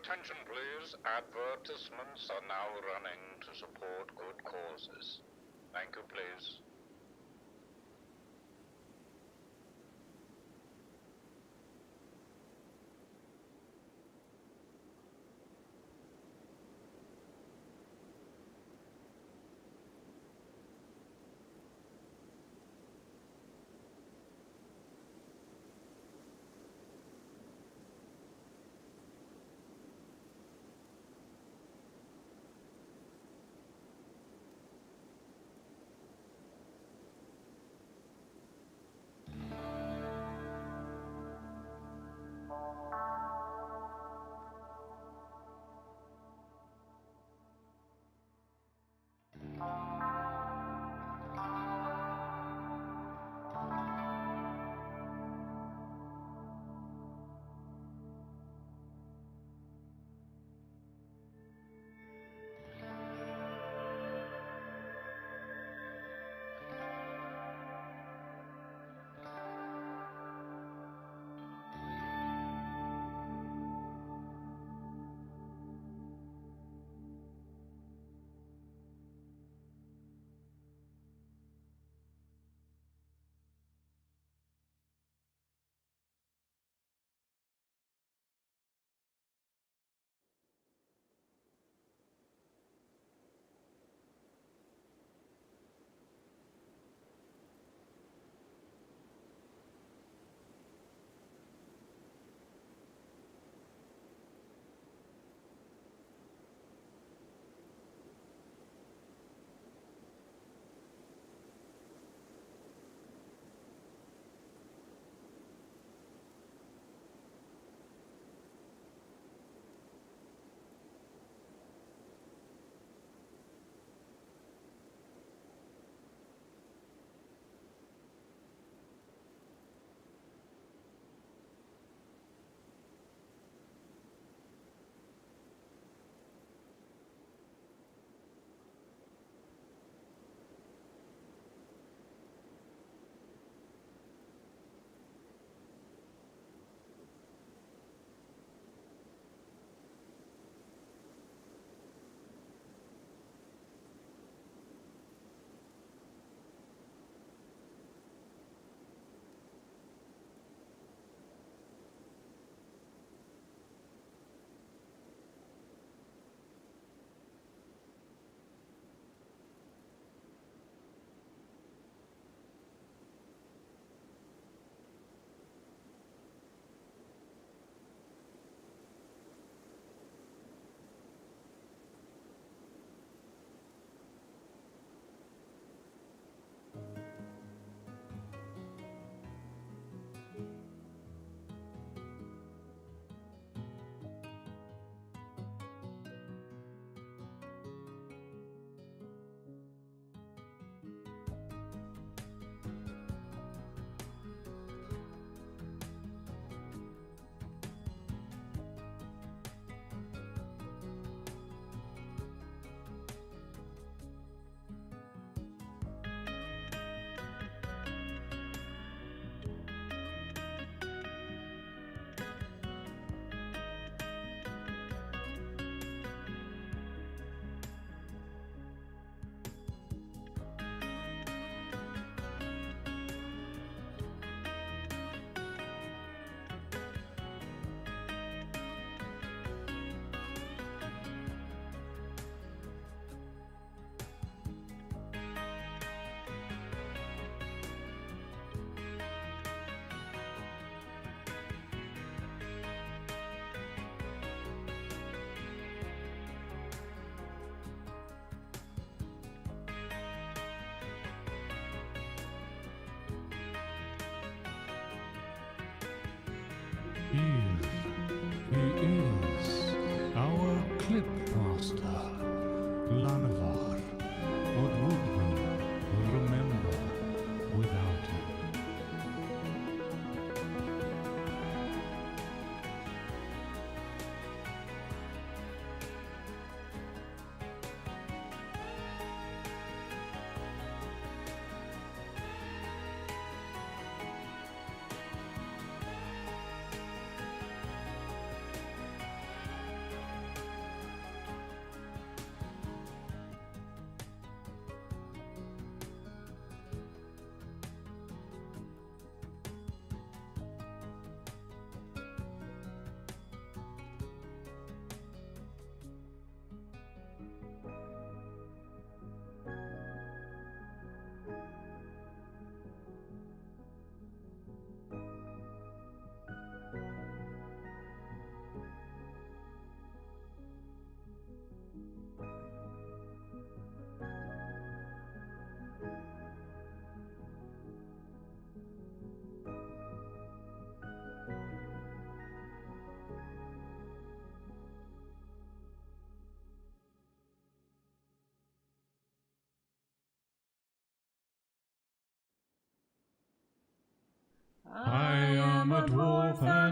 attention, please. Advertisements are now running to support good causes. Thank you, please.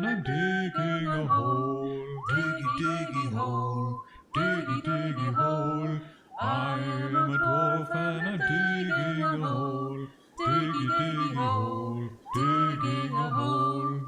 I'm digging a hole. Diggy, diggy hole. Diggy, diggy hole. I am a dwarf and I'm digging a hole. Diggy, diggy hole. Digging a hole.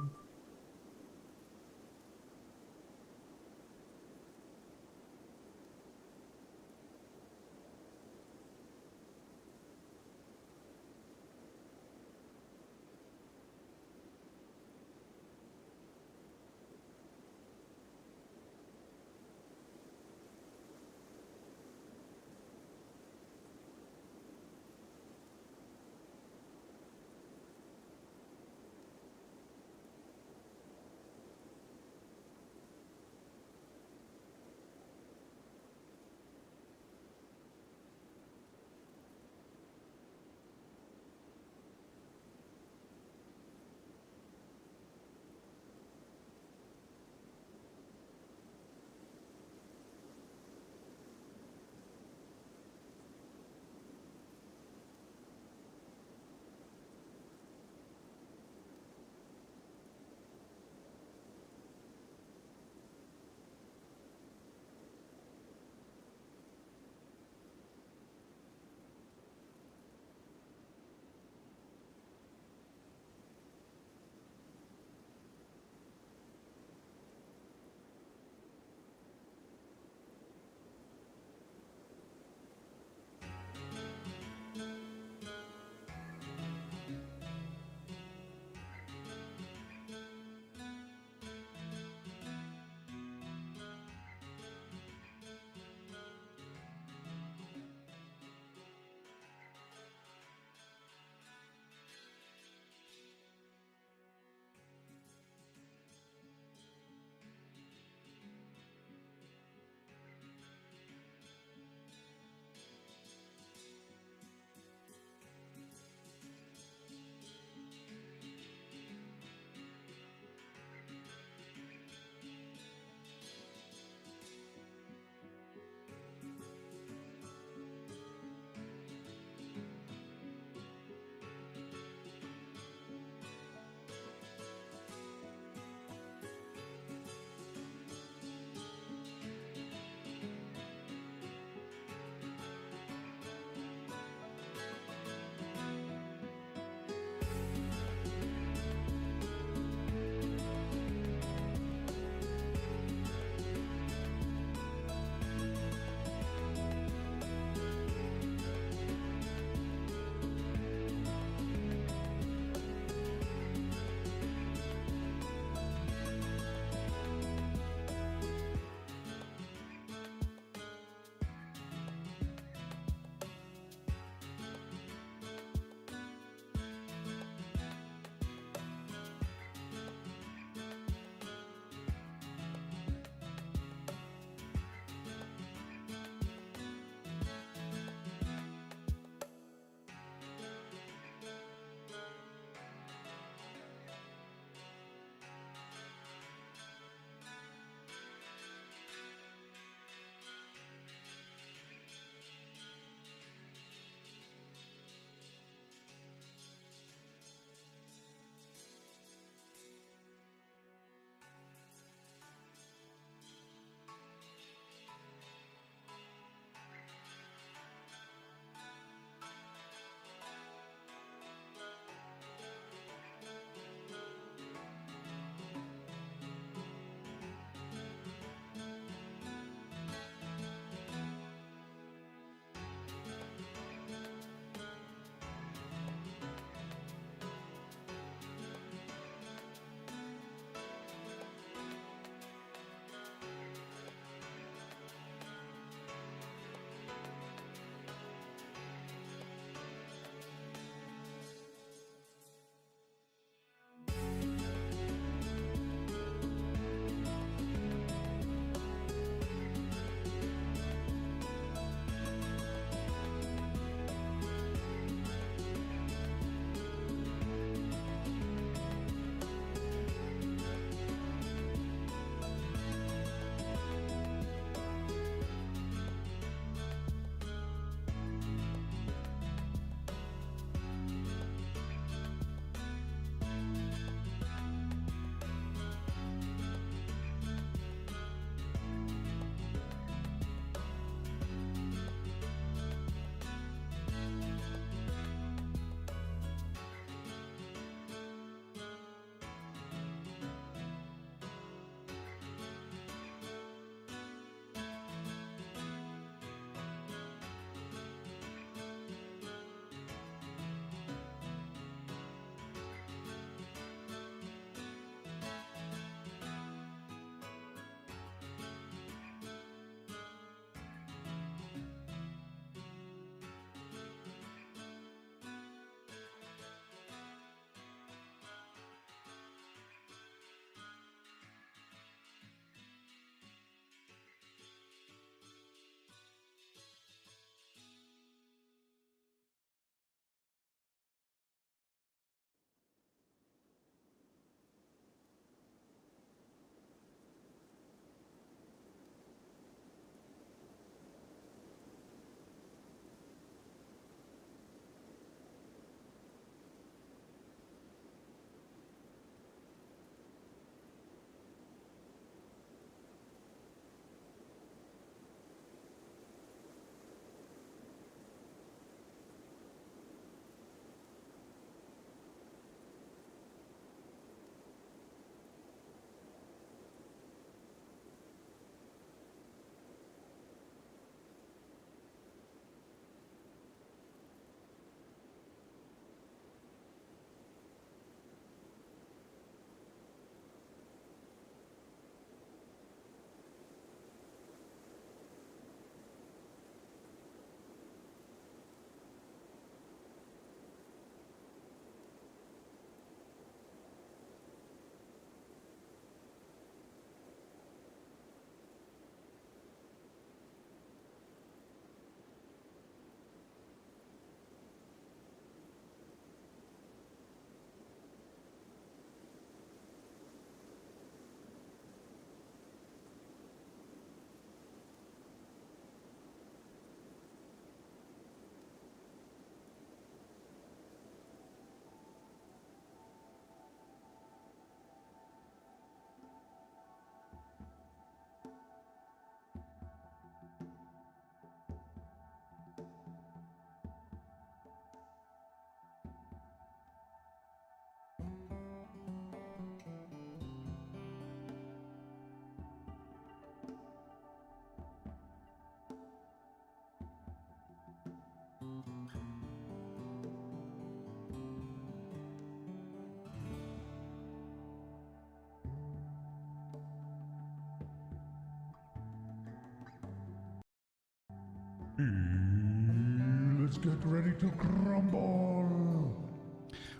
Let's get ready to grumble.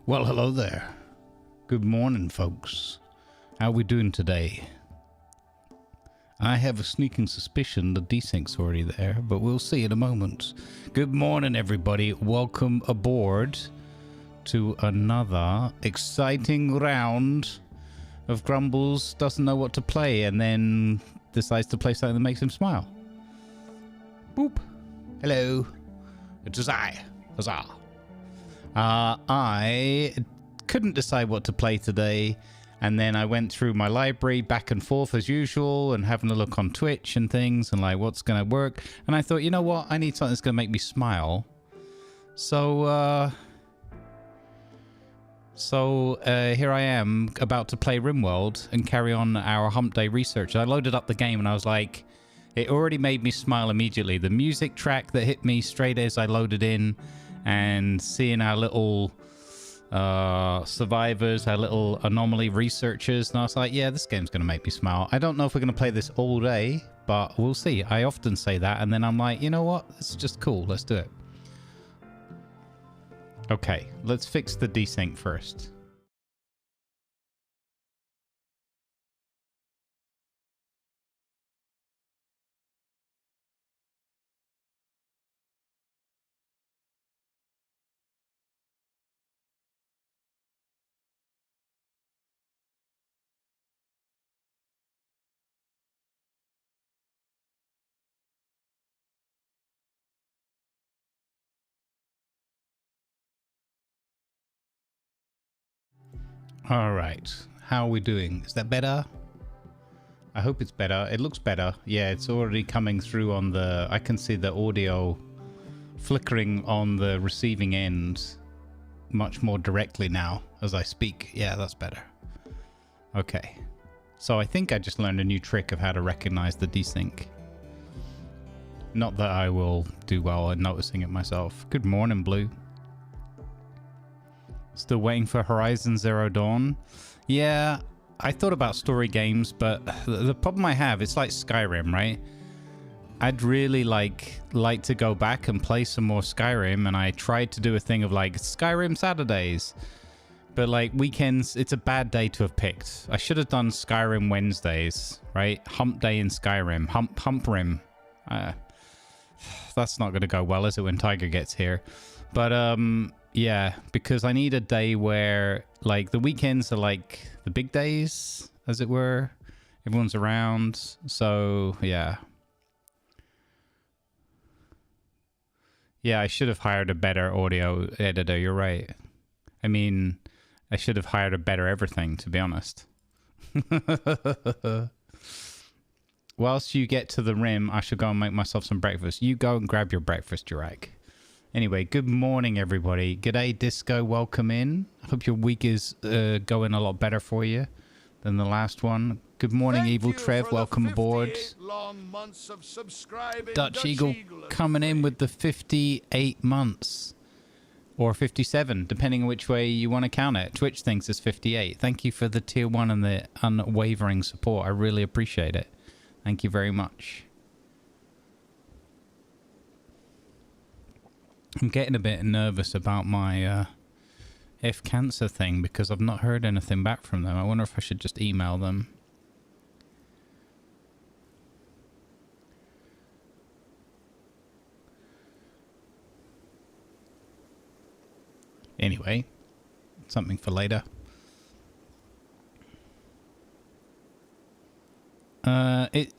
Well, hello there. Good morning, folks. How we doing today? I have a sneaking suspicion the desync's already there, but we'll see in a moment. Good morning, everybody. Welcome aboard to another exciting round of Grumbles doesn't know what to play and then decides to play something that makes him smile. Boop. Hello. It is I. Huzzah. I couldn't decide what to play today, and then I went through my library back and forth as usual and having a look on Twitch and things and like what's going to work, and I thought, you know what, I need something that's going to make me smile. So here I am about to play RimWorld and carry on our hump day research. I loaded up the game and I was like, it already made me smile immediately. The music track that hit me straight as I loaded in, and seeing our little survivors, our little anomaly researchers, and I was like, yeah, this game's going to make me smile. I don't know if we're going to play this all day, but we'll see. I often say that, and then I'm like, you know what? It's just cool. Let's do it. Okay, let's fix the desync first. All right, how are we doing? Is that better? I hope it's better. It looks better. Yeah, it's already coming through on the... I can see the audio flickering on the receiving end much more directly now as I speak. Yeah, that's better. Okay. So I think I just learned a new trick of how to recognize the desync. Not that I will do well at noticing it myself. Good morning, Blue. Still waiting for Horizon Zero Dawn. Yeah, I thought about story games, but the problem I have, it's like Skyrim, right? I'd really like to go back and play some more Skyrim, and I tried to do a thing of like Skyrim Saturdays, but like weekends, it's a bad day to have picked. I should have done Skyrim Wednesdays, right? Hump day in Skyrim, hump rim. That's not going to go well, is it, when Tiger gets here? But yeah, because I need a day where like the weekends are like the big days, as it were. Everyone's around, so yeah. Yeah, I should have hired a better audio editor, you're right. I mean, I should have hired a better everything, to be honest. Whilst you get to the rim, I should go and make myself some breakfast. You go and grab your breakfast, Jurek. Anyway, good morning, everybody. G'day, Disco. Welcome in. I hope your week is going a lot better for you than the last one. Good morning, Evil Trev. Welcome aboard. Dutch Eagle coming in with the 58 months. Or 57, depending on which way you want to count it. Twitch thinks it's 58. Thank you for the tier 1 and the unwavering support. I really appreciate it. Thank you very much. I'm getting a bit nervous about my F-Cancer thing because I've not heard anything back from them. I wonder if I should just email them. Anyway, something for later.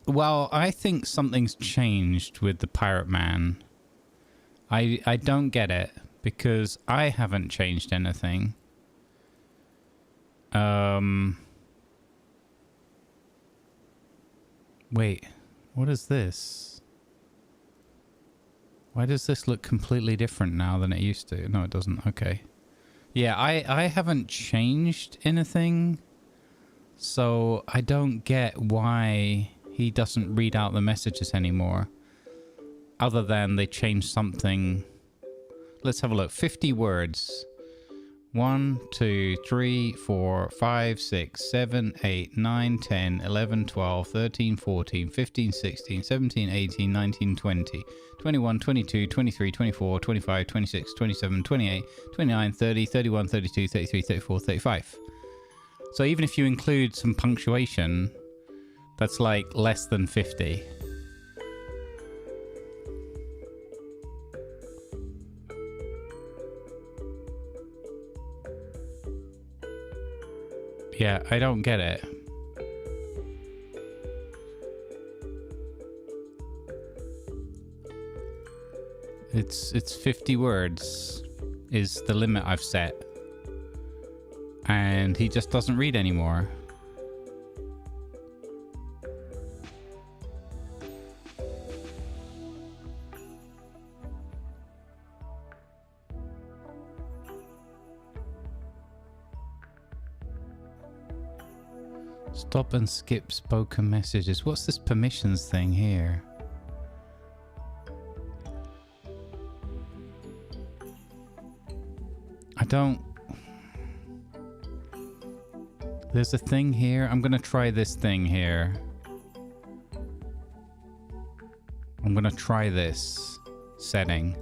Well, I think something's changed with the Pirate Man. I don't get it because I haven't changed anything. Wait, what is this? Why does this look completely different now than it used to? No, it doesn't. Okay. Yeah, I haven't changed anything, so I don't get why he doesn't read out the messages anymore. Other than they changed something Let's have a look. 50 words. 1, 2, 3, 4, 5, 6, 7, 8, 9, 10, 11, 12, 13, 14, 15, 16, 17, 18, 19, 20, 21, 22, 23, 24, 25, 26, 27, 28, 29, 30, 31, 32, 33, 34, 35. So even if you include some punctuation, that's like less than 50. Yeah, I don't get it. It's 50 words is the limit I've set. And he just doesn't read anymore. Stop and skip spoken messages. What's this permissions thing here? I don't... There's a thing here. I'm going to try this thing here. I'm going to try this setting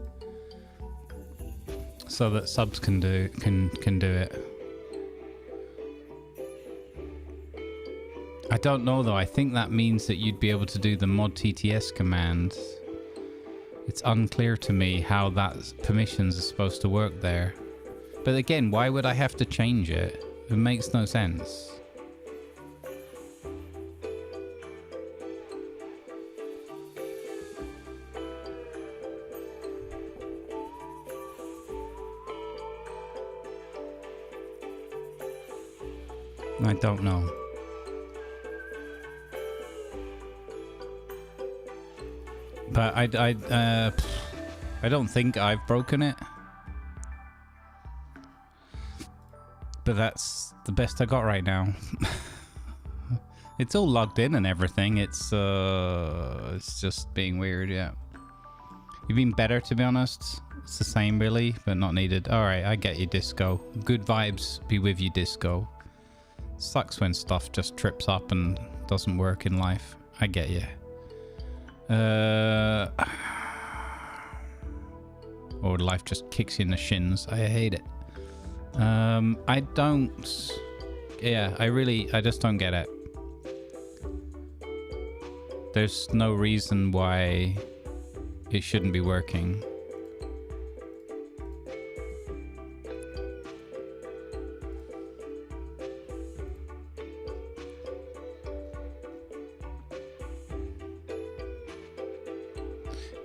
so that subs can do it. I don't know though. I think that means that you'd be able to do the mod TTS command. It's unclear to me how that permissions are supposed to work there. But again, why would I have to change it? It makes no sense. I don't know. But I don't think I've broken it. But that's the best I got right now. It's all logged in and everything. It's just being weird, yeah. You've been better, to be honest. It's the same, really, but not needed. All right, I get you, Disco. Good vibes be with you, Disco. Sucks when stuff just trips up and doesn't work in life. I get you. Or life just kicks you in the shins. I hate it. I don't... Yeah, I just don't get it. There's no reason why it shouldn't be working.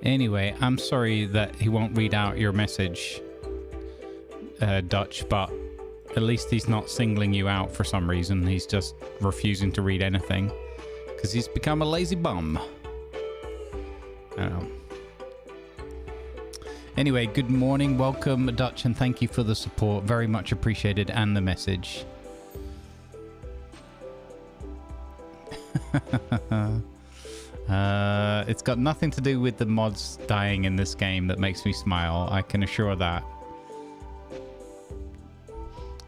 Anyway, I'm sorry that he won't read out your message, Dutch, but at least he's not singling you out for some reason. He's just refusing to read anything because he's become a lazy bum. I don't know. Anyway, good morning, welcome, Dutch, and thank you for the support. Very much appreciated, and the message. It's got nothing to do with the mods dying in this game that makes me smile. I can assure that.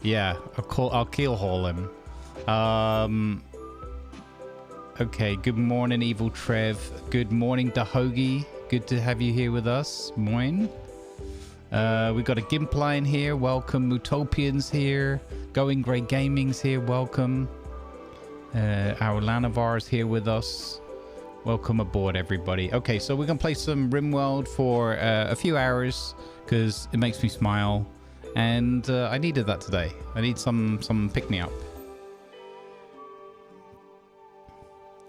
Yeah, I'll keelhaul him. Okay, good morning, Evil Trev. Good morning, Dahogi. Good to have you here with us. Moin. We got a Gimpline here. Welcome. Mutopians here. Going Grey Gaming's here. Welcome. Our Lanavar's here with us. Welcome aboard, everybody. Okay, so we're going to play some RimWorld for a few hours because it makes me smile. And I needed that today. I need some pick-me-up.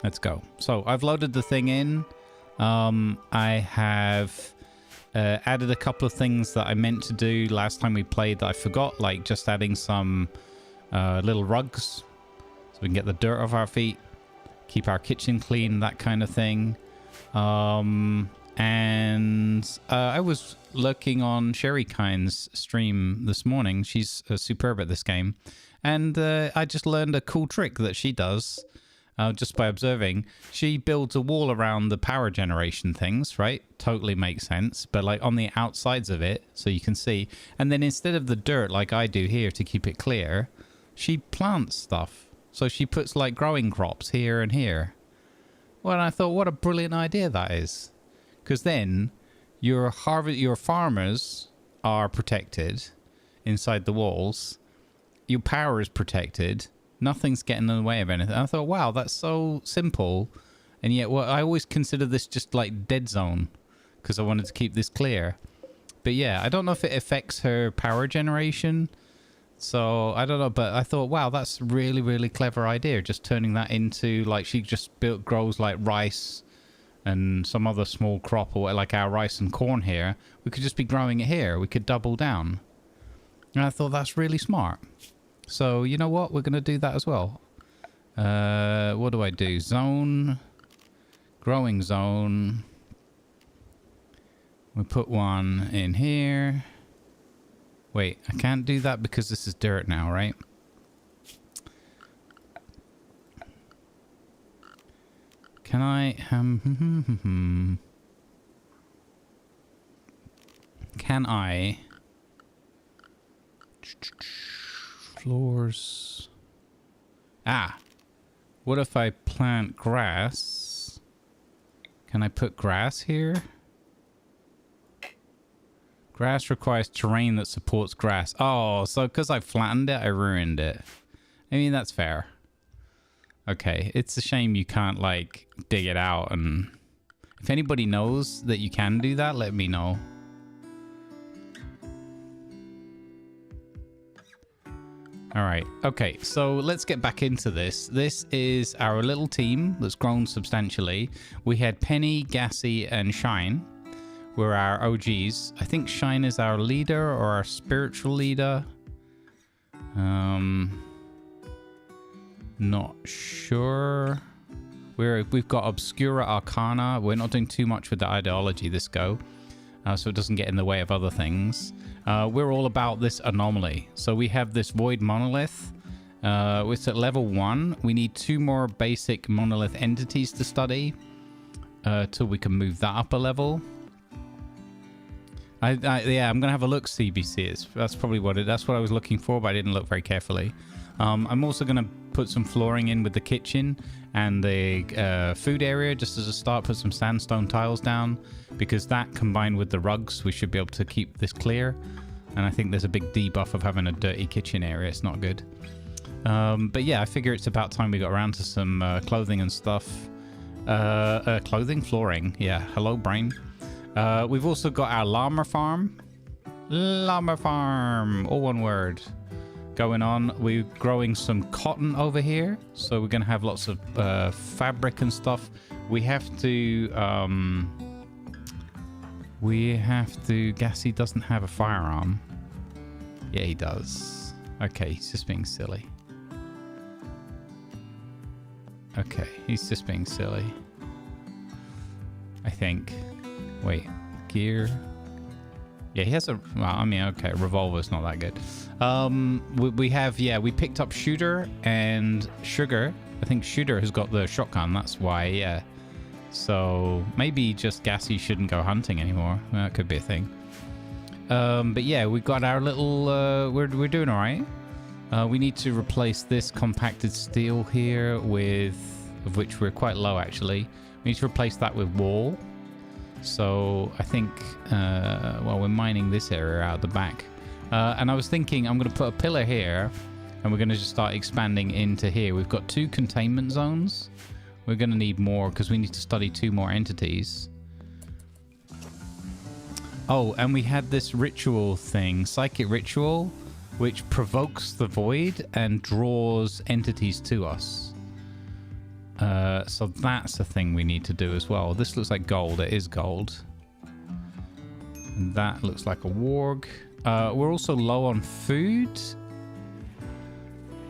Let's go. So I've loaded the thing in. I have added a couple of things that I meant to do last time we played that I forgot, like just adding some little rugs so we can get the dirt off our feet. Keep our kitchen clean, that kind of thing. And I was lurking on Sherry Kind's stream this morning. She's superb at this game. And I just learned a cool trick that she does just by observing. She builds a wall around the power generation things, right? Totally makes sense. But like on the outsides of it, so you can see. And then instead of the dirt like I do here to keep it clear, she plants stuff. So she puts like growing crops here and here. Well, and I thought, what a brilliant idea that is. Because then your farmers are protected inside the walls. Your power is protected. Nothing's getting in the way of anything. I thought, wow, that's so simple. And yet, well, I always consider this just like dead zone because I wanted to keep this clear. But yeah, I don't know if it affects her power generation. So I don't know, but I thought, wow, that's a really, really clever idea. Just turning that into like she just grows like rice and some other small crop, or like our rice and corn here. We could just be growing it here. We could double down. And I thought that's really smart. So you know what? We're going to do that as well. What do I do? Zone, growing zone. We put one in here. Wait, I can't do that because this is dirt now, right? Can I... Can I... Floors... Ah! What if I plant grass? Can I put grass here? Grass requires terrain that supports grass. Oh, so because I flattened it, I ruined it. I mean, that's fair. Okay, it's a shame you can't, like, dig it out. And if anybody knows that you can do that, let me know. All right. Okay, so let's get back into this. This is our little team that's grown substantially. We had Penny, Gassy, and Shine. We're our OGs. I think Shine is our leader or our spiritual leader. Not sure. We've got Obscura Arcana. We're not doing too much with the ideology this go, so it doesn't get in the way of other things. We're all about this anomaly. So we have this void monolith. It's at level 1. We need 2 more basic monolith entities to study till we can move that up a level. Yeah, I'm gonna have a look. CBC. That's probably that's what I was looking for, but I didn't look very carefully. I'm also gonna put some flooring in with the kitchen and the food area just as a start. Put some sandstone tiles down because that combined with the rugs, we should be able to keep this clear. And I think there's a big debuff of having a dirty kitchen area. It's not good. But yeah, I figure it's about time we got around to some clothing and stuff. Flooring. Yeah. Hello, brain. We've also got our llama farm. Llama farm, all one word. Going on. We're growing some cotton over here. So we're going to have lots of fabric and stuff. We have to... Gassy doesn't have a firearm. Yeah, he does. Okay, he's just being silly. Okay, he's just being silly. I think. Wait, gear. Yeah, he has a... Well, I mean, okay, revolver's not that good. We picked up Shooter and Sugar. I think Shooter has got the shotgun, that's why, yeah. So maybe just Gassy shouldn't go hunting anymore. That could be a thing. But yeah, we got our little... we're doing all right. We need to replace this compacted steel here with... Of which we're quite low, actually. We need to replace that with wall. So I think, we're mining this area out the back. And I was thinking I'm going to put a pillar here and we're going to just start expanding into here. We've got 2 containment zones. We're going to need more because we need to study 2 more entities. Oh, and we had this ritual thing, psychic ritual, which provokes the void and draws entities to us. So that's a thing we need to do as well. This looks like gold. It is gold. And that looks like a warg. We're also low on food.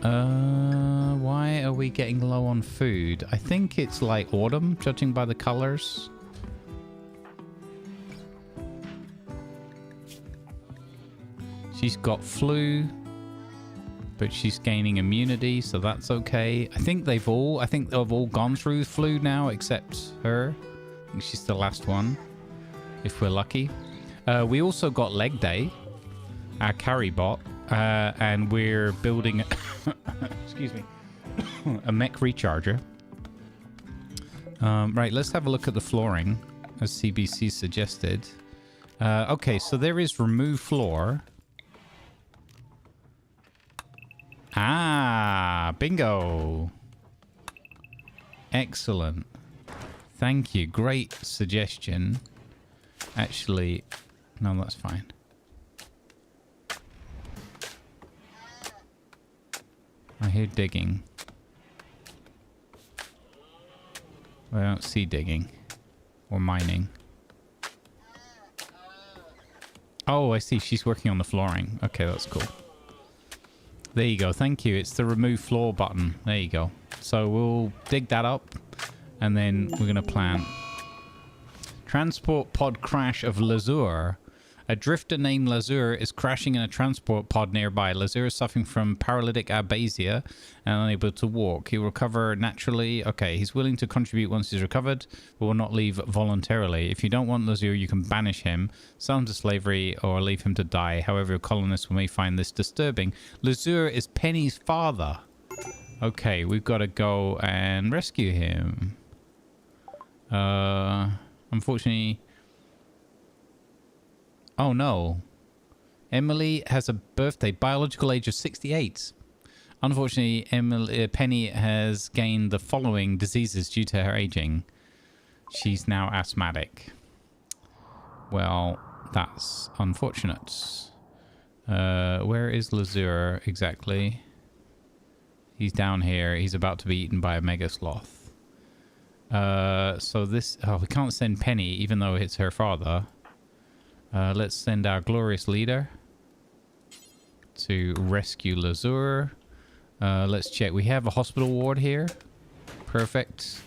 Why are we getting low on food? I think it's like autumn, judging by the colors. She's got flu. But she's gaining immunity, so that's okay. I think they've all gone through flu now, except her. I think she's the last one, if we're lucky. We also got Leg Day, our carry bot, and we're building, excuse me, a mech recharger. Right, let's have a look at the flooring, as CBC suggested. Okay, so there is remove floor. Ah, bingo. Excellent. Thank you. Great suggestion. Actually, no, that's fine. I hear digging. Well, I don't see digging or mining. Oh, I see. She's working on the flooring. Okay, that's cool. There you go. Thank you. It's the remove floor button. There you go. So we'll dig that up and then we're going to plant. Transport pod crash of Lazur. A drifter named Lazur is crashing in a transport pod nearby. Lazur is suffering from paralytic abasia and unable to walk. He will recover naturally. Okay, he's willing to contribute once he's recovered, but will not leave voluntarily. If you don't want Lazur, you can banish him, sell him to slavery, or leave him to die. However, colonists may find this disturbing. Lazur is Penny's father. Okay, we've got to go and rescue him. Unfortunately... Oh no. Emily has a birthday, biological age of 68. Unfortunately, Penny has gained the following diseases due to her aging. She's now asthmatic. Well, that's unfortunate. Where is Lazur exactly? He's down here. He's about to be eaten by a mega sloth. So this... Oh, we can't send Penny, even though it's her father. Let's send our glorious leader to rescue Lazur. Let's check. We have a hospital ward here. Perfect.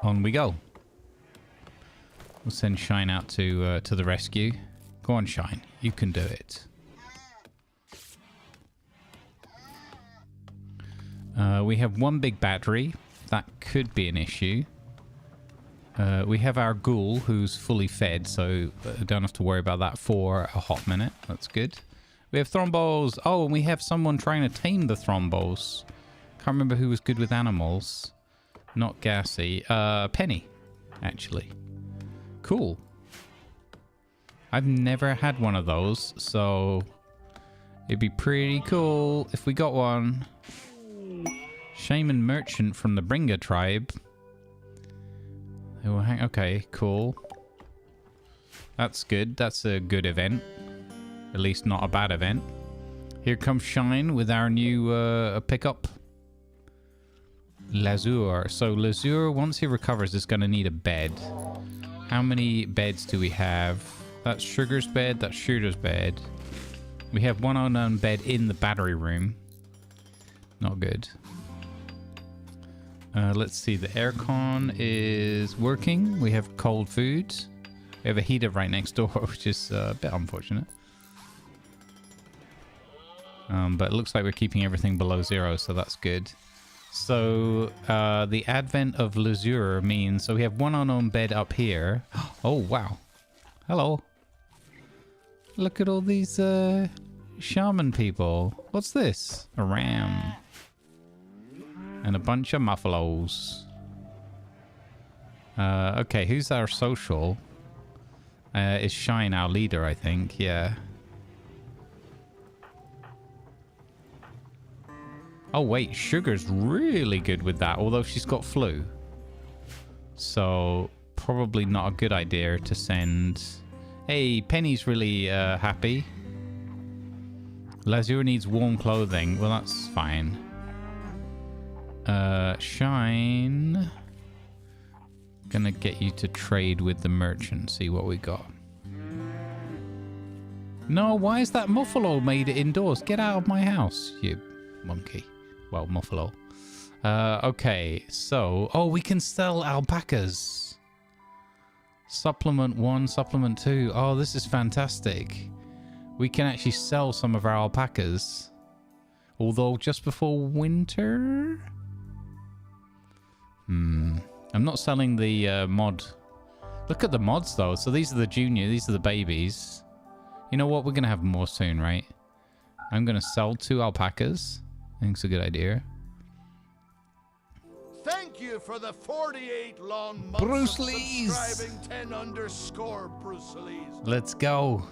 On we go. We'll send Shine out to the rescue. Go on, Shine. You can do it. We have one big battery. That could be an issue. We have our ghoul who's fully fed, so don't have to worry about that for a hot minute. That's good. We have thrombos. Oh, and we have someone trying to tame the thrombos. Can't remember who was good with animals. Not Gassy. Penny, actually. Cool. I've never had one of those, so it'd be pretty cool if we got one. Shaman merchant from the Bringa tribe. Okay, cool. That's good. That's a good event. At least not a bad event. Here comes Shine with our new pickup. Lazur. So Lazur, once he recovers, is going to need a bed. How many beds do we have? That's Sugar's bed. That's Shooter's bed. We have one unknown bed in the battery room. Not good. Let's see, the aircon is working. We have cold food. We have a heater right next door, which is a bit unfortunate. But it looks like we're keeping everything below zero, so that's good. So the advent of Lazur means... So we have one unknown bed up here. Oh, wow. Hello. Look at all these shaman people. What's this? A ram. And a bunch of muffalos. Okay, who's our social? Is Shine our leader, I think. Yeah. Oh, wait. Sugar's really good with that, although she's got flu. So, probably not a good idea to send... Hey, Penny's really happy. Lazur needs warm clothing. Well, that's fine. Shine. Gonna get you to trade with the merchant. See what we got. No, why is that muffalo made it indoors? Get out of my house, you monkey. Well, muffalo. Okay, so... Oh, we can sell Alpacas. Supplement 1, supplement 2. Oh, this is fantastic. We can actually sell some of our alpacas. Although just before winter? I'm not selling the mod. Look at the mods though. So these are the junior, these are the babies. You know what? We're going to have more soon, right? I'm going to sell 2 alpacas. I think it's a good idea. Thank you for the 48 long months Bruce of Lee's. subscribing 10_ Bruce Lee's. Let's go.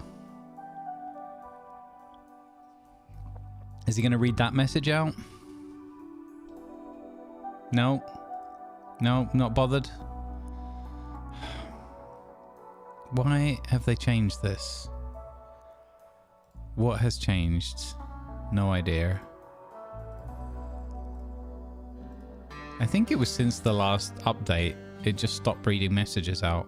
Is he going to read that message out? No. No, not bothered. Why have they changed this? What has changed? No idea. I think it was since the last update. It just stopped reading messages out.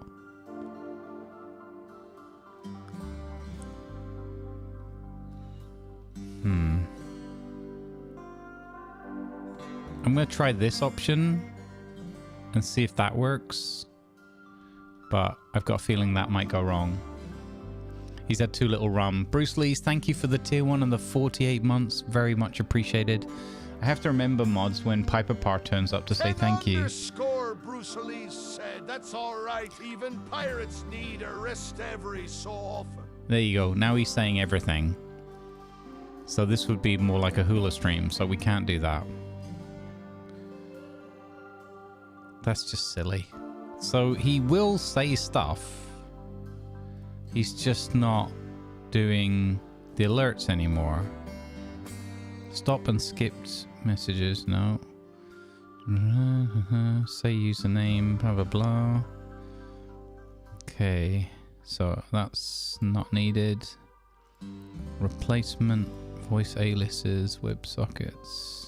I'm going to try this option and see if that works. But I've got a feeling that might go wrong. He's had 2 little rum. Bruce Lee's, thank you for the tier 1 and the 48 months. Very much appreciated. I have to remember mods when Piper Parr turns up to say thank you. _ Bruce Lee's said, that's all right. Even pirates need a rest every so often. There you go. Now he's saying everything. So this would be more like a hula stream, so we can't do that. That's just silly. So he will say stuff. He's just not doing the alerts anymore. Stop and skipped messages. No. Say username. Blah, blah, blah. Okay. So that's not needed. Replacement. Voice aliases. WebSockets.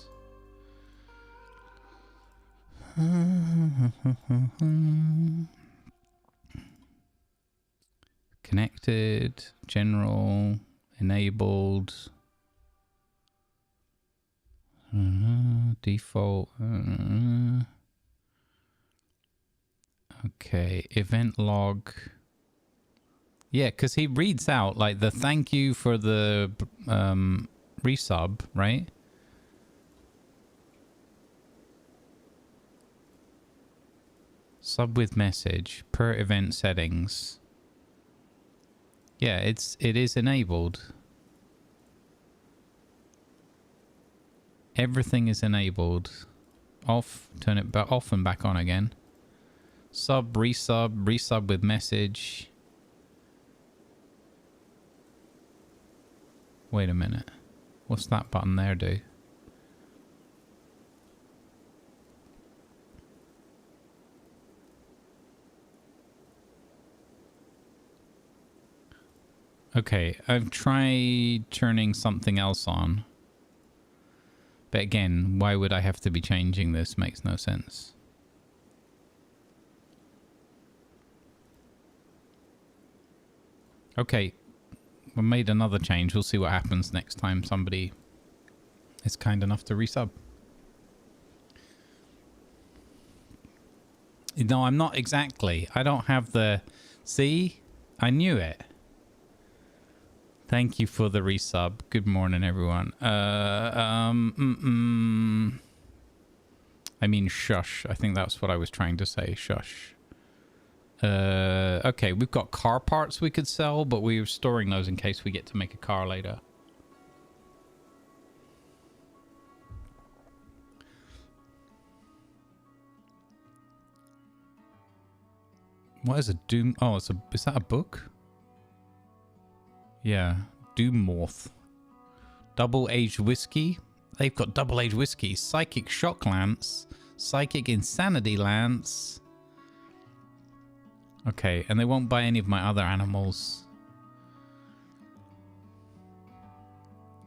Connected, general, enabled, default. Okay, event log. Yeah, because he reads out like the thank you for the resub, right? Sub with message per event settings. Yeah, it is enabled. Everything is enabled. Off, turn it back off and back on again. Sub, resub with message. Wait a minute. What's that button there do? Okay, I've tried turning something else on. But again, why would I have to be changing this? Makes no sense. Okay, we made another change. We'll see what happens next time somebody is kind enough to resub. No, I'm not exactly. I don't have the... See? I knew it. Thank you for the resub. Good morning, everyone. I mean, shush. I think that's what I was trying to say. Shush. Okay, we've got car parts we could sell, but we're storing those in case we get to make a car later. What is a doom? Oh, is that a book? Yeah, Doomorth. Double-aged whiskey. They've got double-aged whiskey. Psychic shock lance. Psychic insanity lance. Okay, and they won't buy any of my other animals.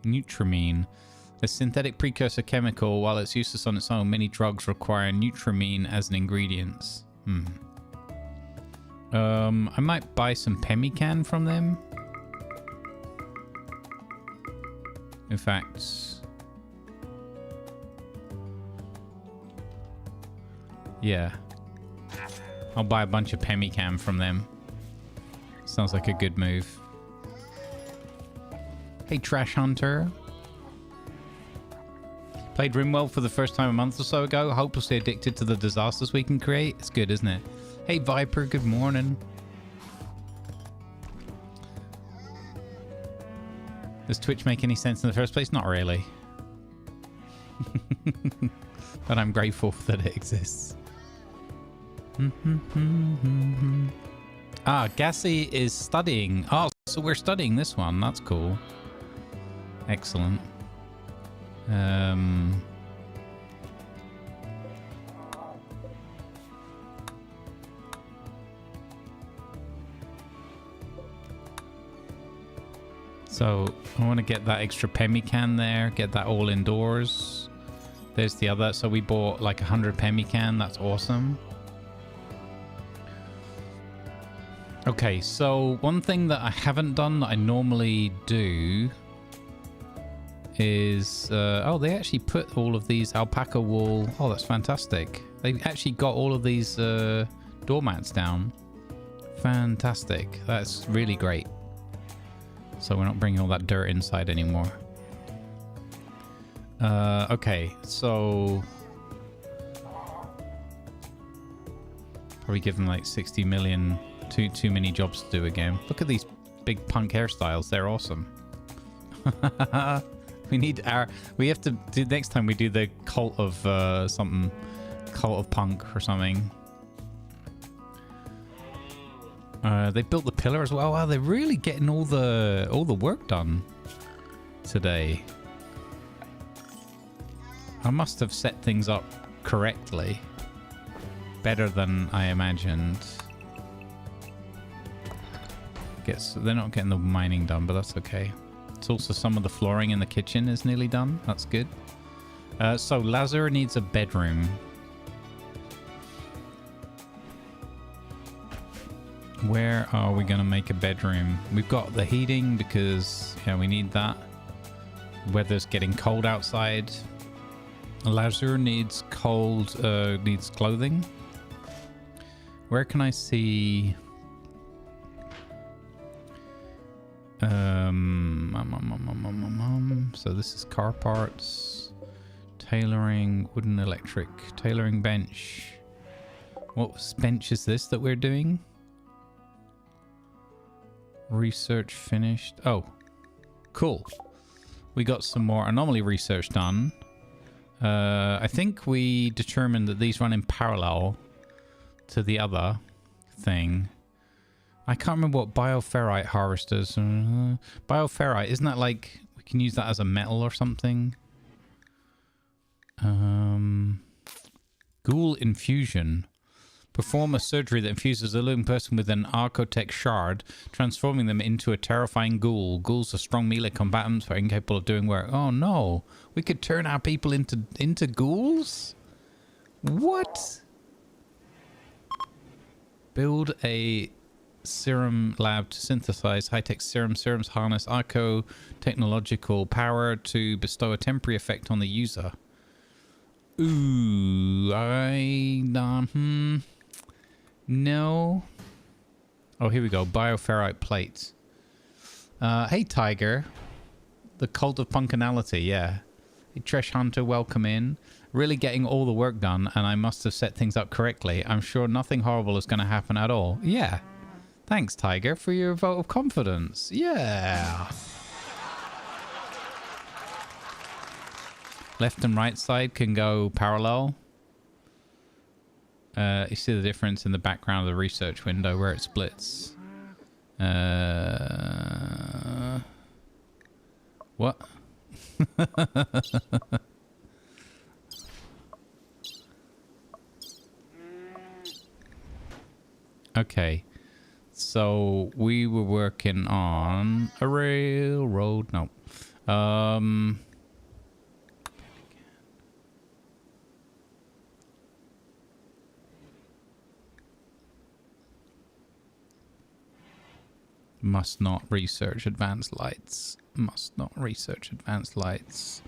Nutramine. A synthetic precursor chemical. While it's useless on its own, many drugs require nutramine as an ingredient. I might buy some pemmican from them. In fact, yeah, I'll buy a bunch of pemmican from them. Sounds like a good move. Hey, Trash Hunter. Played RimWorld for the first time a month or so ago. Hopelessly addicted to the disasters we can create. It's good, isn't it? Hey, Viper. Good morning. Does Twitch make any sense in the first place? Not really. But I'm grateful that it exists. Ah, Gassy is studying. Oh, so we're studying this one. That's cool. Excellent. So I want to get that extra pemmican there, get that all indoors. There's the other. So we bought like 100 pemmican. That's awesome. Okay, so one thing that I haven't done that I normally do is... oh, they actually put all of these alpaca wool... Oh, that's fantastic. They actually got all of these doormats down. Fantastic. That's really great. So we're not bringing all that dirt inside anymore. Okay, so... Probably give them like 60 million... Too many jobs to do again. Look at these big punk hairstyles. They're awesome. We have to do... Next time we do the cult of something. Cult of punk or something. They built the pillar as well. Wow, they're really getting all the work done today. I must have set things up correctly. Better than I imagined. They're not getting the mining done, but that's okay. It's also some of the flooring in the kitchen is nearly done. That's good. So Lazar needs a bedroom. Where are we going to make a bedroom? We've got the heating because, yeah, we need that. Weather's getting cold outside. Lazar needs needs clothing. Where can I see... So this is car parts, tailoring, wooden electric, tailoring bench. What bench is this that we're doing? Research finished. Oh, cool. We got some more anomaly research done. I think we determined that these run in parallel to the other thing. I can't remember what bioferrite harvesters. Bioferrite, isn't that like we can use that as a metal or something? Ghoul infusion. Perform a surgery that infuses a living person with an Archotech shard, transforming them into a terrifying ghoul. Ghouls are strong melee combatants but incapable of doing work. Oh no, we could turn our people into ghouls? What? Build a serum lab to synthesize high-tech serums. Serums harness arco technological power to bestow a temporary effect on the user. Ooh, no. Oh, here we go. Bioferrite plates. Hey, Tiger. The cult of punkanality, yeah. Hey, Tresh Hunter, welcome in. Really getting all the work done, and I must have set things up correctly. I'm sure nothing horrible is going to happen at all. Yeah. Thanks, Tiger, for your vote of confidence. Yeah. Left and right side can go parallel. You see the difference in the background of the research window where it splits. What? Okay. So we were working on a railroad. No. Must not research advanced lights. Must not research advanced lights.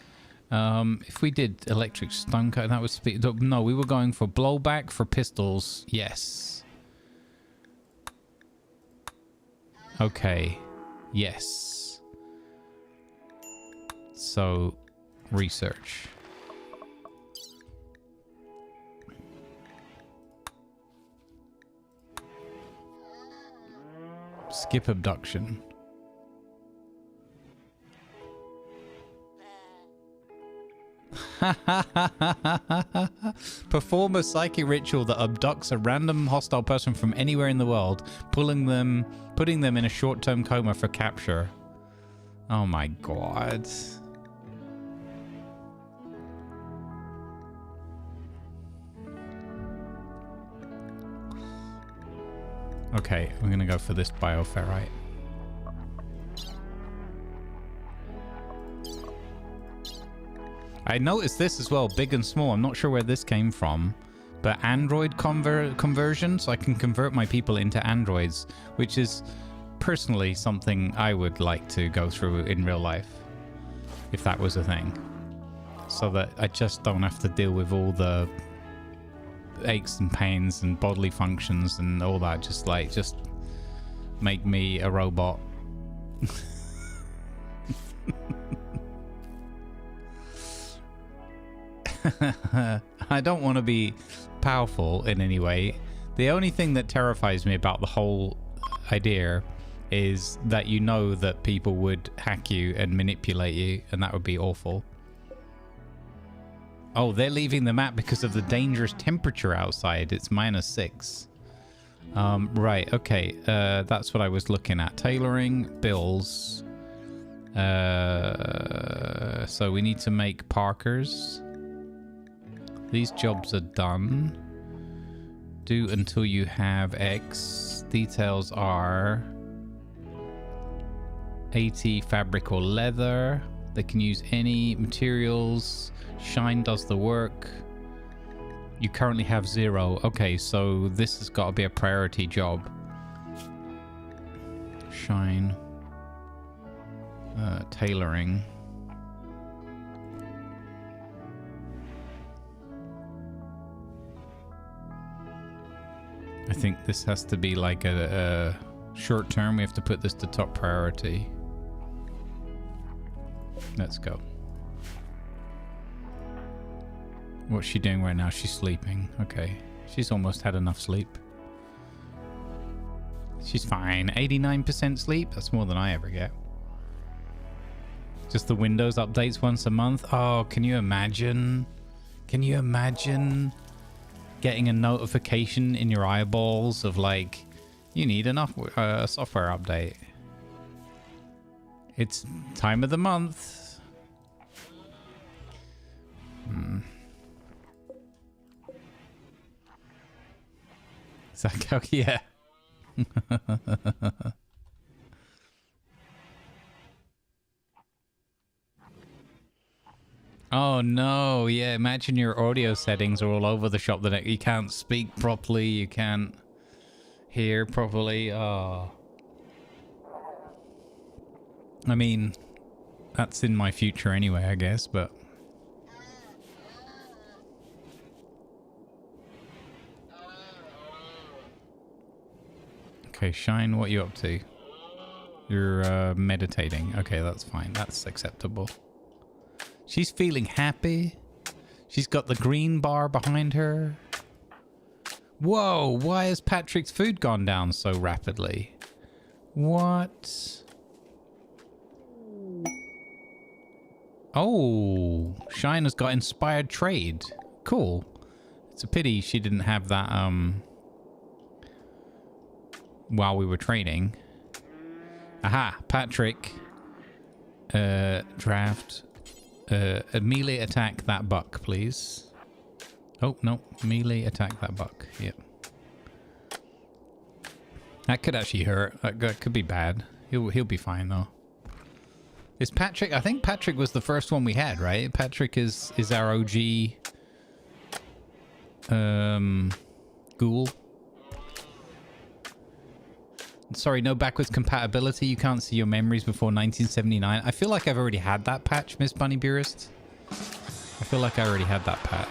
If we did electric stun cut, that would speed. No, we were going for blowback for pistols. Yes. Okay. Yes. So, research. Skip abduction. Perform a psychic ritual that abducts a random hostile person from anywhere in the world, putting them in a short-term coma for capture. Oh my god. Okay, I'm gonna go for this bioferrite. I noticed this as well, big and small. I'm not sure where this came from, but Android conversion, so I can convert my people into androids, which is personally something I would like to go through in real life, if that was a thing, so that I just don't have to deal with all the aches and pains and bodily functions and all that. Just make me a robot. I don't want to be powerful in any way. The only thing that terrifies me about the whole idea is that you know that people would hack you and manipulate you, and that would be awful. Oh, they're leaving the map because of the dangerous temperature outside. It's -6. Right, okay. That's what I was looking at. Tailoring, bills. So we need to make Parkers. These jobs are done. Do until you have X. Details are 80 fabric or leather. They can use any materials. Shine does the work. You currently have 0. Okay, so this has got to be a priority job. Shine. Tailoring. I think this has to be like a short term. We have to put this to top priority. Let's go. What's she doing right now? She's sleeping. Okay. She's almost had enough sleep. She's fine. 89% sleep? That's more than I ever get. Just the Windows updates once a month? Oh, can you imagine? Can you imagine getting a notification in your eyeballs of like, you need a software update? It's time of the month. Is that go? Yeah. Oh no, yeah, imagine your audio settings are all over the shop that you can't speak properly, you can't hear properly. Oh. I mean, that's in my future anyway, I guess, but okay, Shine, what are you up to? You're meditating. Okay, that's fine. That's acceptable. She's feeling happy. She's got the green bar behind her. Whoa, why has Patrick's food gone down so rapidly? What? Oh, Shine has got inspired trade. Cool. It's a pity she didn't have that while we were trading. Aha, Patrick. Draft. Melee attack that buck, please. Oh, no. Melee attack that buck. Yep. That could actually hurt. That could be bad. He'll be fine, though. Is Patrick... I think Patrick was the first one we had, right? Patrick is our OG... ghoul. Sorry, no backwards compatibility. You can't see your memories before 1979. I feel like I've already had that patch, Miss Bunny Beerist. I feel like I already had that patch.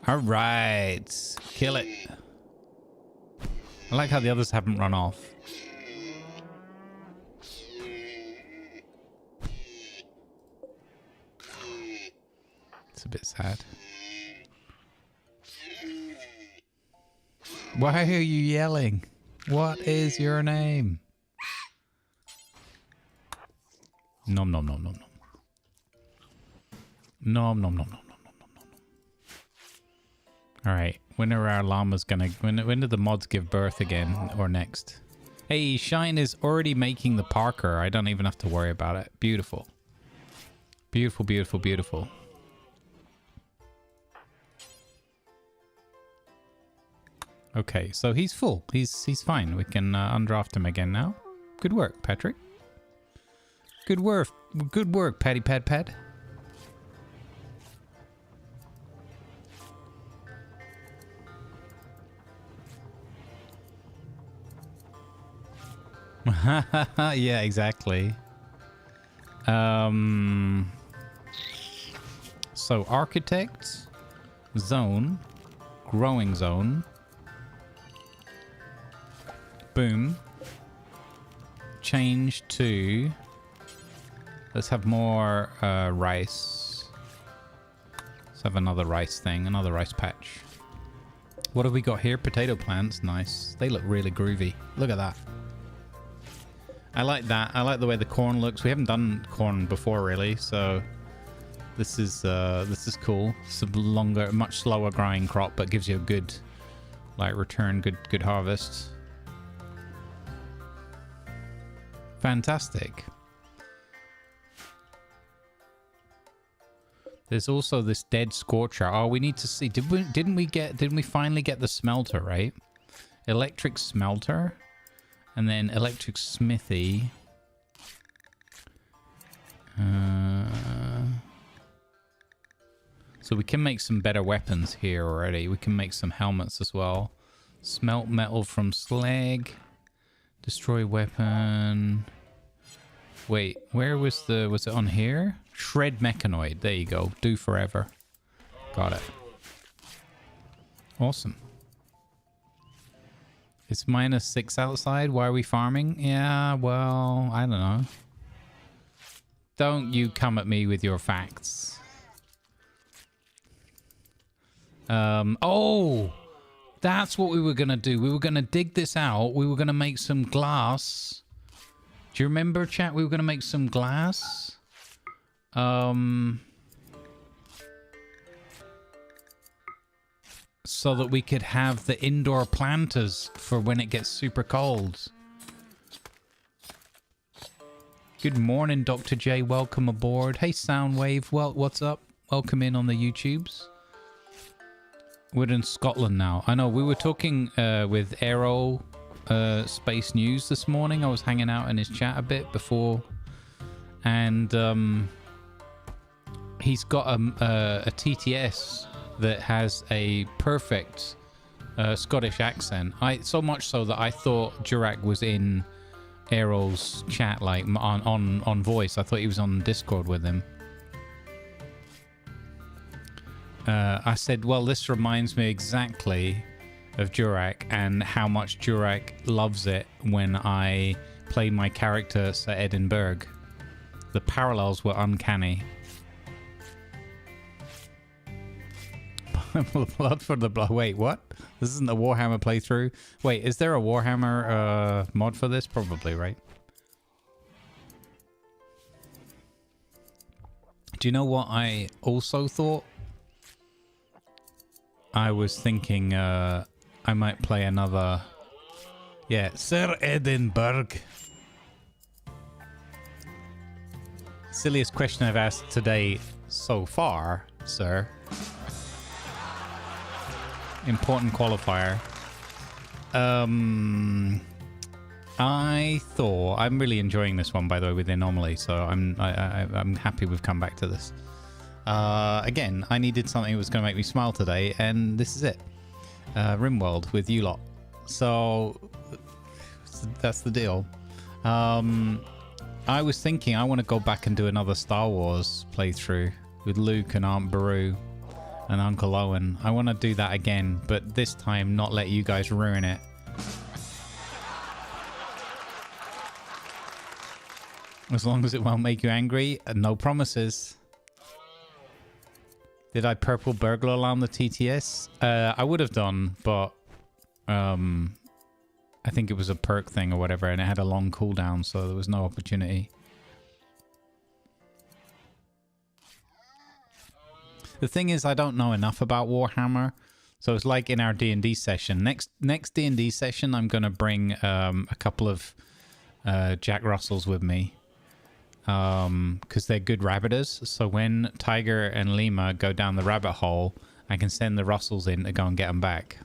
Alright. Kill it. I like how the others haven't run off. It's a bit sad. Why are you yelling? What is your name? Nom nom nom nom nom. Nom nom nom nom nom nom nom nom. All right, when are our llamas gonna? When do the mods give birth again or next? Hey, Shine is already making the Parker. I don't even have to worry about it. Beautiful, beautiful, beautiful, beautiful. Okay, so he's full. He's fine. We can undraft him again now. Good work, Patrick. Good work. Good work, Patty Pad Pad. Yeah, exactly. So architect, zone, growing zone. Boom. Change to... Let's have more rice. Let's have another rice thing, another rice patch. What have we got here? Potato plants. Nice. They look really groovy. Look at that. I like that. I like the way the corn looks. We haven't done corn before, really, so this is cool. It's a longer, much slower growing crop, but gives you a good, like, return, good harvest. Fantastic. There's also this dead scorcher. Oh, we need to see. Didn't we finally get the smelter, right? Electric smelter. And then electric smithy. So we can make some better weapons here already. We can make some helmets as well. Smelt metal from slag. Destroy weapon. Wait, where was it on here? Shred mechanoid. There you go. Do forever. Got it. Awesome. It's -6 outside. Why are we farming? Yeah, well, I don't know. Don't you come at me with your facts. Oh! That's what we were going to do. We were going to dig this out. We were going to make some glass. Do you remember, chat? We were going to make some glass. So that we could have the indoor planters for when it gets super cold. Good morning, Dr. J. Welcome aboard. Hey, Soundwave. Well, what's up? Welcome in on the YouTubes. We're in Scotland now. I know, we were talking with Aero Space News this morning. I was hanging out in his chat a bit before. And he's got a TTS that has a perfect Scottish accent. So much so that I thought Jurak was in Aero's chat, like on voice. I thought he was on Discord with him. I said, well, this reminds me exactly of Jurak and how much Jurak loves it when I play my character Sir Edinburgh. The parallels were uncanny. Blood for the blood. Wait, what? This isn't a Warhammer playthrough? Wait, is there a Warhammer mod for this? Probably, right? Do you know what I also thought? I was thinking I might play another... Yeah, Sir Edinburgh. Silliest question I've asked today so far, sir. Important qualifier. I thought... I'm really enjoying this one, by the way, with the Anomoly, so I'm happy we've come back to this. Again, I needed something that was going to make me smile today, and this is it. RimWorld with you lot. So, that's the deal. I was thinking I want to go back and do another Star Wars playthrough with Luke and Aunt Beru and Uncle Owen. I want to do that again, but this time not let you guys ruin it. As long as it won't make you angry, no promises. Did I purple burglar alarm the TTS? I would have done, but I think it was a perk thing or whatever, and it had a long cooldown, so there was no opportunity. The thing is, I don't know enough about Warhammer, so it's like in our D&D session. Next D&D session, I'm going to bring a couple of Jack Russells with me. Because they're good rabbiters, so when Tiger and Lima go down the rabbit hole, I can send the Russells in to go and get them back.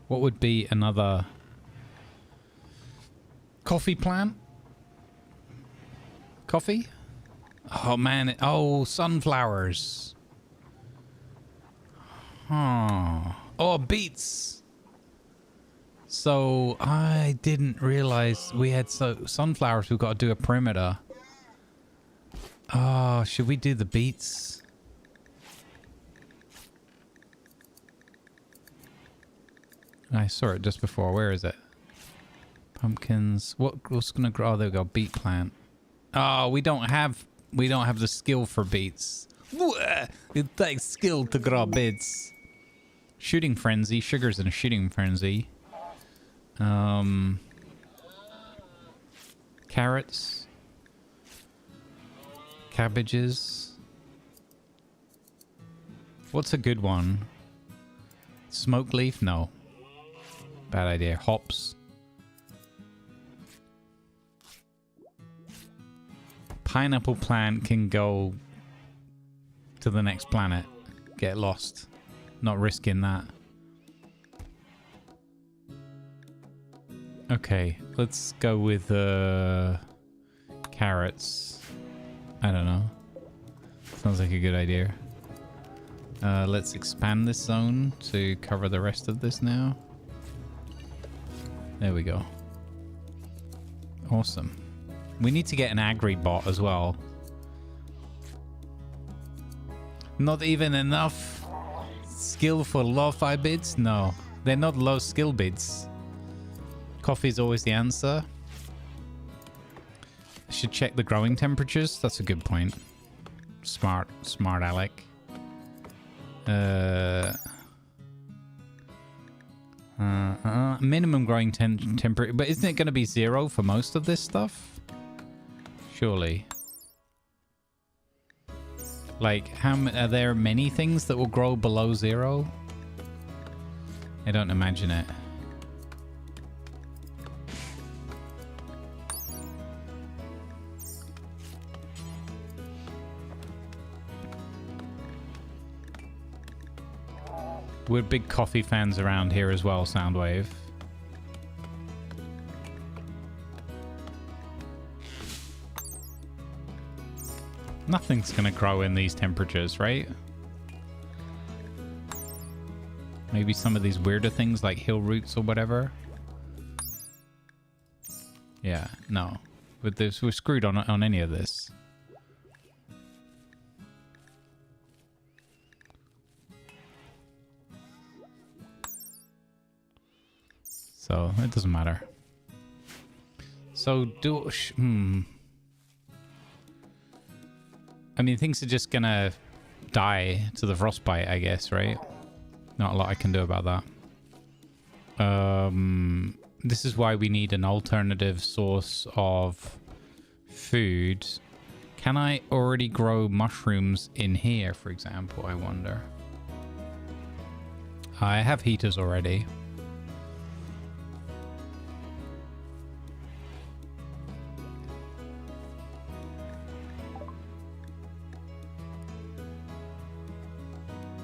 What would be another coffee plant? Coffee? Oh man, oh, sunflowers. Oh, beets. So I didn't realize we had sunflowers. We've got to do a perimeter. Oh, should we do the beets? I saw it just before. Where is it? Pumpkins. What's gonna grow? Oh, there we go. Beet plant. Oh, we don't have the skill for beets. It takes skill to grow beets. Shooting frenzy. Sugar's in a shooting frenzy. Carrots. Cabbages. What's a good one? Smoke leaf? No. Bad idea. Hops. Pineapple plant can go to the next planet. Get lost. Not risking that. Okay, let's go with carrots. I don't know. Sounds like a good idea. Let's expand this zone to cover the rest of this now. There we go. Awesome. We need to get an agri bot as well. Not even enough skill for lo-fi bids? No, they're not low skill bids. Coffee's always the answer. I should check the growing temperatures. That's a good point. Smart Alec. Minimum growing temperature, but isn't it going to be 0 for most of this stuff? Surely. Like, are there many things that will grow below 0? I don't imagine it. We're big coffee fans around here as well, Soundwave. Nothing's gonna grow in these temperatures, right? Maybe some of these weirder things like hill roots or whatever. Yeah, no. With this, we're screwed on any of this. So, it doesn't matter. So, I mean, things are just gonna die to the frostbite, I guess, right? Not a lot I can do about that. This is why we need an alternative source of food. Can I already grow mushrooms in here, for example, I wonder? I have heaters already.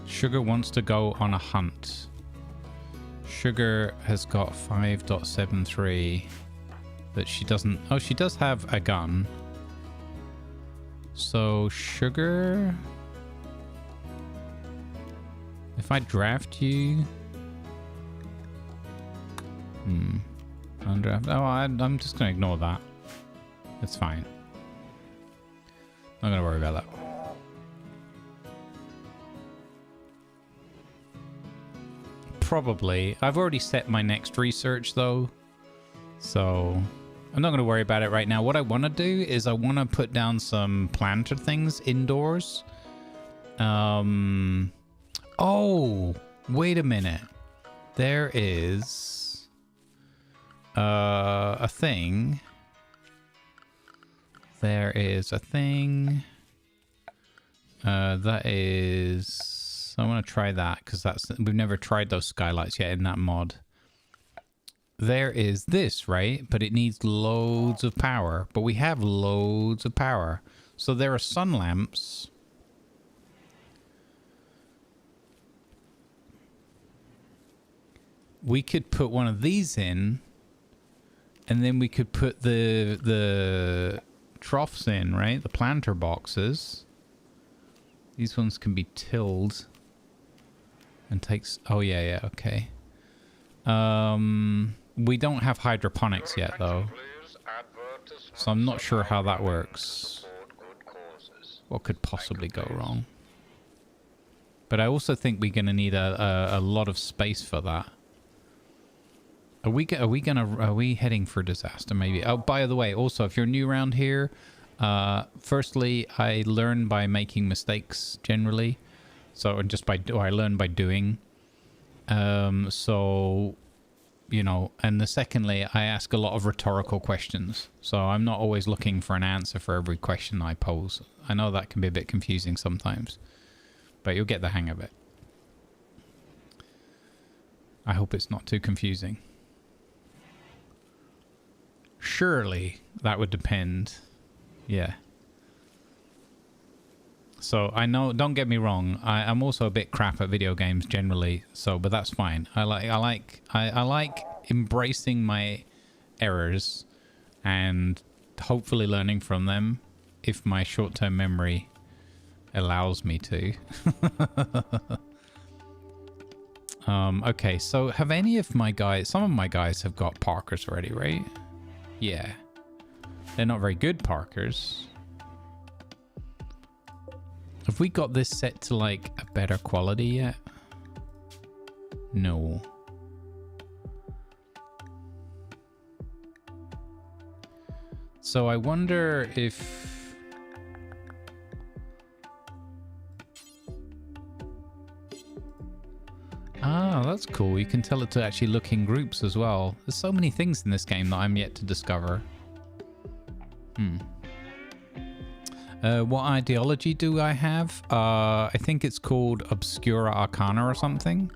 Sugar wants to go on a hunt. Sugar has got 5.73, but she doesn't... Oh, she does have a gun. So, Sugar... If I draft you... Undraft. Oh, I'm just going to ignore that. It's fine. Not going to worry about that. Probably. I've already set my next research, though. So I'm not going to worry about it right now. What I want to do is I want to put down some planter things indoors. Oh, wait a minute. There is a thing. There is a thing. That is... I want to try that because we've never tried those skylights yet in that mod. There is this, right? But it needs loads of power. But we have loads of power. So there are sun lamps. We could put one of these in. And then we could put the troughs in, right? The planter boxes. These ones can be tilled. And takes... Oh, yeah, okay. We don't have hydroponics yet, though. So I'm not sure how that works. What could possibly go wrong? But I also think we're going to need a lot of space for that. Are we heading for disaster? Maybe. Oh, by the way, also, if you're new around here, firstly, I learn by making mistakes generally. So, I learn by doing. So, you know, and secondly, I ask a lot of rhetorical questions. So I'm not always looking for an answer for every question I pose. I know that can be a bit confusing sometimes, but you'll get the hang of it. I hope it's not too confusing. Surely that would depend. Yeah. So I know, don't get me wrong, I'm also a bit crap at video games generally, so, but that's fine. I like embracing my errors and hopefully learning from them if my short-term memory allows me to. Okay, so have any of my guys, some of my guys have got parkers already, right? Yeah. They're not very good parkers. Have we got this set to like a better quality yet? No. So I wonder if... Ah, that's cool. You can tell it to actually look in groups as well. There's so many things in this game that I'm yet to discover. What ideology do I have? I think it's called Obscura Arcana or something.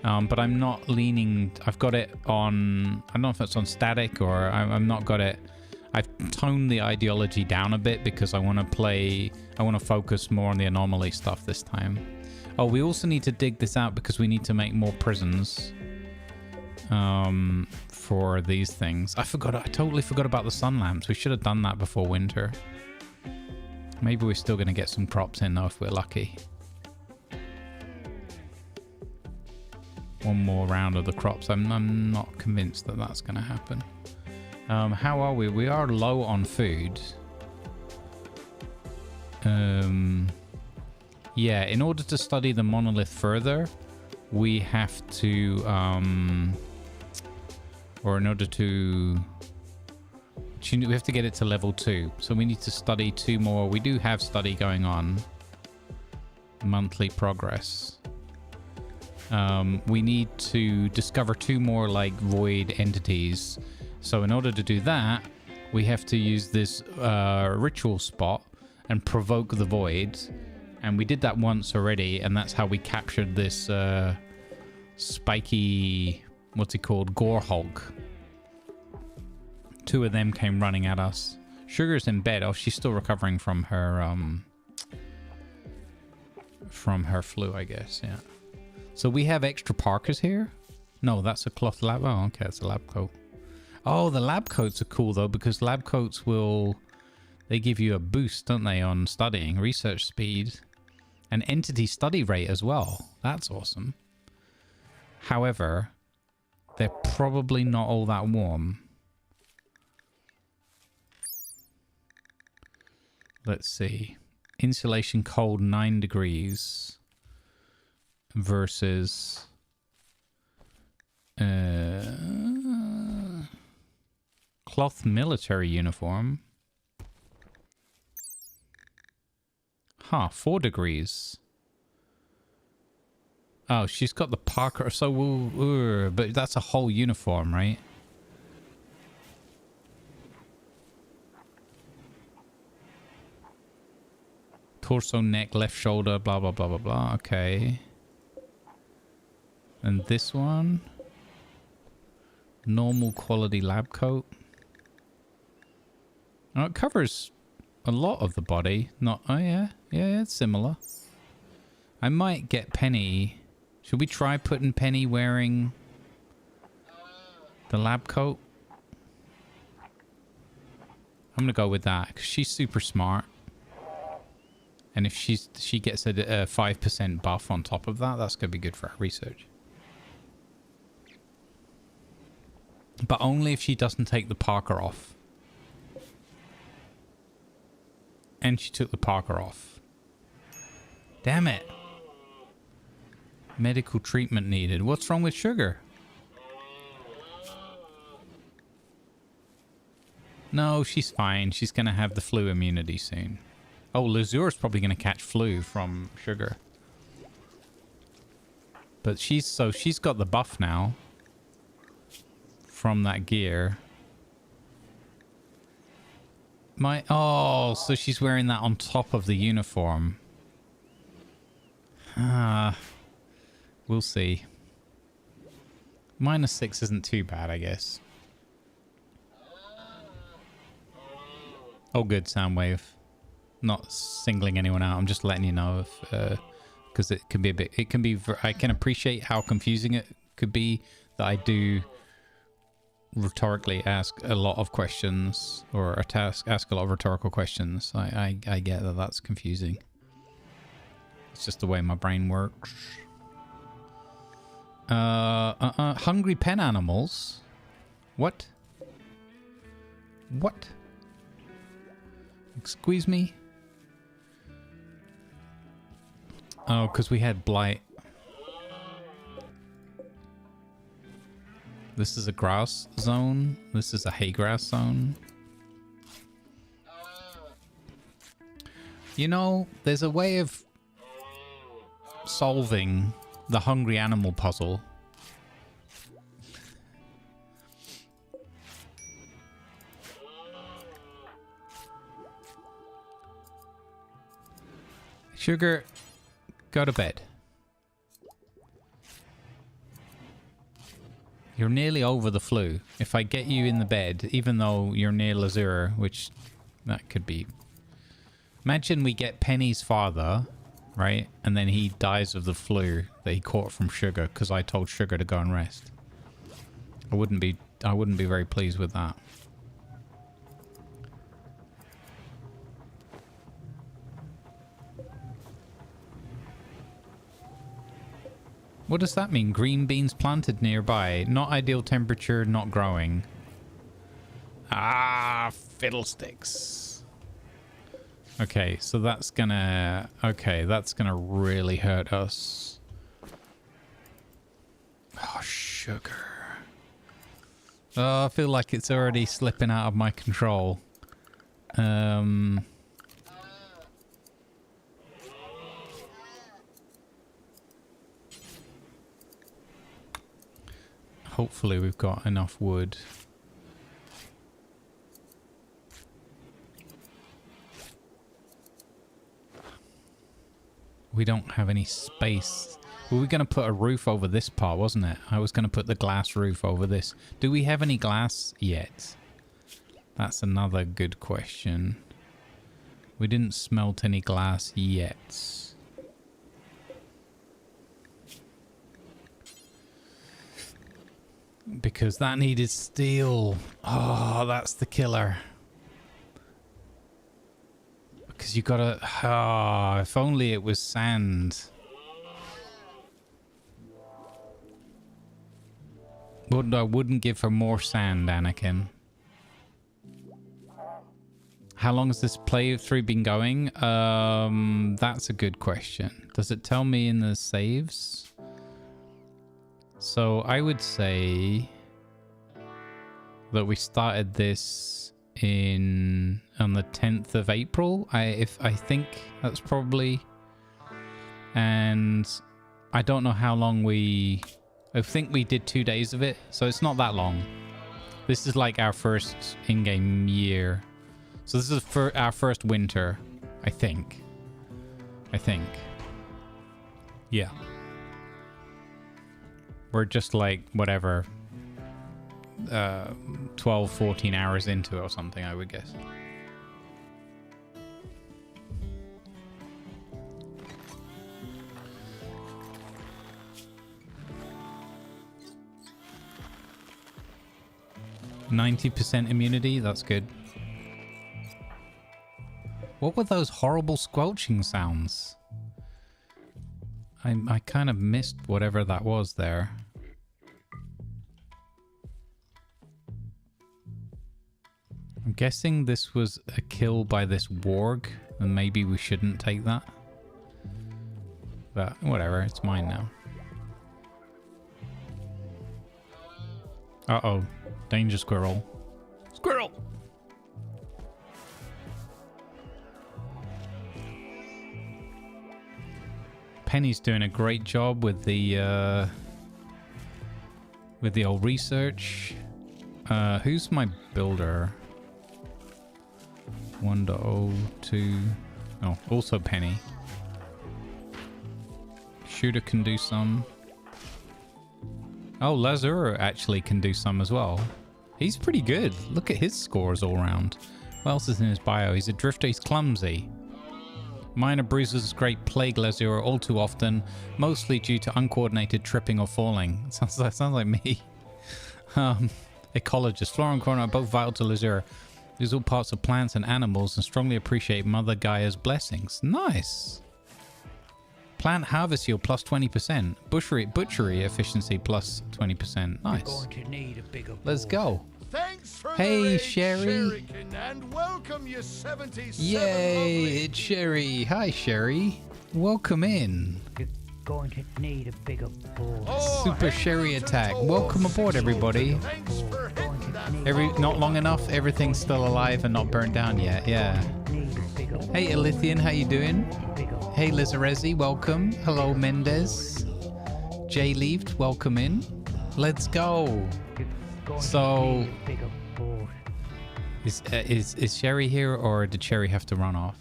But I'm not leaning... I've got it on... I don't know if it's on static or I'm not got it... I've toned the ideology down a bit because I want to play... I want to focus more on the anomaly stuff this time. Oh, we also need to dig this out because we need to make more prisons. For these things. I totally forgot about the sun lamps. We should have done that before winter. Maybe we're still going to get some crops in though if we're lucky. One more round of the crops. I'm not convinced that that's going to happen. How are we? We are low on food. Yeah, in order to study the monolith further, we have to... or in order to... We have to get it to level 2. So we need to study 2 more. We do have study going on. Monthly progress. We need to discover 2 more like void entities. So in order to do that, we have to use this ritual spot and provoke the void. And we did that once already, and that's how we captured this spiky... What's it called? Gore Hulk. 2 of them came running at us. Sugar's in bed. Oh, she's still recovering from her flu, I guess. Yeah. So we have extra parkers here. No, that's a cloth lab. Oh, okay, it's a lab coat. Oh, the lab coats are cool though because lab coats they give you a boost, don't they, on studying, research speed, and entity study rate as well. That's awesome. However, They're probably not all that warm. Let's see. Insulation cold 9 degrees versus cloth military uniform. Huh, 4 degrees. Oh, she's got the Parker, so but that's a whole uniform, right? Torso, neck, left shoulder, blah, blah, blah, blah, blah. Okay. And this one? Normal quality lab coat. Oh, it covers a lot of the body. Not, oh yeah. Yeah, it's similar. I might get Penny. Should we try putting Penny wearing the lab coat? I'm going to go with that because she's super smart. And if she gets a 5% buff on top of that, that's going to be good for our research. But only if she doesn't take the Parker off. And she took the Parker off. Damn it. Medical treatment needed. What's wrong with Sugar? No, she's fine. She's going to have the flu immunity soon. Oh, Lazure's probably going to catch flu from Sugar. But she's got the buff now. From that gear. Oh, so she's wearing that on top of the uniform. We'll see. -6 isn't too bad, I guess. Oh, good, Soundwave. Not singling anyone out. I'm just letting you know if, because it can be a bit. It can be. I can appreciate how confusing it could be. That I do rhetorically ask a lot of questions, or ask a lot of rhetorical questions. I get that that's confusing. It's just the way my brain works. Hungry pen animals. What? What? Excuse me? Oh, because we had blight. This is a grass zone. This is a hay grass zone. You know, there's a way of solving the hungry animal puzzle. Sugar, go to bed. You're nearly over the flu. If I get you in the bed, even though you're near Lazura, which that could be. Imagine we get Penny's father, right? And then he dies of the flu that he caught from Sugar because I told Sugar to go and rest. I wouldn't be very pleased with that. What does that mean? Green beans planted nearby. Not ideal temperature, not growing. Ah, fiddlesticks. Okay, so that's gonna... Okay, that's gonna really hurt us. Oh, Sugar. Oh, I feel like it's already slipping out of my control. Hopefully we've got enough wood. We don't have any space. We were going to put a roof over this part, wasn't it? I was going to put the glass roof over this. Do we have any glass yet? That's another good question. We didn't smelt any glass yet. Because that needed steel. Oh, that's the killer. Because you gotta... Oh, if only it was sand. I wouldn't give her more sand, Anakin. How long has this playthrough been going? That's a good question. Does it tell me in the saves? So I would say that we started this on the 10th of April. I think that's probably, and I don't know how long I think we did 2 days of it, so it's not that long. This is like our first in-game year. So this is for our first winter, I think. Yeah. We're just like, whatever, 12, 14 hours into it or something, I would guess. %90 immunity, that's good. What were those horrible squelching sounds? I kind of missed whatever that was there. I'm guessing this was a kill by this warg, and maybe we shouldn't take that. But whatever, it's mine now. Uh-oh. Danger squirrel. Squirrel! Penny's doing a great job with the old research. Who's my builder? 1.02. Oh, also Penny. Shooter can do some. Oh, Lazur actually can do some as well. He's pretty good. Look at his scores all round. What else is in his bio? He's a drifter. He's clumsy. Minor bruises, great plague Lazur all too often, mostly due to uncoordinated tripping or falling. Sounds like me. Ecologist. Flora and fauna are both vital to Lazur. These are all parts of plants and animals and strongly appreciate Mother Gaia's blessings. Nice. Plant harvest yield plus 20%. Butchery efficiency plus 20%. Nice. Going to need a bigger Let's go. Thanks for Hey, the raid, Sherry. Sherrykin, and welcome you 77 Yay, lovely it's Sherry. Hi, Sherry. Welcome in. You're going to need a bigger board. Oh, Super hey, Sherry Milton attack. Toll, Welcome aboard, 602. everybody. Thanks for hitting that. Not long enough. Everything's still alive and not burnt down yet. Yeah. Need a bigger board. Hey, Elythian, how you doing? Hey, Lizarezi, welcome. Hello, Mendez. Jay Leaved, welcome in. Let's go. Going So- to need a bigger board. Is Sherry here, or did Sherry have to run off?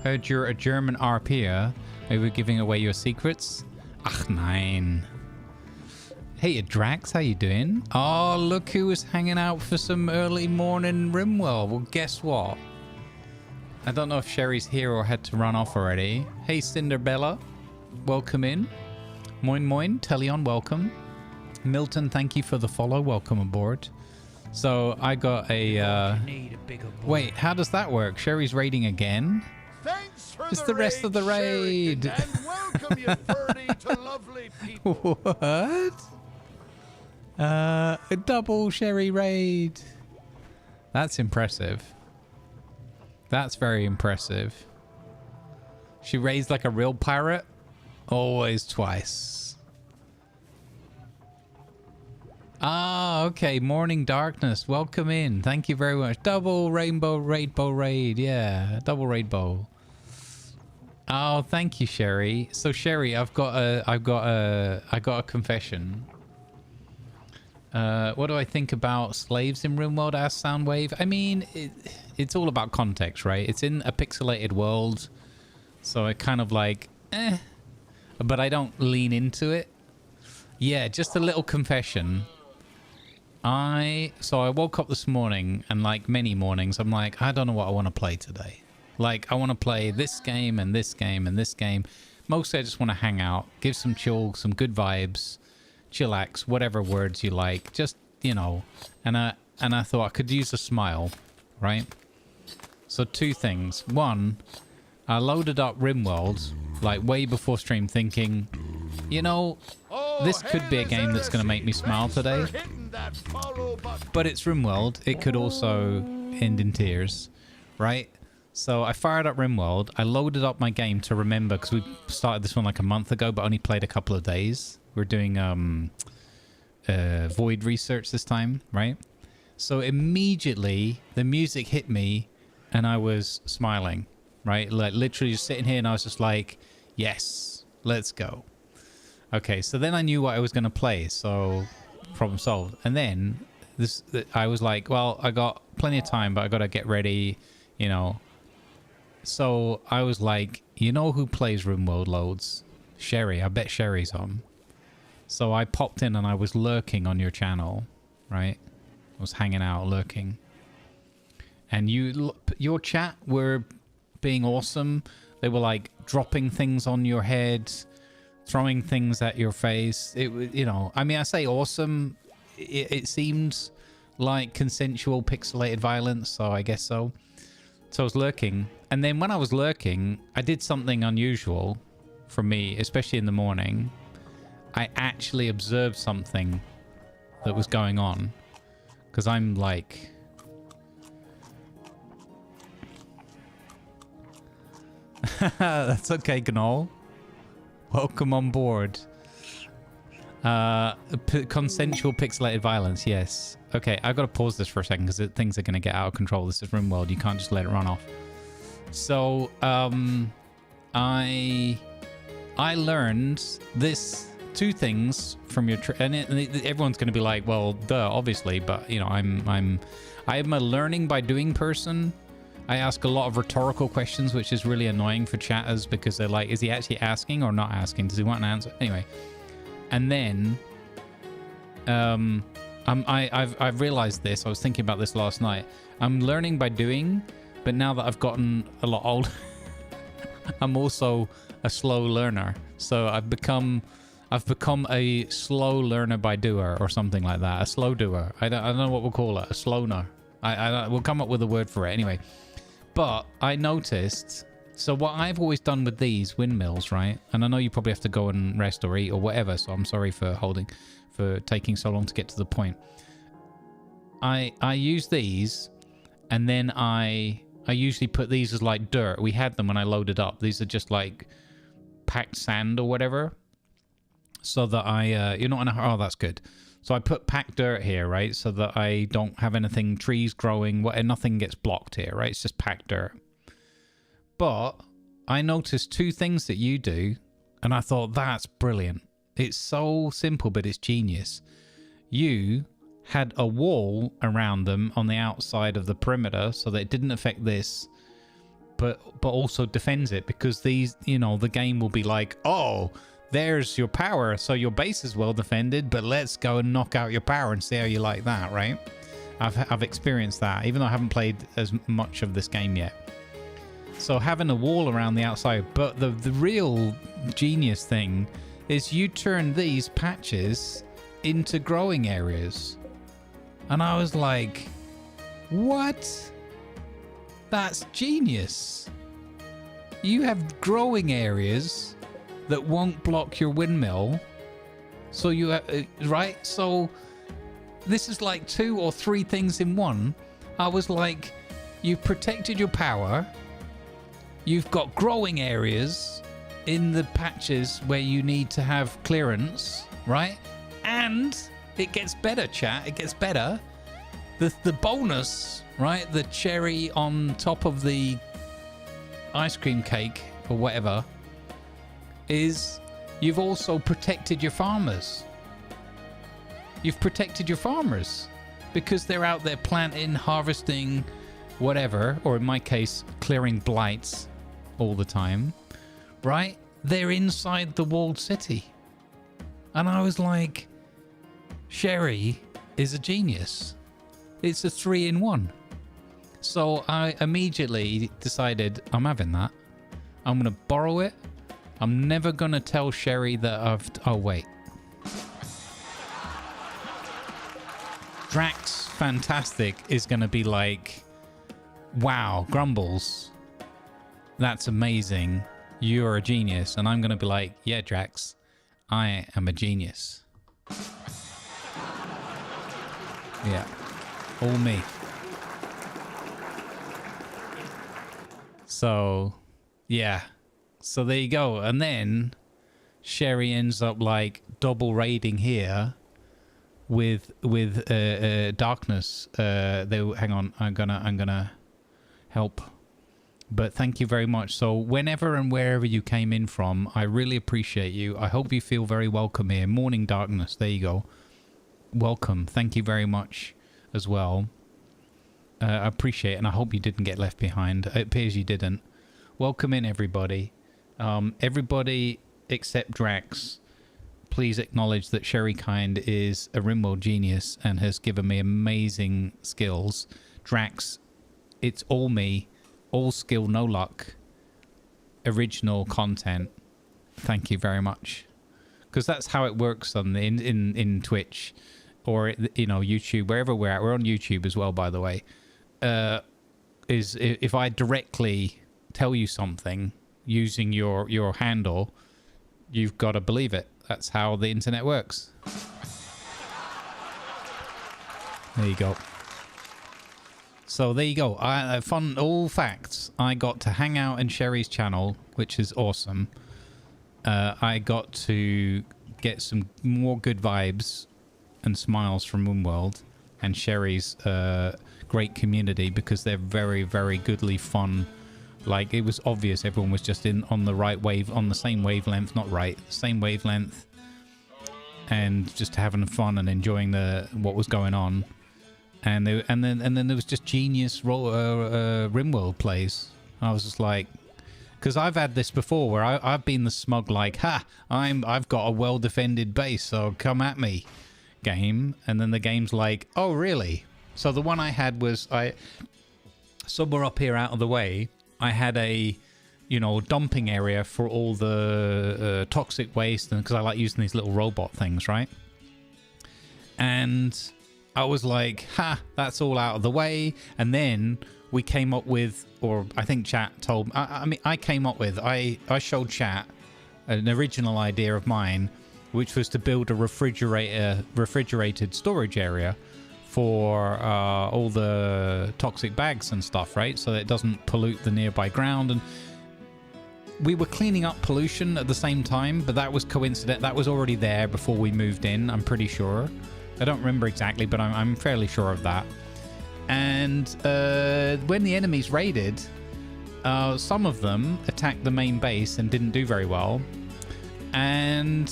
Heard you're a German RPer. Are we giving away your secrets? Ach nein. Hey, Drax, how you doing? Oh, look who was hanging out for some early morning RimWorld. Well, guess what? I don't know if Sherry's here or had to run off already. Hey, Cinderbella, welcome in. Moin moin, Tellion, welcome. Milton, thank you for the follow. Welcome aboard. So I got a Need a bigger board. wait, how does that work? Sherry's raiding again? Thanks for It's the rest of the raid. Sherrykin, and welcome you 30 to lovely people. What? A double Sherry raid. That's impressive. That's very impressive. She raised like a real pirate. Always twice. Ah, okay. Morning Darkness. Welcome in. Thank you very much. Double rainbow raid. Yeah, double rainbow. Oh, thank you, Sherry. So Sherry, I've got a confession. What do I think about slaves in RimWorld? Asked Soundwave. I mean, it's all about context, right? It's in a pixelated world, so I kind of like, but I don't lean into it. Yeah, just a little confession. So I woke up this morning, and like many mornings, I'm like, I don't know what I want to play today. Like, I want to play this game and this game and this game. Mostly I just want to hang out, give some chill, some good vibes, chillax, whatever words you like, just, you know. And I thought I could use a smile, right? So two things. One, I loaded up RimWorld like way before stream thinking, you know, this could be a game that's going to make me smile today. But it's RimWorld. It could also end in tears, right? So I fired up RimWorld. I loaded up my game to remember, because we started this one like a month ago, but only played a couple of days. We're doing void research this time, right? So immediately the music hit me and I was smiling, right? Like literally just sitting here and I was just like, yes, let's go. Okay, so then I knew what I was going to play, so problem solved. And then I was like, well, I got plenty of time, but I got to get ready, you know. So I was like, you know who plays RimWorld loads? Sherry. I bet Sherry's on. So I popped in and I was lurking on your channel, right? I was hanging out, lurking. And your chat were being awesome. They were like dropping things on your head, throwing things at your face. It was, you know, I mean, I say awesome. It seemed like consensual pixelated violence, so I guess so. So I was lurking. And then when I was lurking, I did something unusual for me, especially in the morning. I actually observed something that was going on. Because I'm like... That's okay, Gnoll. Welcome on board. Consensual pixelated violence, yes. Okay, I've got to pause this for a second because things are going to get out of control. This is RimWorld. You can't just let it run off. So, I learned two things from your and everyone's going to be like, well, duh, obviously, but you know, I'm a learning by doing person. I ask a lot of rhetorical questions, which is really annoying for chatters because they're like, is he actually asking or not asking? Does he want an answer? Anyway, and then I've realized this. I was thinking about this last night. I'm learning by doing, but now that I've gotten a lot older, I'm also a slow learner. So I've become a slow learner by doer or something like that. A slow doer. I don't know what we'll call it. A slower. We'll come up with a word for it anyway. But I noticed, so what I've always done with these windmills, right? And I know you probably have to go and rest or eat or whatever, so I'm sorry for taking so long to get to the point. I use these, and then I usually put these as like dirt. We had them when I loaded up. These are just like packed sand or whatever. So that you're not in a... Oh, that's good. So I put packed dirt here, right? So that I don't have anything, trees growing, nothing gets blocked here, right? It's just packed dirt. But I noticed two things that you do, and I thought, that's brilliant. It's so simple, but it's genius. You had a wall around them on the outside of the perimeter so that it didn't affect this, but also defends it, because these, you know, the game will be like, oh, there's your power, so your base is well defended, but let's go and knock out your power and see how you like that, right? I've experienced that, even though I haven't played as much of this game yet. So having a wall around the outside, but the real genius thing is you turn these patches into growing areas. And I was like, what? That's genius. You have growing areas that won't block your windmill. So you have, right? So this is like 2 or 3 things in one. I was like, you've protected your power. You've got growing areas in the patches where you need to have clearance, right? And it gets better, chat. It gets better. The bonus, right? The cherry on top of the ice cream cake or whatever is you've also protected your farmers. You've protected your farmers because they're out there planting, harvesting, whatever, or in my case, clearing blights all the time, right? They're inside the walled city. And I was like, Sherry is a genius. It's a 3-in-1. So I immediately decided I'm having that. I'm going to borrow it. I'm never going to tell Sherry that oh, wait. Drax Fantastic is going to be like, wow, Grumbles, that's amazing. You're a genius. And I'm going to be like, yeah, Drax, I am a genius. Yeah. All me. So, yeah. So there you go. And then Sherry ends up like double raiding here with darkness. Hang on. I'm gonna help. But thank you very much. So whenever and wherever you came in from, I really appreciate you. I hope you feel very welcome here. Morning Darkness. There you go. Welcome. Thank you very much as well. I appreciate it, and I hope you didn't get left behind. It appears you didn't. Welcome in, everybody. Everybody except Drax, please acknowledge that Sherrykind is a RimWorld genius and has given me amazing skills. Drax, it's all me. All skill, no luck. Original content. Thank you very much. Because that's how it works on in Twitch or, you know, YouTube, wherever we're at. We're on YouTube as well, by the way. Is if I directly tell you something using your handle, you've got to believe it. That's how the internet works. There you go. So there you go. Fun all facts. I got to hang out in Sherry's channel, which is awesome. I got to get some more good vibes and smiles from RimWorld and Sherry's great community, because they're very, very goodly fun. Like, it was obvious everyone was just on the right wave, on the same wavelength, not right, same wavelength, and just having fun and enjoying what was going on. And then there was just genius RimWorld plays. I was just like, because I've had this before where I've been the smug, like, ha, I've got a well defended base, so come at me game. And then the game's like, oh really? So the one I had was somewhere up here out of the way, I had a, you know, dumping area for all the toxic waste, and because I like using these little robot things, right? And I was like, ha, that's all out of the way. And then we came up with, or I think chat told, I came up with, I showed chat an original idea of mine, which was to build a refrigerated storage area for all the toxic bags and stuff, right? So that it doesn't pollute the nearby ground. And we were cleaning up pollution at the same time, but that was coincident. That was already there before we moved in, I'm pretty sure. I don't remember exactly, but I'm fairly sure of that. And when the enemies raided, some of them attacked the main base and didn't do very well. And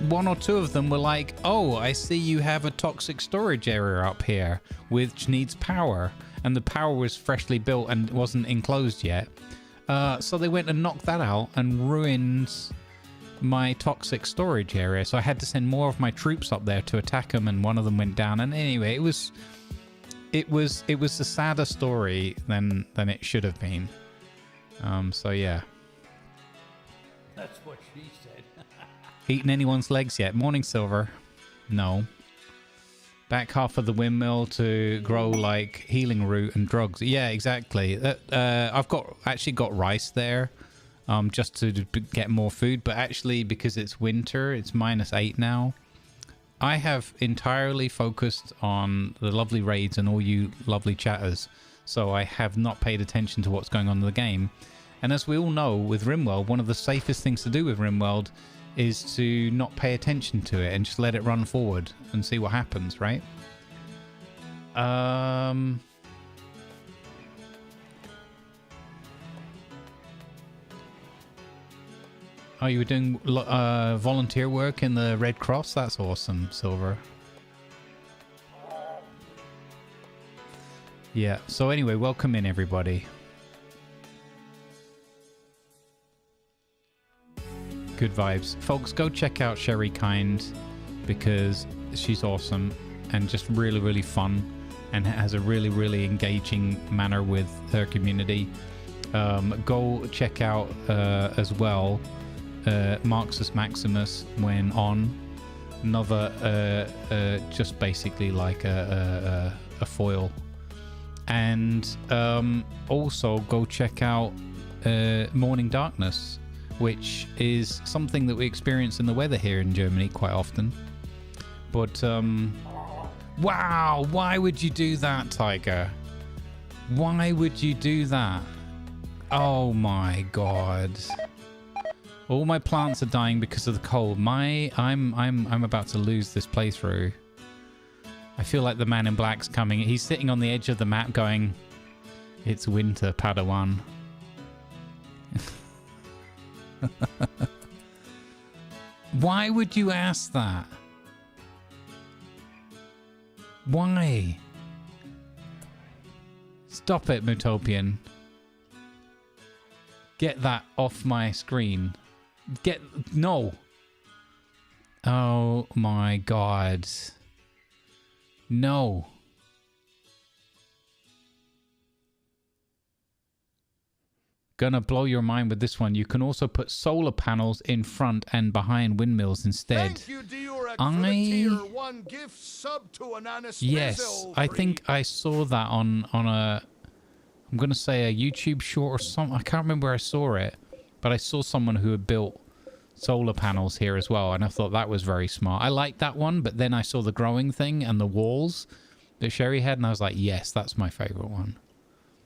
one or two of them were like, oh, I see you have a toxic storage area up here which needs power. And the power was freshly built and wasn't enclosed yet. So they went and knocked that out and ruined my toxic storage area. So I had to send more of my troops up there to attack them, and one of them went down. And anyway, it was a sadder story than it should have been. So yeah. That's what she said. Eaten anyone's legs yet? Morning, Silver. No. Back half of the windmill to grow like healing root and drugs. Yeah, exactly. I've actually got rice there, just to get more food. But actually, because it's winter, it's -8 now. I have entirely focused on the lovely raids and all you lovely chatters, so I have not paid attention to what's going on in the game. And as we all know, with RimWorld, one of the safest things to do with RimWorld is to not pay attention to it and just let it run forward and see what happens, right? Oh, you were doing volunteer work in the Red Cross? That's awesome, Silver. Yeah, so anyway, welcome in, everybody. Good vibes. Folks, go check out Sherrykind, because she's awesome and just really, really fun, and has a really, really engaging manner with her community. Go check out as well Marxus Maximus when on. Another just basically like a foil. And also go check out Morning Darkness, which is something that we experience in the weather here in Germany quite often. But, wow, why would you do that, Tiger? Why would you do that? Oh my god. All my plants are dying because of the cold. I'm about to lose this playthrough. I feel like the man in black's coming. He's sitting on the edge of the map going, "It's winter, Padawan." Why would you ask that? Why? Stop it, Mutopian. Get that off my screen. No. Oh my god. No. Gonna blow your mind with this one. You can also put solar panels in front and behind windmills instead. Thank you, Diorak, for the tier 1 gift sub to Anonymous. Yes, I think I saw that on a, I'm gonna say a YouTube short or something. I can't remember where I saw it, but I saw someone who had built solar panels here as well, and I thought that was very smart. I liked that one, but then I saw the growing thing and the walls that Sherry had, and I was like, yes, that's my favorite one.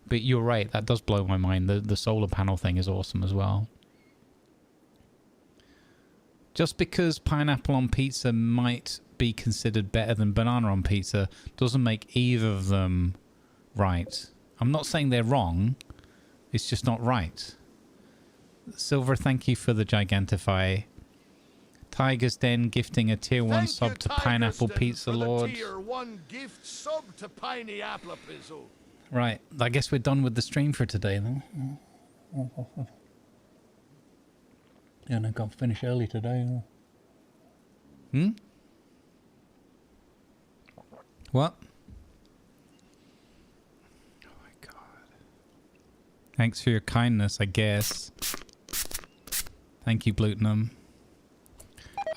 But you're right, that does blow my mind. The solar panel thing is awesome as well. Just because pineapple on pizza might be considered better than banana on pizza doesn't make either of them right. I'm not saying they're wrong. It's just not right. Silver, thank you for the Gigantify. Tiger's Den gifting a tier 1 sub to Pineapple Pizza Lord. Tier 1 gift sub to Pineapple Pizza. Right, I guess we're done with the stream for today, though. Yeah, and I got to finish early today. Hmm? What? Oh my god. Thanks for your kindness, I guess. Thank you, Blutenum.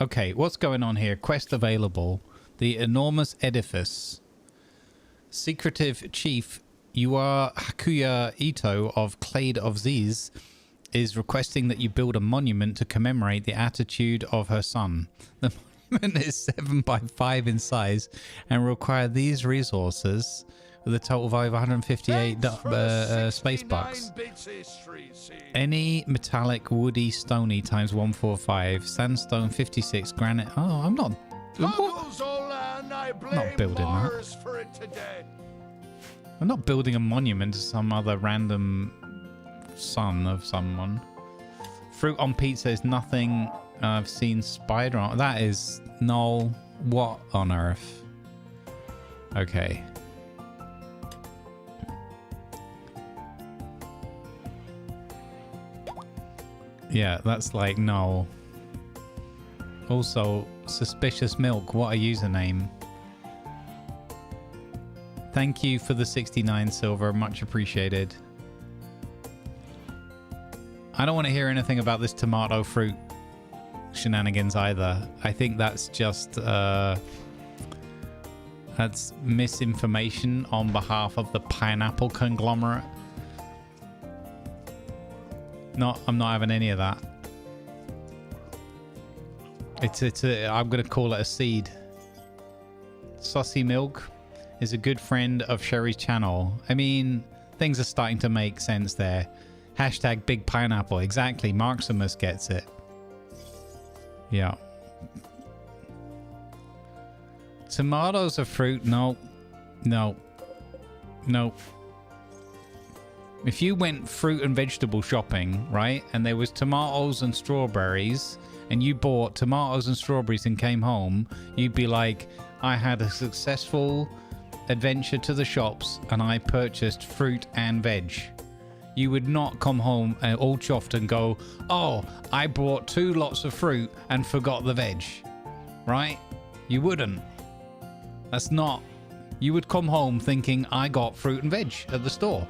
Okay, what's going on here? Quest available. The enormous edifice. Secretive Chief Yuar Hakuya Ito of Clade of Ziz is requesting that you build a monument to commemorate the attitude of her son. The monument is 7 by 5 in size and will require these resources with a total value of 158 space bucks. Any metallic, woody, stony times 145, sandstone 56, granite. Oh, I'm not. What? Not building that. I'm not building a monument to some other random son of someone. Fruit on pizza is nothing I've seen spider on. That is null. What on earth? Okay. Yeah, that's like null. Also, Suspicious Milk. What a username. Thank you for the 69 silver. Much appreciated. I don't want to hear anything about this tomato fruit shenanigans either. I think that's just that's misinformation on behalf of the pineapple conglomerate. No, I'm not having any of that. I'm going to call it a seed. Sussy Milk is a good friend of Sherry's channel. I mean, things are starting to make sense there. Hashtag big pineapple. Exactly. Marximus gets it. Yeah. Tomatoes are fruit. No. No. No. If you went fruit and vegetable shopping, right, and there was tomatoes and strawberries, and you bought tomatoes and strawberries and came home, you'd be like, I had a successful adventure to the shops and I purchased fruit and veg. You would not come home all chuffed and go, oh, I bought 2 lots of fruit and forgot the veg. Right? You wouldn't. That's not. You would come home thinking, I got fruit and veg at the store.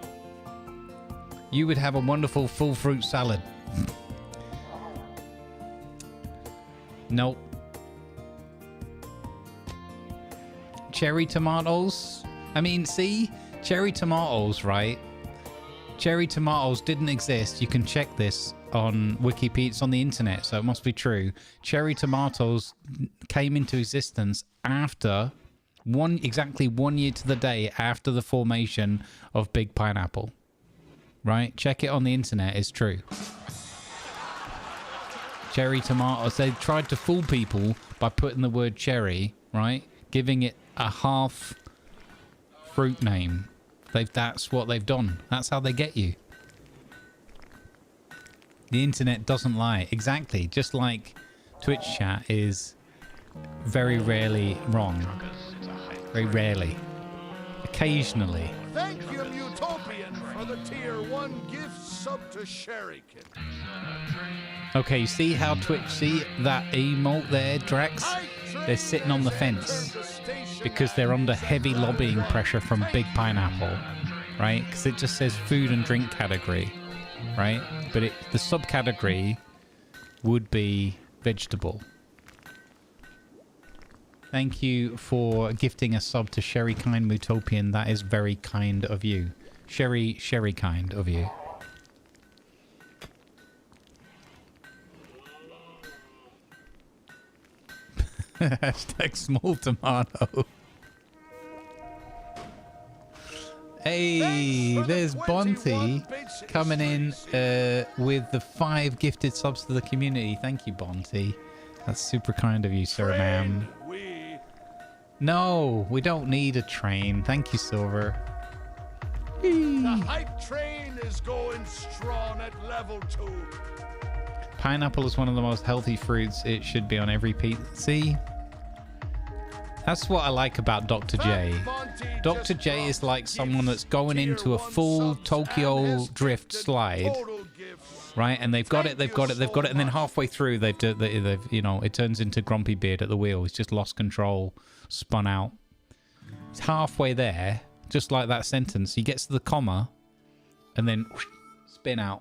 You would have a wonderful full fruit salad. Nope. Cherry tomatoes. I mean, see? Cherry tomatoes, right? Cherry tomatoes didn't exist. You can check this on Wikipedia. It's on the internet, so it must be true. Cherry tomatoes came into existence after exactly 1 year to the day after the formation of Big Pineapple. Right? Check it on the internet. It's true. Cherry tomatoes. They tried to fool people by putting the word cherry, right? Giving it a half fruit name. That's what they've done. That's how they get you. The internet doesn't lie. Exactly. Just like Twitch chat is very rarely wrong. Very rarely. Occasionally. Thank you, Utopian, for the tier 1 gift sub to Sherrykin. Okay, see how Twitch, see that emote there, Drax? They're sitting on the fence because they're under heavy lobbying pressure from Big Pineapple, right? Because it just says food and drink category, right? But the subcategory would be vegetable. Thank you for gifting a sub to Sherry Kind Mutopian. That is very kind of you. Sherry kind of you. Hashtag small tomato. Hey, there's Bonty coming in with the 5 gifted subs to the community. Thank you, Bonty. That's super kind of you, sir, ma'am. No, we don't need a train. Thank you, Silver. The hype train is going strong at level 2. Pineapple is one of the most healthy fruits. It should be on every pizza. See? That's what I like about Dr. J. Dr. J is like someone that's going into a full Tokyo Drift slide, right? And they've got it, and then halfway through, they've you know, it turns into Grumpy Beard at the wheel. He's just lost control, spun out. It's halfway there, just like that sentence. He gets to the comma, and then whoosh, spin out.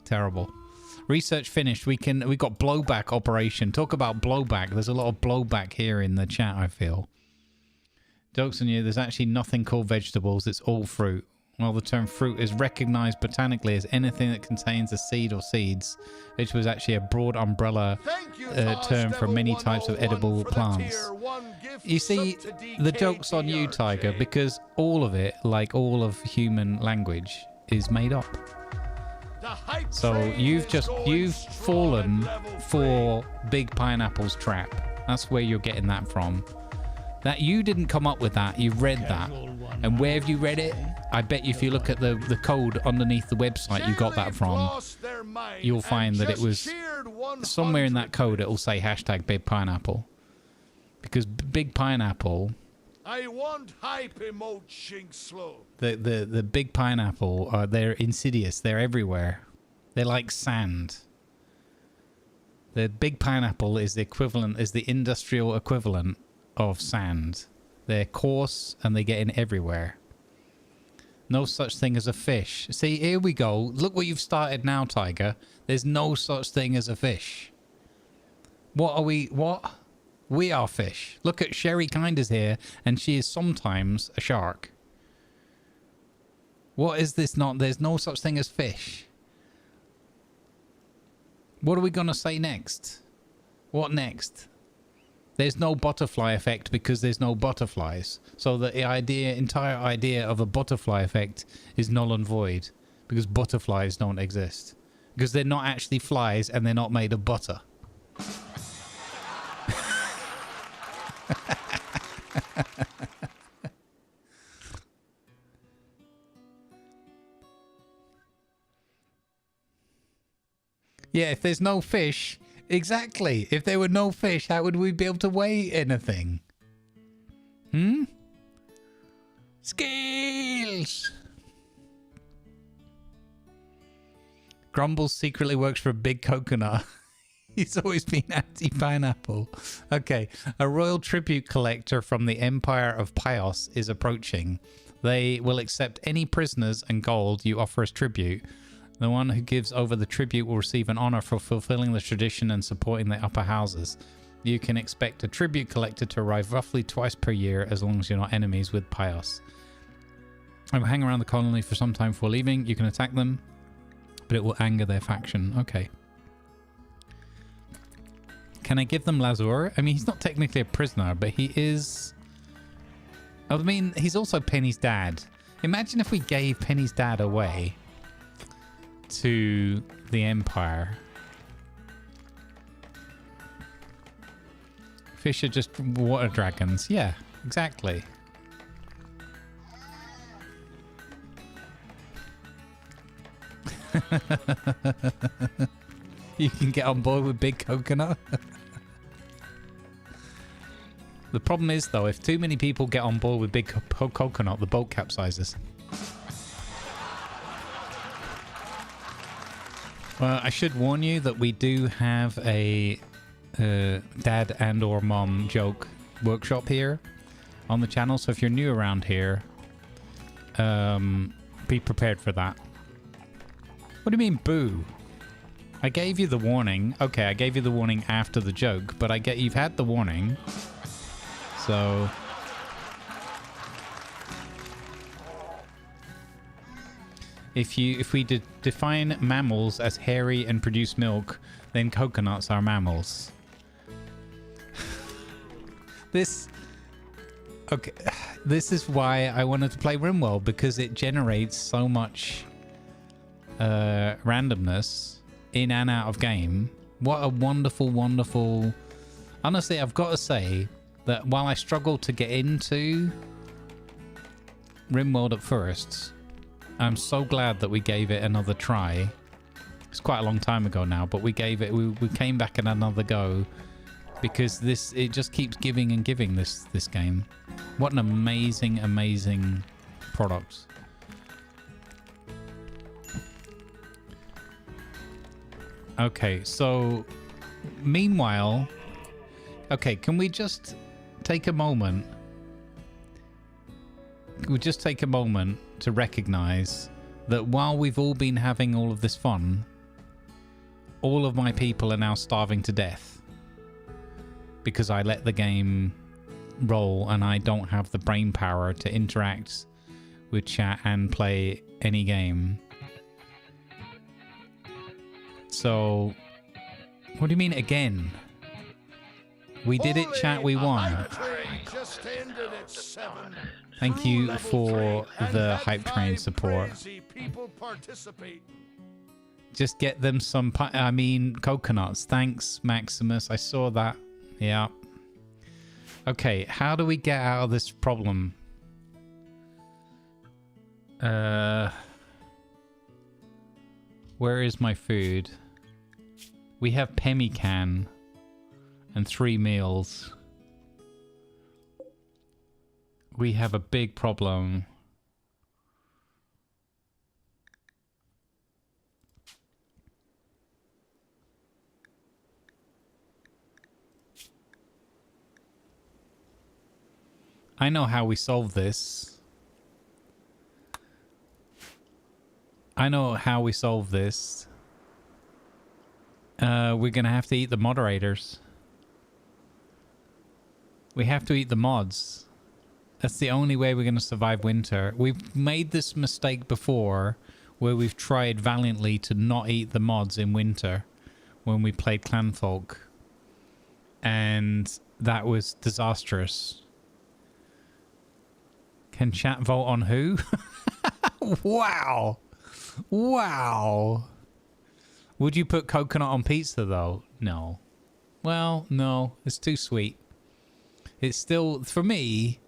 Terrible. Research finished. We got blowback operation. Talk about blowback. There's a lot of blowback here in the chat, I feel. Jokes on you. There's actually nothing called vegetables. It's all fruit. While the term fruit is recognized botanically as anything that contains a seed or seeds, which was actually a broad umbrella term for many types of edible plants. You see, the joke's on you, Tiger, because all of it, like all of human language, is made up. So you've fallen for Big Pineapple's trap. That's where you're getting that from. That you didn't come up with that. You've read that. And where have you read it? I bet you if you look at the code underneath the website you got that from, you'll find that it was somewhere in that code. It'll say hashtag Big Pineapple. Because Big Pineapple... I want hype emote shink slow. The Big Pineapple, they're insidious. They're everywhere. They're like sand. The Big Pineapple is the equivalent, is the industrial equivalent of sand. They're coarse and they get in everywhere. No such thing as a fish. See, here we go. Look what you've started now, Tiger. There's no such thing as a fish. What are we? What? We are fish. Look at Sherry Kinders here, and she is sometimes a shark. What is this not? There's no such thing as fish. What are we going to say next? What next? There's no butterfly effect because there's no butterflies. So the entire idea of a butterfly effect is null and void because butterflies don't exist. Because they're not actually flies and they're not made of butter. Yeah, if there's no fish, exactly. If there were no fish, how would we be able to weigh anything? Scales! Grumbles secretly works for a big coconut. He's always been anti-pineapple. Okay, a royal tribute collector from the Empire of Pios is approaching. They will accept any prisoners and gold you offer as tribute. The one who gives over the tribute will receive an honor for fulfilling the tradition and supporting the upper houses. You can expect a tribute collector to arrive roughly twice per year as long as you're not enemies with Pios. I will hang around the colony for some time before leaving. You can attack them But it will anger their faction. Okay. Can I give them Lazur? I mean, he's not technically a prisoner, but he is... I mean, he's also Penny's dad. Imagine if we gave Penny's dad away to the Empire. Fish are just water dragons. Yeah, exactly. You can get on board with Big Coconut. The problem is, though, if too many people get on board with Big Coconut, the boat capsizes. Well, I should warn you that we do have a dad and or mom joke workshop here on the channel. So if you're new around here, be prepared for that. What do you mean, boo? I gave you the warning. Okay, I gave you the warning after the joke, but you've had the warning. So if we define mammals as hairy and produce milk, then coconuts are mammals. This is why I wanted to play RimWorld, because it generates so much randomness in and out of game. What a wonderful, wonderful... Honestly, I've got to say that while I struggled to get into RimWorld at first, I'm so glad that we gave it another try. It's quite a long time ago now, but we gave it, we came back at another go, because it just keeps giving and giving, this game. What an amazing, amazing product. Okay, so meanwhile, okay, can we just take a moment? We'll just take a moment to recognize that while we've all been having all of this fun, all of my people are now starving to death because I let the game roll and I don't have the brain power to interact with chat and play any game. So, what do you mean again? We did it, chat, we won. Thank you for the hype train support. Just get them some, coconuts. Thanks, Maximus. I saw that. Yeah. Okay, how do we get out of this problem? Where is my food? We have pemmican and 3 meals. We have a big problem. I know how we solve this. I know how we solve this. We're gonna have to eat the moderators. We have to eat the mods. That's the only way we're gonna survive winter. We've made this mistake before, where we've tried valiantly to not eat the mods in winter when we played Clanfolk, and that was disastrous. Can chat vote on who? Wow. Wow. Would you put coconut on pizza, though? No. Well, no. It's too sweet. It's still, for me,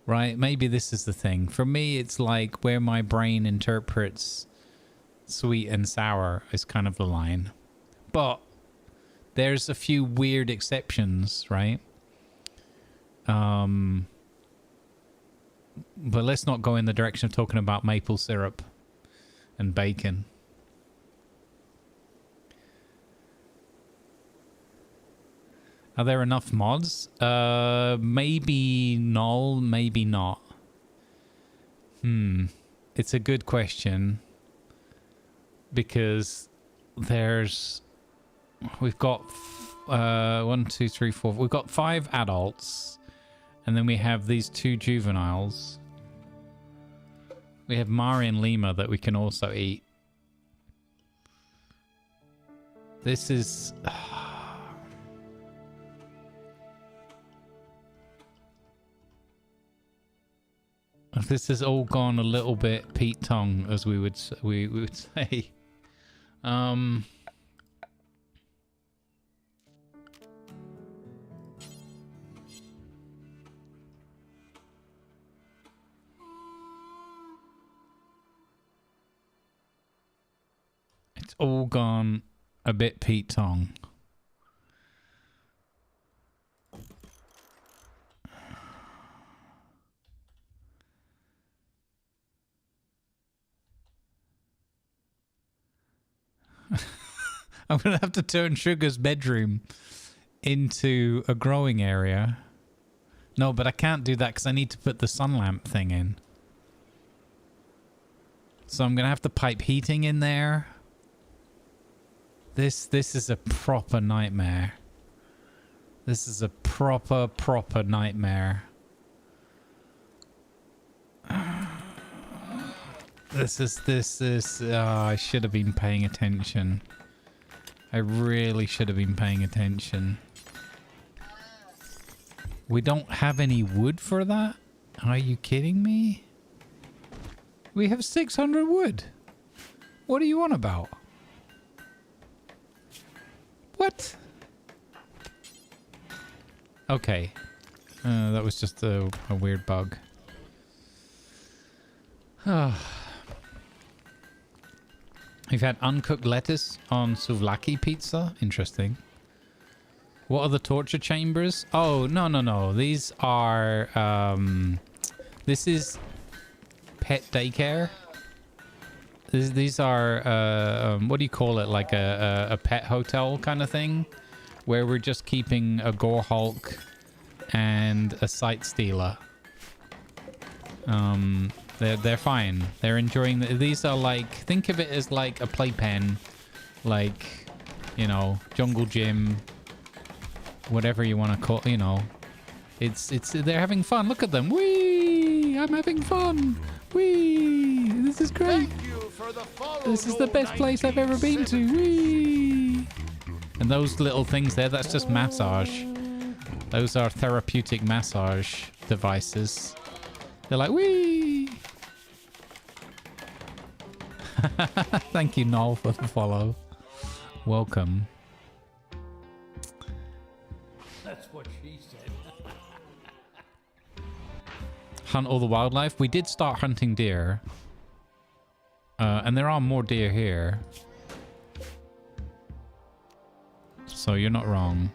right, maybe this is the thing. For me, it's like where my brain interprets sweet and sour is kind of the line. But there's a few weird exceptions, right? But let's not go in the direction of talking about maple syrup and bacon. Are there enough mods? Maybe null, maybe not. It's a good question. Because we've got 1, 2, 3, 4. We've got 5 adults. And then we have these 2 juveniles. We have Mari and Lima that we can also eat. This is... This has all gone a little bit Pete Tong, as we would say. It's all gone a bit Pete Tong. I'm going to have to turn Sugar's bedroom into a growing area. No, but I can't do that because I need to put the sun lamp thing in. So I'm going to have to pipe heating in there. This is a proper nightmare. This is a proper nightmare. This is, I should have been paying attention. I really should have been paying attention. We don't have any wood for that? Are you kidding me? We have 600 wood. What are you on about? What? Okay. That was just a weird bug. We've had uncooked lettuce on souvlaki pizza. Interesting. What are the torture chambers? Oh, no. These are... this is pet daycare. These are... what do you call it? Like a pet hotel kind of thing? Where we're just keeping a gore hulk and a sight stealer. They're fine. They're enjoying these are like, think of it as like a playpen, like, you know, jungle gym, whatever you want to call, you know. It's they're having fun. Look at them. Whee! I'm having fun. Whee! This is great. This is the best place I've ever been to. Whee! And those little things there, that's just massage. Those are therapeutic massage devices. They're like, whee! Thank you, Noel, for the follow. Welcome. That's what she said. Hunt all the wildlife. We did start hunting deer. And there are more deer here. So you're not wrong.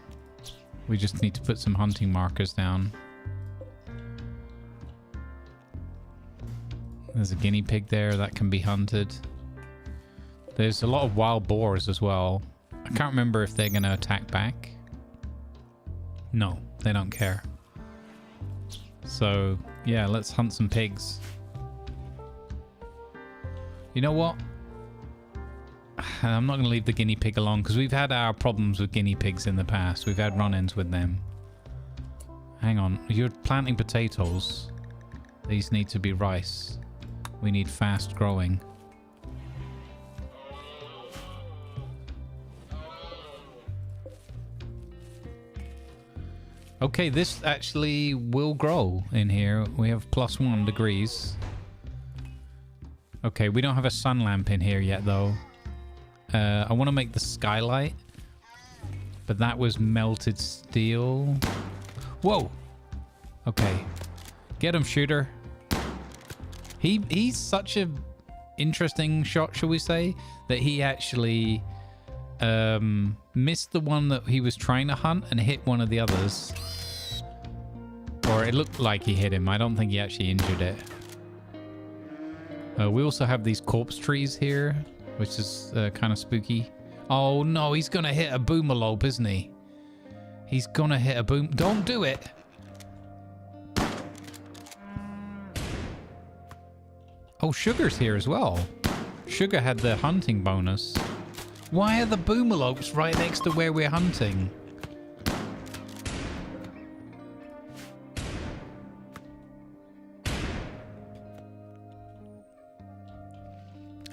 We just need to put some hunting markers down. There's a guinea pig there that can be hunted. There's a lot of wild boars as well. I can't remember if they're going to attack back. No, they don't care. So, yeah, let's hunt some pigs. You know what? I'm not going to leave the guinea pig alone because we've had our problems with guinea pigs in the past. We've had run-ins with them. Hang on. You're planting potatoes. These need to be rice. We need fast growing. Okay, this actually will grow in here. We have +1 degrees. Okay, we don't have a sun lamp in here yet, though. I want to make the skylight. But that was melted steel. Whoa! Okay. Get him, shooter. He's such a interesting shot, shall we say, that he actually missed the one that he was trying to hunt and hit one of the others. Or it looked like he hit him. I don't think he actually injured it. We also have these corpse trees here, which is kind of spooky. Oh no, he's gonna hit a boomalope, isn't he? He's gonna hit a boom. Don't do it. Oh, Sugar's here as well. Sugar had the hunting bonus. Why are the boomalopes right next to where we're hunting?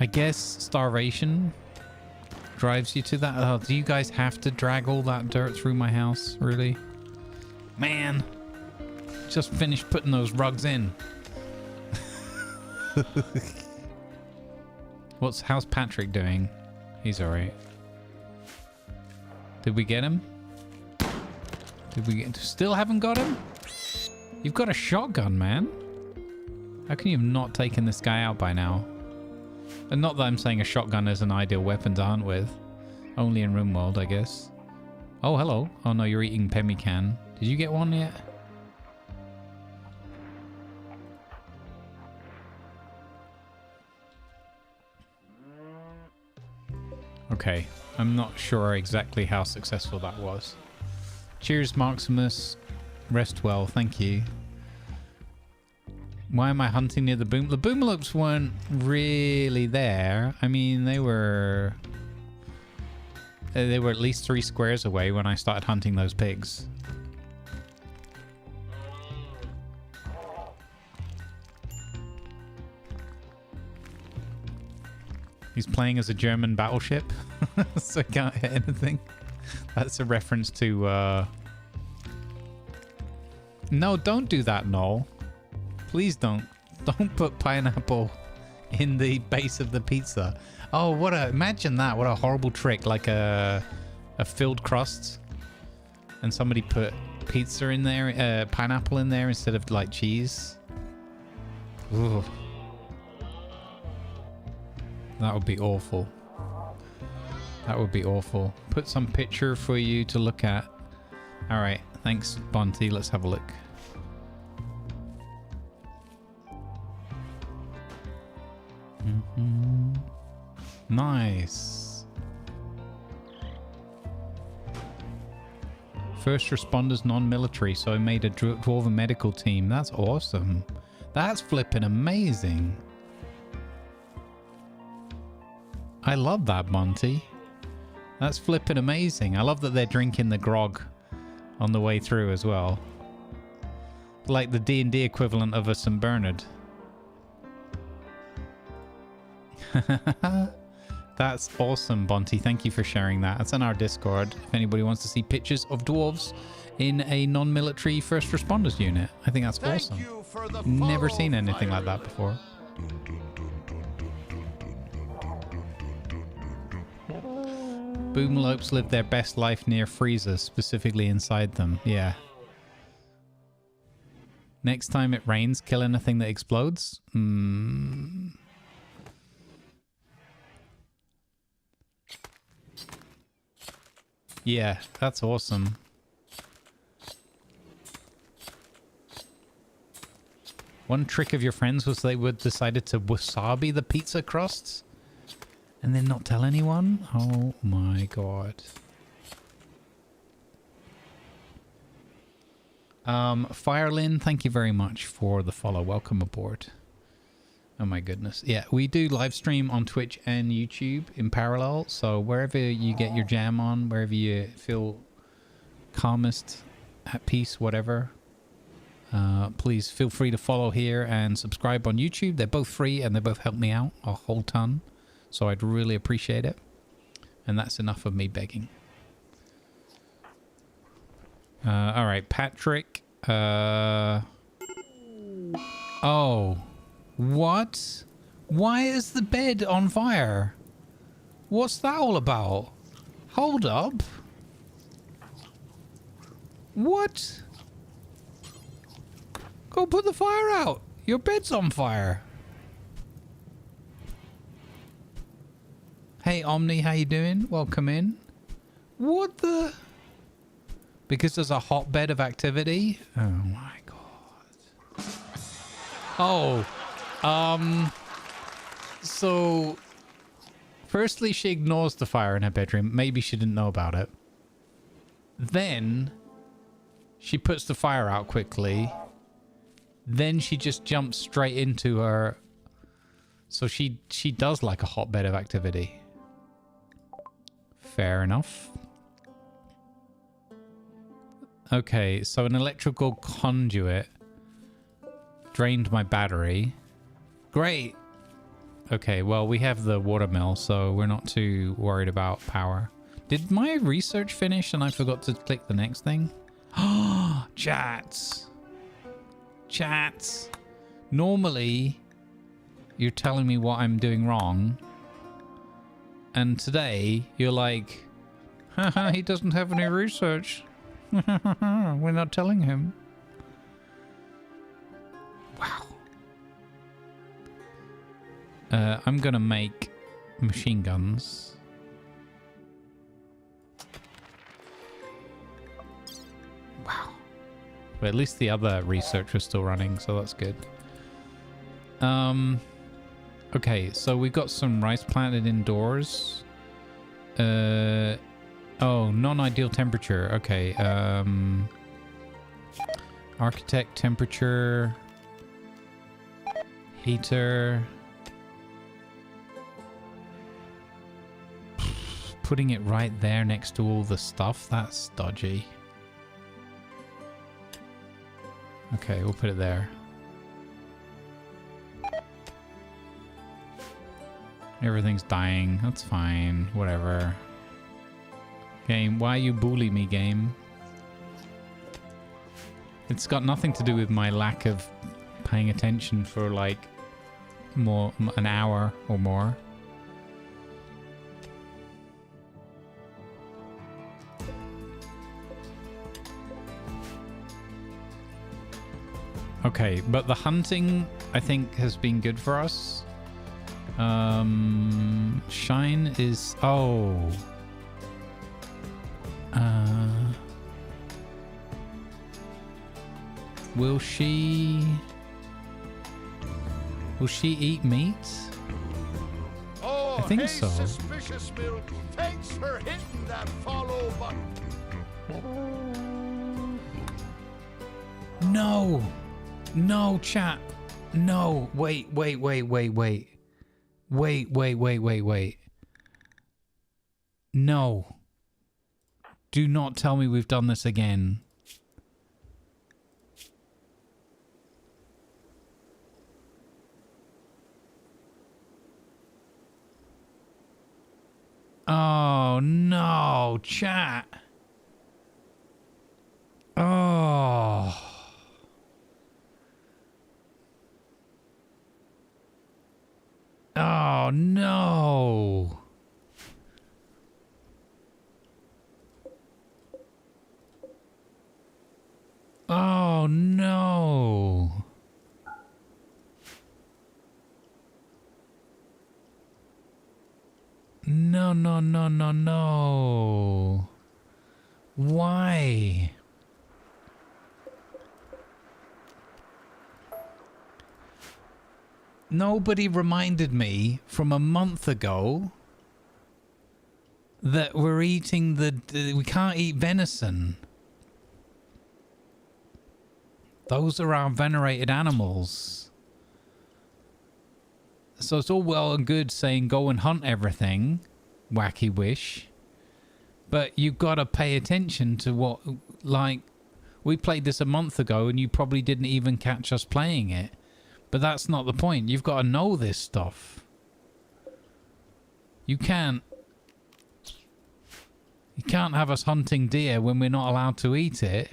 I guess starvation. drives you to that? Oh, do you guys have to drag all that dirt through my house? Really? Man. Just finished putting those rugs in. How's Patrick doing? He's alright. Did we get him? Still haven't got him? You've got a shotgun, man. How can you have not taken this guy out by now? And not that I'm saying a shotgun is an ideal weapon to hunt with. Only in RimWorld, I guess. Oh, hello. Oh no, you're eating pemmican. Did you get one yet? Okay, I'm not sure exactly how successful that was. Cheers, Maximus. Rest well, thank you. Why am I hunting near the boom? The boomalopes weren't really there. I mean, they were at least 3 squares away when I started hunting those pigs. He's playing as a German battleship, so he can't hit anything. That's a reference to... No, don't do that, Noel. Please don't. Don't put pineapple in the base of the pizza. Oh, imagine that. What a horrible trick. Like a filled crust. And somebody put pizza in there, pineapple in there instead of like cheese. Ooh. That would be awful. That would be awful. Put some picture for you to look at. All right. Thanks, Bonty. Let's have a look. Nice. First responders non-military, so I made a dwarven medical team. That's awesome. That's flipping amazing. I love that, Monty. That's flipping amazing. I love that they're drinking the grog on the way through as well. Like the D&D equivalent of a St. Bernard. That's awesome, Bonty. Thank you for sharing that. It's on our Discord if anybody wants to see pictures of dwarves in a non-military first responders unit. I think that's awesome. Never seen anything like that before. Boomalopes live their best life near freezers, specifically inside them. Yeah. Next time it rains, kill anything that explodes? Yeah, that's awesome. One trick of your friends was they would decided to wasabi the pizza crusts and then not tell anyone? Oh my god. Firelin, thank you very much for the follow. Welcome aboard. Oh my goodness. Yeah, we do live stream on Twitch and YouTube in parallel. So wherever you get your jam on, wherever you feel calmest, at peace, whatever, please feel free to follow here and subscribe on YouTube. They're both free and they both help me out a whole ton. So I'd really appreciate it. And that's enough of me begging. All right, Patrick. Oh. What? Why is the bed on fire? What's that all about? Hold up. What? Go put the fire out. Your bed's on fire. Hey, Omni, how you doing? Welcome in. What the... Because there's a hotbed of activity? Oh my god. Oh. So, firstly, she ignores the fire in her bedroom. Maybe she didn't know about it. Then, she puts the fire out quickly. Then she just jumps straight into her... So she does like a hotbed of activity. Fair enough. Okay, so an electrical conduit drained my battery. Great. Okay, well, we have the watermill, so we're not too worried about power. Did my research finish and I forgot to click the next thing? Oh, chats. Chats. Normally, you're telling me what I'm doing wrong. And today, you're like, haha, he doesn't have any research. We're not telling him. Wow. I'm gonna make machine guns. Wow. But at least the other research was still running, so that's good. Okay, so we got some rice planted indoors. Oh, non-ideal temperature. Okay, architect temperature. Heater. Putting it right there next to all the stuff, that's dodgy. Okay, we'll put it there. Everything's dying. That's fine. Whatever. Game, why you bully me, game? It's got nothing to do with my lack of paying attention for like an hour or more. Okay, but the hunting, I think, has been good for us. Shine is... Oh. Will she eat meat? Oh, I think hey, so. Suspicious Milk. Thanks for hitting that follow button. No! No, chat. No. Wait. Wait. No. Do not tell me we've done this again. Oh, no, chat. Oh. Oh, no. Oh, no. No. Why? Nobody reminded me from a month ago that we're eating we can't eat venison. Those are our venerated animals. So it's all well and good saying go and hunt everything, wacky wish. But you've got to pay attention to what, like, we played this a month ago and you probably didn't even catch us playing it. But that's not the point. You've got to know this stuff. You can't have us hunting deer when we're not allowed to eat it.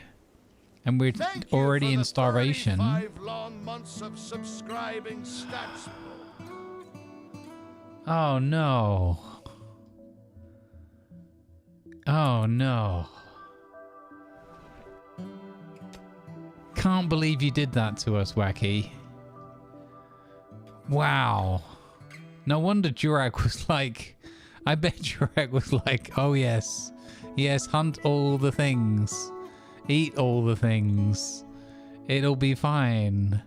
And we're already in starvation. 35 long months of subscribing stats. Oh no. Oh no. Can't believe you did that to us, Wacky. Wow. No wonder Jurek was like... I bet Jurek was like, oh yes. Yes, hunt all the things. Eat all the things. It'll be fine.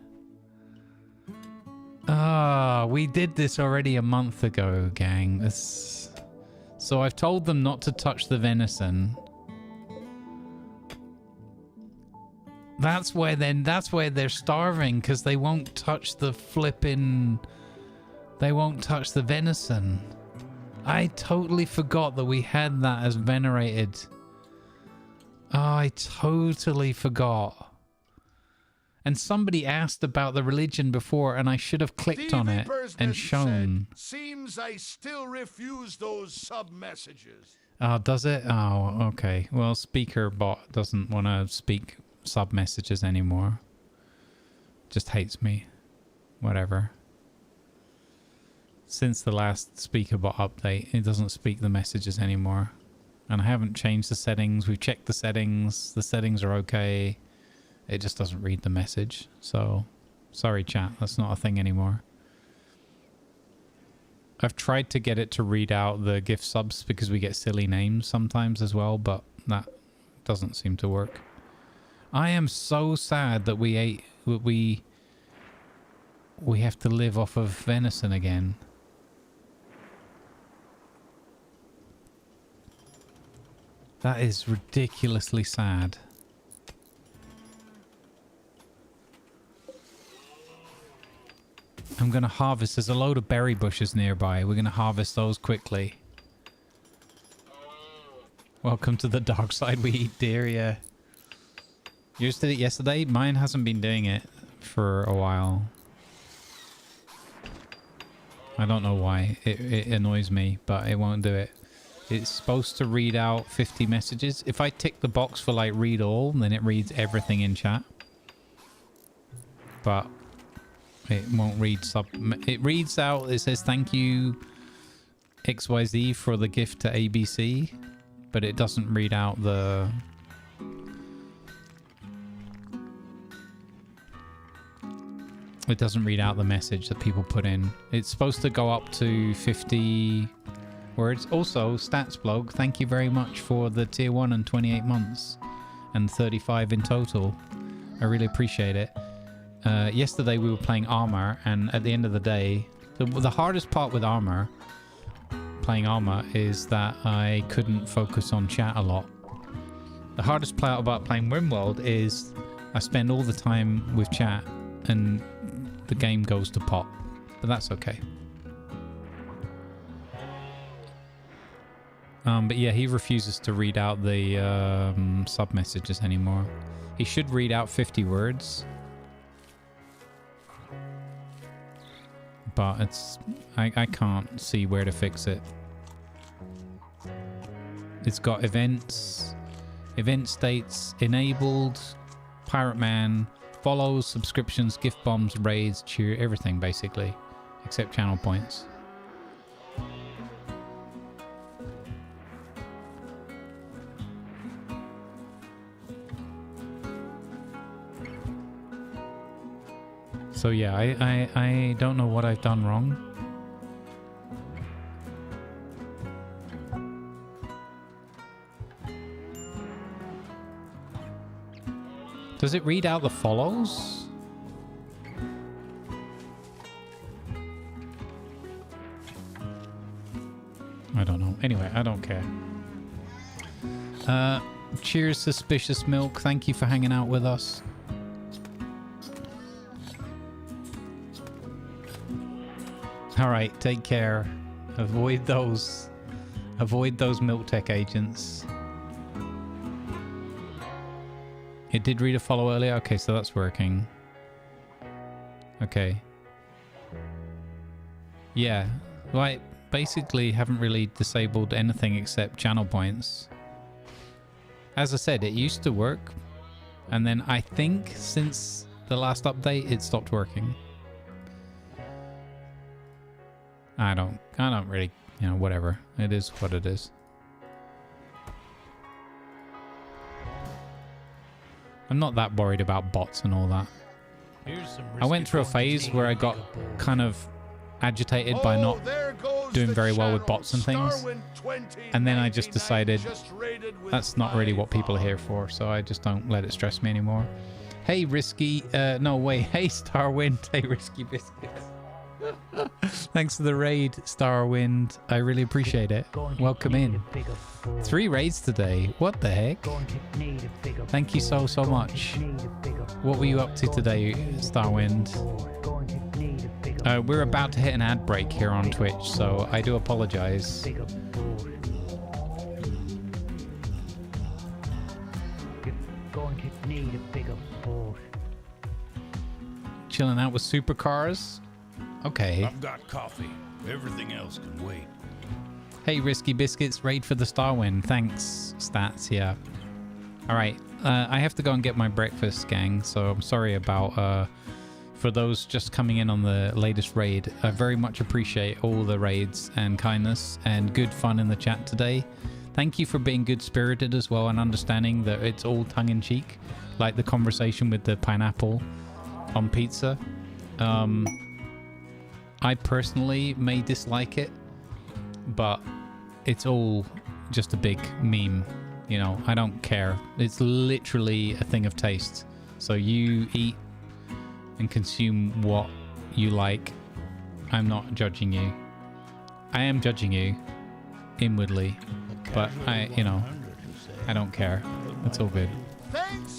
Ah, we did this already a month ago, gang. So I've told them not to touch the venison. That's where they're starving, because they won't touch the flipping... They won't touch the venison. I totally forgot that we had that as venerated. Oh, I totally forgot. And somebody asked about the religion before, and I should have clicked on it and shown. Seems I still refuse those sub-messages. Oh, does it? Oh, okay. Well, speaker bot doesn't want to speak sub messages anymore. Just hates me. Whatever. Since the last speaker bot update, it doesn't speak the messages anymore. And I haven't changed the settings. We've checked the settings. The settings are okay. It just doesn't read the message. So, sorry chat, that's not a thing anymore. I've tried to get it to read out the gift subs because we get silly names sometimes as well, but that doesn't seem to work. I am so sad that we have to live off of venison again. That is ridiculously sad. I'm going to harvest. There's a load of berry bushes nearby. We're going to harvest those quickly. Welcome to the dark side. We eat deer, yeah. Yours did it yesterday? Mine hasn't been doing it for a while. I don't know why. It annoys me, but it won't do it. It's supposed to read out 50 messages. If I tick the box for like read all, then it reads everything in chat. But it won't read sub. It reads out, it says thank you XYZ for the gift to ABC, but it doesn't read out the... It doesn't read out the message that people put in. It's supposed to go up to 50 words. Also, StatsBlog, thank you very much for the tier 1 and 28 months and 35 in total. I really appreciate it. Yesterday we were playing Armor, and at the end of the day, the hardest part with playing Armor, is that I couldn't focus on chat a lot. The hardest part about playing RimWorld is I spend all the time with chat and the game goes to pot, but that's okay. But yeah, he refuses to read out the sub messages anymore. He should read out 50 words. But it's... I can't see where to fix it. It's got events, event states, enabled, Pirate Man, follows, subscriptions, gift bombs, raids, cheer, everything basically, except channel points. So yeah, I don't know what I've done wrong. Does it read out the follows? I don't know. Anyway, I don't care. Cheers, Suspicious Milk. Thank you for hanging out with us. All right, take care. Avoid those milk tech agents. It did read a follow earlier. Okay, so that's working. Okay. Yeah, well, I basically haven't really disabled anything except channel points. As I said, it used to work, and then I think since the last update, it stopped working. I don't really, you know, whatever. It is what it is. I'm not that worried about bots and all that. I went through a phase where I got kind of agitated by not doing very well with bots and things. And then I just decided that's not really what people are here for, so I just don't let it stress me anymore. Hey, Risky. No, wait. Hey, Starwind. Hey, Risky Biscuits. Thanks for the raid, Starwind. I really appreciate it. Welcome in. 3 raids today. What the heck? Thank you so much. What were you up to today, Starwind? We're about to hit an ad break here on Twitch, so I do apologize. chilling out with supercars. Okay. I've got coffee. Everything else can wait. Hey, Risky Biscuits, raid for the star win. Thanks, Stats, yeah. All right, I have to go and get my breakfast, gang, so I'm sorry about, for those just coming in on the latest raid. I very much appreciate all the raids and kindness and good fun in the chat today. Thank you for being good-spirited as well and understanding that it's all tongue-in-cheek, like the conversation with the pineapple on pizza. I personally may dislike it, but it's all just a big meme, you know. I don't care. It's literally a thing of taste. So you eat and consume what you like. I'm not judging you. I am judging you inwardly, but I don't care. It's all good.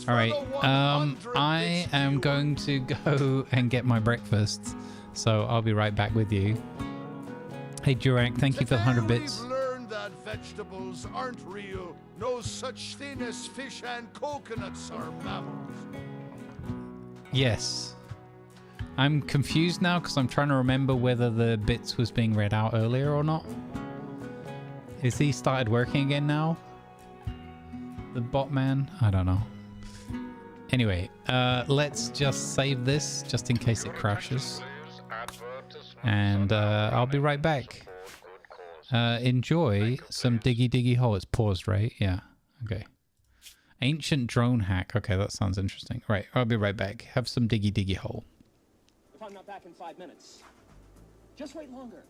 All right. I am going to go and get my breakfast, so I'll be right back with you. Hey, Durak, thank you for the 100 bits. We've learned that vegetables aren't real. No such thing as fish and coconuts are mammals. Yes. I'm confused now because I'm trying to remember whether the bits was being read out earlier or not. Is he started working again now? The bot man? I don't know. Anyway, let's just save this just in case it crashes. And I'll be right back. Enjoy some diggy diggy hole. It's paused, right? Yeah. Okay. Ancient drone hack. Okay, that sounds interesting. Right, I'll be right back. Have some diggy diggy hole. If I'm not back in 5 minutes, just wait longer.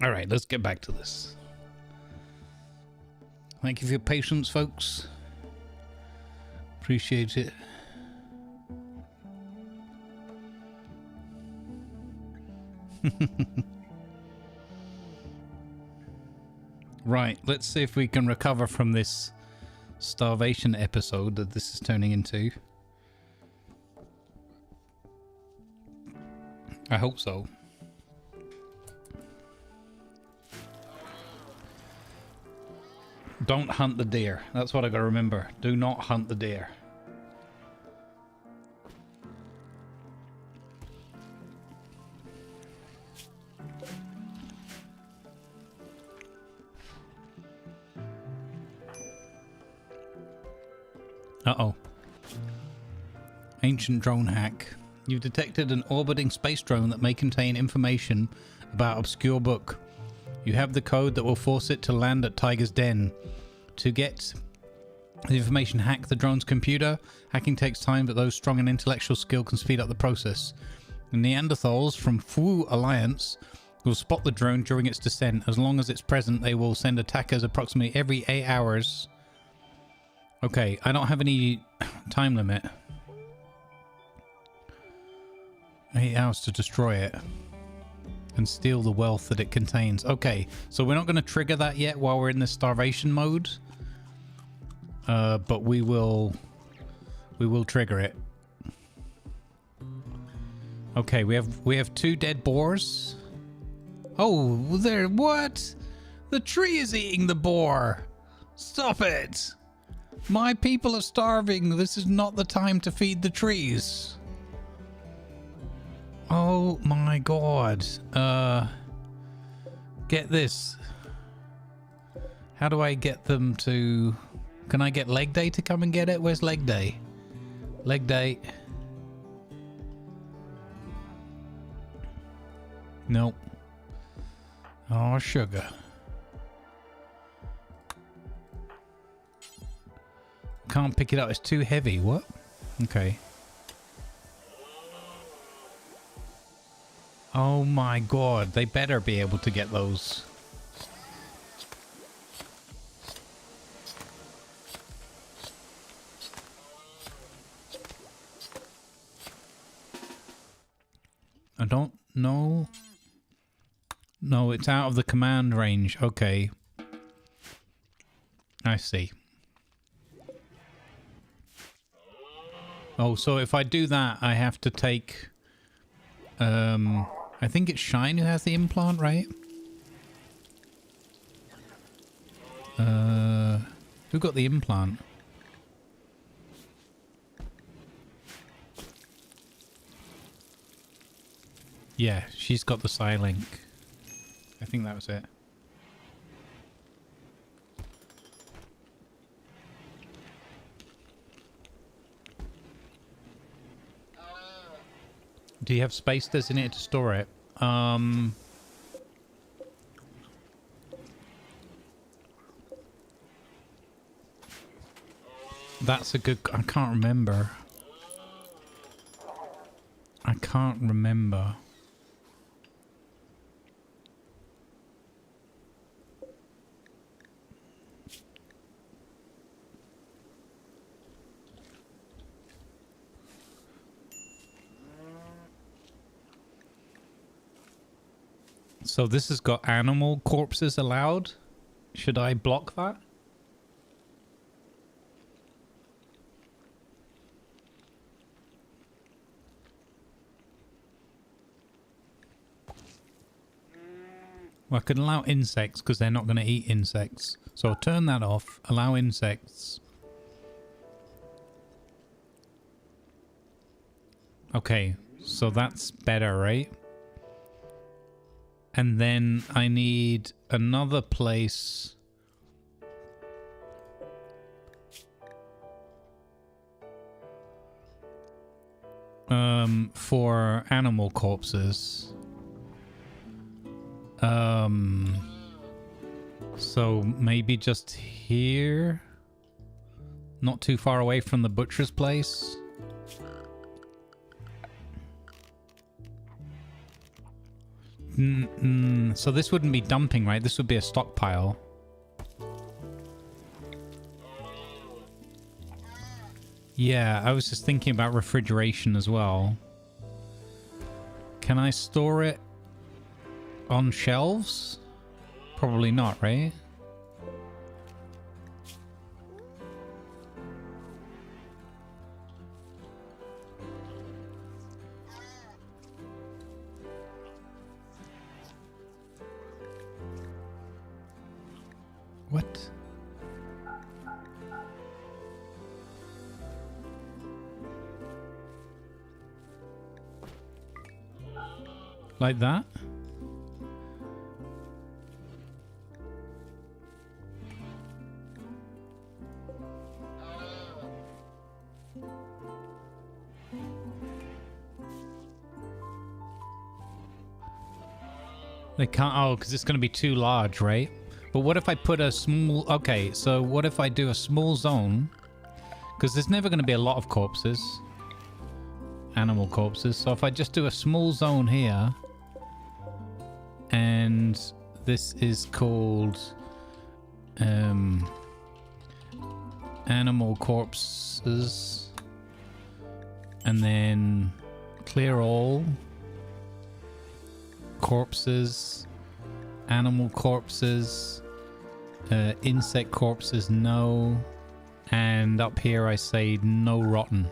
All right, let's get back to this. Thank you for your patience, folks. Appreciate it. Right, let's see if we can recover from this starvation episode that this is turning into. I hope so. Don't hunt the deer. That's what I gotta remember. Do not hunt the deer. Uh-oh. Ancient drone hack. You've detected an orbiting space drone that may contain information about obscure book. You have the code that will force it to land at Tiger's Den. To get the information, hack the drone's computer. Hacking takes time, but those strong in intellectual skill can speed up the process. The Neanderthals from Fu Alliance will spot the drone during its descent. As long as it's present, they will send attackers approximately every 8 hours. Okay, I don't have any time limit. 8 hours to destroy it and steal the wealth that it contains. Okay, so we're not going to trigger that yet while we're in the starvation mode, but we will trigger it. Okay, we have 2 dead boars. Oh, there! What? The tree is eating the boar. Stop it! My people are starving. This is not the time to feed the trees. Oh my god. Get this. How do I get them to... Can I get Leg Day to come and get it? Where's Leg Day? Leg Day. Nope. Oh, sugar. Can't pick it up. It's too heavy. What? Okay. Oh my god. They better be able to get those. I don't know. No, it's out of the command range. Okay. I see. Oh, so if I do that, I have to take... I think it's Shine who has the implant, right? Who got the implant? Yeah, she's got the Psylink. I think that was it. Do you have space designated to store it? That's a good... I can't remember. I can't remember. So this has got animal corpses allowed. Should I block that? Well, I can allow insects because they're not going to eat insects. So I'll turn that off. Allow insects. Okay, so that's better, right? And then I need another place. For animal corpses. So maybe just here? Not too far away from the butcher's place? So this wouldn't be dumping, right? This would be a stockpile. Yeah, I was just thinking about refrigeration as well. Can I store it on shelves? Probably not, right? What? Like that? They can't, oh, because it's going to be too large, right? But what if I put a small, okay, so what if I do a small zone? Because there's never going to be a lot of corpses. Animal corpses. So if I just do a small zone here, and this is called animal corpses, and then clear all corpses, animal corpses, insect corpses, no, and up here I say no rotten.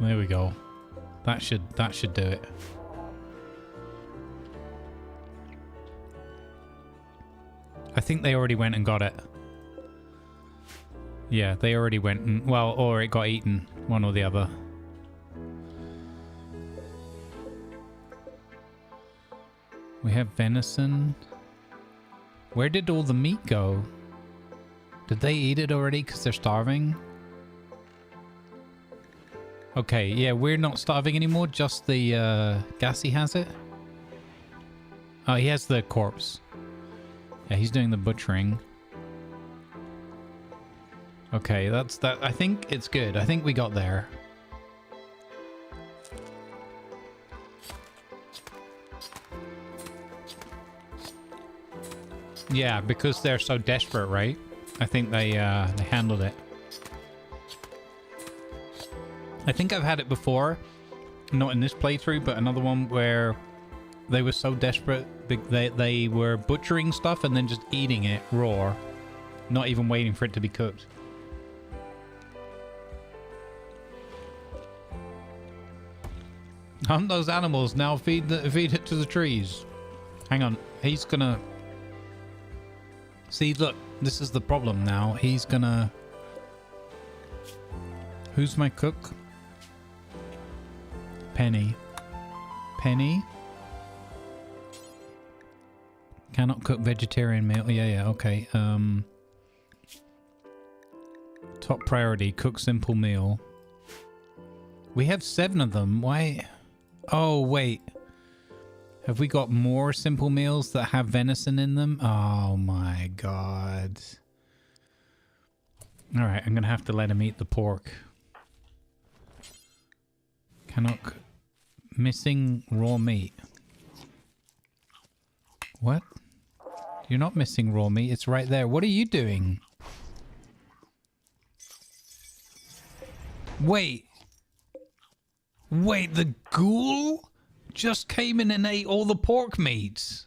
There we go. That should do it. I think they already went and got it. Yeah, they already went and, well, or it got eaten, one or the other. We have venison. Where did all the meat go? Did they eat it already because they're starving? Okay, yeah, we're not starving anymore. Just the Gassy has it. Oh, he has the corpse. Yeah, he's doing the butchering. Okay, that's that. I think it's good. I think we got there. Yeah, because they're so desperate, right? I think they handled it. I think I've had it before, not in this playthrough, but another one where they were so desperate they were butchering stuff and then just eating it raw, not even waiting for it to be cooked. Hunt those animals, now feed it to the trees. Hang on, he's gonna... See, look, this is the problem now. He's gonna... Who's my cook? Penny. Penny? Cannot cook vegetarian meal. Yeah, okay. Top priority, cook simple meal. We have 7 of them. Why? Oh, wait. Have we got more simple meals that have venison in them? Oh my god. Alright, I'm gonna have to let him eat the pork. Cannot... Missing raw meat. What? You're not missing raw meat. It's right there. What are you doing? Wait. Wait, the ghoul just came in and ate all the pork meats.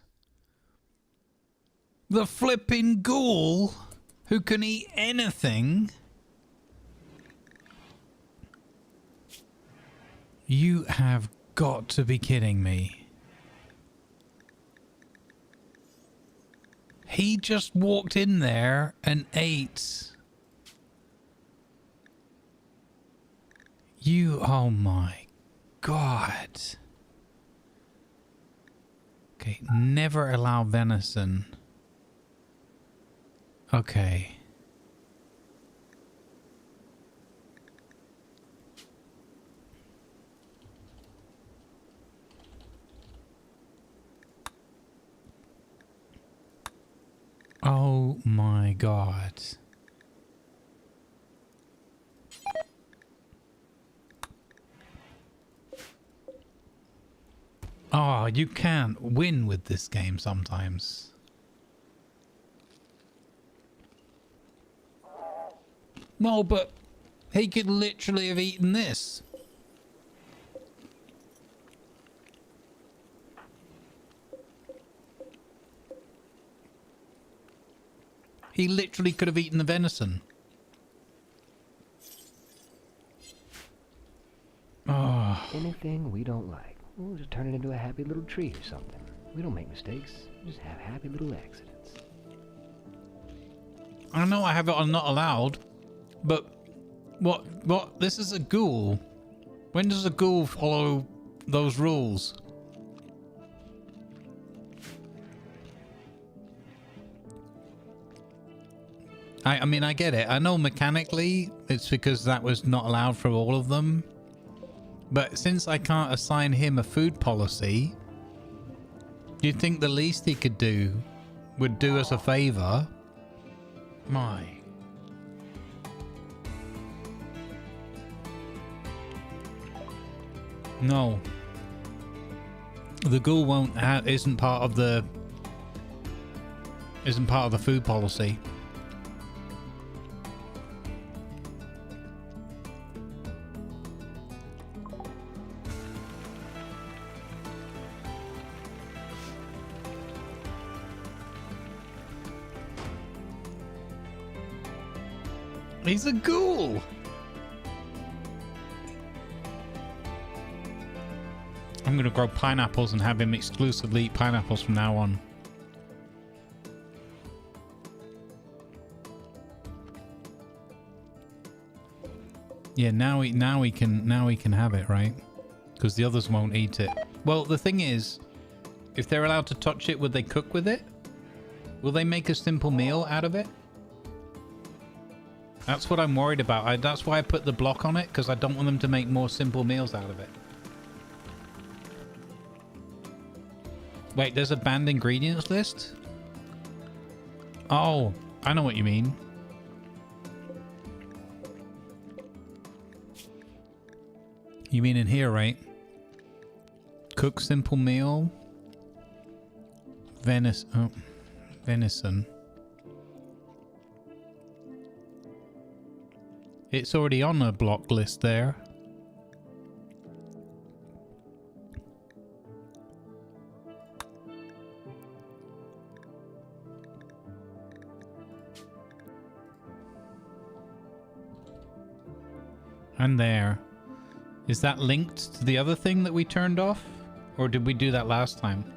The flipping ghoul who can eat anything. You have got to be kidding me. He just walked in there and ate. You, oh my god. Okay, never allow venison. Okay. Oh my god. Oh, you can't win with this game sometimes. No, but he could literally have eaten this. He literally could have eaten the venison. Oh. Anything we don't like, we'll just turn it into a happy little treat or something. We don't make mistakes, we just have happy little accidents. I know I have it on not allowed, but what? This is a ghoul. When does a ghoul follow those rules? I mean, I get it. I know mechanically it's because that was not allowed for all of them. But since I can't assign him a food policy, you'd think the least he could do would do us a favor. My. No. The ghoul isn't part of the food policy. He's a ghoul. I'm gonna grow pineapples and have him exclusively eat pineapples from now on. Yeah, now he can have it, right? Because the others won't eat it. Well, the thing is, if they're allowed to touch it, would they cook with it? Will they make a simple meal out of it? That's what I'm worried about. That's why I put the block on it, because I don't want them to make more simple meals out of it. Wait, there's a banned ingredients list? Oh, I know what you mean. You mean in here, right? Cook simple meal. Venison. It's already on a block list there. And there. Is that linked to the other thing that we turned off? Or did we do that last time?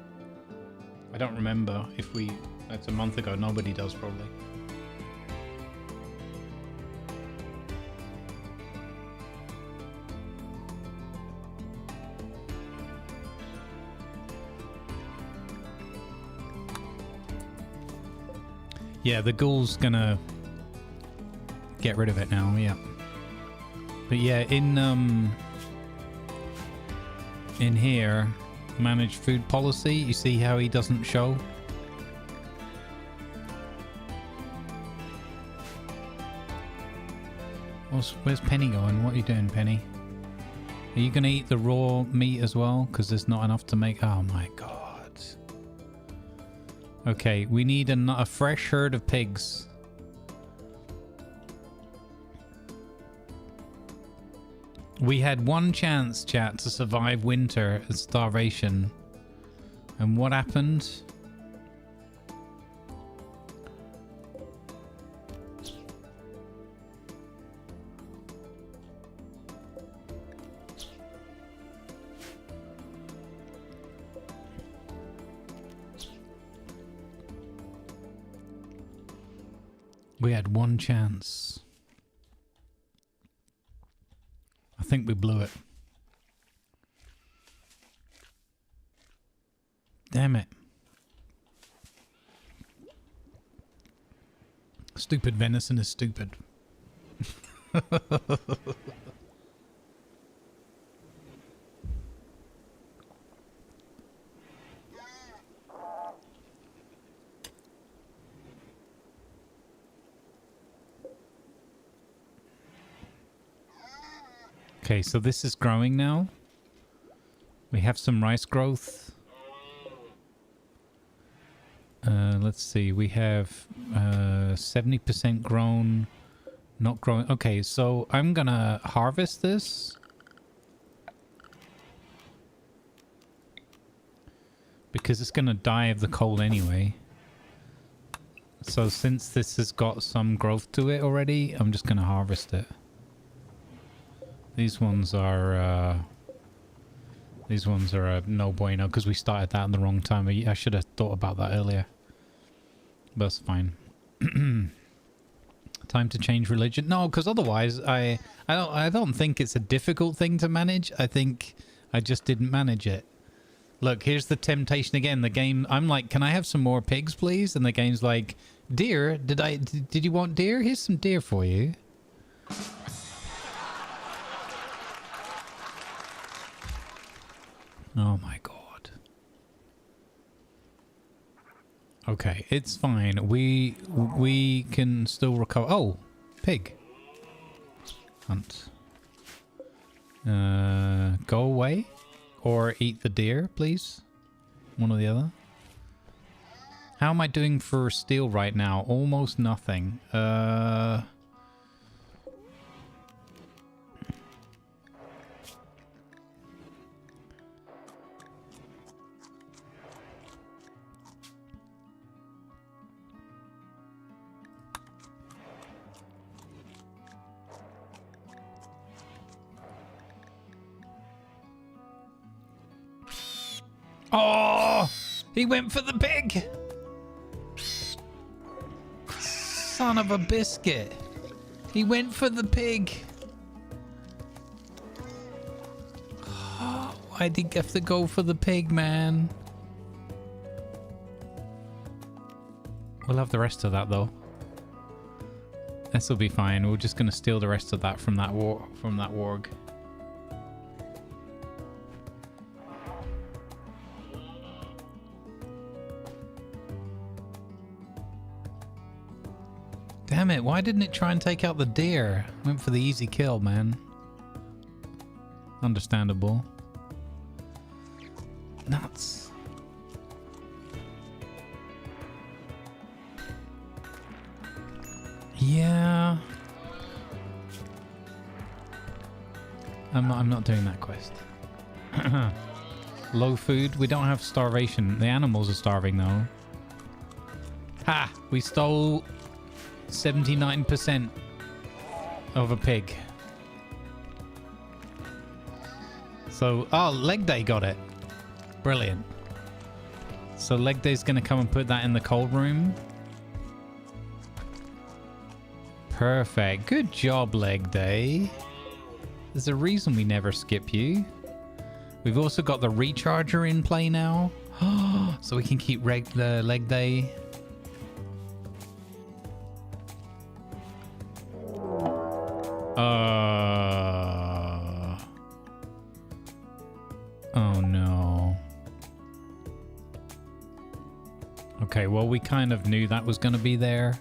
I don't remember if we... That's a month ago. Nobody does, probably. Yeah, the ghoul's gonna get rid of it now, yeah. But yeah, in here, manage food policy, you see how he doesn't show? Where's Penny going? What are you doing, Penny? Are you gonna eat the raw meat as well? Because there's not enough to make... Oh my god. Okay, we need a fresh herd of pigs. We had one chance, chat, to survive winter and starvation. And what happened? We had one chance. I think we blew it. Damn it. Stupid venison is stupid. Okay, so this is growing now. We have some rice growth. Let's see. We have 70% grown, not growing. Okay, so I'm gonna harvest this. Because it's gonna die of the cold anyway. So since this has got some growth to it already, I'm just gonna harvest it. These ones are a no bueno because we started that in the wrong time. I should have thought about that earlier. But that's fine. Time to change religion? No, because otherwise I don't think it's a difficult thing to manage. I think I just didn't manage it. Look, here's the temptation again. The game, I'm like, can I have some more pigs, please? And the game's like, deer? Did you want deer? Here's some deer for you. Oh my god. Okay, it's fine. We can still recover. Oh, pig. Hunt. Go away. Or eat the deer, please. One or the other. How am I doing for steel right now? Almost nothing. Oh, he went for the pig. Son of a biscuit. He went for the pig. Oh, why'd he have to go for the pig, man? We'll have the rest of that, though. This'll be fine. We're just gonna steal the rest of that from that warg. Damn it, why didn't it try and take out the deer? Went for the easy kill, man. Understandable. Nuts. Yeah. I'm not doing that quest. Low food. We don't have starvation. The animals are starving though. Ha! We stole 79% of a pig. So, oh, leg day got it. Brilliant. So leg day's gonna come and put that in the cold room. Perfect. Good job, leg day. There's a reason we never skip you. We've also got the recharger in play now. So we can keep the leg day. Oh no. Okay, well, we kind of knew that was going to be there.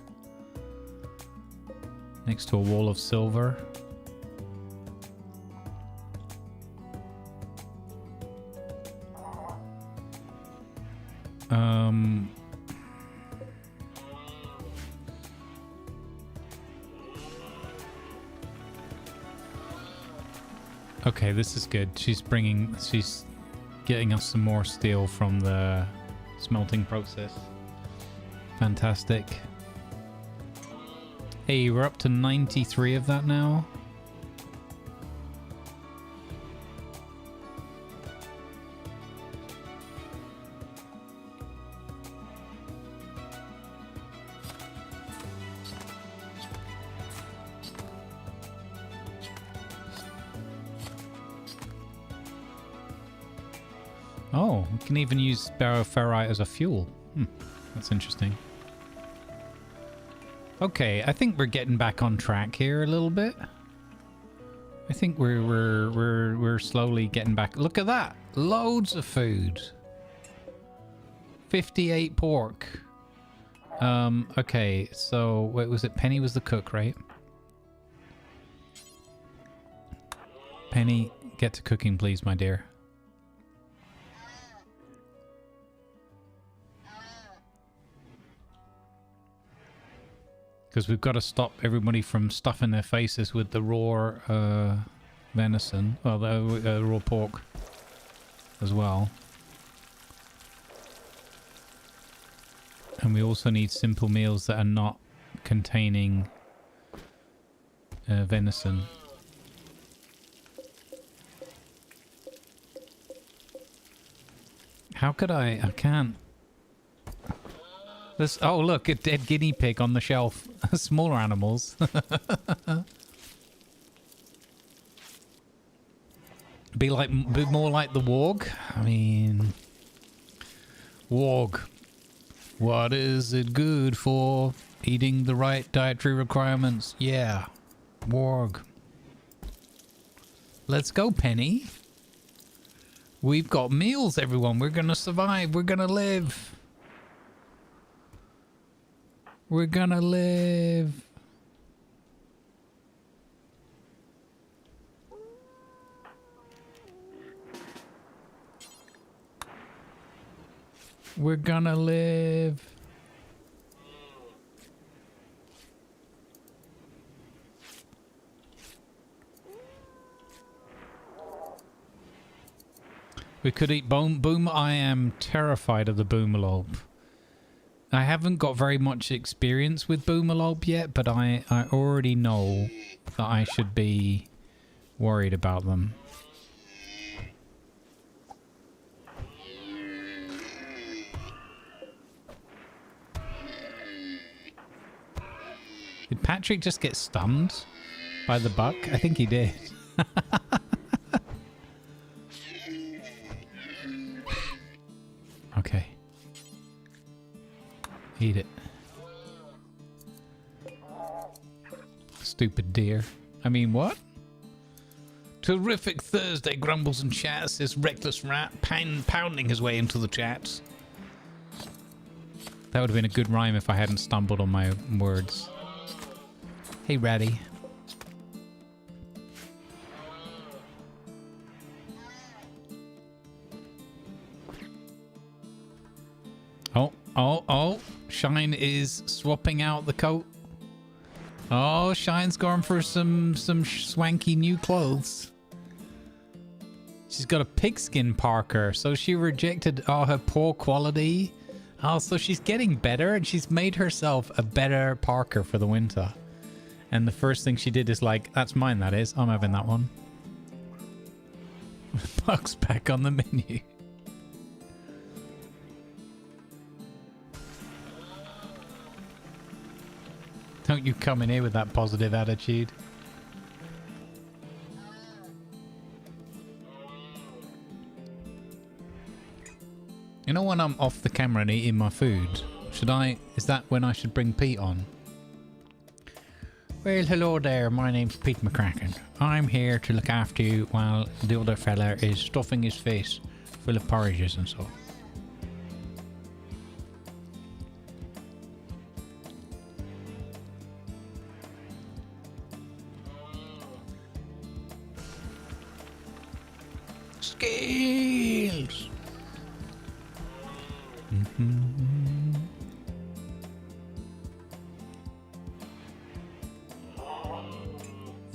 Next to a wall of silver. Okay, this is good. She's getting us some more steel from the smelting process. Fantastic. Hey, we're up to 93 of that now. Oh, we can even use ferrite as a fuel. That's interesting. Okay, I think we're getting back on track here a little bit. I think we're slowly getting back. Look at that, loads of food. 58 pork. Okay, so wait, was it Penny was the cook, right? Penny, get to cooking, please, my dear. Because we've got to stop everybody from stuffing their faces with the raw venison. Well, the raw pork as well. And we also need simple meals that are not containing venison. How could I can't. This, oh look, a dead guinea pig on the shelf. Smaller animals. Be more like the warg. I mean, warg. What is it good for? Eating the right dietary requirements. Yeah, warg. Let's go, Penny. We've got meals, everyone. We're gonna survive. We're gonna live. We're gonna live. We're gonna live. We could eat boom. I am terrified of the boomalope. I haven't got very much experience with boomalope yet, but I already know that I should be worried about them. Did Patrick just get stunned by the buck? I think he did. Okay. Eat it. Stupid deer. I mean, what? Terrific Thursday, grumbles and chats. This reckless rat pounding his way into the chats. That would have been a good rhyme if I hadn't stumbled on my words. Hey, Ratty. Oh. Shine is swapping out the coat. Oh, Shine's gone for some swanky new clothes. She's got a pigskin parker, so she rejected her poor quality. Oh, so she's getting better, and she's made herself a better parker for the winter. And the first thing she did is like, that's mine, that is. I'm having that one. Buck's back on the menu. Don't you come in here with that positive attitude. You know when I'm off the camera and eating my food, is that when I should bring Pete on? Well, hello there, my name's Pete McCracken. I'm here to look after you while the other fella is stuffing his face full of porridges and so. Scales!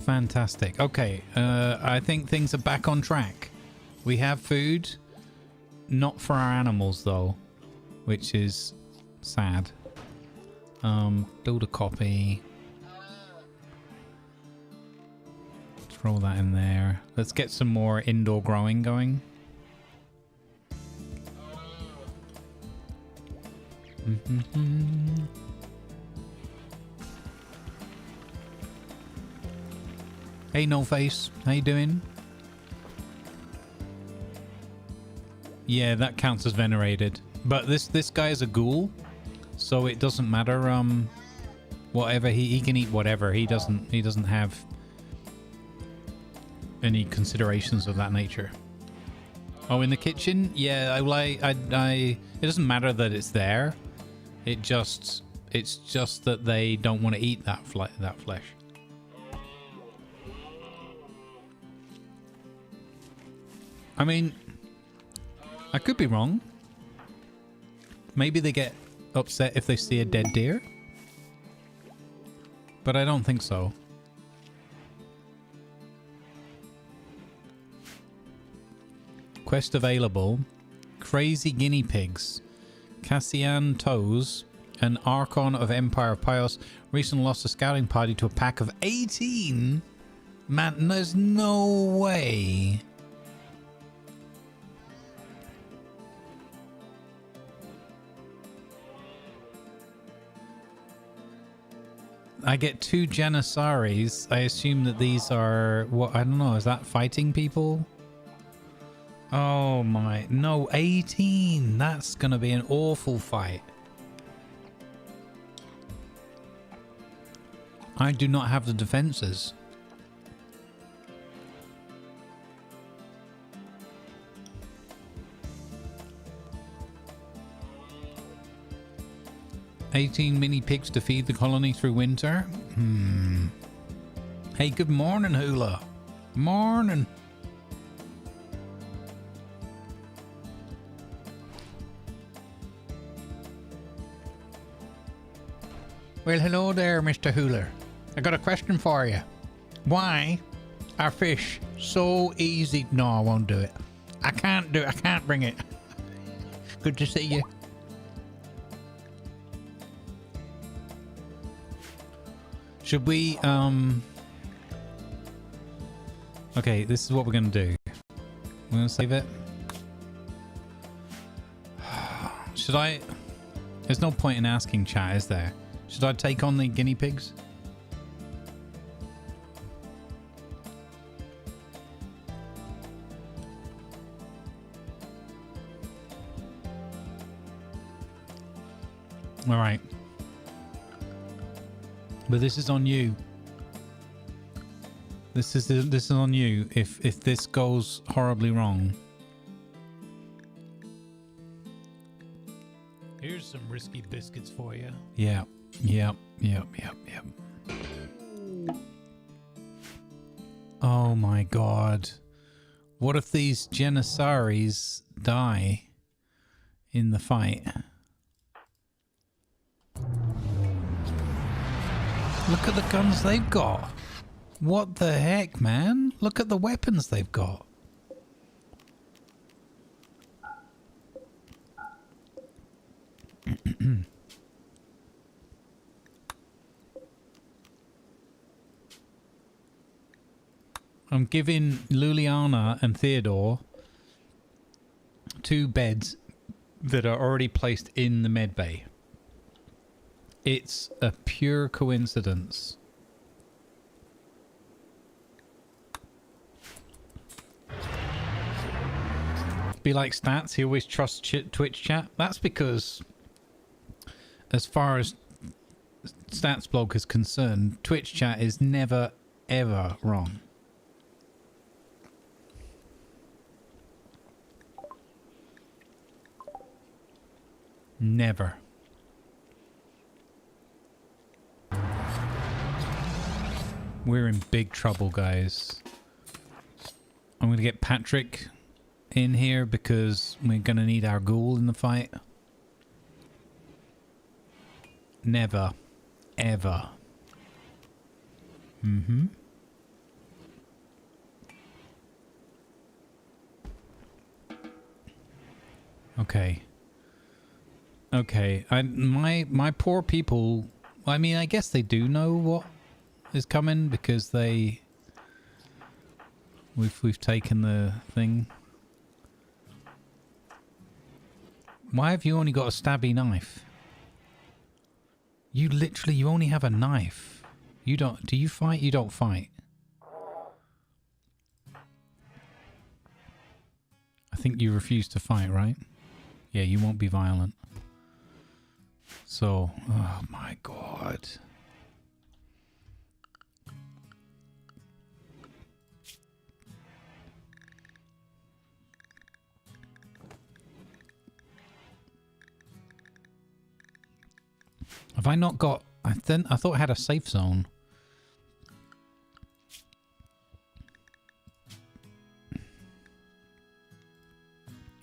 Fantastic. Okay, I think things are back on track. We have food, not for our animals though, which is sad. Build a copy. Throw that in there. Let's get some more indoor growing going. Hey, No Face, how you doing? Yeah, that counts as venerated. But this guy is a ghoul, so it doesn't matter. Whatever he can eat, whatever he doesn't have any considerations of that nature. Oh, in the kitchen, yeah. It doesn't matter that it's there. It's just that they don't want to eat that flesh. I mean, I could be wrong. Maybe they get upset if they see a dead deer. but I don't think so. Quest available. Crazy guinea pigs. Cassian Toes, an Archon of Empire of Pios, recently lost a scouting party to a pack of 18? Man, there's no way. I get 2 Janissaries. I assume that these are, what, I don't know, is that fighting people? Oh my, no, 18. That's gonna be an awful fight. I do not have the defenses. "18 mini pigs to feed the colony through winter." Hey, good morning, Hula. Morning. Well, hello there, Mr. Hula. I got a question for you. Why are fish so easy? No, I won't do it. I can't do it. I can't bring it. Good to see you. Should we, okay, this is what we're gonna do. We're gonna save it. Should I... There's no point in asking chat, is there? Should I take on the guinea pigs? All right. But this is on you. This is on you if this goes horribly wrong. Here's some risky biscuits for you. Yeah. Yep. Oh my god. What if these Janissaries die in the fight? Look at the guns they've got. What the heck, man? Look at the weapons they've got. I'm giving Luliana and Theodore 2 beds that are already placed in the med bay. It's a pure coincidence. Be like Stats, he always trusts Twitch chat. That's because, as far as Stats blog is concerned, Twitch chat is never, ever wrong. Never. We're in big trouble, guys. I'm going to get Patrick in here because we're going to need our ghoul in the fight. Never. Ever. Okay. Okay. My poor people, I mean, I guess they do know what is coming because we've taken the thing. Why have you only got a stabby knife? You only have a knife. You don't, do you fight? You don't fight. I think you refuse to fight, right? Yeah, you won't be violent. So, oh my god. Have I not got... I thought I had a safe zone.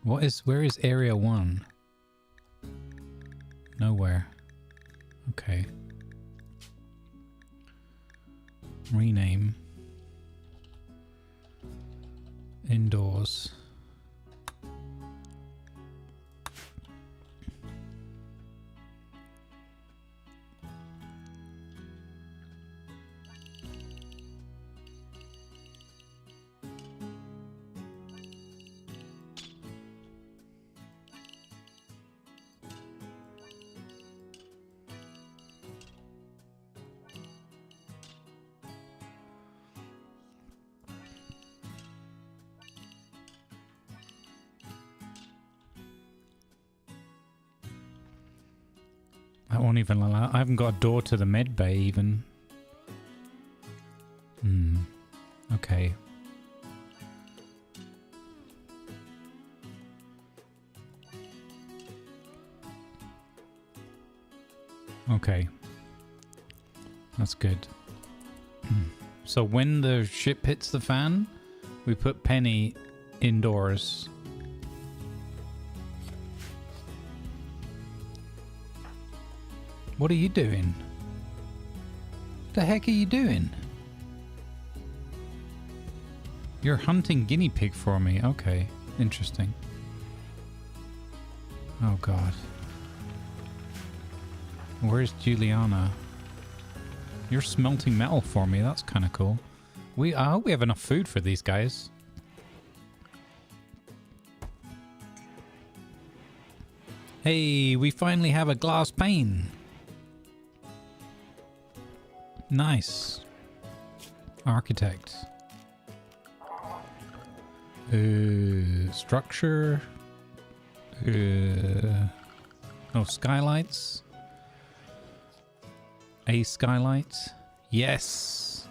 Where is area 1? Nowhere. Okay. Rename. Indoors. I won't even allow. I haven't got a door to the med bay even. Okay. Okay. That's good. So when the ship hits the fan, we put Penny indoors. What are you doing? The heck are you doing? You're hunting guinea pig for me. Okay, interesting. Oh god. Where's Juliana? You're smelting metal for me. That's kind of cool. I hope we have enough food for these guys. Hey, we finally have a glass pane. Nice. Architect. Structure. Oh, skylights. A skylight. Yes.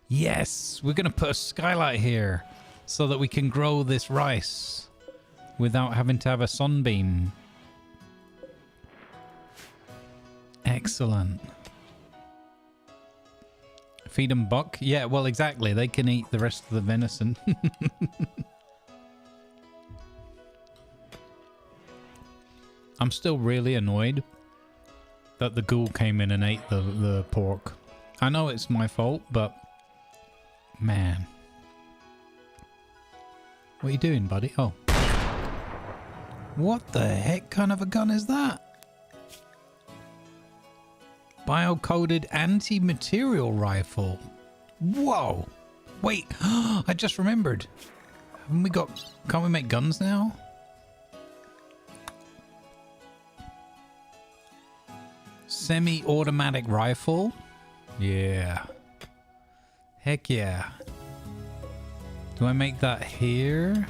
Yes, we're gonna put a skylight here so that we can grow this rice without having to have a sunbeam. Excellent. Feed them buck? Yeah, well, exactly. They can eat the rest of the venison. I'm still really annoyed that the ghoul came in and ate the pork. I know it's my fault, but man. What are you doing, buddy? Oh. What the heck kind of a gun is that? Bio-coded anti-material rifle. Whoa. Wait, I just remembered. Haven't we got... Can't we make guns now? Semi-automatic rifle? Yeah. Heck yeah. Do I make that here?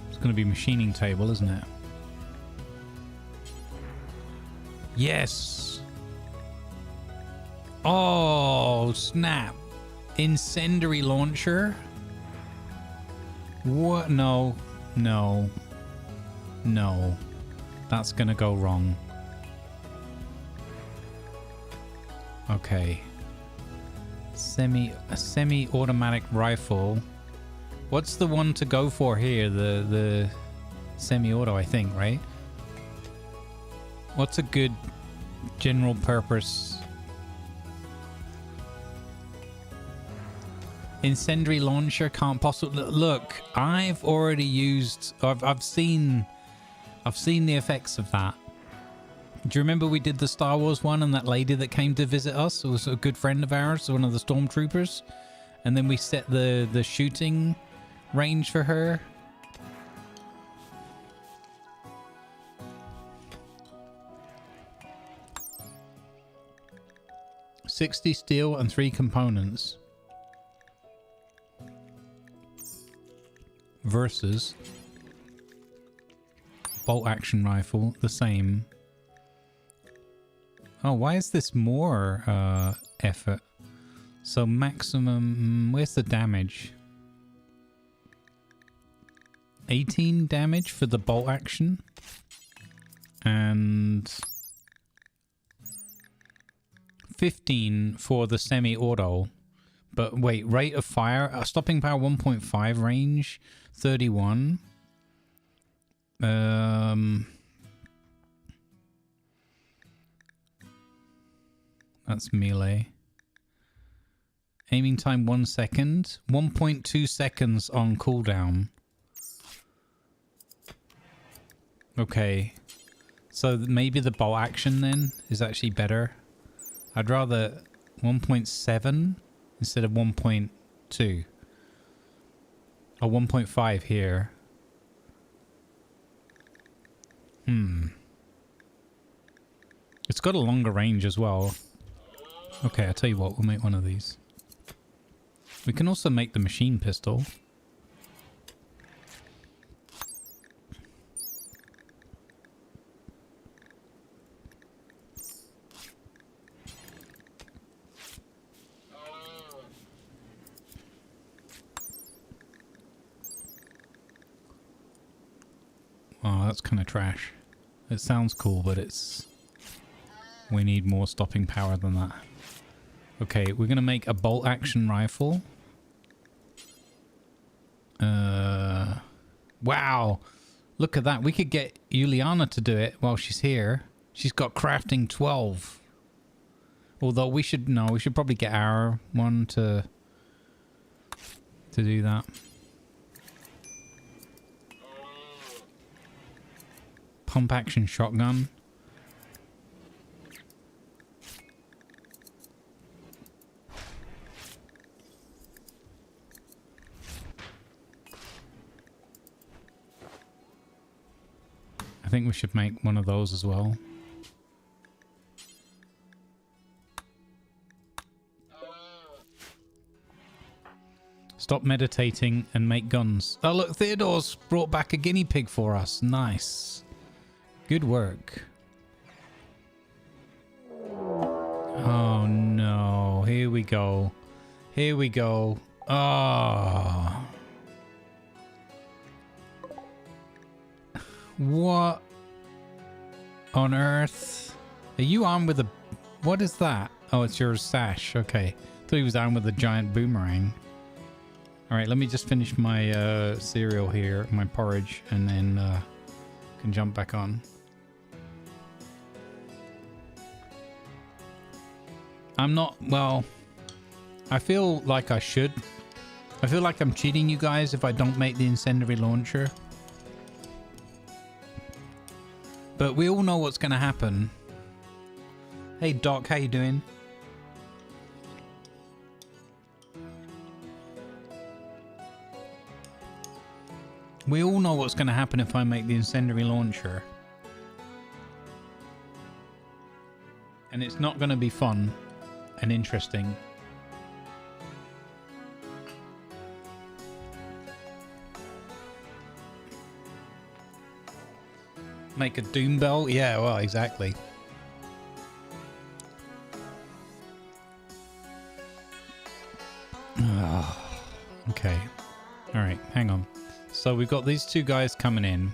It's going to be machining table, isn't it? Yes. Oh, snap. Incendiary launcher? What? No. No. No. That's gonna go wrong. Okay. A semi-automatic rifle. What's the one to go for here? The semi-auto, I think, right? What's a good general purpose? Incendiary launcher can't possibly... Look, I've already used... I've seen the effects of that. Do you remember we did the Star Wars one and that lady that came to visit us? It was a good friend of ours, one of the stormtroopers. And then we set the shooting range for her. $60 steel and 3 components. Versus bolt action rifle, the same. Oh, why is this more effort? So maximum, where's the damage? 18 damage for the bolt action. And 15 for the semi-auto. But wait, rate of fire, stopping power 1.5 range, 31. That's melee. Aiming time 1 second. 1.2 seconds on cooldown. Okay. So maybe the bolt action then is actually better. I'd rather 1.7 instead of 1.2. Or 1.5 here. It's got a longer range as well. Okay, I'll tell you what, we'll make one of these. We can also make the machine pistol. Oh, that's kind of trash. It sounds cool, but it's... We need more stopping power than that. Okay, we're going to make a bolt action rifle. Wow! Look at that. We could get Juliana to do it while she's here. She's got crafting 12. Although we should... No, we should probably get our one to do that. Pump action shotgun. I think we should make one of those as well. Stop meditating and make guns. Oh look, Theodore's brought back a guinea pig for us. Nice. Good work. Oh no, here we go. Here we go. Oh. What on earth? Are you armed with a... What is that? Oh, it's your sash. Okay. I thought he was armed with a giant boomerang. Alright, let me just finish my cereal here, my porridge, and then can jump back on. I'm not... Well, I feel like I should. I feel like I'm cheating you guys if I don't make the incendiary launcher. But we all know what's going to happen. Hey Doc, how you doing? We all know what's going to happen if I make the incendiary launcher. And it's not going to be fun and interesting. Make a doom bell? Yeah, well, exactly. Oh, okay. Alright, hang on. So we've got these two guys coming in.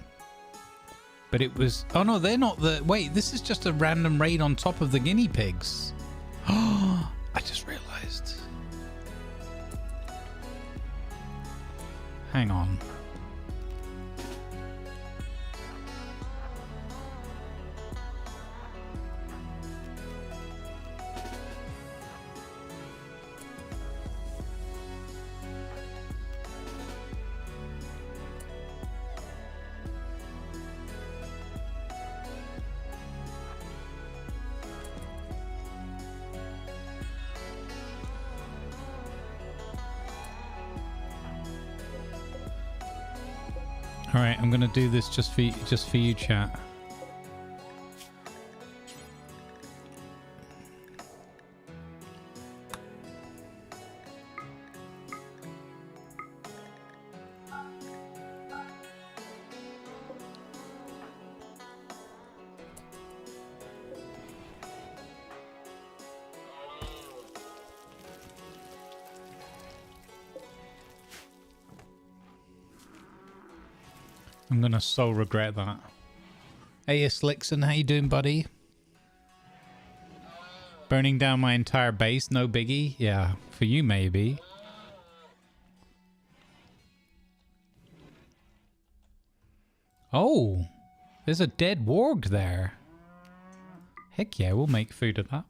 But it was... Oh no, they're not the... Wait, this is just a random raid on top of the guinea pigs. Oh, I just realized. Hang on. All right, I'm gonna do this just for you, chat. I'm gonna so regret that. Hey, Slixon, how you doing, buddy? Burning down my entire base, no biggie. Yeah, for you maybe. Oh, there's a dead warg there. Heck yeah, we'll make food of that.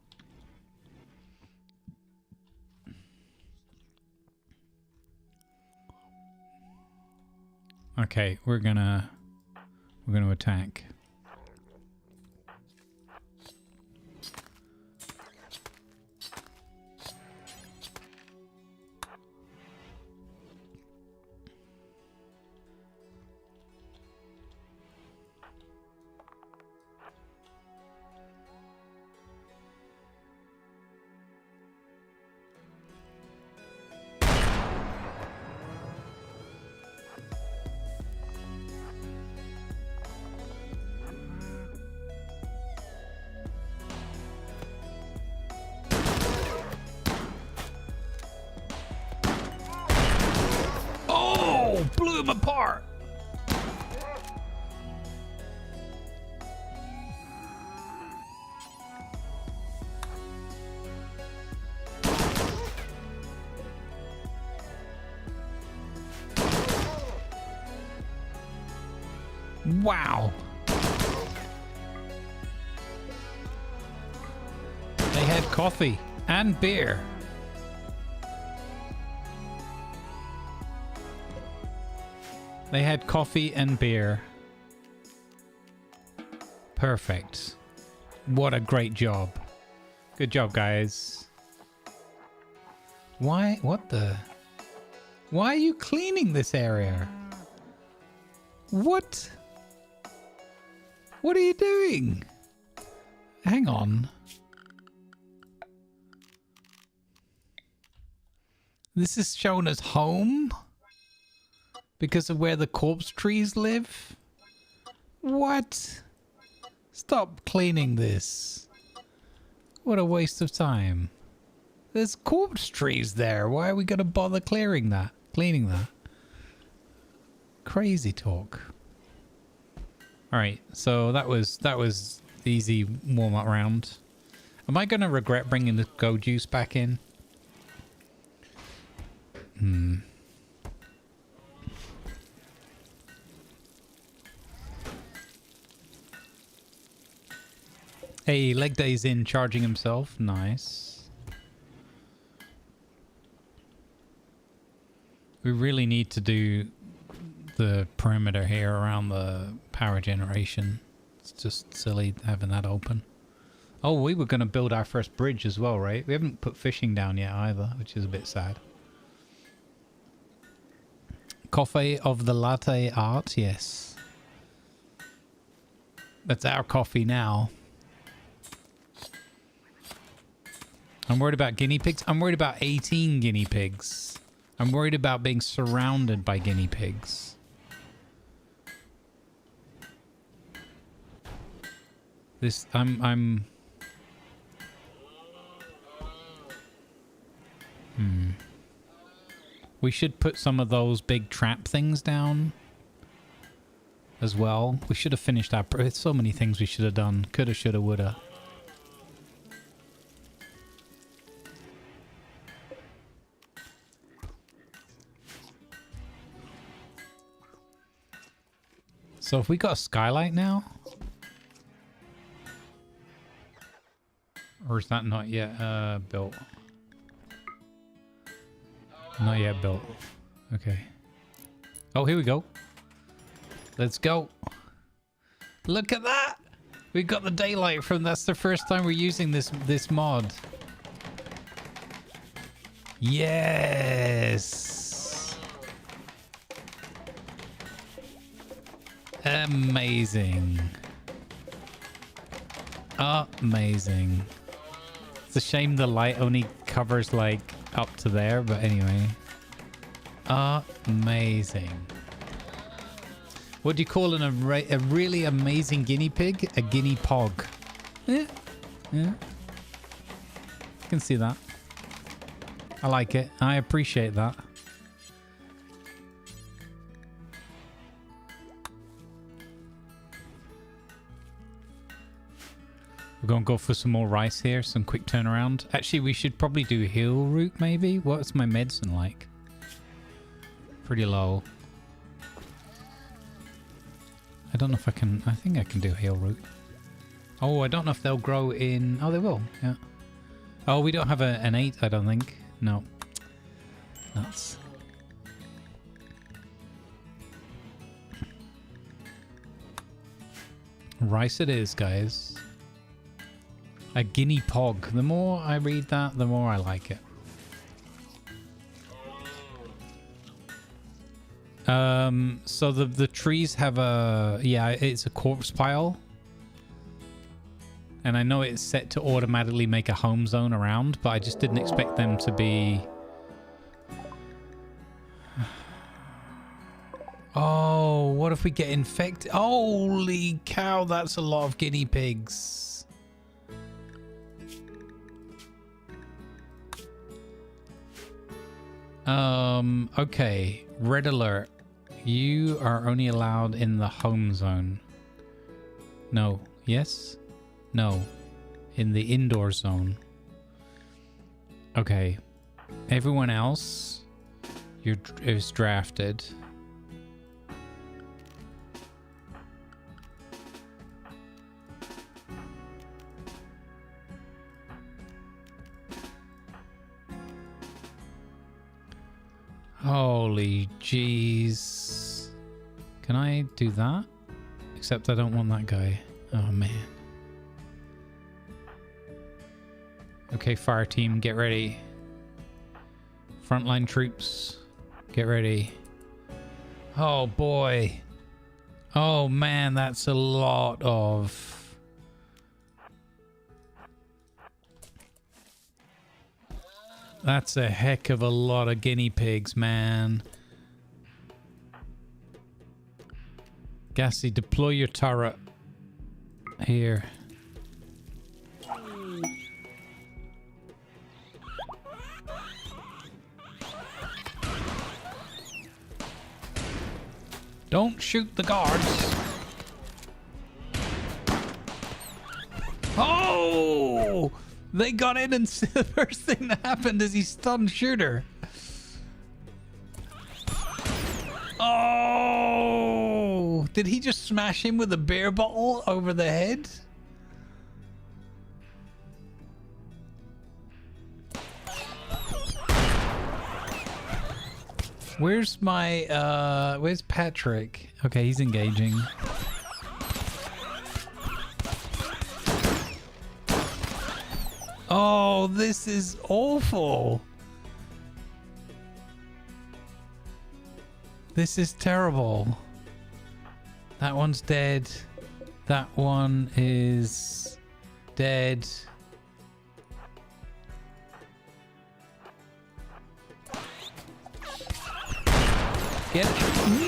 Okay, we're gonna attack. Oh, blew him apart. Wow. They had coffee and beer. They had coffee and beer. Perfect. What a great job. Good job, guys. Why? What the? Why are you cleaning this area? What? What are you doing? Hang on. This is shown as home? Because of where the corpse trees live? What? Stop cleaning this. What a waste of time. There's corpse trees there. Why are we going to bother clearing that? Cleaning that? Crazy talk. Alright, so that was the easy warm-up round. Am I going to regret bringing the go juice back in? Hey, leg day's in charging himself. Nice. We really need to do the perimeter here around the power generation. It's just silly having that open. Oh, we were going to build our first bridge as well, right? We haven't put fishing down yet either, which is a bit sad. Coffee of the latte art, yes. That's our coffee now. I'm worried about guinea pigs. I'm worried about 18 guinea pigs. I'm worried about being surrounded by guinea pigs. This, We should put some of those big trap things down as well. We should have finished our... There's so many things we should have done. Coulda, shoulda, woulda. So if we got a skylight now? Or is that not yet built? Not yet built. Okay. Oh, here we go. Let's go. Look at that! We got the daylight from... That's the first time we're using this mod. Yes! Amazing. Amazing. It's a shame the light only covers like up to there, but anyway. Amazing. What do you call a really amazing guinea pig? A guinea pog. Yeah. Yeah. I can see that. I like it. I appreciate that. We're going to go for some more rice here, some quick turnaround. Actually, we should probably do heal root, maybe. What's my medicine like? Pretty low. I don't know if I can... I think I can do heal root. Oh, I don't know if they'll grow in... Oh, they will, yeah. Oh, we don't have an 8, I don't think. No. Nuts. Rice it is, guys. A guinea pog. The more I read that, the more I like it. So the trees have a... Yeah, it's a corpse pile. And I know it's set to automatically make a home zone around, but I just didn't expect them to be... Oh, what if we get infected? Holy cow, that's a lot of guinea pigs. Okay. Red alert. You are only allowed in the home zone. No. Yes? No. In the indoor zone. Okay. Everyone else is drafted. Holy jeez. Can I do that? Except I don't want that guy. Oh man. Okay, fire team, get ready. Frontline troops, get ready. Oh boy. Oh man, that's a lot of... That's a heck of a lot of guinea pigs, man. Gassy, deploy your turret. Here. Don't shoot the guards. Oh! They got in and the first thing that happened is he stunned shooter. Oh! Did he just smash him with a beer bottle over the head? Where's my, where's Patrick? Okay, he's engaging. Oh, this is awful. This is terrible. That one's dead. That one is dead. Get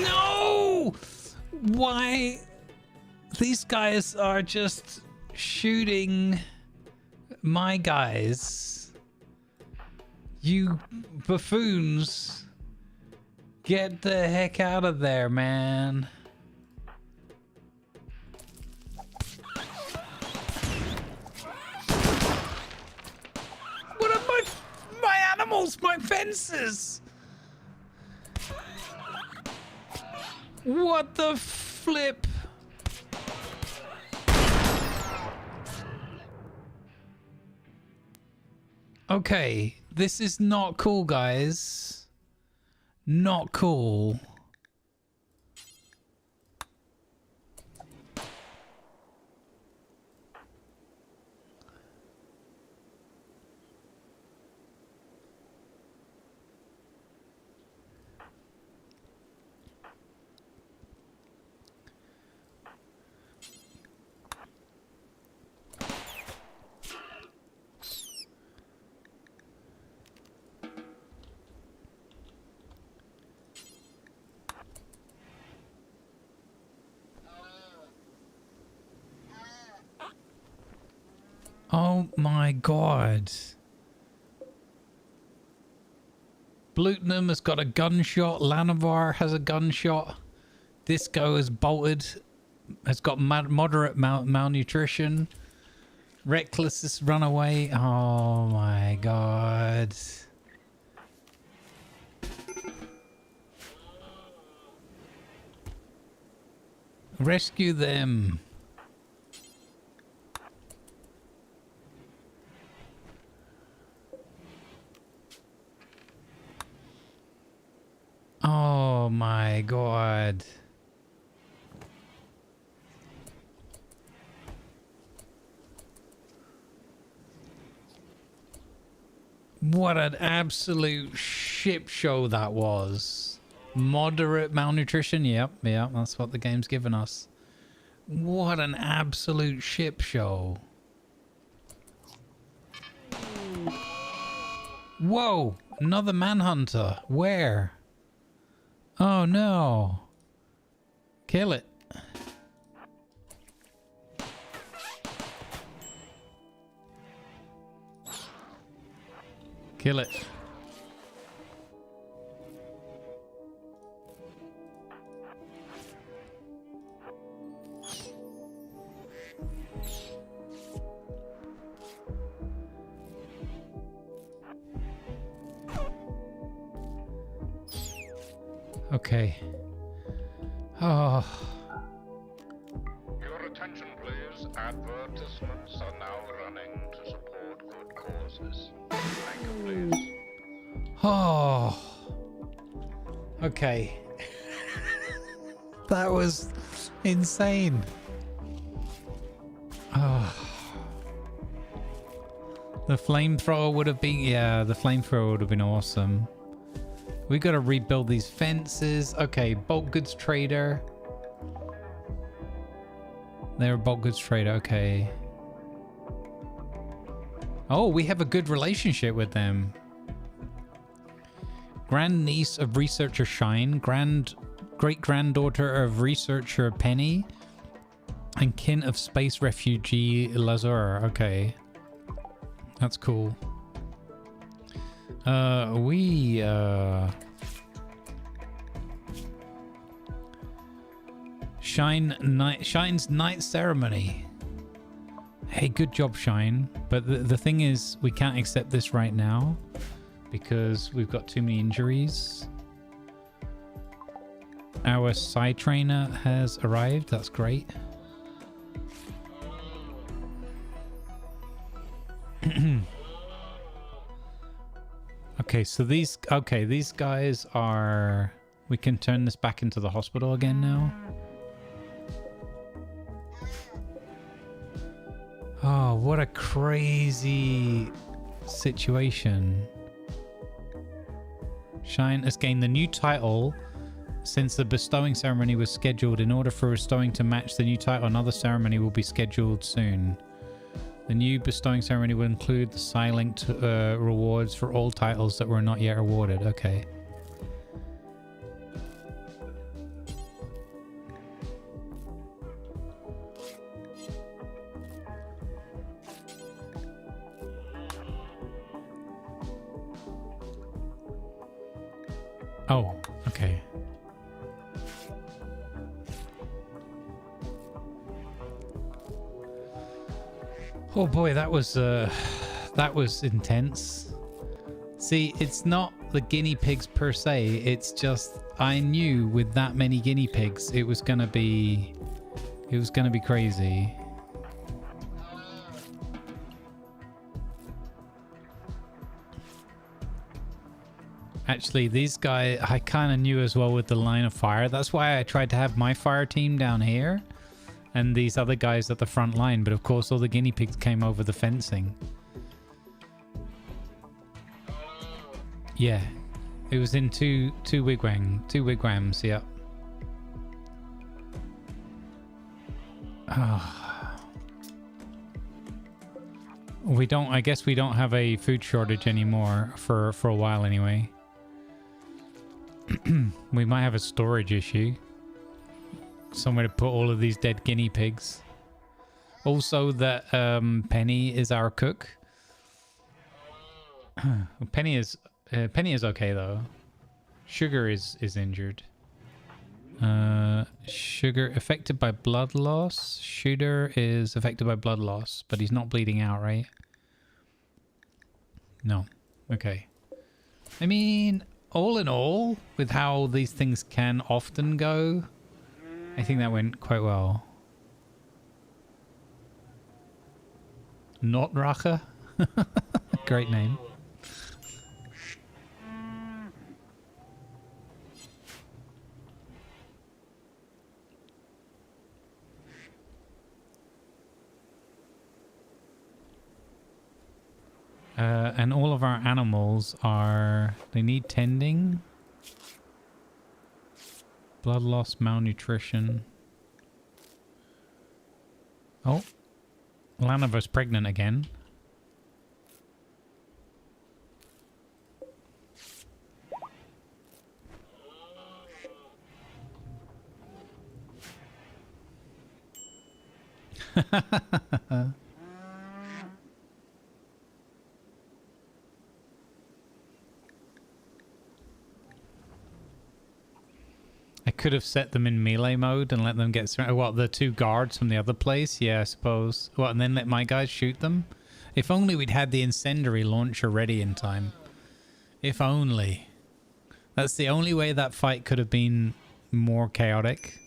no! Why? These guys are just shooting my guys. You buffoons. Get the heck out of there, man. What are my animals, my fences? What the flip? Okay, this is not cool, guys. Not cool. Oh my god. Blutenham has got a gunshot. Lanavar has a gunshot. Disco is bolted. Has got moderate malnutrition. Reckless has run away. Oh my god. Rescue them. Oh my god. What an absolute shit show that was. Moderate malnutrition. Yep, that's what the game's given us. What an absolute shit show. Whoa, another manhunter. Where? Oh no. Kill it. Kill it. Okay. Oh. Your attention, please. Advertisements are now running to support good causes. Thank you, please. Oh. Okay. That was insane. Oh. The flamethrower would have been, yeah, the flamethrower would have been awesome. We got to rebuild these fences. Okay, bulk goods trader. They're a bulk goods trader, okay. Oh, we have a good relationship with them. Grandniece of researcher Shine, great-granddaughter of researcher Penny, and kin of space refugee Lazur. Okay. That's cool. Shine's night ceremony. Hey, good job, Shine. But the thing is, we can't accept this right now because we've got too many injuries. Our side trainer has arrived. That's great. Okay, so these guys are... We can turn this back into the hospital again now. Oh, what a crazy situation. Shine has gained the new title since the bestowing ceremony was scheduled. In order for bestowing to match the new title, another ceremony will be scheduled soon. The new bestowing ceremony will include the silent rewards for all titles that were not yet awarded. Okay. Oh, okay. Oh boy, that was intense. See, it's not the guinea pigs per se, it's just I knew with that many guinea pigs it was gonna be crazy. Actually, these guys I kind of knew as well with the line of fire. That's why I tried to have my fire team down here and these other guys at the front line, but of course all the guinea pigs came over the fencing. Yeah, it was in two wigwams, yep. I guess we don't have a food shortage anymore for a while anyway. We might have a storage issue. Somewhere to put all of these dead guinea pigs. Also that Penny is our cook. Penny is okay though. Sugar is injured. Sugar affected by blood loss. Shooter is affected by blood loss, but he's not bleeding out, right? No. Okay. I mean, all in all, with how these things can often go, I think that went quite well. Notrache? Great name. And all of our animals are... They need tending. Blood loss, malnutrition. Oh. Lanova's pregnant again. I could have set them in melee mode and let them get through. What, the two guards from the other place? Yeah, I suppose. What, and then let my guys shoot them? If only we'd had the incendiary launcher ready in time. If only. That's the only way that fight could have been more chaotic.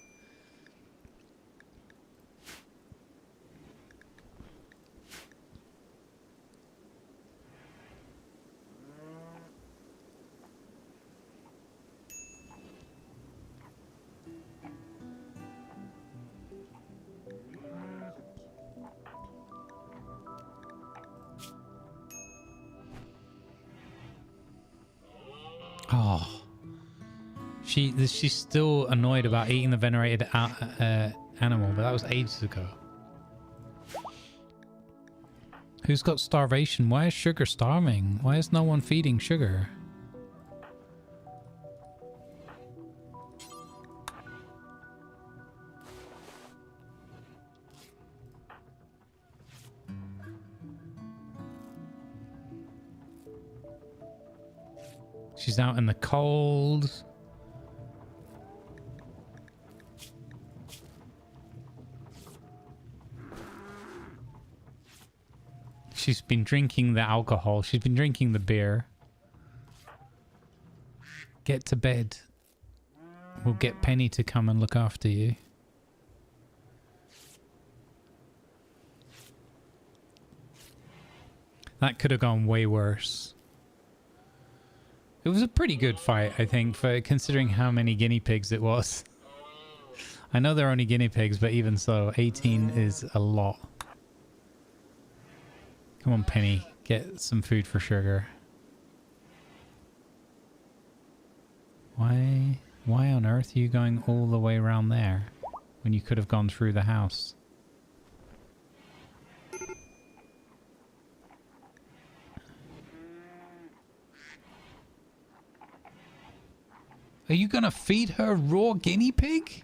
Oh, she's still annoyed about eating the venerated animal, but that was ages ago. Who's got starvation? Why is Sugar starving? Why is no one feeding Sugar? She's out in the cold. She's been drinking the alcohol. She's been drinking the beer. Get to bed. We'll get Penny to come and look after you. That could have gone way worse. It was a pretty good fight, I think, for considering how many guinea pigs it was. I know they're only guinea pigs, but even so, 18 is a lot. Come on, Penny. Get some food for Sugar. Why on earth are you going all the way around there when you could have gone through the house? Are you gonna feed her raw guinea pig?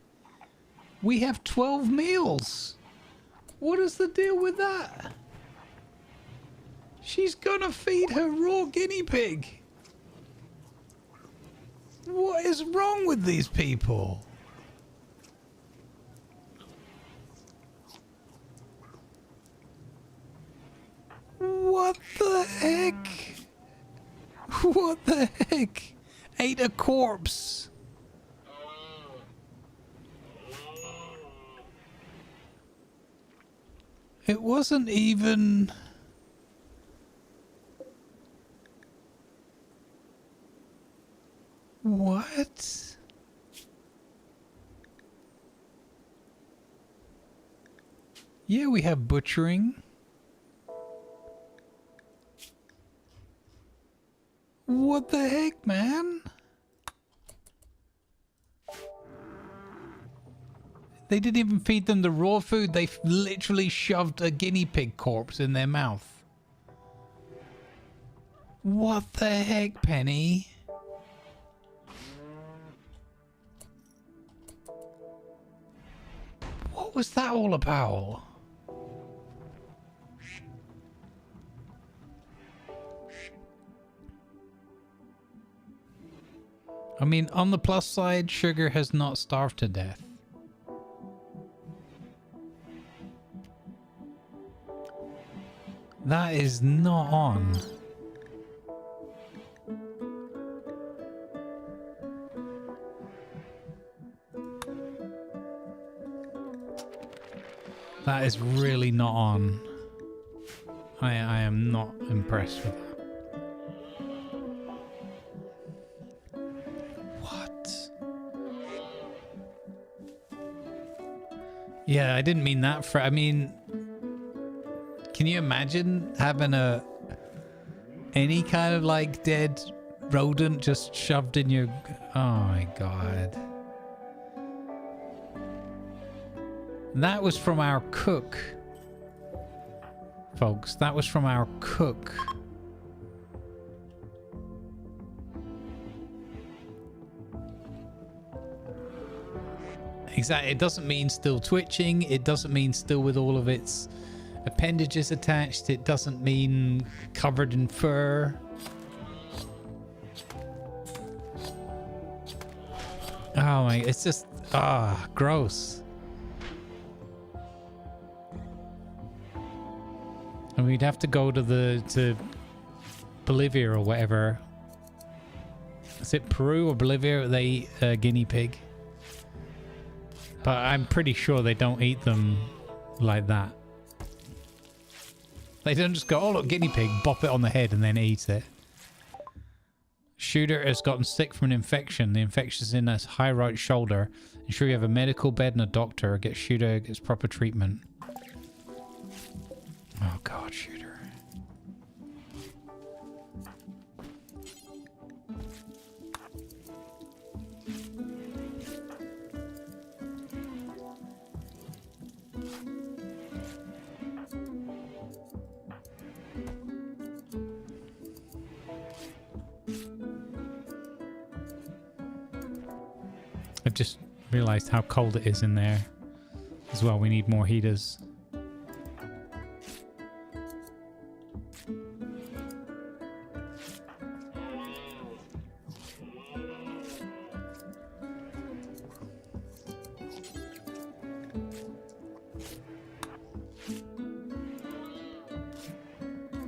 We have 12 meals. What is the deal with that? She's gonna feed her raw guinea pig. What is wrong with these people? What the heck? What the heck? Ate a corpse. It wasn't even... What? Yeah, we have butchering. What the heck, man? They didn't even feed them the raw food. They literally shoved a guinea pig corpse in their mouth. What the heck, Penny? What was that all about? I mean, on the plus side, Sugar has not starved to death. That is not on. That is really not on. I am not impressed with that. Yeah, I didn't mean that for... I mean... Can you imagine having a Any kind of like dead rodent just shoved in your... Oh my god. That was from our cook. Folks, that was from our cook. Exactly. It doesn't mean still twitching. It doesn't mean still with all of its appendages attached. It doesn't mean covered in fur. Oh my, it's just, gross. And we'd have to go to Bolivia or whatever. Is it Peru or Bolivia? They eat guinea pig. But I'm pretty sure they don't eat them like that. They don't just go, oh look, guinea pig, bop it on the head and then eat it. Shooter has gotten sick from an infection. The infection is in his high right shoulder. Ensure you have a medical bed and a doctor. Get Shooter gets proper treatment. Oh god, Shooter. I've just realized how cold it is in there as well. We need more heaters.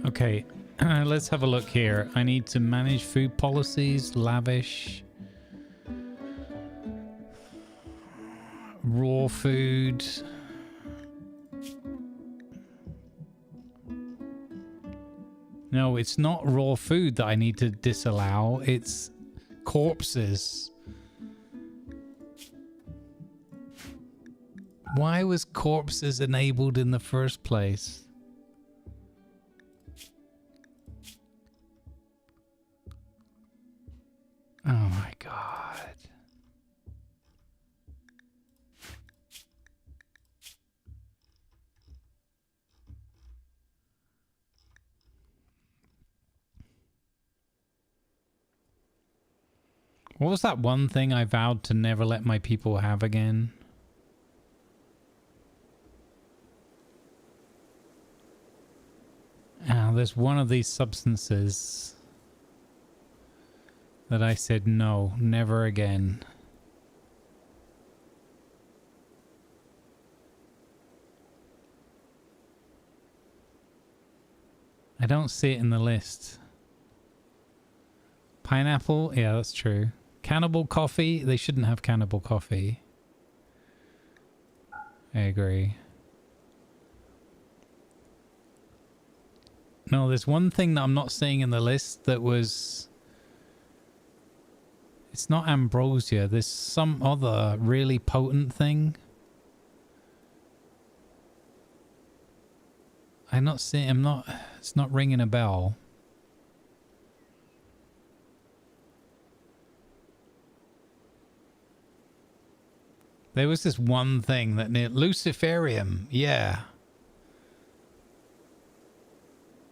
Okay, let's have a look here. I need to manage food policies, lavish, raw food. No, it's not raw food that I need to disallow. It's corpses. Why was corpses enabled in the first place? Oh my god. What was that one thing I vowed to never let my people have again? There's one of these substances that I said no, never again. I don't see it in the list. Pineapple? Yeah, that's true. Cannibal coffee? They shouldn't have cannibal coffee. I agree. No, there's one thing that I'm not seeing in the list that was... It's not ambrosia. There's some other really potent thing. I'm not seeing... It's not ringing a bell. There was this one thing that near Luciferium, yeah.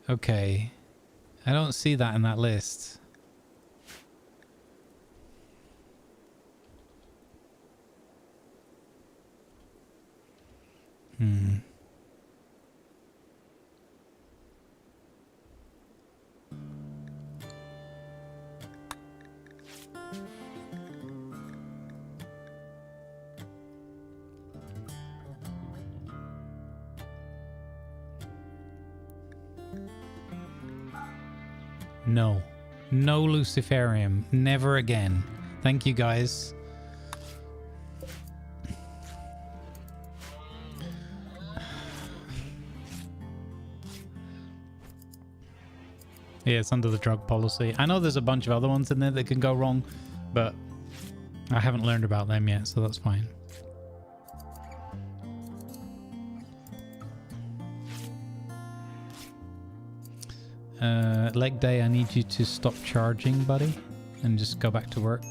Okay. I don't see that in that list. No. No Luciferium. Never again. Thank you, guys. Yeah, it's under the drug policy. I know there's a bunch of other ones in there that can go wrong, but I haven't learned about them yet, so that's fine. Leg day, I need you to stop charging, buddy, and just go back to work.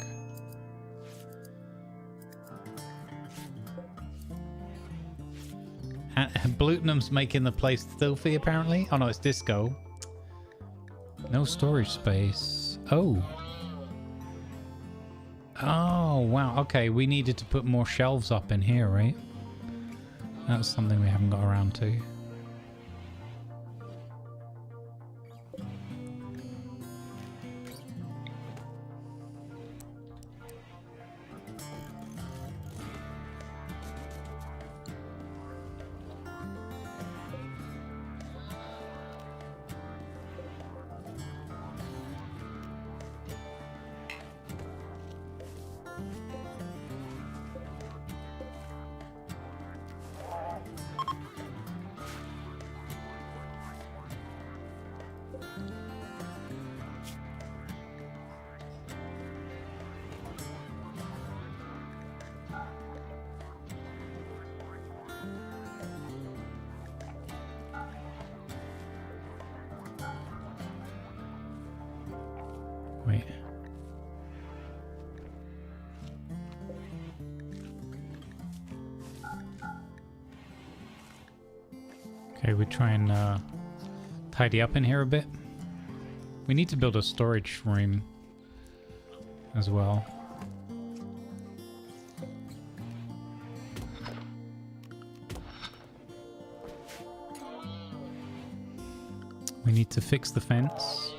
Blutenum's making the place filthy, apparently. Oh no, it's Disco. No storage space. Oh. Oh, wow. Okay, we needed to put more shelves up in here, right? That's something we haven't got around to. Wait. Okay, we try and tidy up in here a bit. We need to build a storage room as well. We need to fix the fence.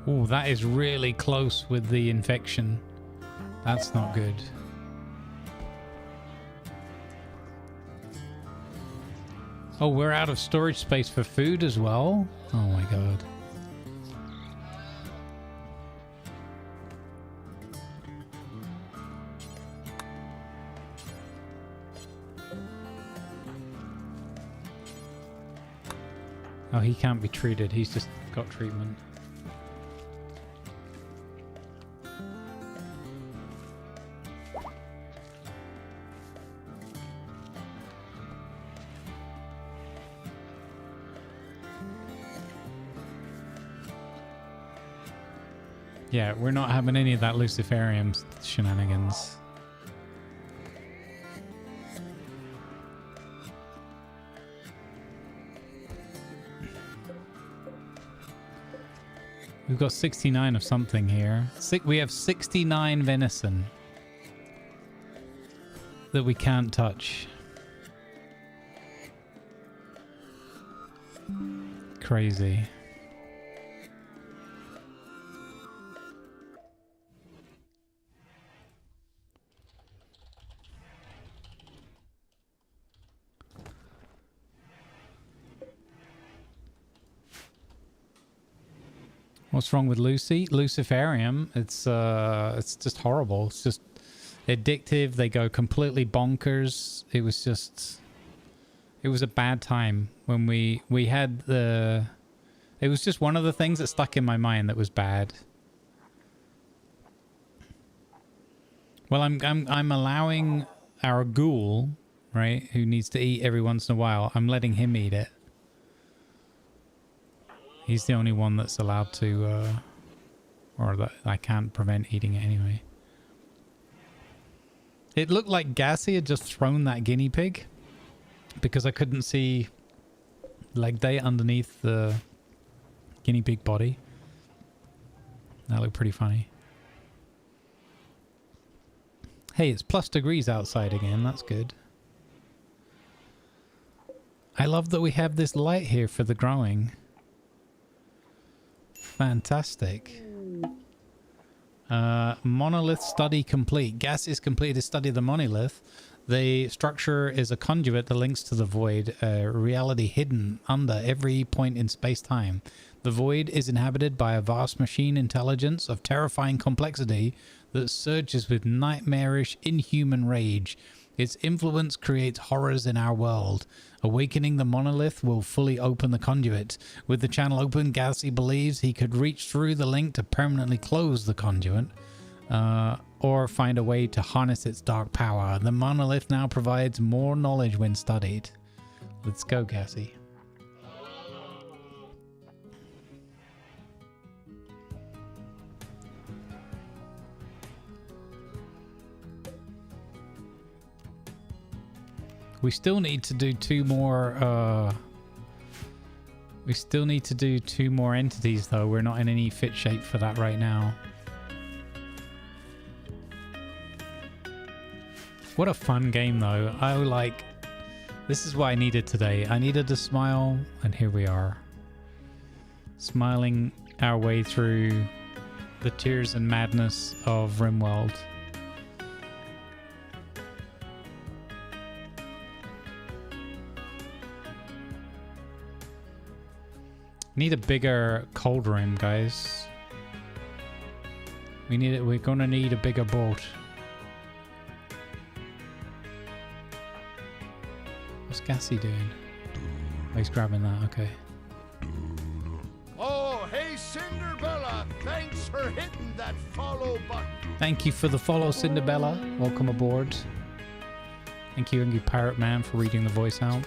Oh, that is really close with the infection. That's not good. Oh, we're out of storage space for food as well? Oh my god. Oh, he can't be treated. He's just got treatment. Yeah, we're not having any of that Luciferium shenanigans. We've got 69 of something here. We have 69 venison that we can't touch. Crazy. What's wrong with Lucy? Luciferium. It's just horrible. It's just addictive. They go completely bonkers. It was a bad time when we had the. It was just one of the things that stuck in my mind that was bad. Well, I'm allowing our ghoul, right, who needs to eat every once in a while. I'm letting him eat it. He's the only one that's allowed to, or that I can't prevent eating it anyway. It looked like Gassy had just thrown that guinea pig because I couldn't see leg day underneath the guinea pig body. That looked pretty funny. Hey, it's plus degrees outside again. That's good. I love that we have this light here for the growing. Fantastic. Monolith study complete. Gas is completed to study the monolith. The structure is a conduit that links to the void, a reality hidden under every point in space-time. The void is inhabited by a vast machine intelligence of terrifying complexity that surges with nightmarish, inhuman rage. Its influence creates horrors in our world. Awakening the monolith will fully open the conduit. With the channel open, Gassy believes he could reach through the link to permanently close the conduit, or find a way to harness its dark power. The monolith now provides more knowledge when studied. Let's go, Gassy. We still need to do two more, we still need to do 2 more entities though. We're not in any fit shape for that right now. What a fun game though. This is what I needed today. I needed to smile, and here we are. Smiling our way through the tears and madness of RimWorld. Need a bigger cold room, guys. We're gonna need a bigger boat. What's Gassy doing? Oh, he's grabbing that, okay. Oh, hey, Cinderbella. Thanks for hitting that follow button. Thank you for the follow, Cinderbella. Welcome aboard. Thank you, Pirate Man, for reading the voice out.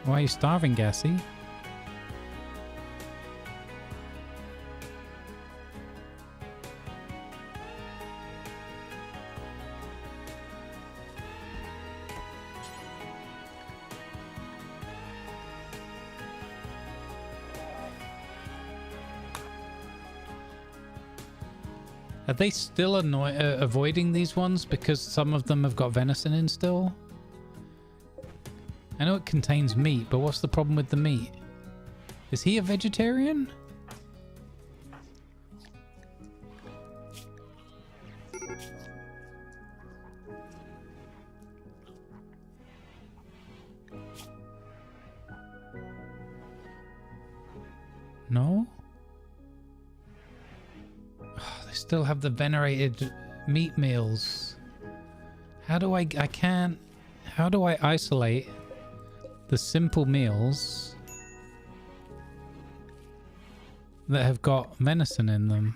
Why are you starving, Gassy? Are they still avoiding these ones because some of them have got venison in still? I know it contains meat, but what's the problem with the meat? Is he a vegetarian? No? Oh, they still have the venerated meat meals. How do I isolate the simple meals that have got venison in them?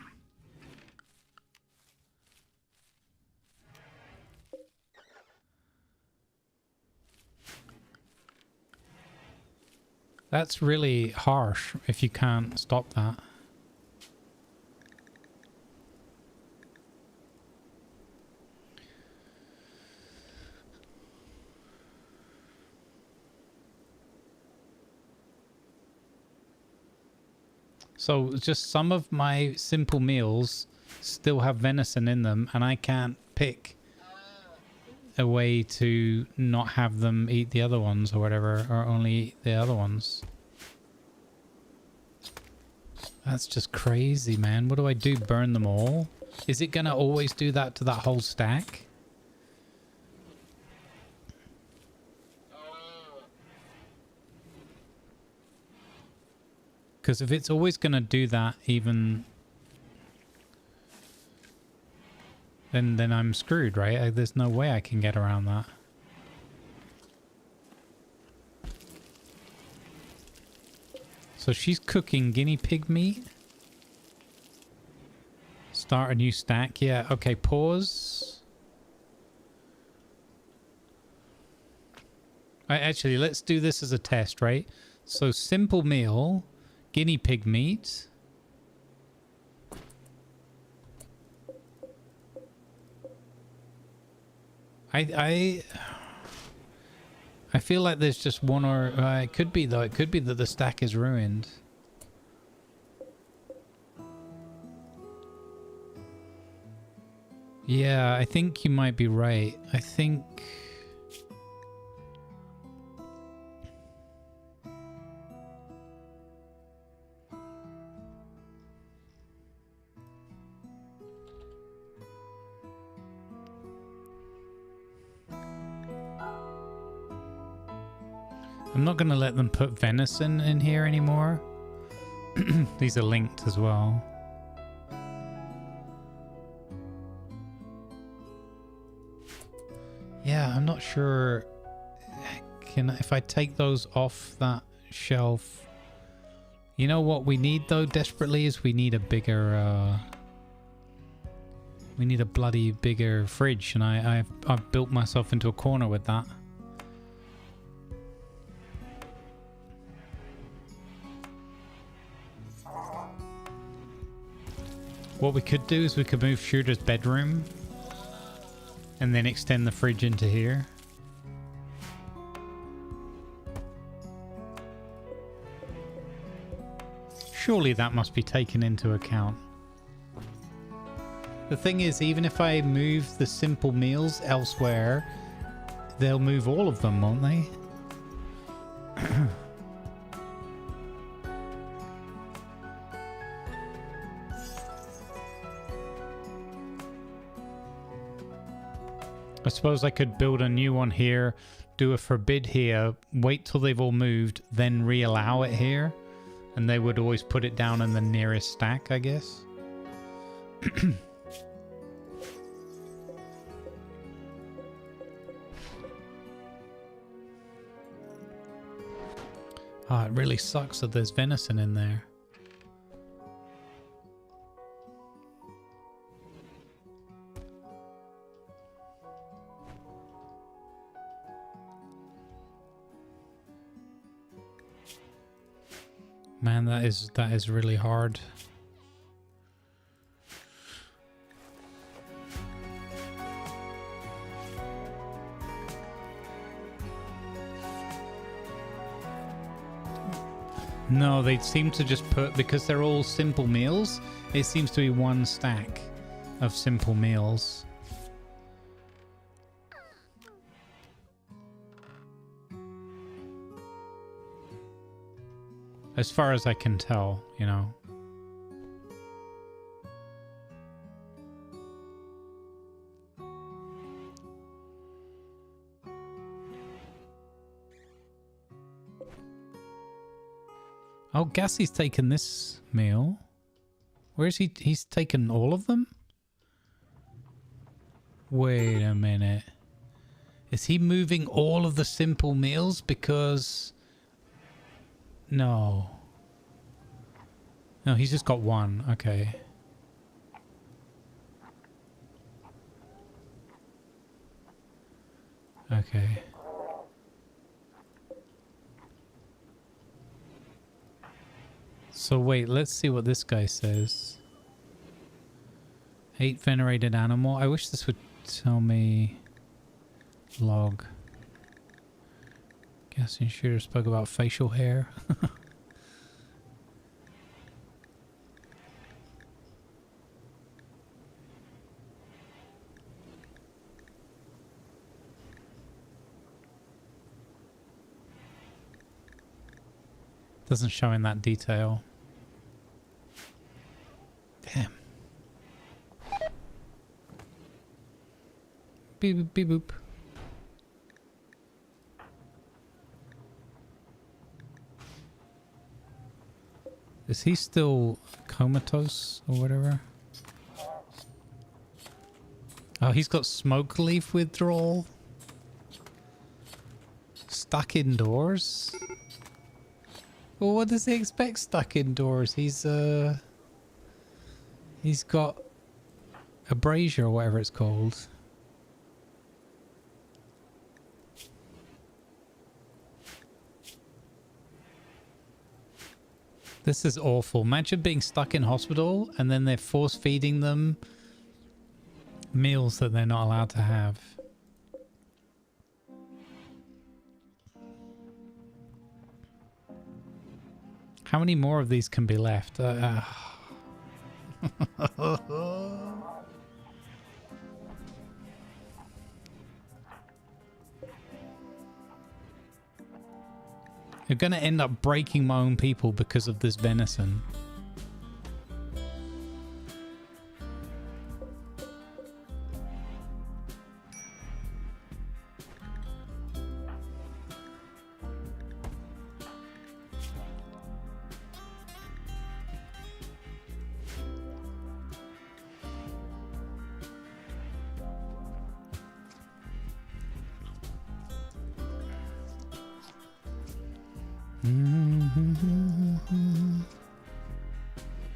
That's really harsh if you can't stop that. So just some of my simple meals still have venison in them, and I can't pick a way to not have them eat the other ones or whatever, or only eat the other ones. That's just crazy, man. What do I do? Burn them all? Is it gonna always do that to that whole stack? Because if it's always going to do that, even... Then I'm screwed, right? There's no way I can get around that. So she's cooking guinea pig meat. Start a new stack. Yeah, okay, pause. Actually, let's do this as a test, right? So simple meal... Guinea pig meat. I feel like there's just one, or it could be though. It could be that the stack is ruined. Yeah, I think you might be right. I think... I'm not going to let them put venison in here anymore. These are linked as well. Yeah, I'm not sure. If I take those off that shelf. You know what we need though desperately is we need a bigger we need a bloody bigger fridge, and I've built myself into a corner with that. What we could do is we could move Shooter's bedroom and then extend the fridge into here. Surely that must be taken into account. The thing is, even if I move the simple meals elsewhere, they'll move all of them, won't they? I suppose I could build a new one here, do a forbid here, wait till they've all moved, then re-allow it here. And they would always put it down in the nearest stack, I guess. Oh, it really sucks that there's venison in there. Man, that is really hard. No, they seem to just put, because they're all simple meals, it seems to be one stack of simple meals. As far as I can tell, you know. Oh, Gassie's taken this meal. Where is he? He's taken all of them? Wait a minute. Is he moving all of the simple meals because... No. No, he's just got one. Okay. Okay. So wait, let's see what this guy says. 8 venerated animal. I wish this would tell me log. Guessing Shooter spoke about facial hair. Doesn't show in that detail. Damn. Beep boop beep boop. Is he still comatose or whatever? Oh, he's got smoke leaf withdrawal. Stuck indoors? Well, what does he expect stuck indoors? He's got abrasia or whatever it's called. This is awful. Imagine being stuck in hospital and then they're force feeding them meals that they're not allowed to have. How many more of these can be left? You're going to end up breaking my own people because of this venison.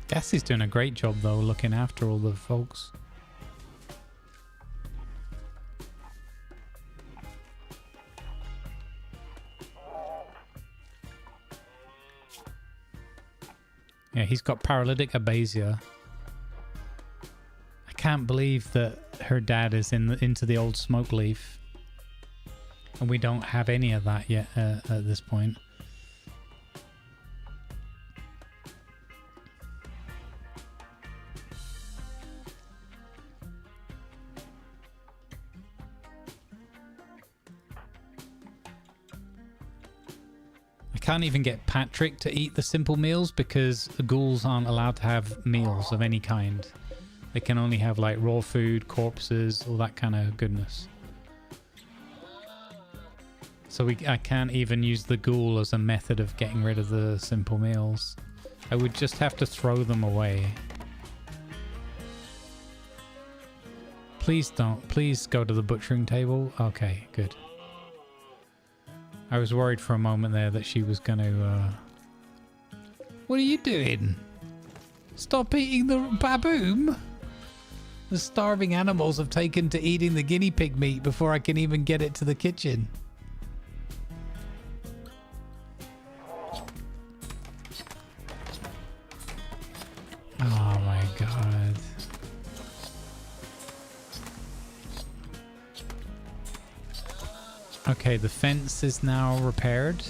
Gassie's doing a great job though, looking after all the folks. Yeah, he's got paralytic abasia. I can't believe that her dad is into the old smoke leaf. And we don't have any of that yet at this point. I can't even get Patrick to eat the simple meals because the ghouls aren't allowed to have meals of any kind. They can only have like raw food, corpses, all that kind of goodness. So I can't even use the ghoul as a method of getting rid of the simple meals. I would just have to throw them away. Please don't. Please go to the butchering table. Okay, good. I was worried for a moment there that she was going to... What are you doing? Stop eating the baboon? The starving animals have taken to eating the guinea pig meat before I can even get it to the kitchen. Oh my god. Okay, the fence is now repaired.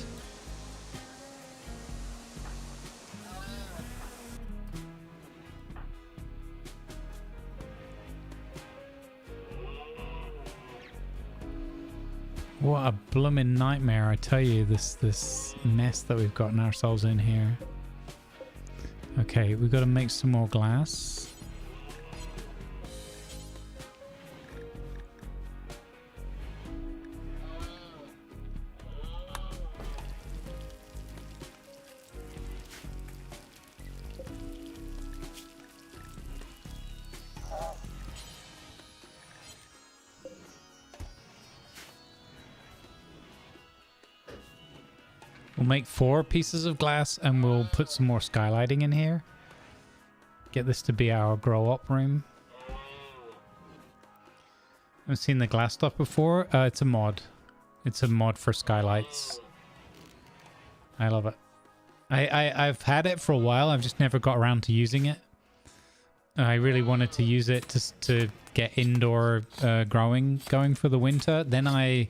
What a blooming nightmare, I tell you, this mess that we've gotten ourselves in here. Okay, we've got to make some more glass. We'll make 4 pieces of glass and we'll put some more skylighting in here. Get this to be our grow up room. I've seen the glass stuff before. It's a mod. It's a mod for skylights. I love it. I've had it for a while. I've just never got around to using it. I really wanted to use it to get indoor growing going for the winter. Then I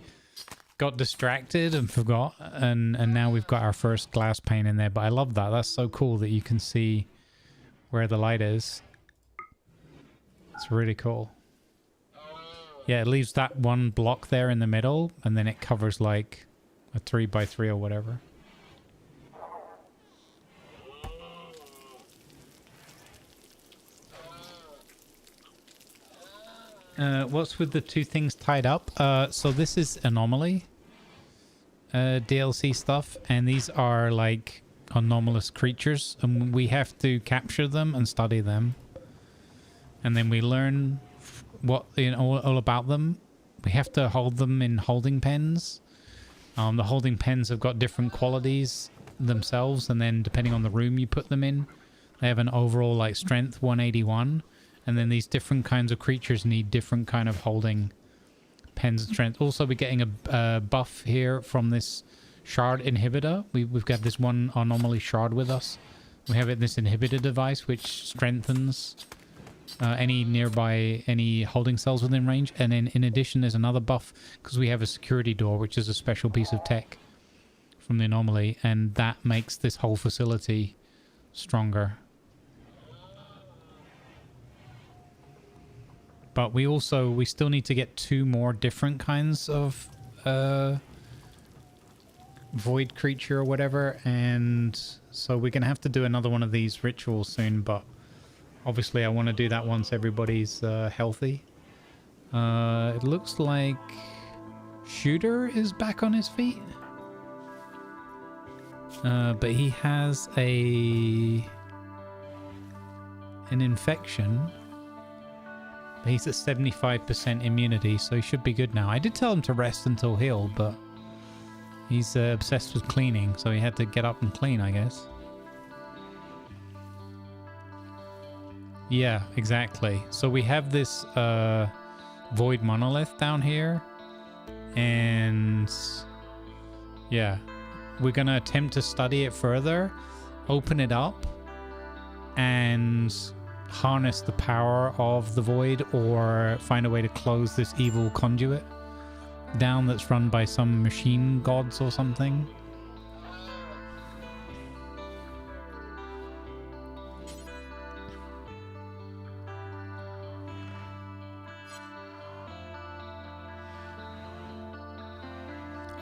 got distracted and forgot, and now we've got our first glass pane in there. But I love that. That's so cool that you can see where the light is. It's really cool. Yeah, it leaves that one block there in the middle, and then it covers like a 3x3 or whatever. What's with the 2 things tied up? So this is Anomoly DLC stuff, and these are like anomalous creatures, and we have to capture them and study them, and then we learn what all about them. We have to hold them in holding pens. The holding pens have got different qualities themselves, and then depending on the room you put them in, they have an overall like strength 181. And then these different kinds of creatures need different kind of holding pens and strength. Also, we're getting a buff here from this shard inhibitor. We've got this one anomaly shard with us. We have this inhibitor device which strengthens any holding cells within range. And then in addition, there's another buff because we have a security door, which is a special piece of tech from the anomaly. And that makes this whole facility stronger. But we still need to get 2 more different kinds of void creature or whatever, and so we're gonna have to do another one of these rituals soon. But obviously, I want to do that once everybody's healthy. It looks like Shooter is back on his feet, but he has an infection. He's at 75% immunity, so he should be good now. I did tell him to rest until healed, but He's obsessed with cleaning, so he had to get up and clean, I guess. Yeah, exactly. So we have this void monolith down here, and yeah, we're gonna attempt to study it further, open it up, and harness the power of the void, or find a way to close this evil conduit down that's run by some machine gods or something.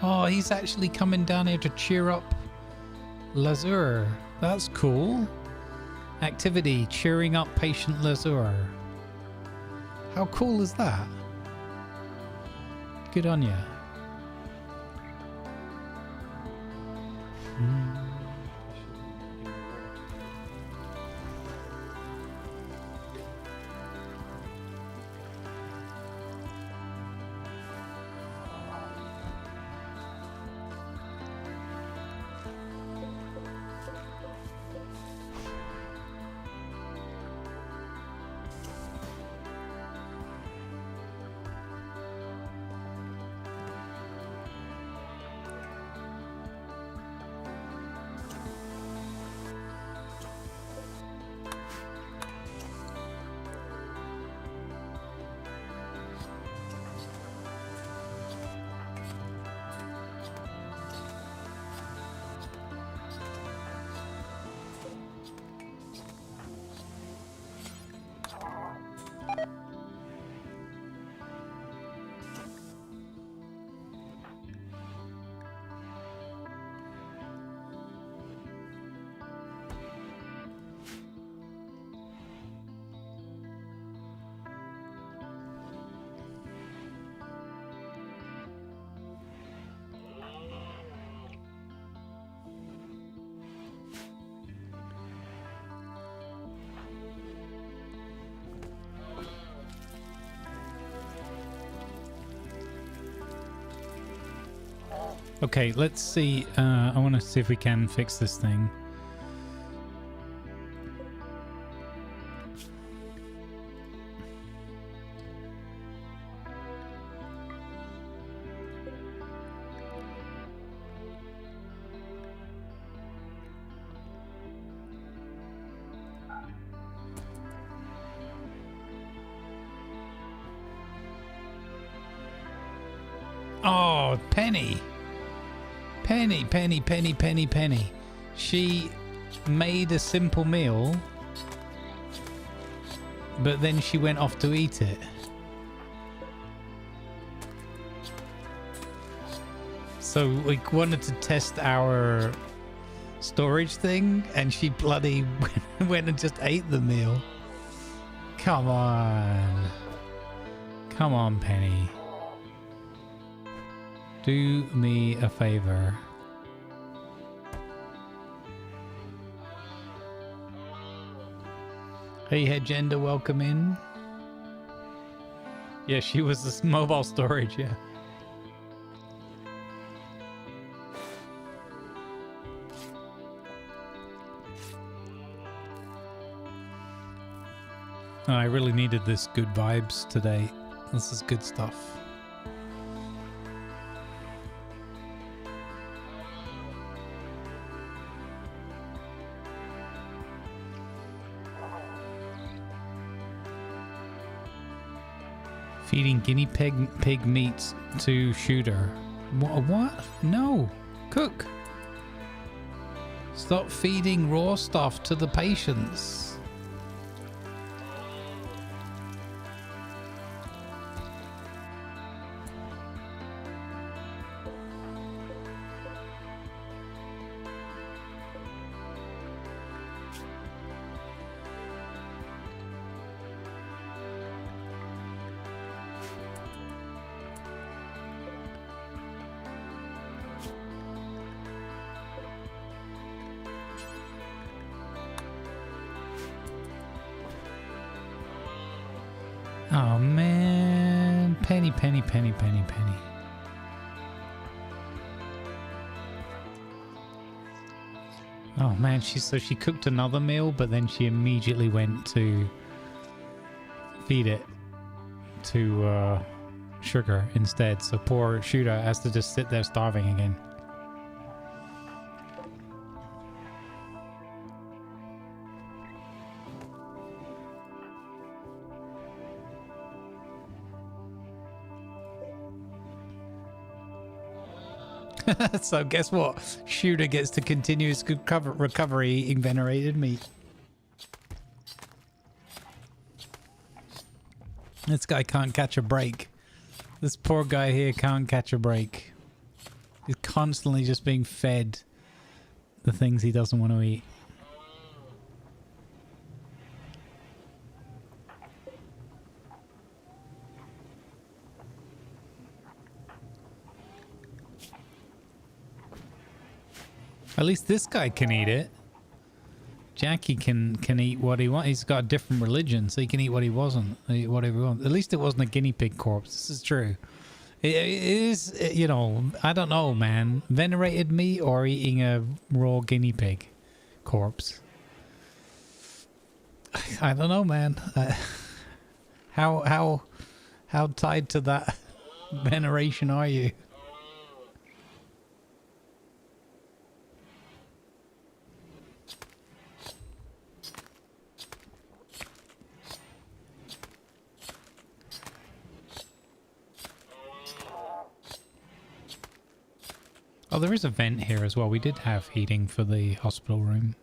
Oh, he's actually coming down here to cheer up Lazur. That's cool. Activity, cheering up patient Lazur. How cool is that? Good on ya. Okay, let's see. I want to see if we can fix this thing. Oh, Penny. Penny. She made a simple meal, but then she went off to eat it. So we wanted to test our storage thing, and she bloody went and just ate the meal. Come on. Come on, Penny. Do me a favor. Hey, Headgender, welcome in. Yeah, she was this mobile storage, yeah. Oh, I really needed this good vibes today. This is good stuff. Feeding guinea pig meat to Shooter. What? No. Cook. Stop feeding raw stuff to the patients. Oh man, Penny. Oh man, so she cooked another meal, but then she immediately went to feed it to Sugar instead. So poor Shooter has to just sit there starving again. So guess what? Shooter gets to continue his good recovery eating venerated meat. This guy can't catch a break. This poor guy here can't catch a break. He's constantly just being fed the things he doesn't want to eat. At least this guy can eat it. Jackie can eat what he wants. He's got a different religion, so he can eat what he wasn't. Eat whatever he wants. At least it wasn't a guinea pig corpse. This is true. It is, you know, I don't know, man. Venerated meat or eating a raw guinea pig corpse. I don't know, man. How tied to that veneration are you? Oh, there is a vent here as well. We did have heating for the hospital room.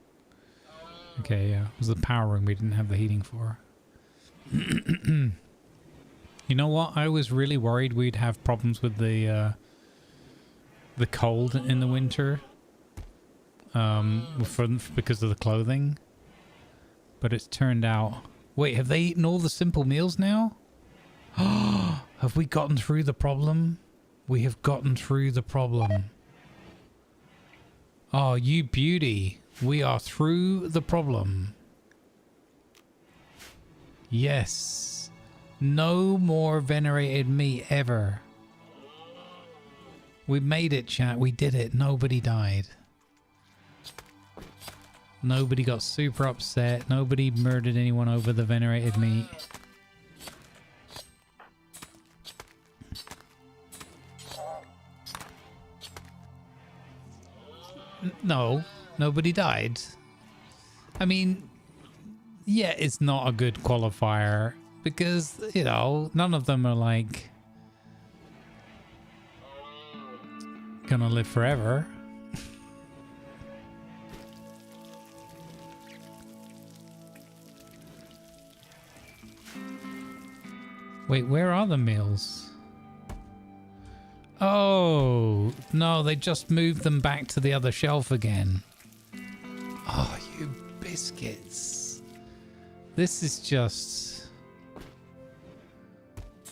Okay, yeah. It was the power room we didn't have the heating for. You know what? I was really worried we'd have problems with the cold in the winter. Because of the clothing. But it's turned out... Wait, have they eaten all the simple meals now? Have we gotten through the problem? We have gotten through the problem. Oh, you beauty. We are through the problem. Yes. No more venerated meat ever. We made it, chat. We did it. Nobody died. Nobody got super upset. Nobody murdered anyone over the venerated meat. No, nobody died. I mean, yeah, it's not a good qualifier because, you know, none of them are like gonna live forever. Wait, where are the meals? Oh, no, they just moved them back to the other shelf again. Oh, you biscuits. This is just...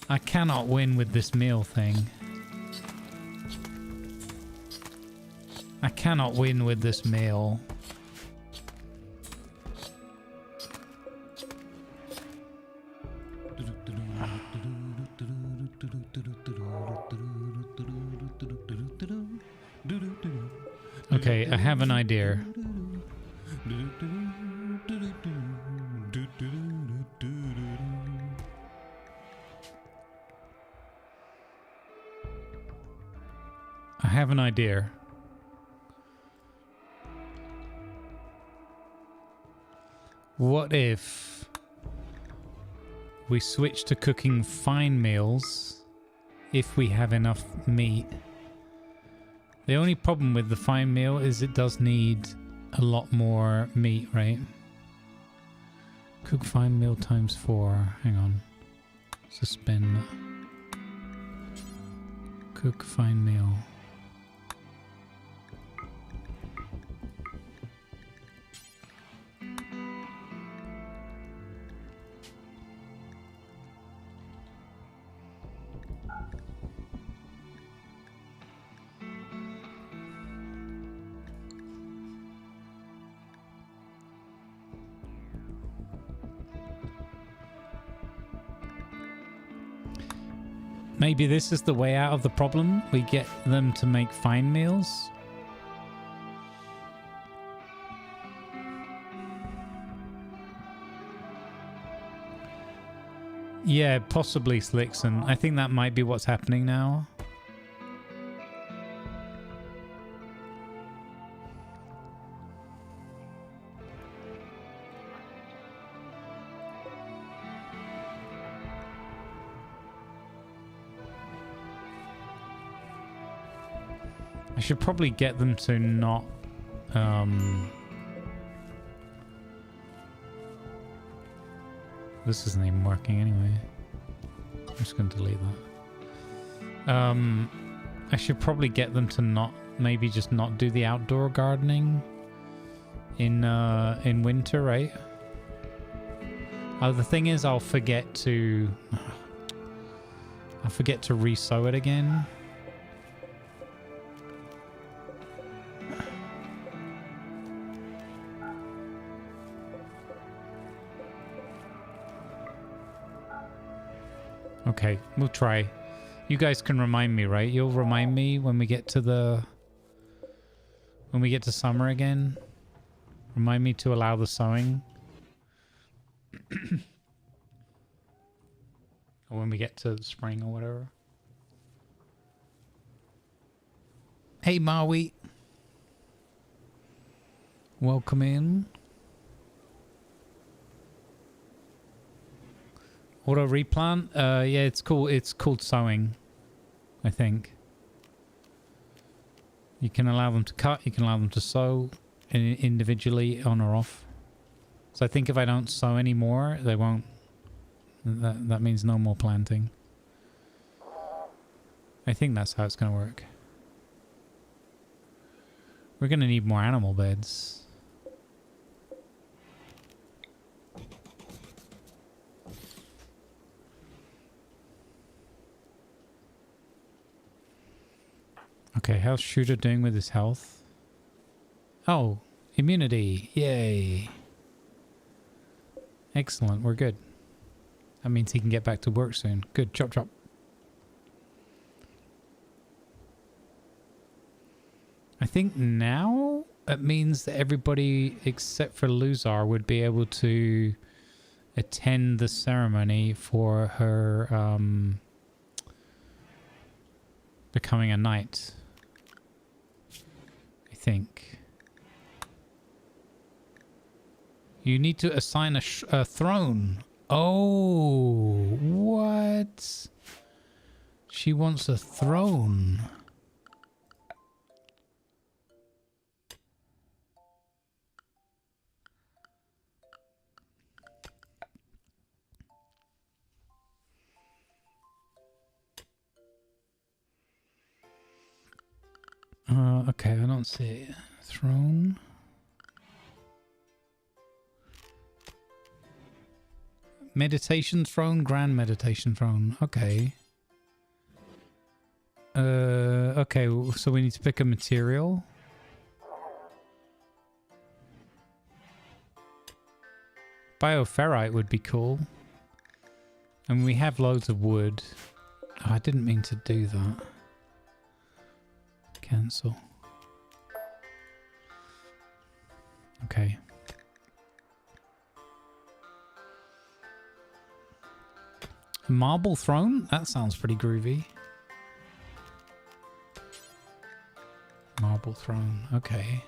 I cannot win with this meal thing. I cannot win with this meal. Okay, I have an idea. I have an idea. What if we switch to cooking fine meals if we have enough meat? The only problem with the fine meal is it does need a lot more meat, right? Cook fine meal times 4. Hang on. Suspend. Cook fine meal. Maybe this is the way out of the problem. We get them to make fine meals. Yeah, possibly Slixon. I think that might be what's happening now. I should probably get them to not this isn't even working anyway. I'm just going to delete that. I should probably get them to not, maybe just not do the outdoor gardening in winter, right? The thing is, I'll forget to re-sow it again. Okay, we'll try. You guys can remind me, right? You'll remind me when we get to summer again. Remind me to allow the sowing. Or when we get to spring or whatever. Hey, Maui. Welcome in. Auto replant? Yeah, it's cool. It's called sowing, I think. You can allow them to cut. You can allow them to sow individually on or off. So I think if I don't sow anymore, they won't. That means no more planting. I think that's how it's going to work. We're going to need more animal beds. Okay, how's Shooter doing with his health? Oh, immunity. Yay. Excellent, we're good. That means he can get back to work soon. Good, chop chop. I think now it means that everybody except for Luzar would be able to attend the ceremony for her becoming a knight. I think. You need to assign a throne. Oh, what? She wants a throne. Okay, I don't see it. Throne. Meditation throne, grand meditation throne. Okay. Okay, so we need to pick a material. Bioferrite would be cool. And we have loads of wood. Oh, I didn't mean to do that. Cancel. Okay. Marble throne? That sounds pretty groovy. Marble throne. Okay.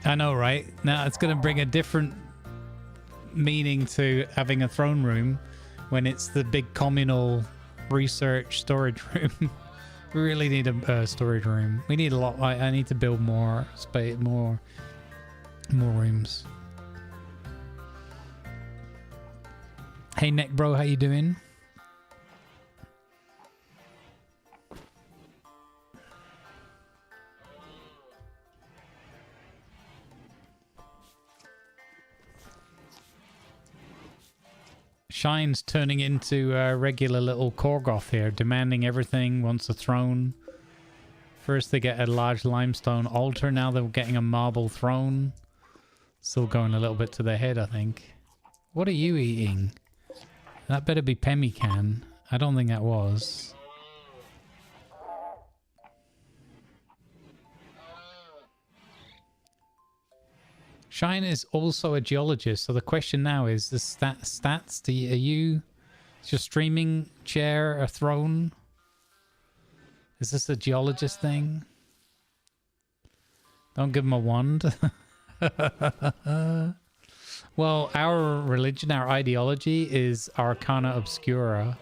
I know, right? Now it's going to bring a different meaning to having a throne room when it's the big communal research storage room. We really need a storage room. We need a lot. I need to build more space, more rooms. Hey, Neck Bro, how you doing? Shine's turning into a regular little Korgoth here, demanding everything, wants a throne. First they get a large limestone altar, now they're getting a marble throne. Still going a little bit to the head, I think. What are you eating? That better be pemmican. I don't think that was. Shine is also a geologist, so the question now is the stats. Are you... Is your streaming chair a throne? Is this a geologist thing? Don't give him a wand. Well, our religion, our ideology is Arcana Obscura.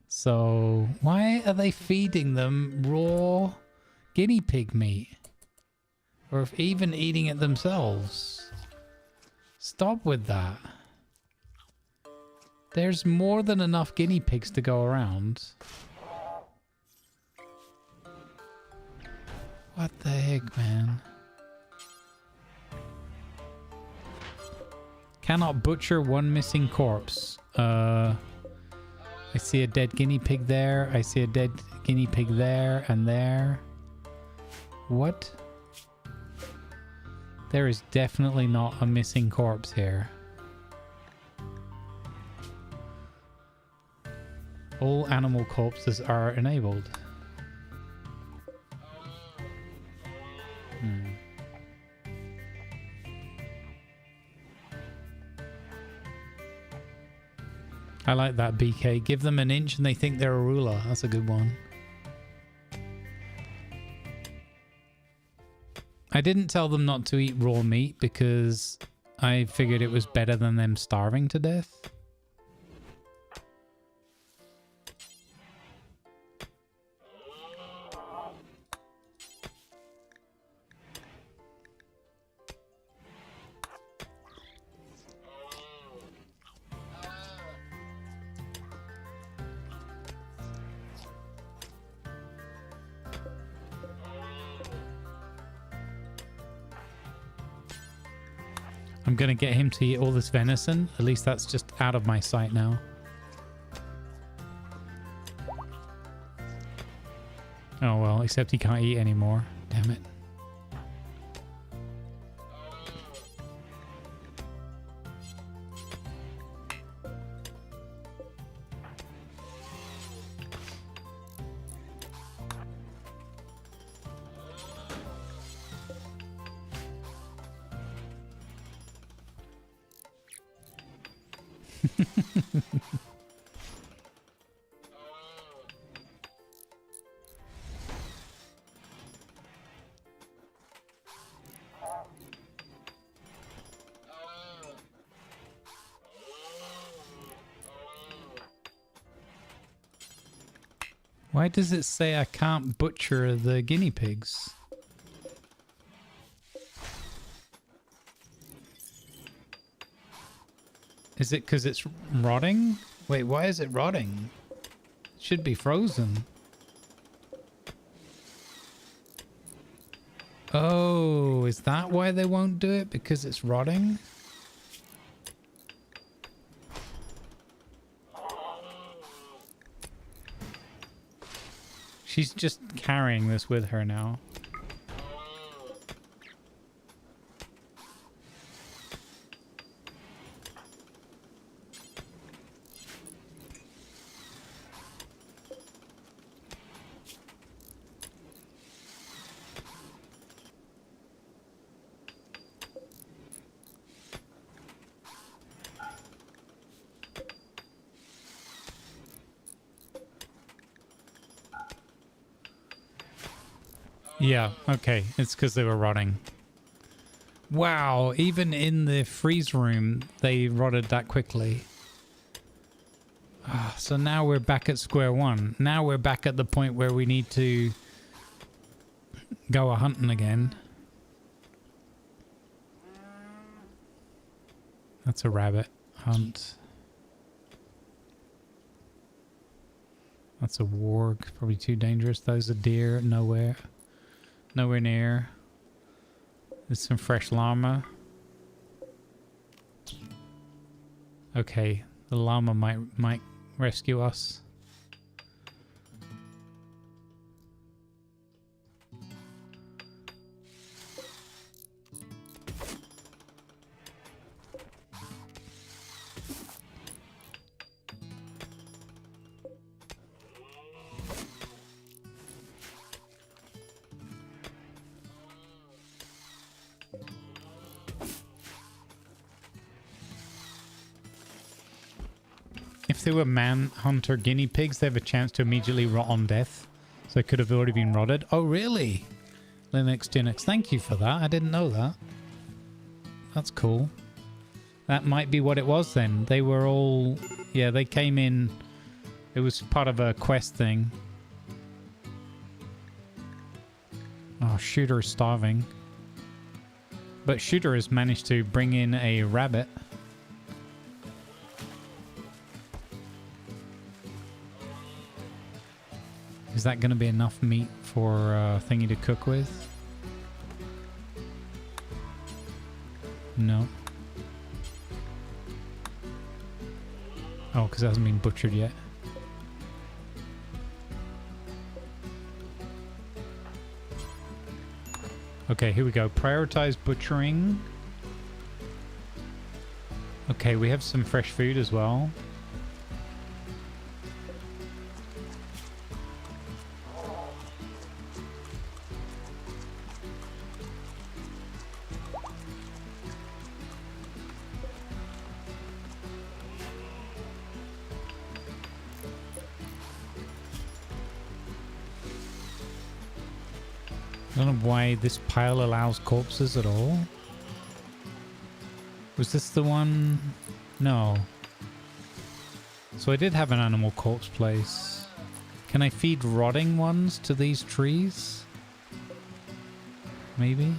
So, why are they feeding them raw guinea pig meat? Or even eating it themselves? Stop with that. There's more than enough guinea pigs to go around. What the heck, man? Cannot butcher one missing corpse. I see a dead guinea pig there. I see a dead guinea pig there and there. What? There is definitely not a missing corpse here. All animal corpses are enabled. I like that, BK. Give them an inch and they think they're a ruler. That's a good one. I didn't tell them not to eat raw meat because I figured it was better than them starving to death. I'm gonna get him to eat all this venison. At least that's just out of my sight now. Oh well, except he can't eat anymore. Damn it. Why does it say I can't butcher the guinea pigs? Is it because it's rotting? Wait, why is it rotting? It should be frozen. Oh, is that why they won't do it? Because it's rotting? She's just carrying this with her now. Yeah, okay. It's because they were rotting. Wow, even in the freeze room, they rotted that quickly. So now we're back at square one. Now we're back at the point where we need to go a-hunting again. That's a rabbit hunt. That's a warg. Probably too dangerous. Those are deer. Nowhere near. There's some fresh llama. Okay, the llama might rescue us. If they were manhunter guinea pigs, they have a chance to immediately rot on death. So they could have already been rotted. Oh, really? Linux, Linux. Thank you for that. I didn't know that. That's cool. That might be what it was then. They were all... Yeah, they came in... It was part of a quest thing. Oh, Shooter is starving. But Shooter has managed to bring in a rabbit. Is that going to be enough meat for Thingy to cook with? No. Oh, because it hasn't been butchered yet. Okay, here we go. Prioritize butchering. Okay, we have some fresh food as well. I don't know why this pile allows corpses at all. Was this the one? No. So I did have an animal corpse place. Can I feed rotting ones to these trees? Maybe?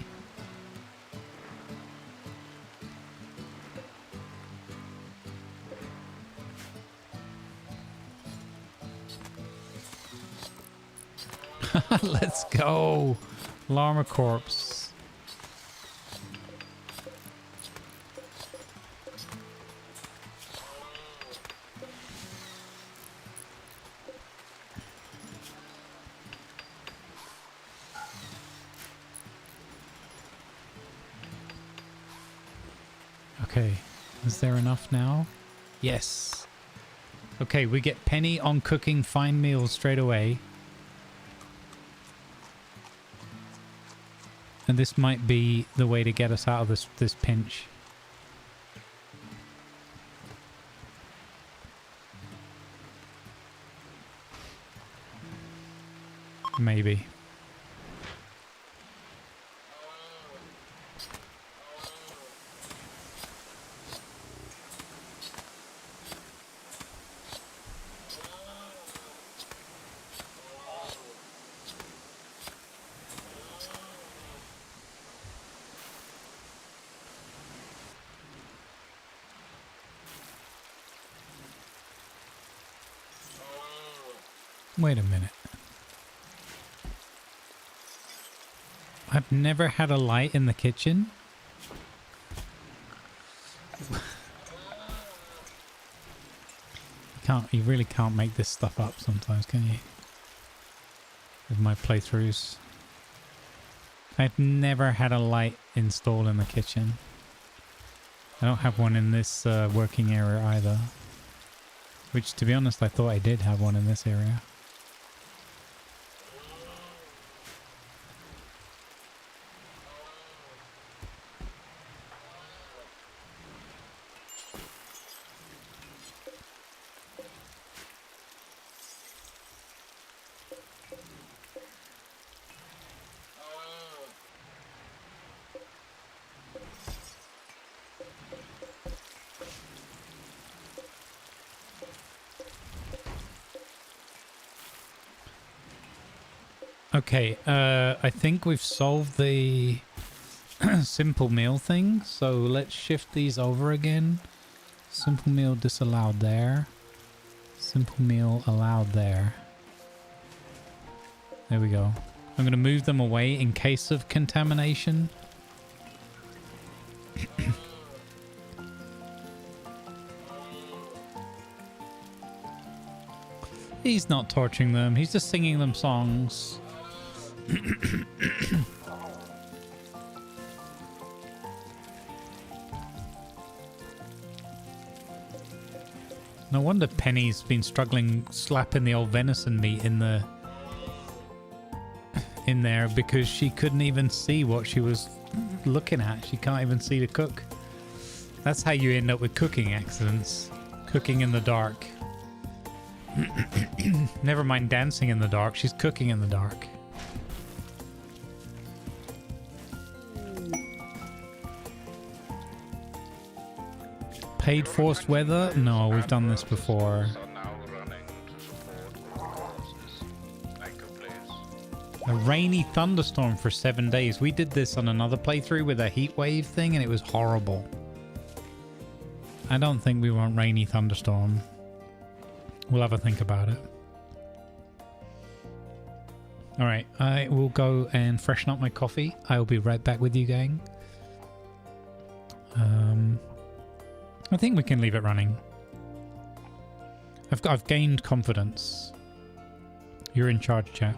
Let's go! Llama corpse. Okay, is there enough now? Yes. Okay, we get penny on cooking fine meals straight away. And this might be the way to get us out of this pinch. Maybe. Wait a minute. I've never had a light in the kitchen. You really can't make this stuff up sometimes, can you? With my playthroughs. I've never had a light installed in the kitchen. I don't have one in this working area either. Which, to be honest, I thought I did have one in this area. Okay, I think we've solved the simple meal thing, so let's shift these over again. Simple meal disallowed there. Simple meal allowed there. There we go. I'm going to move them away in case of contamination. He's not torturing them, he's just singing them songs. No wonder Penny's been struggling slapping the old venison meat in there because she couldn't even see what she was looking at. She can't even see to cook. That's how you end up with cooking accidents. Cooking in the dark. Never mind dancing in the dark. She's cooking in the dark. Paid forced weather? No, we've done this before. A rainy thunderstorm for 7 days. We did this on another playthrough with a heat wave thing and it was horrible. I don't think we want rainy thunderstorm. We'll have a think about it. Alright, I will go and freshen up my coffee. I'll be right back with you, gang. I think we can leave it running. I've gained confidence. You're in charge, chat.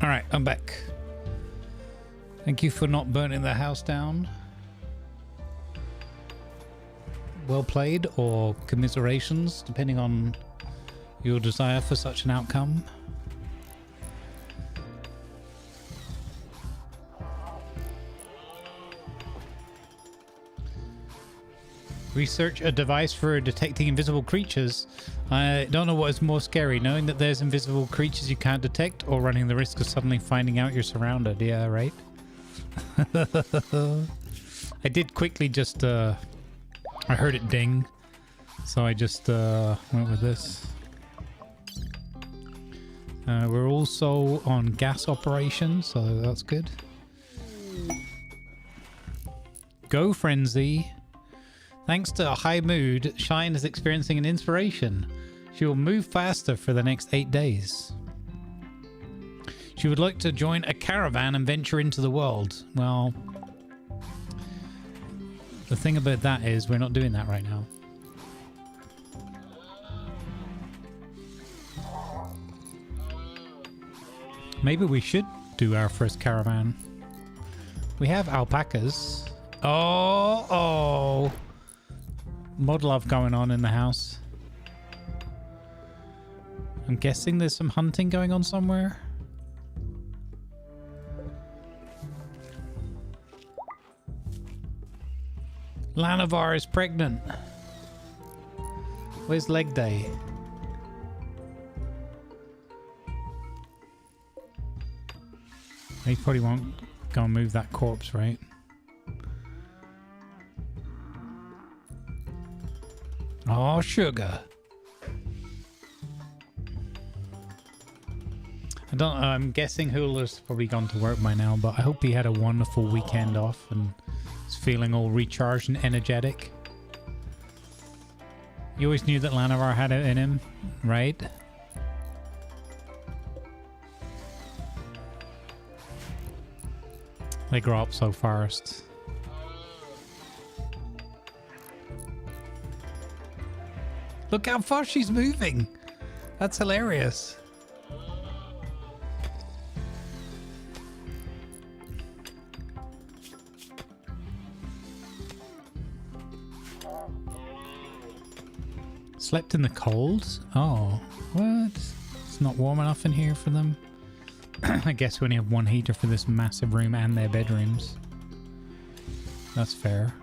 Alright, I'm back. Thank you for not burning the house down. Well played, or commiserations, depending on your desire for such an outcome. Research a device for detecting invisible creatures. I don't know what is more scary, knowing that there's invisible creatures you can't detect, or running the risk of suddenly finding out you're surrounded. Yeah, right? I did quickly just, I heard it ding, so I just went with this. We're also on gas operations, so that's good. Go Frenzy. Thanks to a high mood, Shine is experiencing an inspiration. She will move faster for the next 8 days. She would like to join a caravan and venture into the world. Well, the thing about that is we're not doing that right now. Maybe we should do our first caravan. We have alpacas. Oh. Mod love going on in the house. I'm guessing there's some hunting going on somewhere. Lanavar is pregnant. Where's leg day? He probably won't go and move that corpse, right? Oh, sugar. I'm guessing Hula's probably gone to work by now, but I hope he had a wonderful weekend off and is feeling all recharged and energetic. You always knew that Lanavar had it in him, right? They grow up so fast. Look how fast she's moving. That's hilarious. Slept in the cold? Oh, what? It's not warm enough in here for them. I guess we only have one heater for this massive room and their bedrooms. That's fair.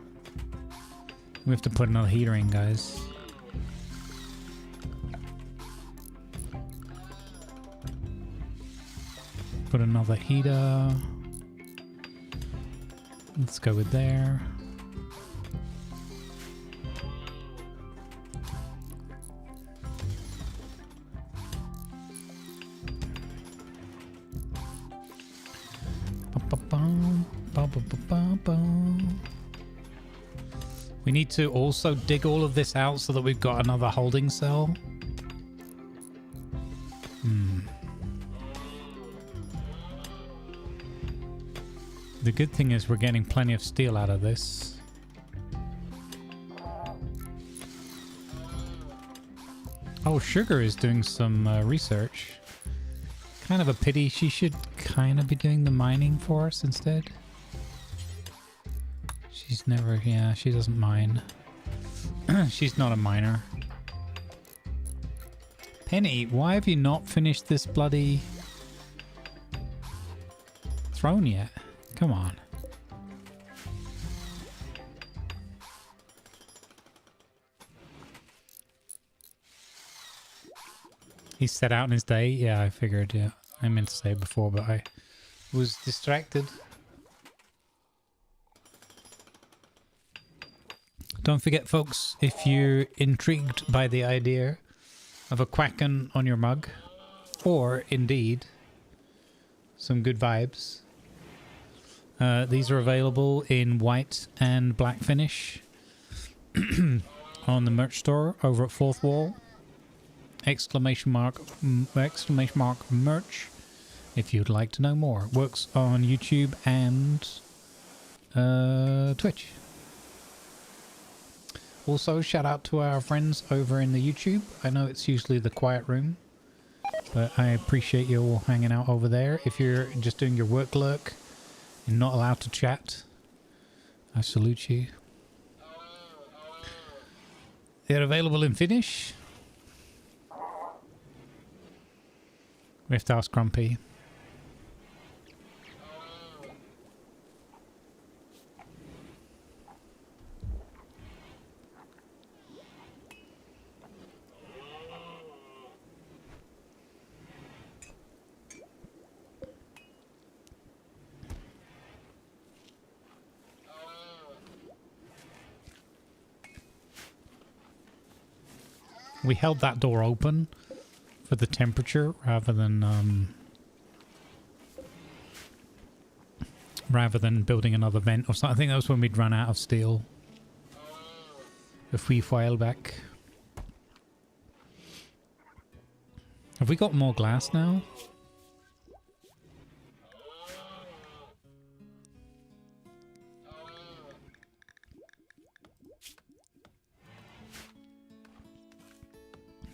We have to put another heater in, guys. Put another heater. Let's go with there. We need to also dig all of this out so that we've got another holding cell. The good thing is we're getting plenty of steel out of this. Oh, Sugar is doing some research. Kind of a pity. She should kind of be doing the mining for us instead. She's never... Yeah, she doesn't mine. She's not a miner. Penny, why have you not finished this bloody throne yet? Come on. He set out in his day? Yeah, I figured, yeah. I meant to say before, but I was distracted. Don't forget, folks, if you're intrigued by the idea of a Quacken on your mug, or indeed some good vibes, these are available in white and black finish on the merch store over at Fourth Wall. Exclamation mark merch if you'd like to know more. Works on YouTube and Twitch. Also, shout out to our friends over in the YouTube. I know it's usually the quiet room, But I appreciate you all hanging out over there. If you're just doing your work lurk and not allowed to chat, I salute you. They're available in Finnish. We have to ask Grumpy. We held that door open for the temperature rather than building another vent or something. I think that was when we'd run out of steel. If we while back. Have we got more glass now?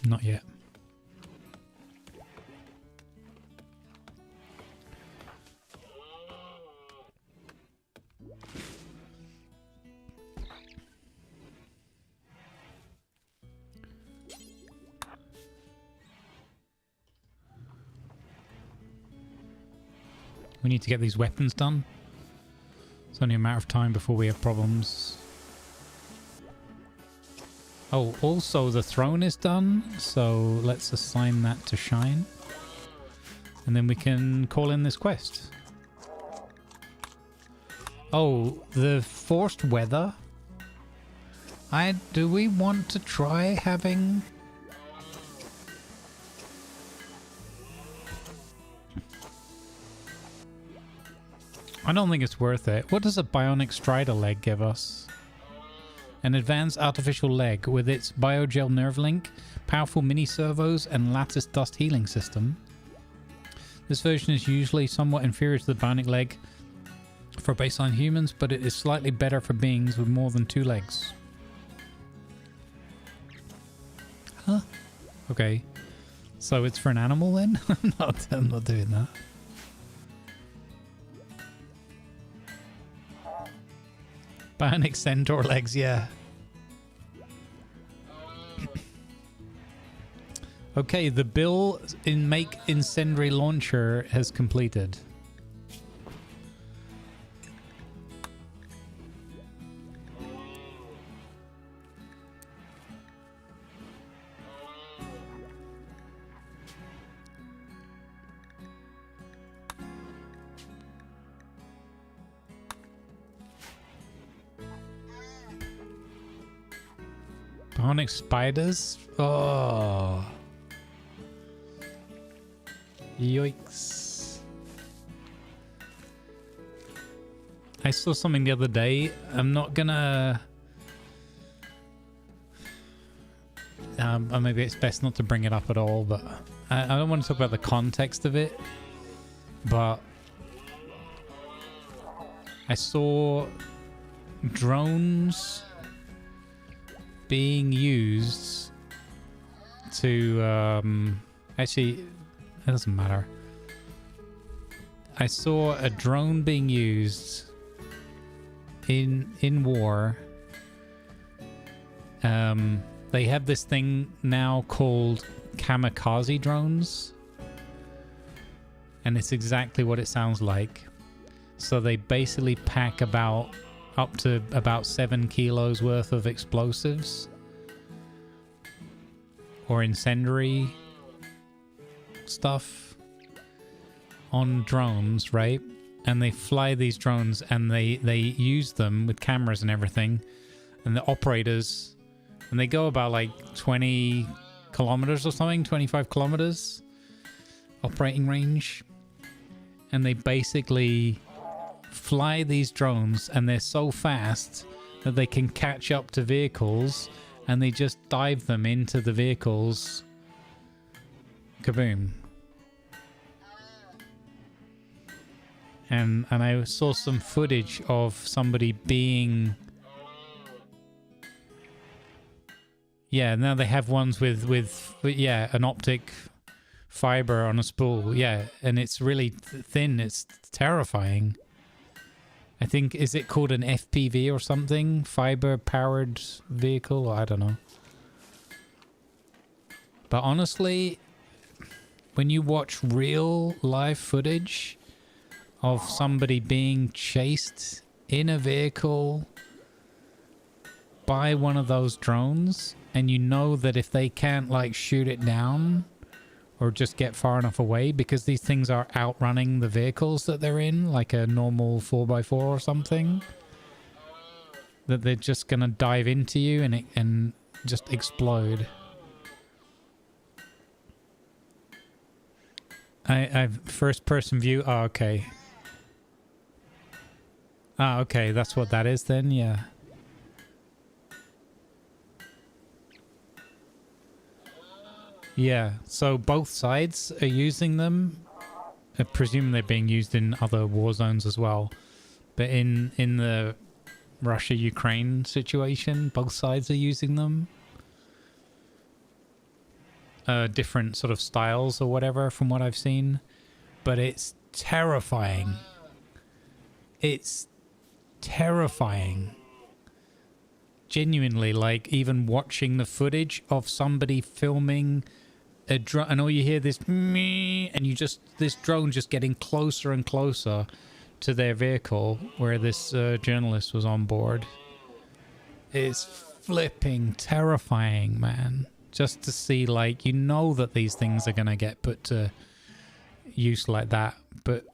Not yet. We need to get these weapons done. It's only a matter of time before we have problems. Oh, also the throne is done, so let's assign that to Shine. And then we can call in this quest. Oh, the forced weather. Do we want to try having... I don't think it's worth it. What does a bionic strider leg give us? An advanced artificial leg with its biogel nerve link, powerful mini servos, and lattice dust healing system. This version is usually somewhat inferior to the bionic leg for baseline humans, but it is slightly better for beings with more than 2 legs. Huh? Okay. So it's for an animal then? I'm not doing that. Bionic centaur legs, yeah. Okay, the bill in make incendiary launcher has completed. Bionic spiders? Oh. Yikes. I saw something the other day. I'm not gonna... or maybe it's best not to bring it up at all, but I don't want to talk about the context of it, but I saw drones being used to actually it doesn't matter. I saw a drone being used in war. They have this thing now called kamikaze drones, and it's exactly what it sounds like. So they basically pack up to about 7 kilos worth of explosives or incendiary stuff on drones, right? And they fly these drones and they use them with cameras and everything, and the operators, and they go about like 20 kilometers or something, 25 kilometers operating range, and they basically fly these drones, and they're so fast that they can catch up to vehicles, and they just dive them into the vehicles. Kaboom. And I saw some footage of somebody being... Yeah, now they have ones with yeah, an optic fiber on a spool. Yeah, and it's really thin. It's terrifying. I think, is it called an FPV or something? Fiber powered vehicle? I don't know. But honestly, when you watch real live footage of somebody being chased in a vehicle by one of those drones, and you know that if they can't like shoot it down or just get far enough away, because these things are outrunning the vehicles that they're in, like a normal 4x4 or something, that they're just gonna dive into you and just explode. I've first person view. Oh, okay. Ah, okay, that's what that is then, yeah. Yeah, so both sides are using them. I presume they're being used in other war zones as well. But in the Russia-Ukraine situation, both sides are using them. Different sort of styles or whatever from what I've seen. But it's terrifying. It's terrifying. Genuinely, like even watching the footage of somebody filming a drone, and all you hear this meh, and this drone just getting closer and closer to their vehicle where this journalist was on board. It's flipping terrifying, man. Just to see, like, you know that these things are gonna get put to use like that, but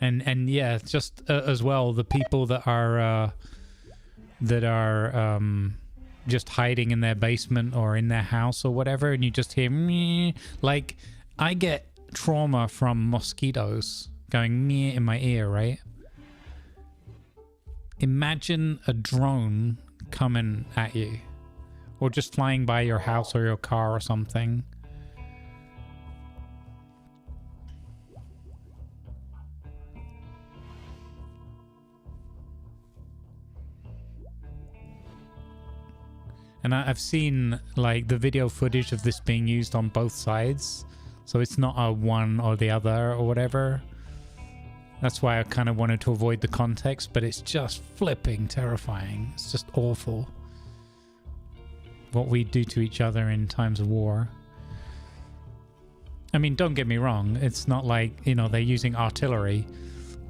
and yeah, just as well, the people that are just hiding in their basement or in their house or whatever, and you just hear meh. Like, I get trauma from mosquitoes going meh in my ear, right? Imagine a drone coming at you, or just flying by your house or your car or something. And I've seen like the video footage of this being used on both sides, so it's not a one or the other or whatever. That's why I kind of wanted to avoid the context, but it's just flipping terrifying. It's just awful what we do to each other in times of war. I mean, don't get me wrong, it's not like, you know, they're using artillery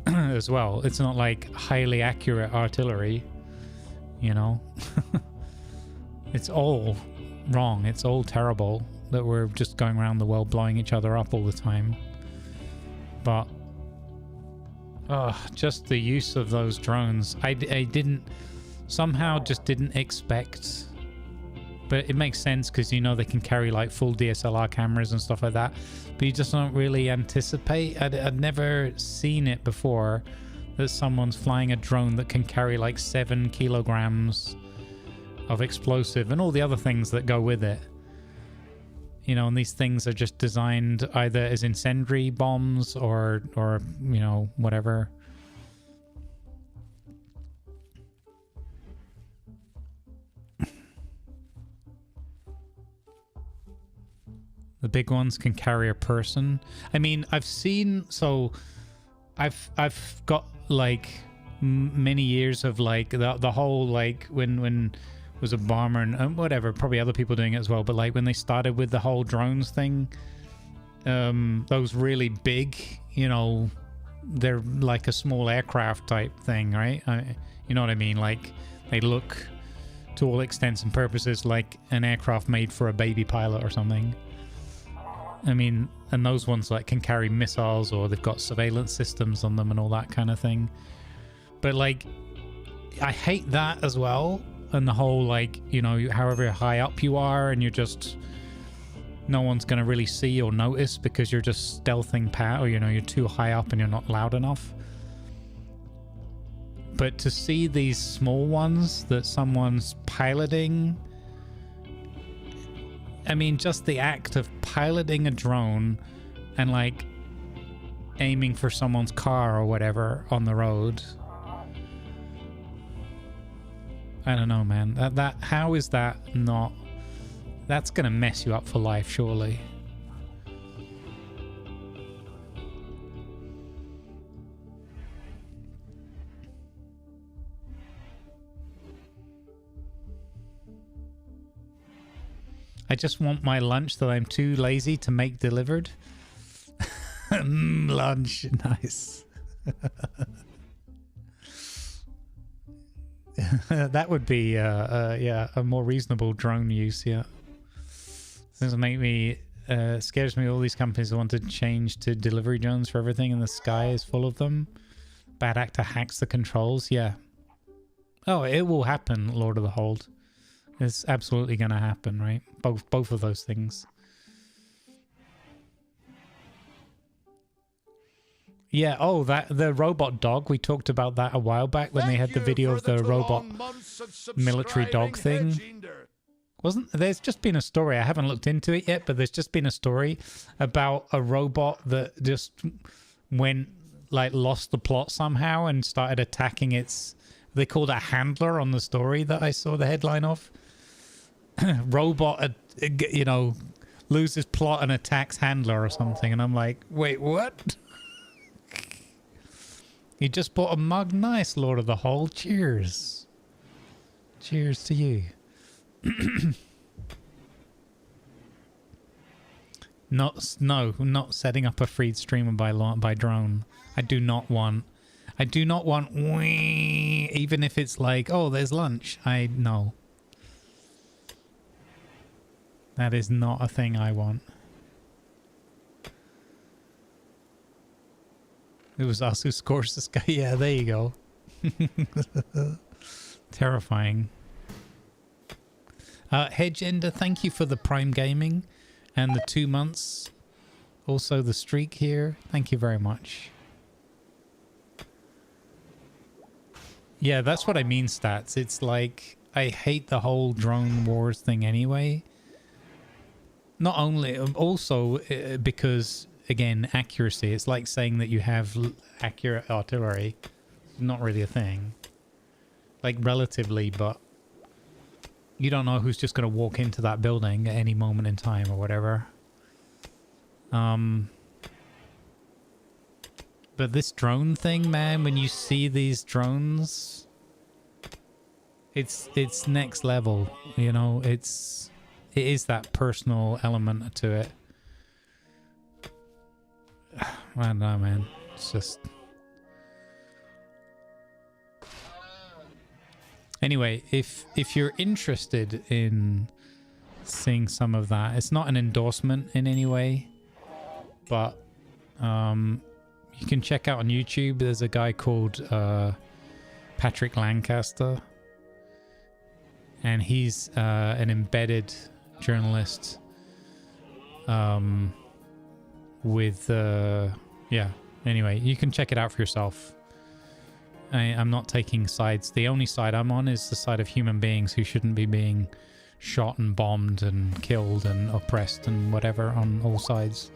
as well. It's not like highly accurate artillery, you know. It's all wrong. It's all terrible that we're just going around the world blowing each other up all the time. But just the use of those drones, I didn't, somehow just didn't expect. But it makes sense because, you know, they can carry like full DSLR cameras and stuff like that. But you just don't really anticipate. I'd never seen it before, that someone's flying a drone that can carry like 7 kilograms of explosive and all the other things that go with it. You know, and these things are just designed either as incendiary bombs or you know, whatever. The big ones can carry a person. I mean, I've seen, so I've got like many years of like the whole, like when was a bomber and whatever, probably other people doing it as well, but like when they started with the whole drones thing, those really big, you know, they're like a small aircraft type thing, right? You know what I mean? Like they look to all extents and purposes like an aircraft made for a baby pilot or something. I mean, and those ones like can carry missiles, or they've got surveillance systems on them and all that kind of thing. But like, I hate that as well. And the whole, like, you know, however high up you are and you're just, no one's going to really see or notice because you're just stealthing past, or, you know, you're too high up and you're not loud enough. But to see these small ones that someone's piloting, I mean, just the act of piloting a drone and like aiming for someone's car or whatever on the road. I don't know, man. How is that not... That's gonna mess you up for life, surely. I just want my lunch that I'm too lazy to make delivered. Lunch, nice. That would be, yeah, a more reasonable drone use, yeah. This make me, scares me all these companies want to change to delivery drones for everything and the sky is full of them. Bad actor hacks the controls, yeah. Oh, it will happen, Lord of the Hold. It's absolutely going to happen, right? Both of those things. Yeah, oh, the robot dog. We talked about that a while back when they had the video of the robot military dog thing. There's just been a story. I haven't looked into it yet, but there's just been a story about a robot that just lost the plot somehow and started attacking its... They called it a handler on the story that I saw the headline of. Robot, you know, loses plot and attacks handler or something. And I'm like, wait, what? You just bought a mug. Nice, Lord of the Hole. Cheers. Cheers to you. Not setting up a free streamer by drone. I do not want even if it's like, oh, there's lunch. No. That is not a thing I want. It was us who scored this guy. Yeah, there you go. Terrifying. Hedgender, thank you for the Prime Gaming and the 2 months. Also the streak here. Thank you very much. Yeah, that's what I mean, Stats. It's like, I hate the whole drone wars thing anyway. Not only, also because, again, accuracy. It's like saying that you have accurate artillery. Not really a thing. Like, relatively, but you don't know who's just going to walk into that building at any moment in time or whatever. But this drone thing, man, when you see these drones, it's next level, you know, it is that personal element to it. I don't know, man. It's just... Anyway, if you're interested in seeing some of that, it's not an endorsement in any way, but you can check out on YouTube. There's a guy called Patrick Lancaster, and he's an embedded journalist with yeah, anyway, you can check it out for yourself. I'm not taking sides. The only side I'm on is the side of human beings who shouldn't be being shot and bombed and killed and oppressed and whatever on all sides.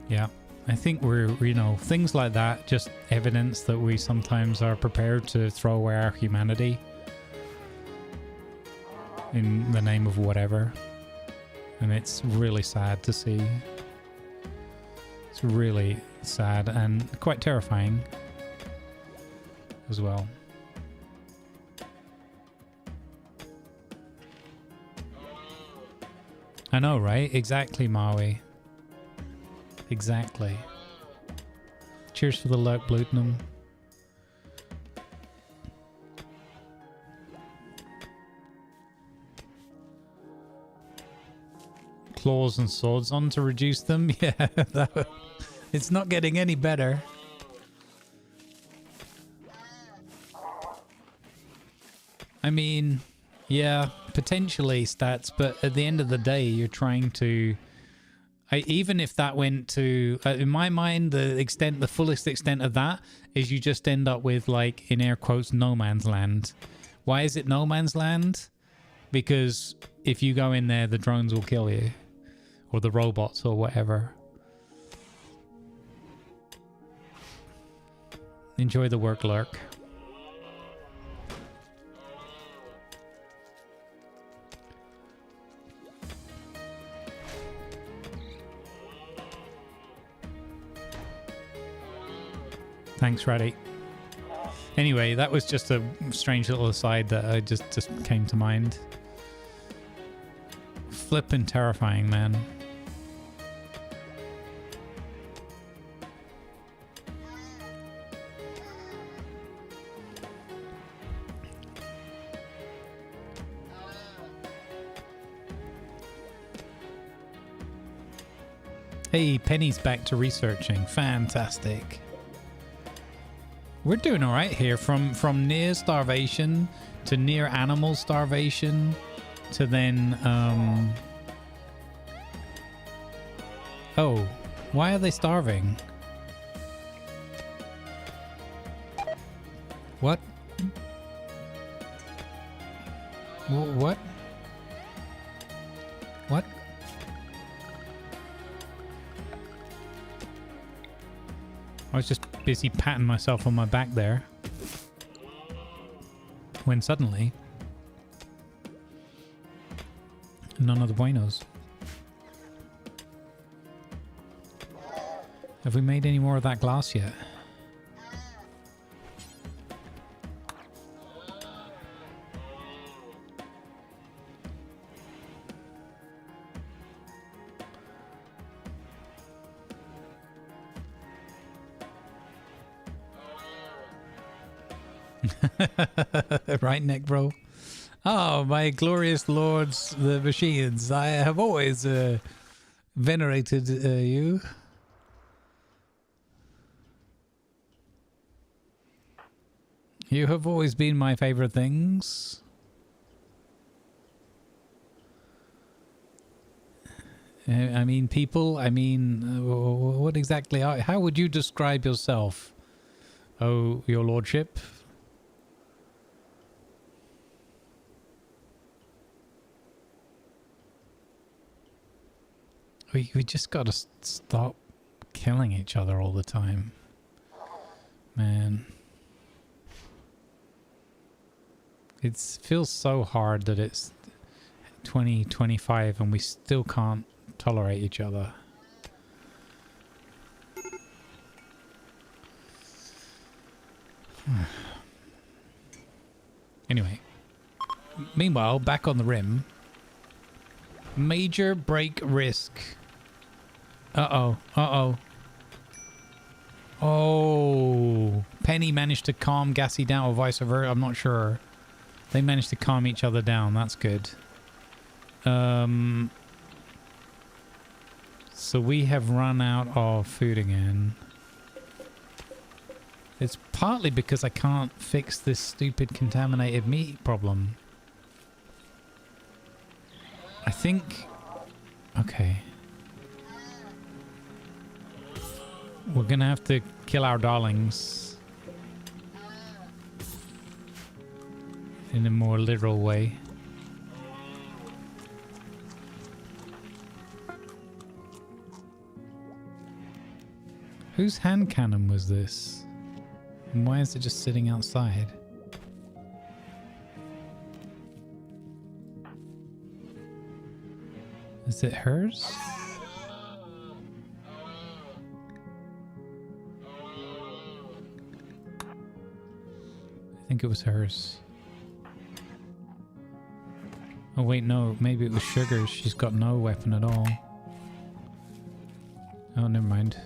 Yeah, I think we're, you know, things like that, just evidence that we sometimes are prepared to throw away our humanity in the name of whatever. And it's really sad to see. It's really sad and quite terrifying as well. I know, right? Exactly, Maui. Exactly. Cheers for the lurk, Blutenum. Claws and swords on to reduce them. Yeah, it's not getting any better. I mean, yeah, potentially stats, but at the end of the day, you're trying to... even if that went to... in my mind, the fullest extent of that is you just end up with, like, in air quotes, no man's land. Why is it no man's land? because if you go in there, the drones will kill you. Or the robots or whatever. Enjoy the work, lurk. Thanks, Raddy. Anyway, that was just a strange little aside that I just came to mind. Flippin' terrifying, man. Hey, Penny's back to researching. Fantastic. We're doing all right here. From near starvation to near animal starvation to then... Oh, why are they starving? What? What? What? I was just busy patting myself on my back there. When suddenly... none of the buenos. Have we made any more of that glass yet? Right, Nick, bro? Oh, my glorious lords, the machines. I have always venerated you. You have always been my favorite things. I mean, people, I mean, what exactly are... How would you describe yourself? Oh, your lordship? We just gotta stop killing each other all the time. Man. It feels so hard that it's 2025 and we still can't tolerate each other. Anyway. Meanwhile, back on the rim. Major break risk. Uh-oh. Uh-oh. Oh. Penny managed to calm Gassy down, or vice versa. I'm not sure. They managed to calm each other down. That's good. So we have run out of food again. It's partly because I can't fix this stupid contaminated meat problem. I think... Okay. We're gonna have to kill our darlings. In a more literal way. Whose hand cannon was this? And why is it just sitting outside? Is it hers? I think it was hers. Oh wait, no, maybe it was Sugar's. She's got no weapon at all. Oh, never mind.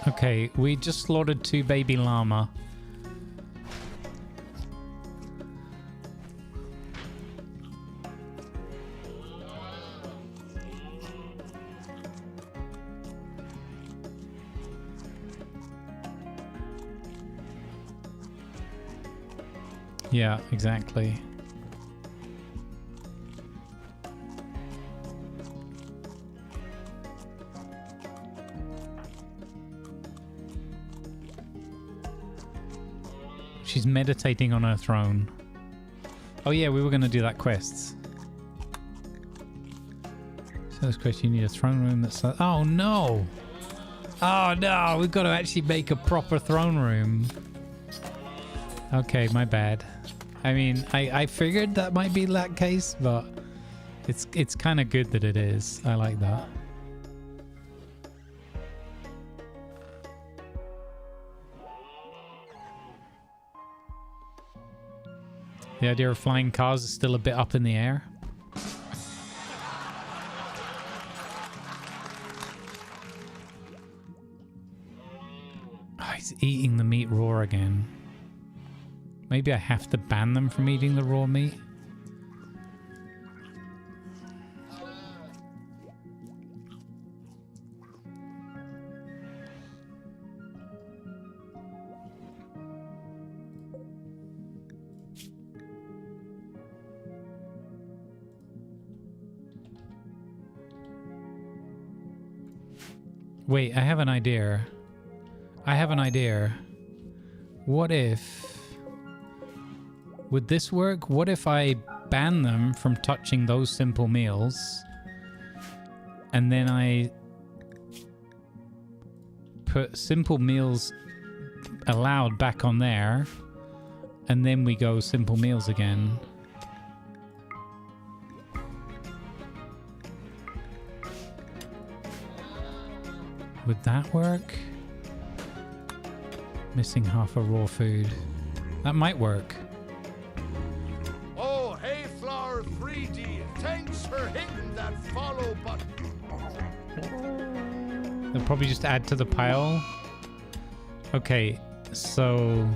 Okay, we just slaughtered 2 baby llama. Yeah, exactly. she's meditating on her throne. Oh yeah, we were going to do that quest. So this quest, you need a throne room that's... Oh no! Oh no, we've got to actually make a proper throne room. Okay, my bad. I mean, I figured that might be that case, but it's kind of good that it is. I like that. The idea of flying cars is still a bit up in the air. Oh, he's eating the meat raw again. Maybe I have to ban them from eating the raw meat. Wait, I have an idea. What if... Would this work? What if I ban them from touching those simple meals, and then I put simple meals allowed back on there, and then we go simple meals again? Would that work? Missing half a raw food. That might work. Oh, hey, Flower 3D. Thanks for hitting that follow button. They'll probably just add to the pile. Okay, so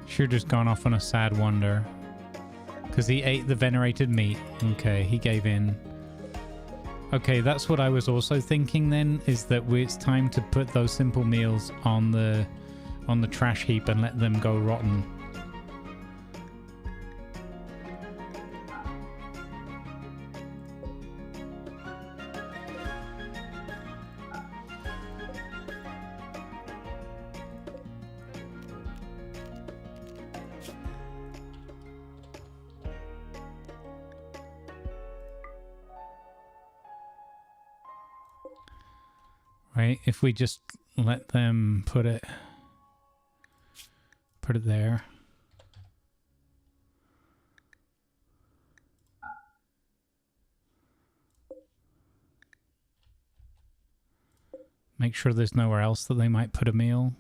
Shooter's gone off on a sad wander because he ate the venerated meat. Okay, he gave in. Okay, that's what I was also thinking then, is that it's time to put those simple meals on the trash heap and let them go rotten. Right, if we just let them put it there. Make sure there's nowhere else that they might put a meal.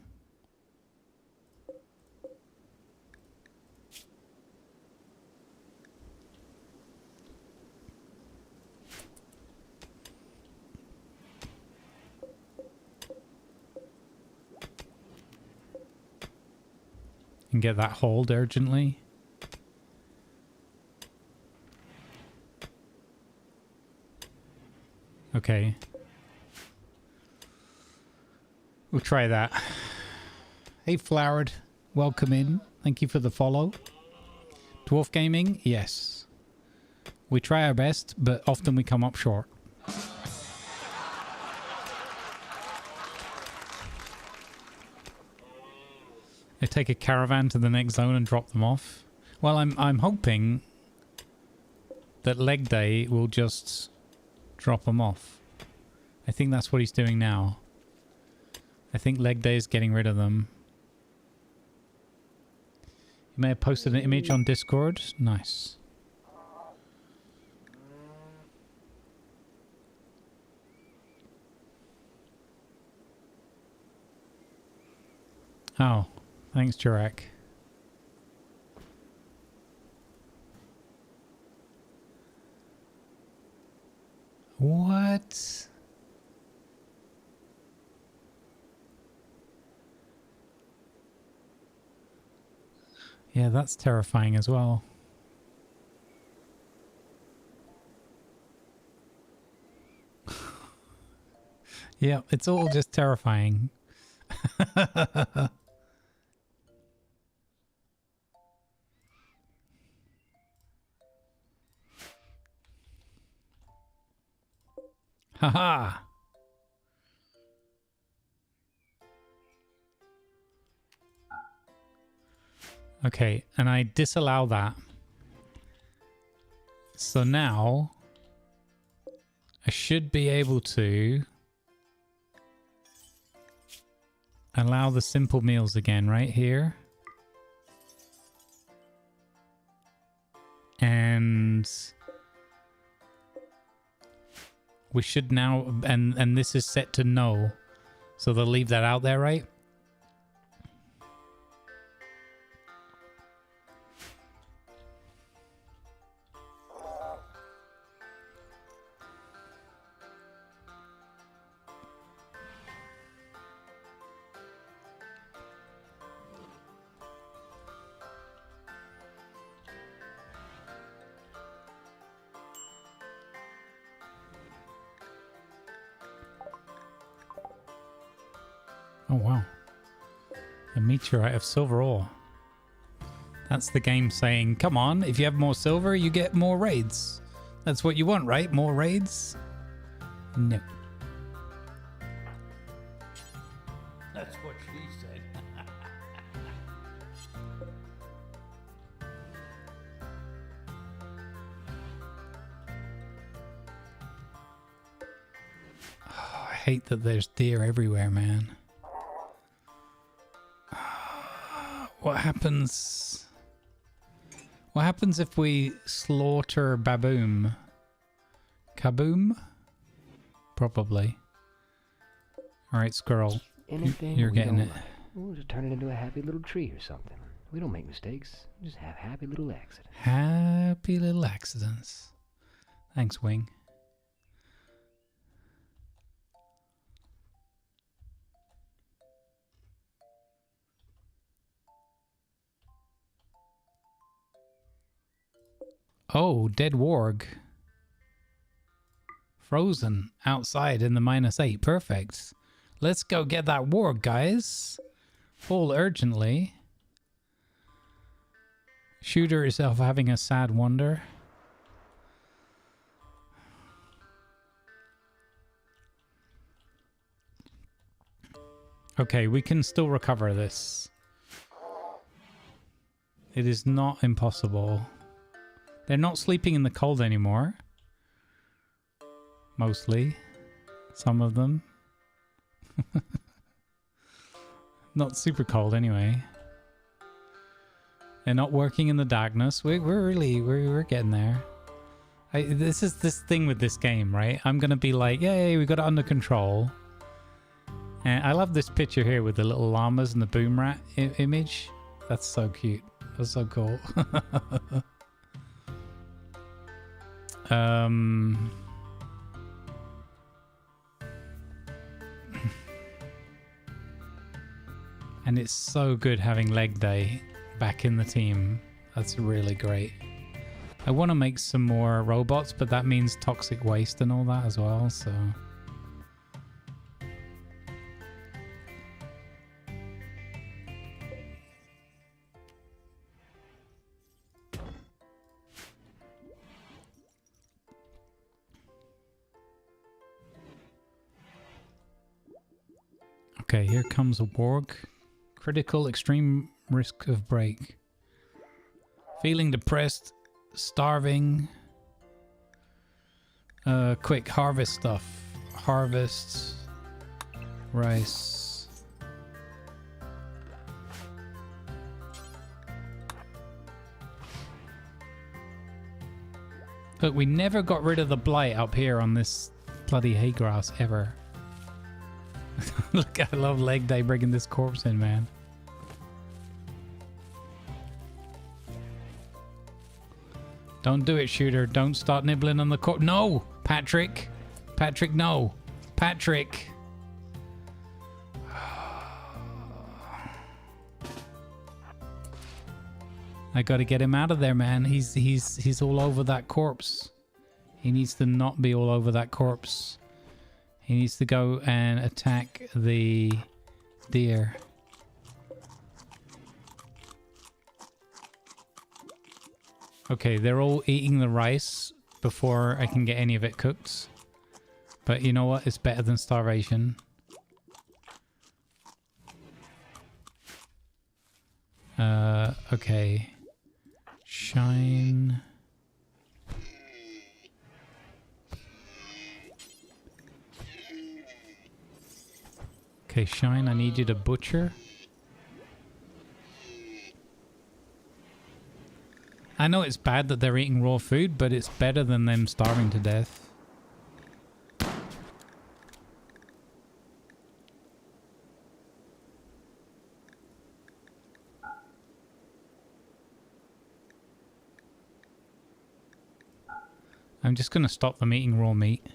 And get that hold urgently. Okay. We'll try that. Hey, Flowered. Welcome in. Thank you for the follow. Dwarf Gaming? Yes. We try our best, but often we come up short. They take a caravan to the next zone and drop them off. Well, I'm hoping that Leg Day will just drop them off. I think that's what he's doing now. I think Leg Day is getting rid of them. You may have posted an image on Discord. Nice. Oh. Thanks, Jurek. What? Yeah, that's terrifying as well. Yeah, it's all just terrifying. Haha! Okay, and I disallow that. So now I should be able to allow the simple meals again right here. And we should now, and this is set to no. So they'll leave that out there, right? Oh, wow. A meteorite of silver ore. That's the game saying, come on, if you have more silver, you get more raids. That's what you want, right? More raids? No. That's what she said. Oh, I hate that there's deer everywhere, man. What happens? What happens if we slaughter Baboom? Kaboom? Probably. Alright, squirrel. Anything You're we getting don't it. like, we'll just turn it into a happy little tree or something. We don't make mistakes. We just have happy little accidents. Happy little accidents. Thanks, Wing. Oh, dead warg. Frozen outside in the -8. Perfect. Let's go get that warg, guys. All urgently. Shooter yourself having a sad wonder. Okay, we can still recover this. It is not impossible. They're not sleeping in the cold anymore. Mostly. Some of them. Not super cold anyway. They're not working in the darkness. We're getting there. This is this thing with this game, right? I'm gonna be like, yay, we got it under control. And I love this picture here with the little llamas and the boom rat image. That's so cute. That's so cool. And it's so good having leg day back in the team. That's really great. I want to make some more robots, but that means toxic waste and all that as well, so... Okay, here comes a warg. Critical, extreme risk of break. Feeling depressed, starving. Quick, harvest stuff. Harvest. Rice. Look, we never got rid of the blight up here on this bloody hay grass ever. Look, I love leg day bringing this corpse in, man. Don't do it, shooter. Don't start nibbling on the corpse. No, Patrick. Patrick, no. Patrick. I gotta get him out of there, man. He's all over that corpse. He needs to not be all over that corpse. He needs to go and attack the deer. Okay, they're all eating the rice before I can get any of it cooked. But you know what? It's better than starvation. Okay. Shine. Okay, Shine, I need you to butcher. I know it's bad that they're eating raw food, but it's better than them starving to death. I'm just going to stop them eating raw meat.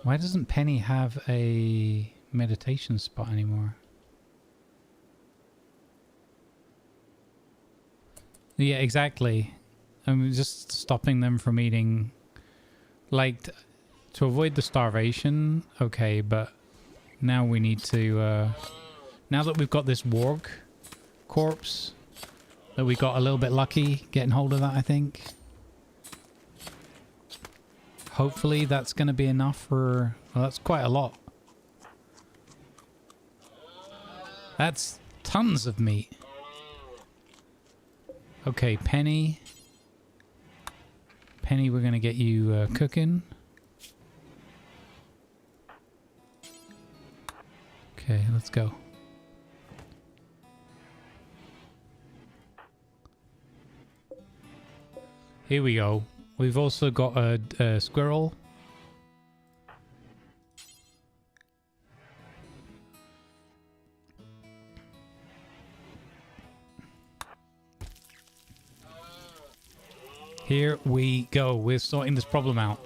Why doesn't Penny have a meditation spot anymore? Yeah, exactly. I'm just stopping them from eating. Like, to avoid the starvation, okay, but now we need to, now that we've got this warg corpse, that we got a little bit lucky getting hold of that, I think. Hopefully that's going to be enough for... Well, that's quite a lot. That's tons of meat. Okay, Penny. Penny, we're going to get you cooking. Okay, let's go. Here we go. We've also got a squirrel. Here we go. We're sorting this problem out.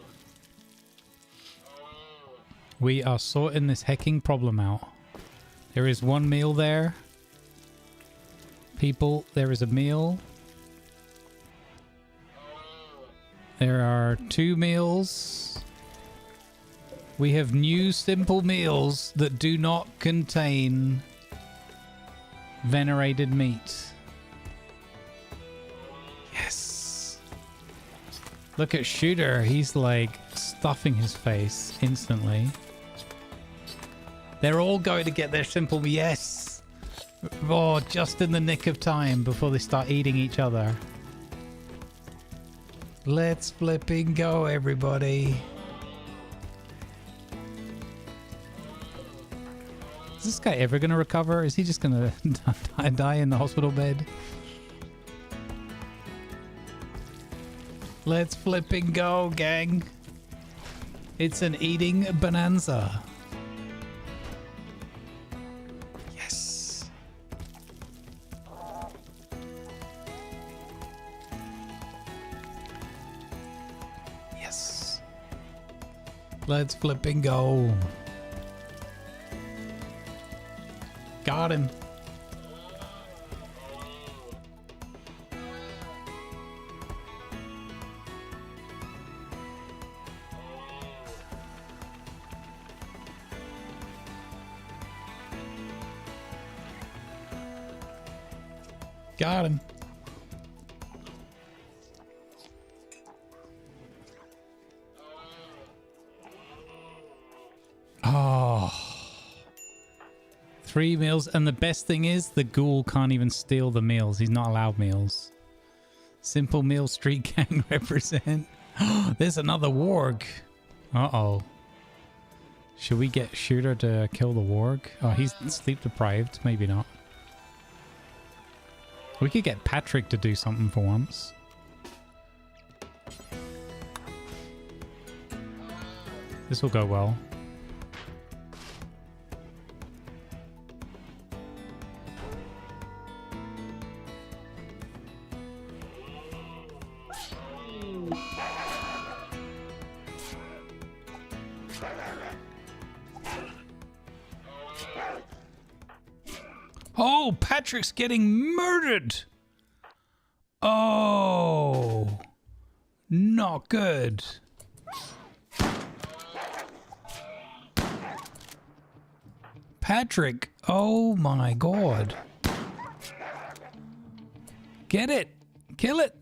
We are sorting this hecking problem out. There is one meal there. People, there is a meal. There are 2 meals. We have new simple meals that do not contain venerated meat. Yes. Look at Shooter. He's like stuffing his face instantly. They're all going to get their simple... Yes. Oh, just in the nick of time before they start eating each other. Let's flipping go, everybody. Is this guy ever going to recover? Is he just going to die in the hospital bed? Let's flipping go, gang. It's an eating bonanza. Yes. Yes. Let's flipping go. Got him. Got him. Oh. 3 meals. And the best thing is the ghoul can't even steal the meals. He's not allowed meals. Simple meal street gang represent. There's another warg. Uh-oh. Should we get Shooter to kill the warg? Oh, he's sleep deprived. Maybe not. We could get Patrick to do something for once. This will go well. Oh, Patrick's getting murdered. Oh, not good. Patrick, oh my God. Get it. Kill it.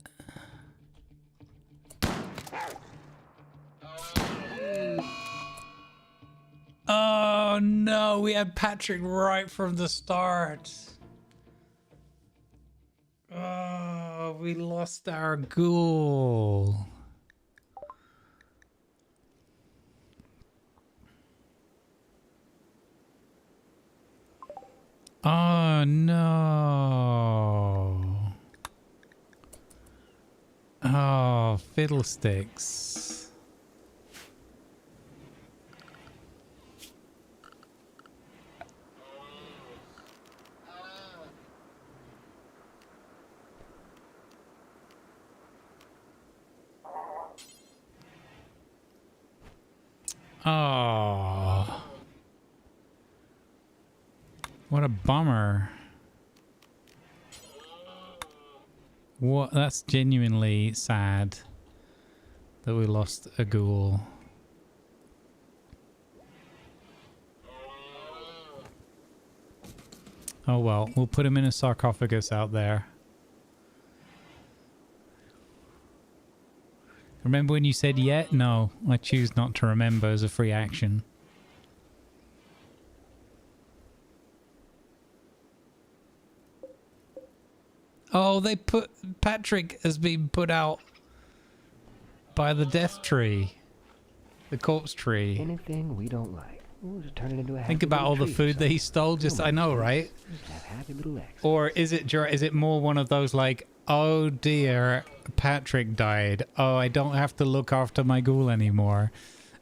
Oh no, we had Patrick right from the start. Oh, we lost our ghoul. Oh no. Oh, fiddlesticks. Oh. What a bummer. What? That's genuinely sad that we lost a ghoul. Oh well, we'll put him in a sarcophagus out there. Remember when you said yet? No, I choose not to remember as a free action. Oh, they put... Patrick has been put out by the death tree. The corpse tree. Anything we don't like, we'll just turn it into a happy Think about all the tree or food that he something. stole. Just, I know, right? Just have happy little X. Or is it more one of those like, oh dear, Patrick died. Oh, I don't have to look after my ghoul anymore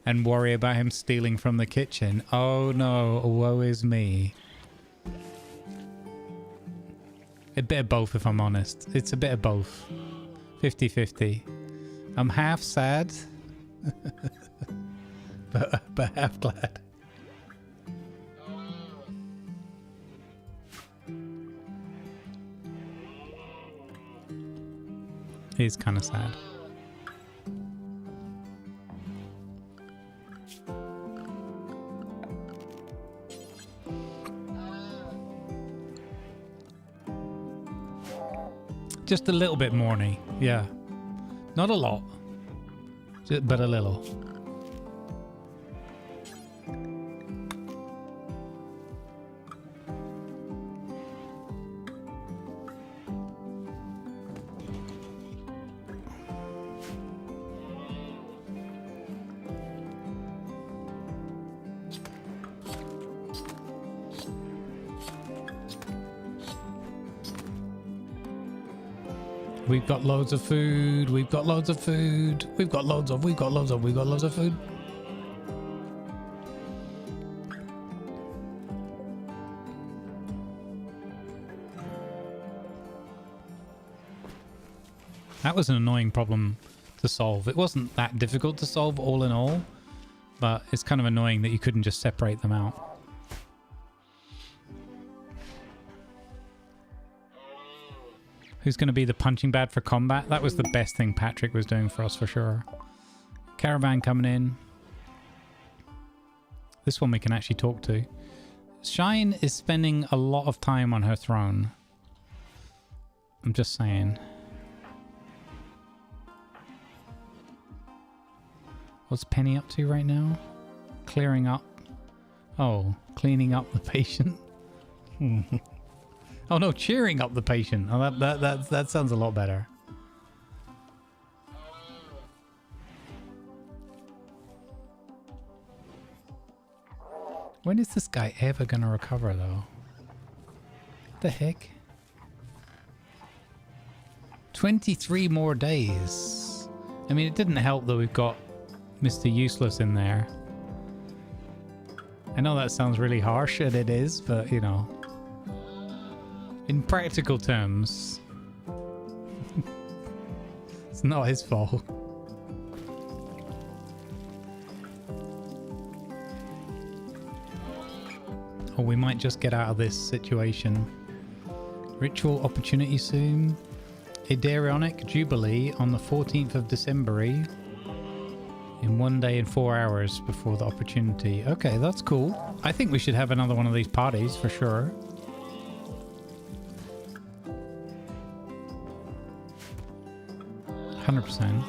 and worry about him stealing from the kitchen. Oh no, woe is me. A bit of both, if I'm honest. It's a bit of both. 50-50. I'm half sad, but half glad. It is kind of sad. Just a little bit mourny, yeah. Not a lot, but a little. We've got loads of food. We've got loads of food. We've got loads of food. That was an annoying problem to solve. It wasn't that difficult to solve all in all, but it's kind of annoying that you couldn't just separate them out. Who's going to be the punching bag for combat? That was the best thing Patrick was doing for us for sure. Caravan coming in. This one we can actually talk to. Shine is spending a lot of time on her throne. I'm just saying. What's Penny up to right now? Clearing up. Oh, cleaning up the patient. Oh no, cheering up the patient. Oh, that sounds a lot better. When is this guy ever gonna recover though? What the heck? 23 more days. I mean, it didn't help that we've got Mr. Useless in there. I know that sounds really harsh, and it is, but you know. In practical terms, it's not his fault. Or we might just get out of this situation. Ritual opportunity soon. Idarionic Jubilee on the 14th of December. In 1 day and 4 hours before the opportunity. Okay, that's cool. I think we should have another one of these parties for sure. 100%.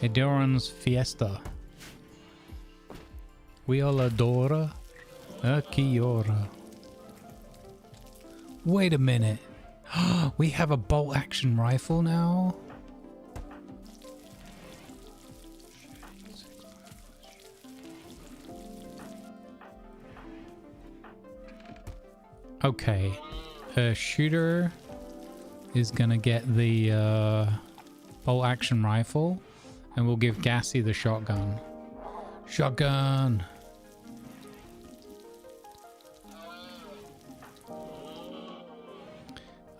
Adoran's Fiesta. We all adore a Kiora. Wait a minute. We have a bolt action rifle now? Okay. A shooter is gonna get the bolt action rifle, and we'll give Gassy the shotgun. Shotgun!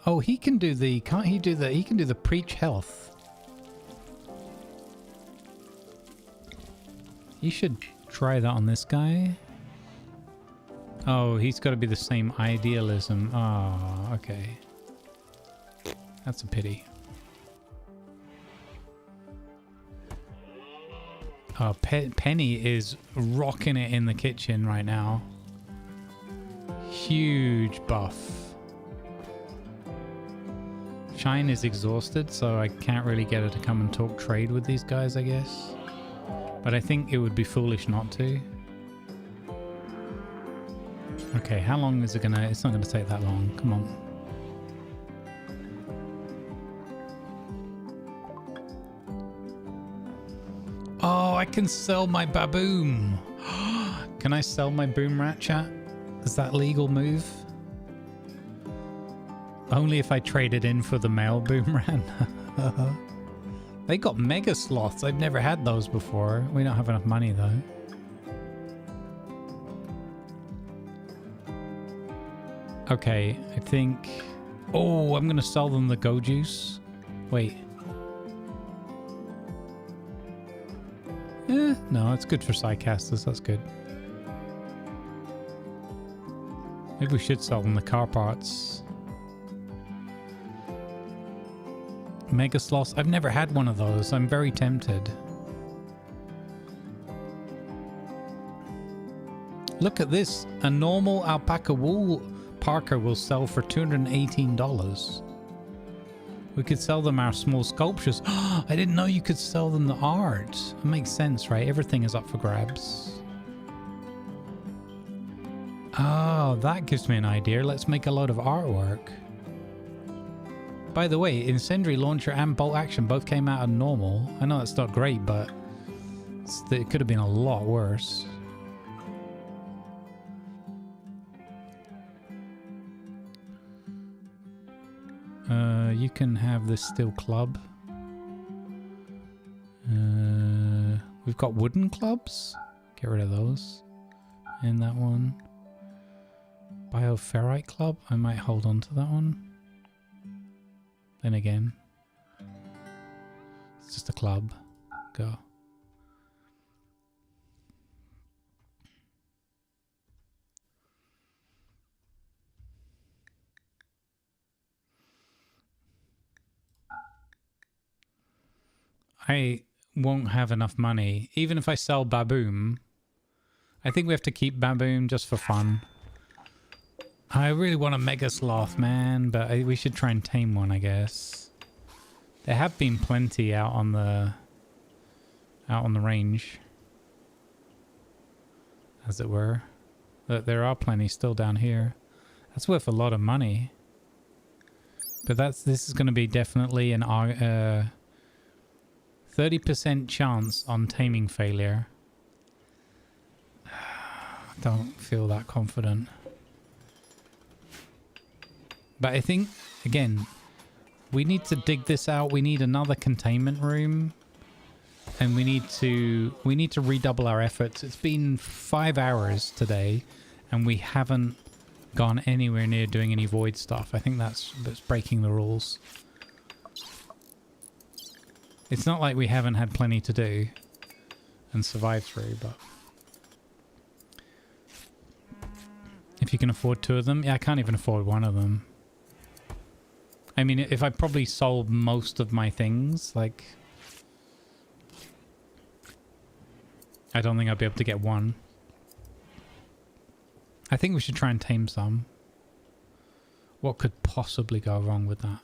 Oh, he can do the, can't he do the, he can do the preach health. You should try that on this guy. Oh, he's got to be the same idealism. Oh, okay. That's a pity. Oh, Penny is rocking it in the kitchen right now. Huge buff. Shine is exhausted, so I can't really get her to come and talk trade with these guys, I guess. But I think it would be foolish not to. Okay, how long is it gonna... It's not gonna take that long. Come on. Oh, I can sell my baboon. Can I sell my boom rat, chat? Is that legal move? Only if I trade it in for the male boomerang. They got mega sloths. I've never had those before. We don't have enough money though. Okay, I think... Oh, I'm going to sell them the go juice. Wait. No, it's good for sidecasters. That's good. Maybe we should sell them the car parts. Mega sloths. I've never had one of those. I'm very tempted. Look at this. A normal alpaca wool parka will sell for $218. We could sell them our small sculptures. I didn't know you could sell them the art. It makes sense, right? Everything is up for grabs. Oh, that gives me an idea. Let's make a load of artwork. By the way, Incendiary Launcher and Bolt Action both came out of normal. I know that's not great, but it could have been a lot worse. You can have this steel club. We've got wooden clubs. Get rid of those. And that one. Bioferrite club. I might hold on to that one. Then again, it's just a club. Go. I won't have enough money. Even if I sell Baboom, I think we have to keep Baboom just for fun. I really want a Mega Sloth, man, but we should try and tame one, I guess. There have been plenty out on the range, as it were. There are plenty still down here. That's worth a lot of money. But this is going to be definitely an 30% chance on taming failure. Don't feel that confident. But I think, again, we need to dig this out. We need another containment room. And we need to redouble our efforts. It's been 5 hours today, and we haven't gone anywhere near doing any void stuff. I think that's breaking the rules. It's not like we haven't had plenty to do and survive through, but... If you can afford 2 of them... Yeah, I can't even afford 1 of them. I mean, if I probably sold most of my things, like... I don't think I'll be able to get 1. I think we should try and tame some. What could possibly go wrong with that?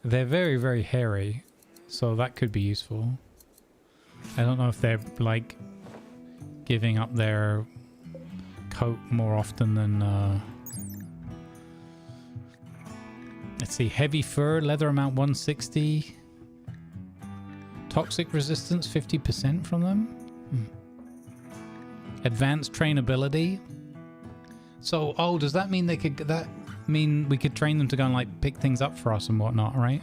They're very, very hairy, so that could be useful. I don't know if they're like giving up their coat more often than let's see, heavy fur, leather amount 160, toxic resistance 50% from them. Advanced trainability. So, oh, does that mean they could? That mean we could train them to go and like pick things up for us and whatnot, right?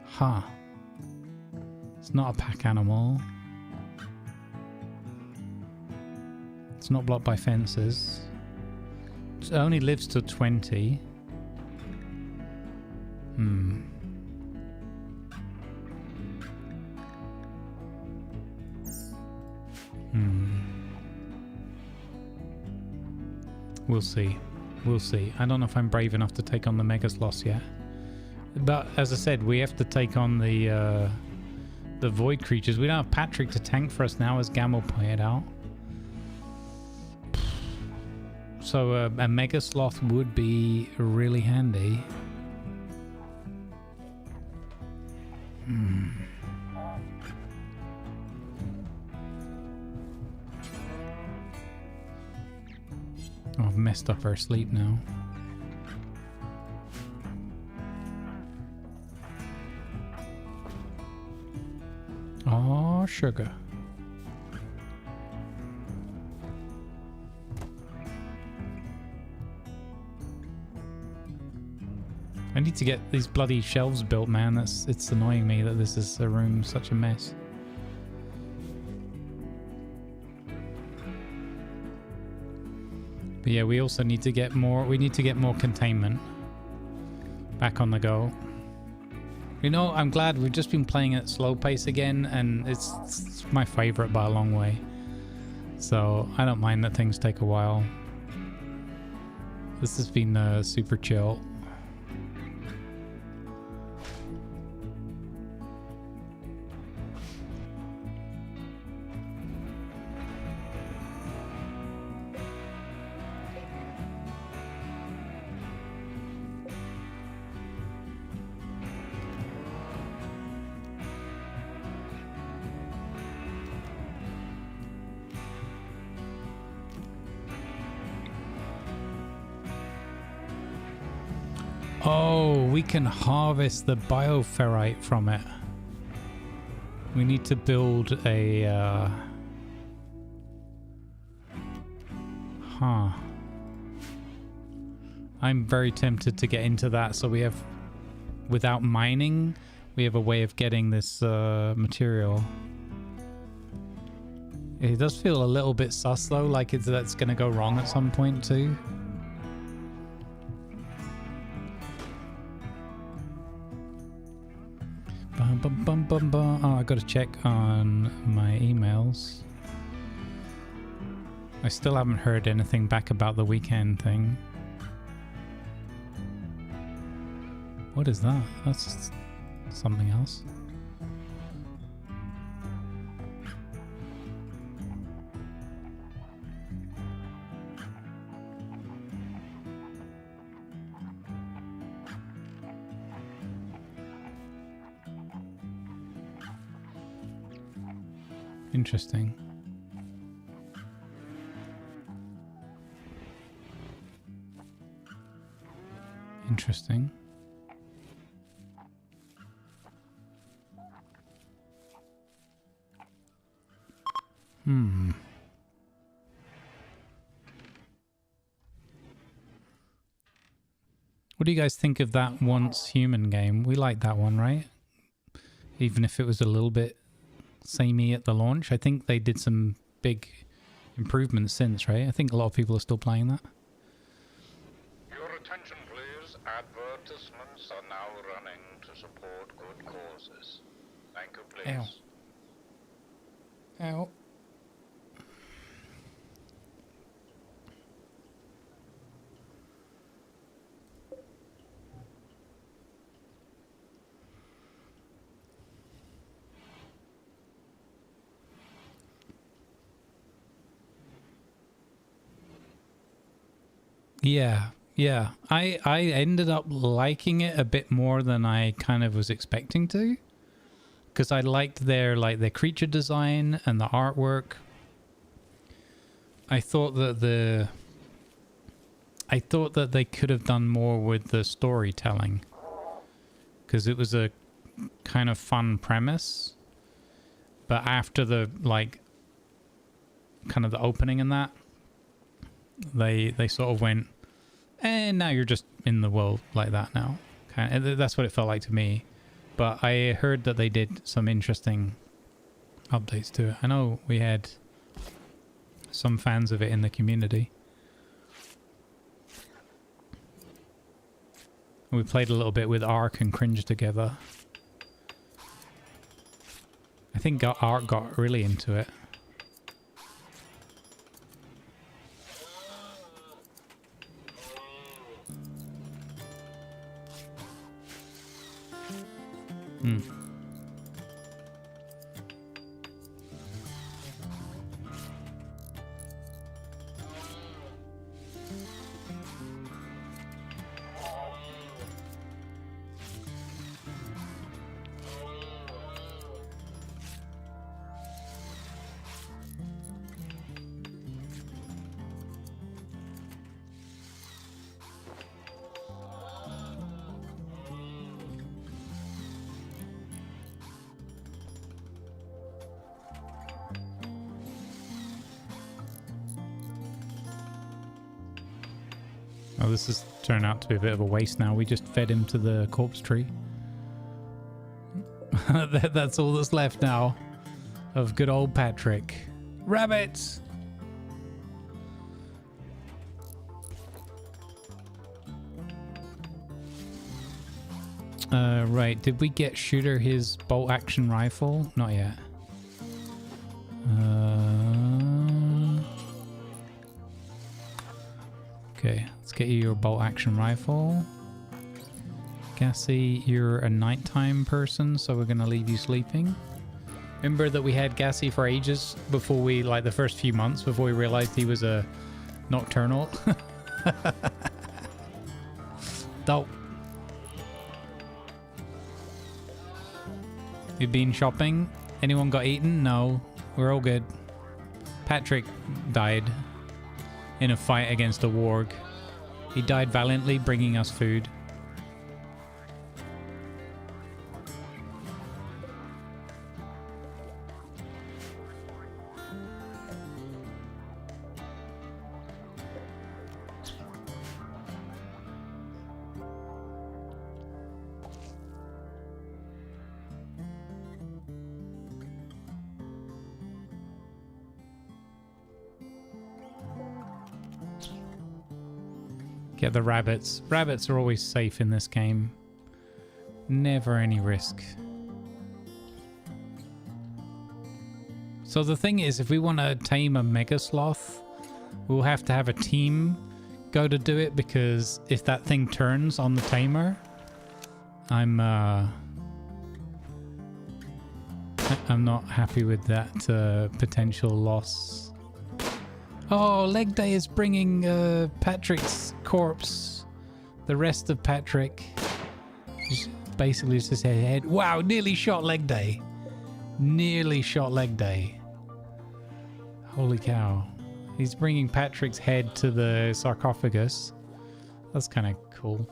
Huh. It's not a pack animal. It's not blocked by fences. It only lives to 20. We'll see. We'll see. I don't know if I'm brave enough to take on the Megasloth yet. But as I said, we have to take on the void creatures. We don't have Patrick to tank for us now, as Gamble pointed out. So a Megasloth would be really handy. Oh, I've messed up our sleep now. Oh, sugar. I need to get these bloody shelves built, man. It's annoying me that this is a room such a mess. But yeah, we also need to get more. We need to get more containment back on the go. You know, I'm glad we've just been playing at slow pace again, and it's my favorite by a long way. So I don't mind that things take a while. This has been super chill. Oh, we can harvest the bioferrite from it. We need to build a... I'm very tempted to get into that, so we have... Without mining, we have a way of getting this material. It does feel a little bit sus though, like that's going to go wrong at some point too. Oh, I gotta check on my emails. I still haven't heard anything back about the weekend thing. What is that? That's something else. Interesting. Interesting. What do you guys think of that Once Human game? We liked that one, right? Even if it was a little bit samey at the launch. I think they did some big improvements since, right? I think a lot of people are still playing that. Your attention, please. Advertisements are now running to support good causes. Thank you, please. Ow. Ow. Yeah, yeah. I ended up liking it a bit more than I kind of was expecting to, because I liked their creature design and the artwork. I thought that they could have done more with the storytelling, because it was a kind of fun premise, but after the kind of the opening and that, they sort of went, and now you're just in the world like that now. That's what it felt like to me. But I heard that they did some interesting updates to it. I know we had some fans of it in the community. We played a little bit with Ark and Cringe together. I think Ark got really into it. Oh, this has turned out to be a bit of a waste now. We just fed him to the corpse tree. That's all that's left now of good old Patrick. Rabbits! Right, did we get Shooter his bolt action rifle? Not yet. Okay, let's get you your bolt action rifle. Gassy, you're a nighttime person, so we're gonna leave you sleeping. Remember that we had Gassy for ages before we, like the first few months before we realized he was a nocturnal. Dope. You been shopping? Anyone got eaten? No, we're all good. Patrick died in a fight against a warg. He died valiantly, bringing us food. Get the rabbits. Rabbits are always safe in this game. Never any risk. So the thing is, if we want to tame a mega sloth, we'll have to have a team go to do it, because if that thing turns on the tamer, I'm not happy with that potential loss. Oh, Leg Day is bringing Patrick's corpse. The rest of Patrick. Basically just his head. Wow, nearly shot Leg Day. Nearly shot Leg Day. Holy cow. He's bringing Patrick's head to the sarcophagus. That's kind of cool.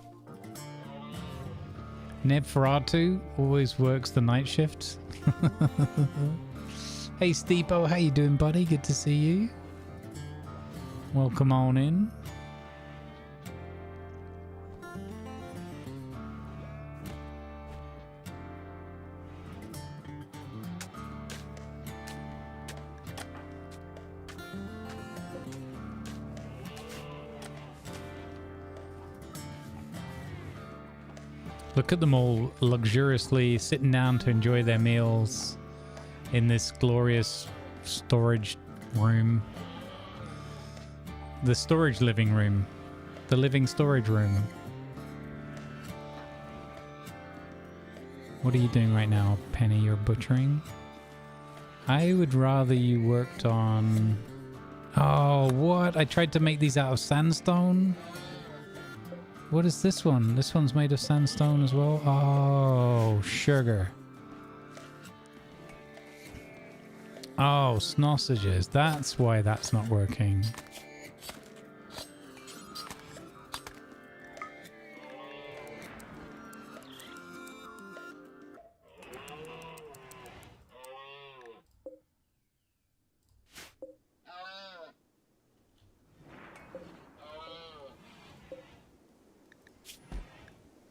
Neb Ferratu always works the night shift. Hey Steepo, how you doing, buddy? Good to see you. Welcome on in. Look at them all luxuriously sitting down to enjoy their meals in this glorious storage room. The storage living room. The living storage room. What are you doing right now, Penny? You're butchering? I would rather you worked on Oh, what? I tried to make these out of sandstone. What is this one? This one's made of sandstone as well. Oh, sugar. Oh, sausages. That's why that's not working.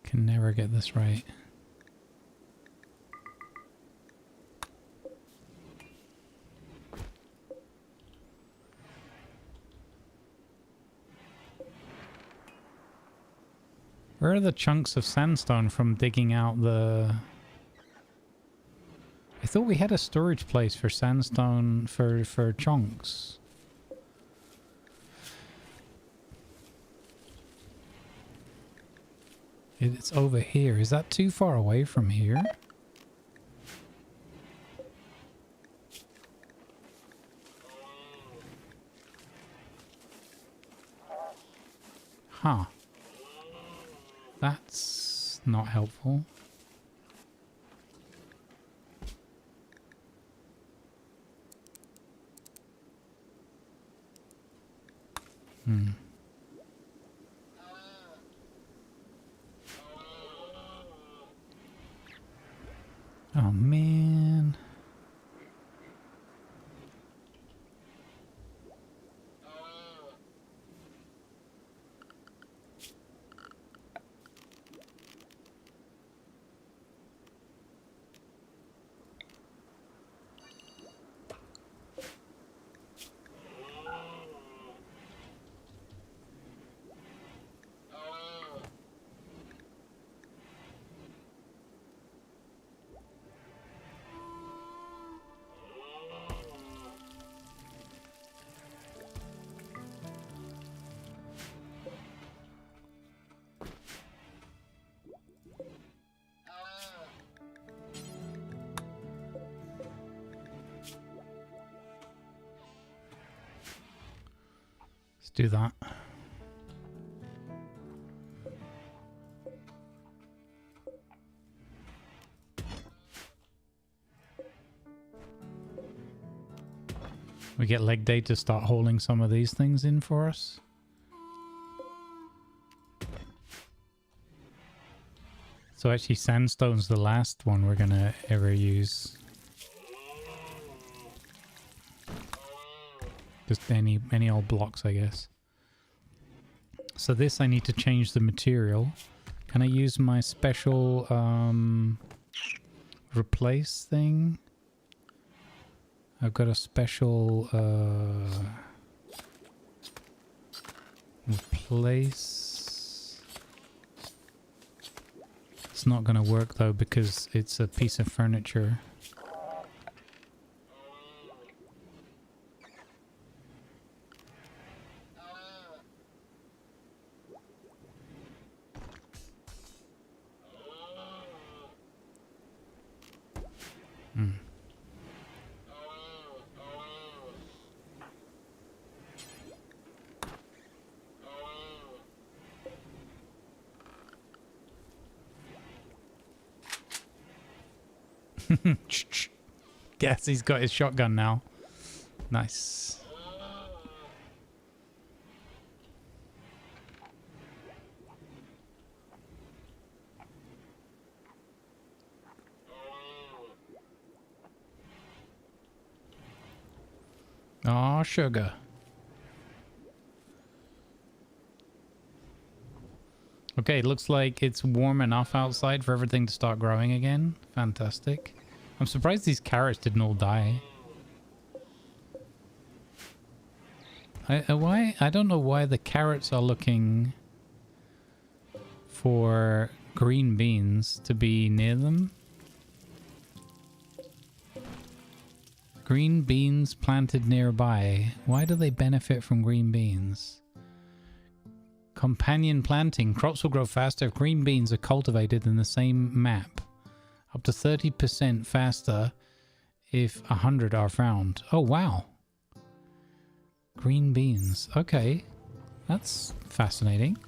Can never get this right. Where are the chunks of sandstone from digging out the... I thought we had a storage place for sandstone for chunks. It's over here. Is that too far away from here? Huh. That's not helpful. Hmm. Oh, man. Let's do that. We get leg day to start hauling some of these things in for us. So actually sandstone's the last one we're gonna ever use. Just any old blocks, I guess. So this I need to change the material. Can I use my special replace thing? I've got a special replace. It's not going to work though because it's a piece of furniture. Guess he's got his shotgun now. Nice. Aw, sugar. Okay, looks like it's warm enough outside for everything to start growing again. Fantastic. I'm surprised these carrots didn't all die. I don't know why the carrots are looking for green beans to be near them. Green beans planted nearby. Why do they benefit from green beans? Companion planting. Crops will grow faster if green beans are cultivated in the same map. Up to 30% faster if 100 are found. Oh, wow. Green beans. Okay. That's fascinating.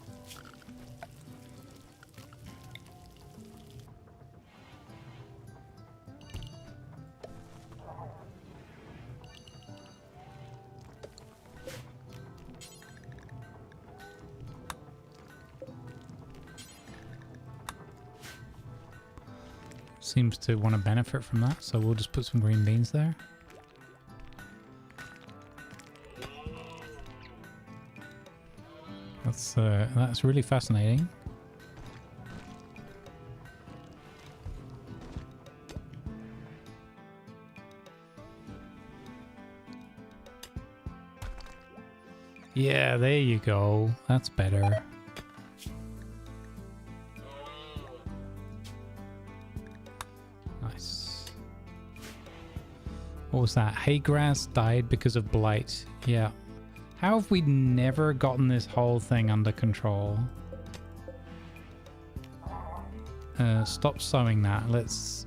Seems to want to benefit from that, so we'll just put some green beans there. That's really fascinating. Yeah, there you go. That's better. Nice. What was that? Hay grass died because of blight. Yeah. How have we never gotten this whole thing under control? Stop sowing that. Let's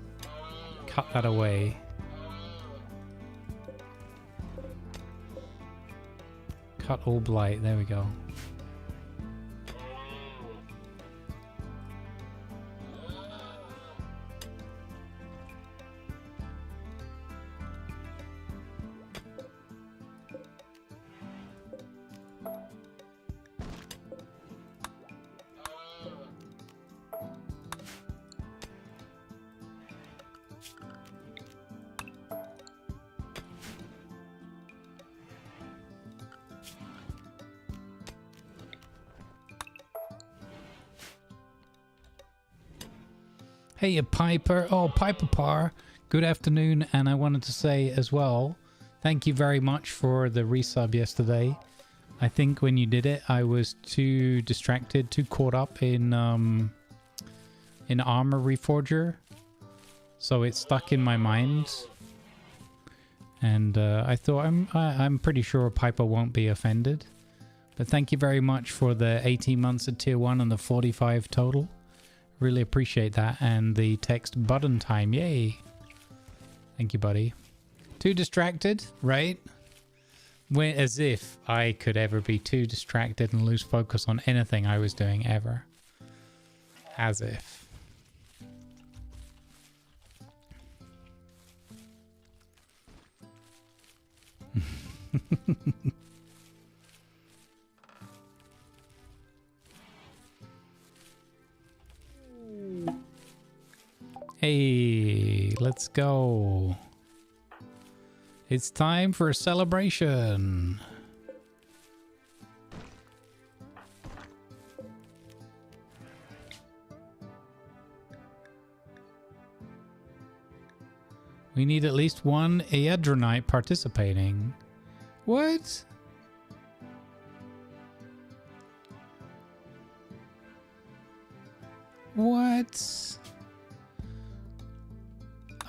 cut that away. Cut all blight. There we go. Hey, Piper. Oh, Piper Par. Good afternoon. And I wanted to say as well, thank you very much for the resub yesterday. I think when you did it, I was too distracted, too caught up in Armor Reforger. So it stuck in my mind. And I thought, I'm pretty sure Piper won't be offended. But thank you very much for the 18 months at tier 1 and the 45 total. Really appreciate that. And the text button time. Yay. Thank you, buddy. Too distracted, right? As if I could ever be too distracted and lose focus on anything I was doing ever. As if. Hey, let's go. It's time for a celebration. We need at least one Eadronite participating. What? What?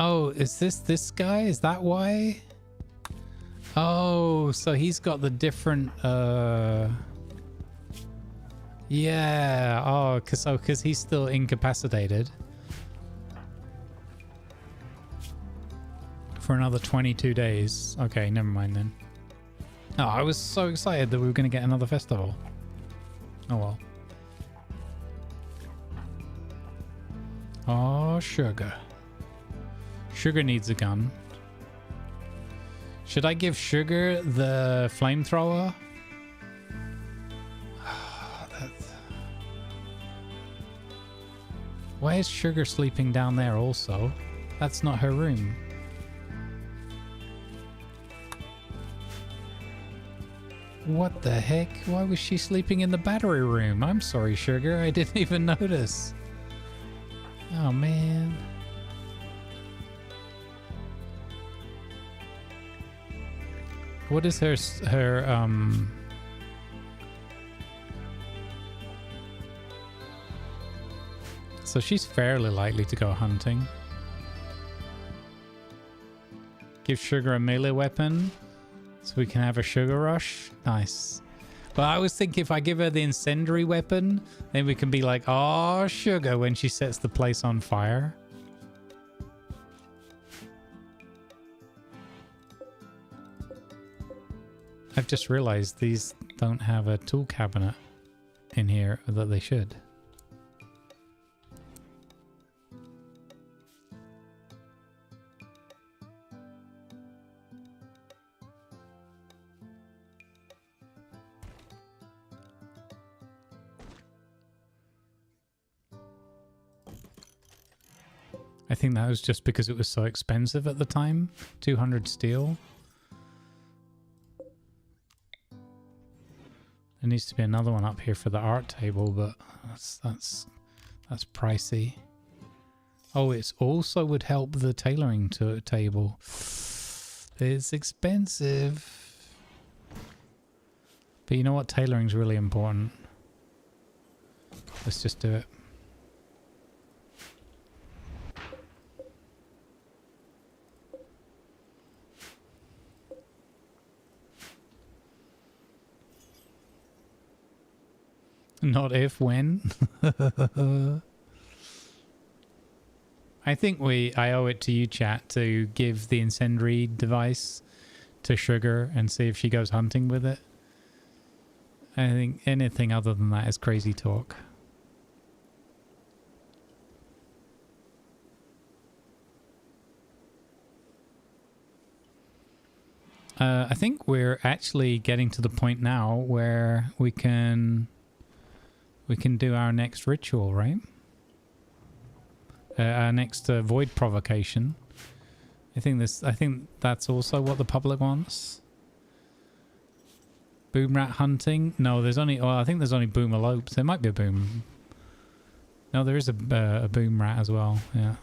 Oh, is this guy? Is that why? Oh, so he's got the different, yeah. Oh, cause he's still incapacitated. For another 22 days. Okay, never mind then. Oh, I was so excited that we were going to get another festival. Oh well. Oh, Sugar. Sugar needs a gun. Should I give Sugar the flamethrower? Why is Sugar sleeping down there also? That's not her room. What the heck? Why was she sleeping in the battery room? I'm sorry, Sugar. I didn't even notice. Oh, man. What is her So she's fairly likely to go hunting. Give Sugar a melee weapon so we can have a sugar rush. Nice. But I was thinking if I give her the incendiary weapon, then we can be like, oh, Sugar, when she sets the place on fire. I've just realized these don't have a tool cabinet in here that they should. I think that was just because it was so expensive at the time. 200 steel. There needs to be another one up here for the art table, but that's pricey. Oh, it's also would help the tailoring table. It's expensive. But you know what? Tailoring's really important. Let's just do it. Not if, when. I think I owe it to you, chat, to give the incendiary device to Sugar and see if she goes hunting with it. I think anything other than that is crazy talk. I think we're actually getting to the point now where we can do our next ritual, right? Our next void provocation. I think that's also what the public wants. Boom rat hunting? No, there's only. Well, I think there's only boom elopes. There might be a boom. No, there is a boom rat as well. Yeah.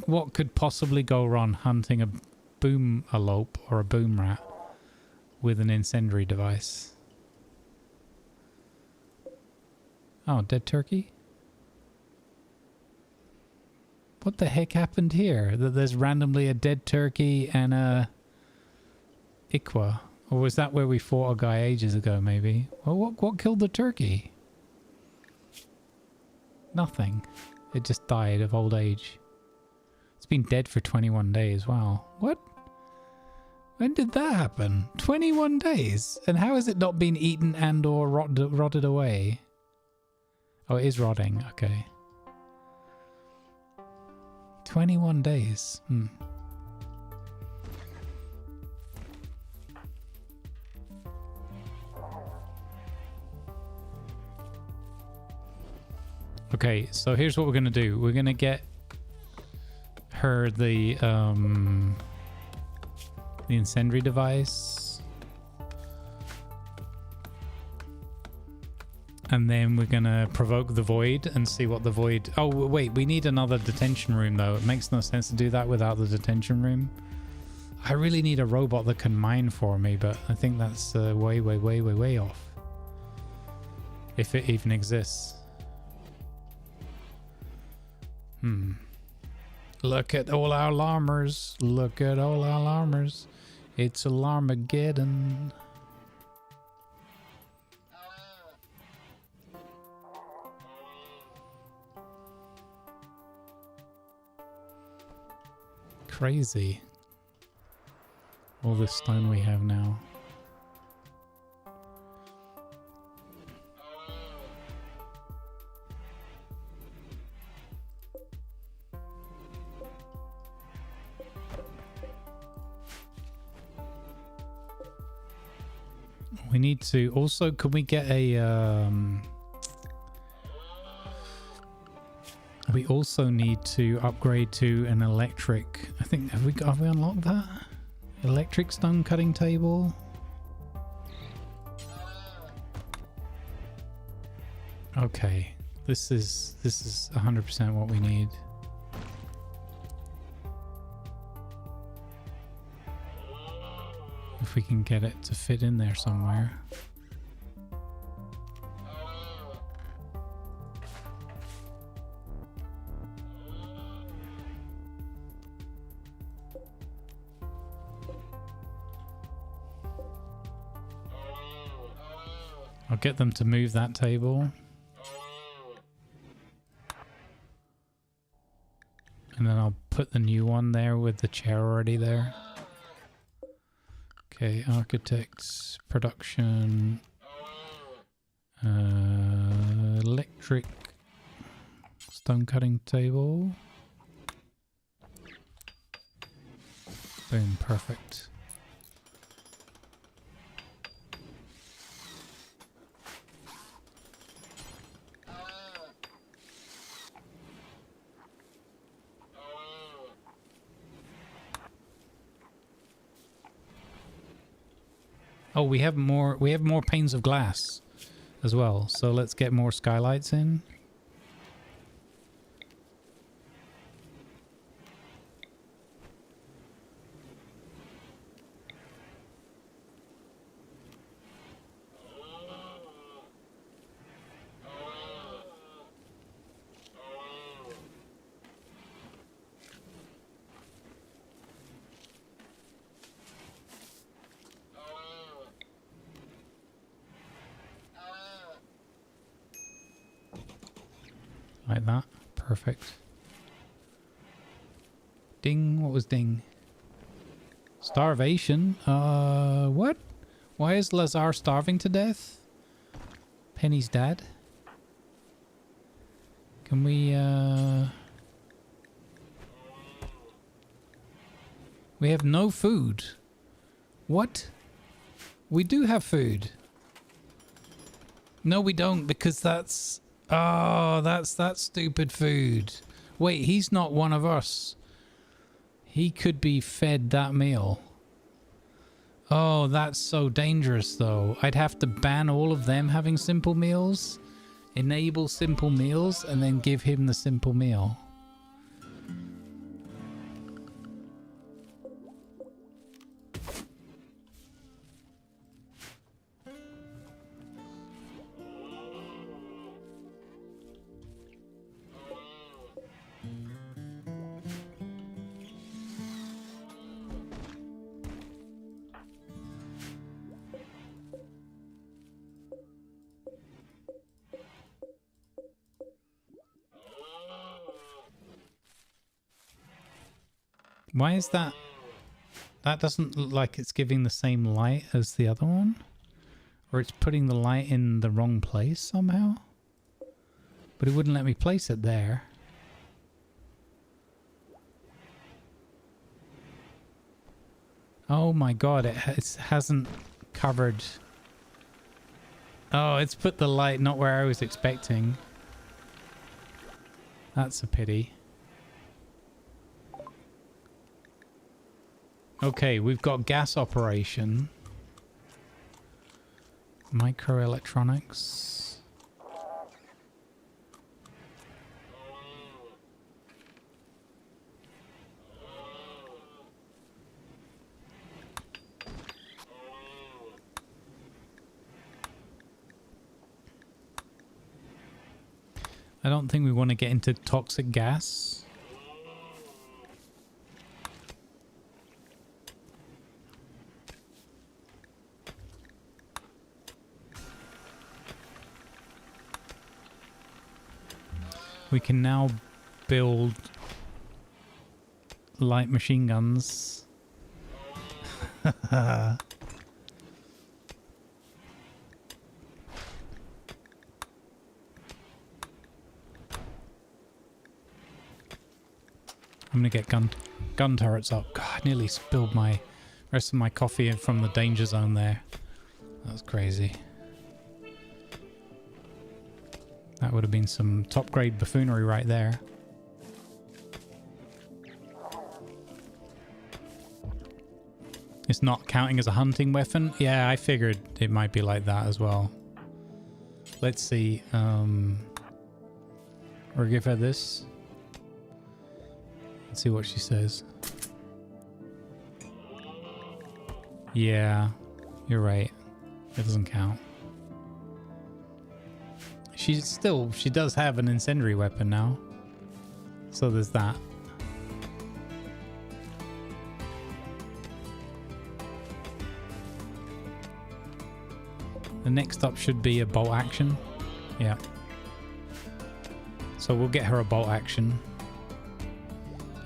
What could possibly go wrong hunting a boom elope or a boom rat with an incendiary device? Oh, dead turkey? What the heck happened here? That there's randomly a dead turkey and a Iqua? Or was that where we fought a guy ages ago, maybe? Well, what killed the turkey? Nothing. It just died of old age. It's been dead for 21 days. Wow. What? When did that happen? 21 days? And how has it not been eaten and or rotted away? Oh, it is rotting. Okay. 21 days. Okay, so here's what we're going to do. We're going to get her the incendiary device. And then we're going to provoke the void and see what the void... Oh, wait, we need another detention room, though. It makes no sense to do that without the detention room. I really need a robot that can mine for me, but I think that's way off. If it even exists. Look at all our alarmers. Look at all our alarmers. It's Alarmageddon. Crazy. All this stone we have now. We need to also, could we get a we also need to upgrade to an electric. I think have we unlocked that? Electric stone cutting table. Okay, this is 100% what we need. If we can get it to fit in there somewhere. I'll get them to move that table. And then I'll put the new one there with the chair already there. Okay, architects, production, electric, stone cutting table. Boom, perfect. Oh, we have more panes of glass as well. So let's get more skylights in. Like that. Perfect. Ding. What was ding? Starvation? What? Why is Lazar starving to death? Penny's dad? Can we, we have no food. What? We do have food. No, we don't, because that's... Oh, that's that stupid food. Wait, he's not one of us. He could be fed that meal. Oh, that's so dangerous, though. I'd have to ban all of them having simple meals, enable simple meals, and then give him the simple meal. Why is that? That doesn't look like it's giving the same light as the other one. Or it's putting the light in the wrong place somehow. But it wouldn't let me place it there. Oh my god, it hasn't covered. Oh, it's put the light not where I was expecting. That's a pity. Okay, we've got gas operation. Microelectronics. I don't think we want to get into toxic gas. We can now build light machine guns. I'm gonna get gun turrets up. God, I nearly spilled my rest of my coffee from the danger zone there. That was crazy. That would have been some top grade buffoonery right there. It's not counting as a hunting weapon? Yeah, I figured it might be like that as well. Let's see. Or give her this. Let's see what she says. Yeah, you're right. It doesn't count. She does have an incendiary weapon now. So there's that. The next up should be a bolt action. Yeah. So we'll get her a bolt action.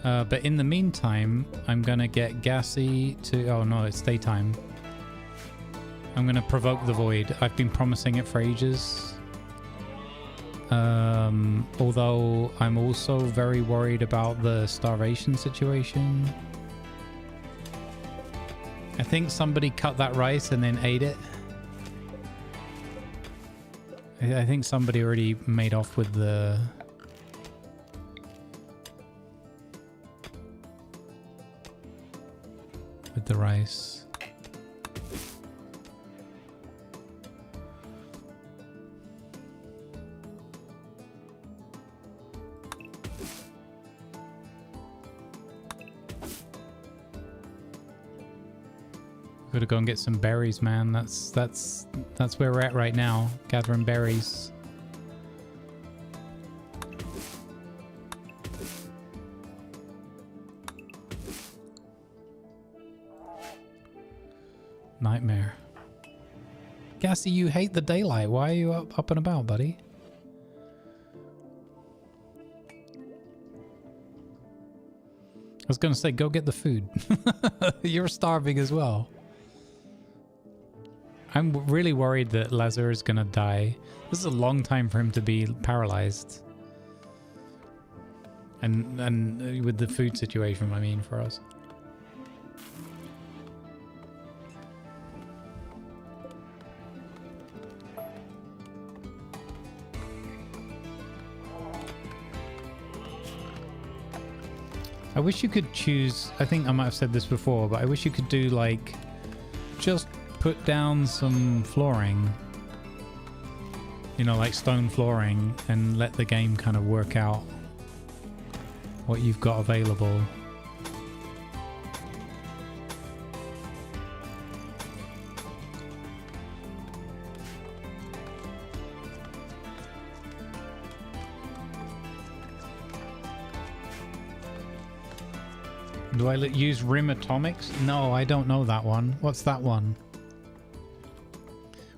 But in the meantime, I'm gonna get Gassy to... Oh no, it's daytime. I'm going to provoke the void. I've been promising it for ages. Although I'm also very worried about the starvation situation. I think somebody cut that rice and then ate it. I think somebody already made off with the rice. Gotta go and get some berries, man. That's where we're at right now, gathering berries. Nightmare. Gassy, you hate the daylight. Why are you up and about, buddy? I was gonna say, go get the food. You're starving as well. I'm really worried that Lazar is gonna die. This is a long time for him to be paralyzed. And with the food situation, I mean, for us. I wish you could choose, I think I might have said this before, but I wish you could do like, just put down some flooring, you know, like stone flooring, and let the game kind of work out what you've got available. Do I use Rim Atomics? No, I don't know that one. What's that one?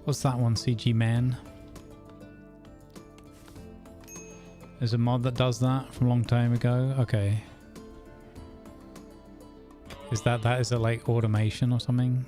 What's that one, CG Man? There's a mod that does that from a long time ago. Okay. Is that is it like automation or something?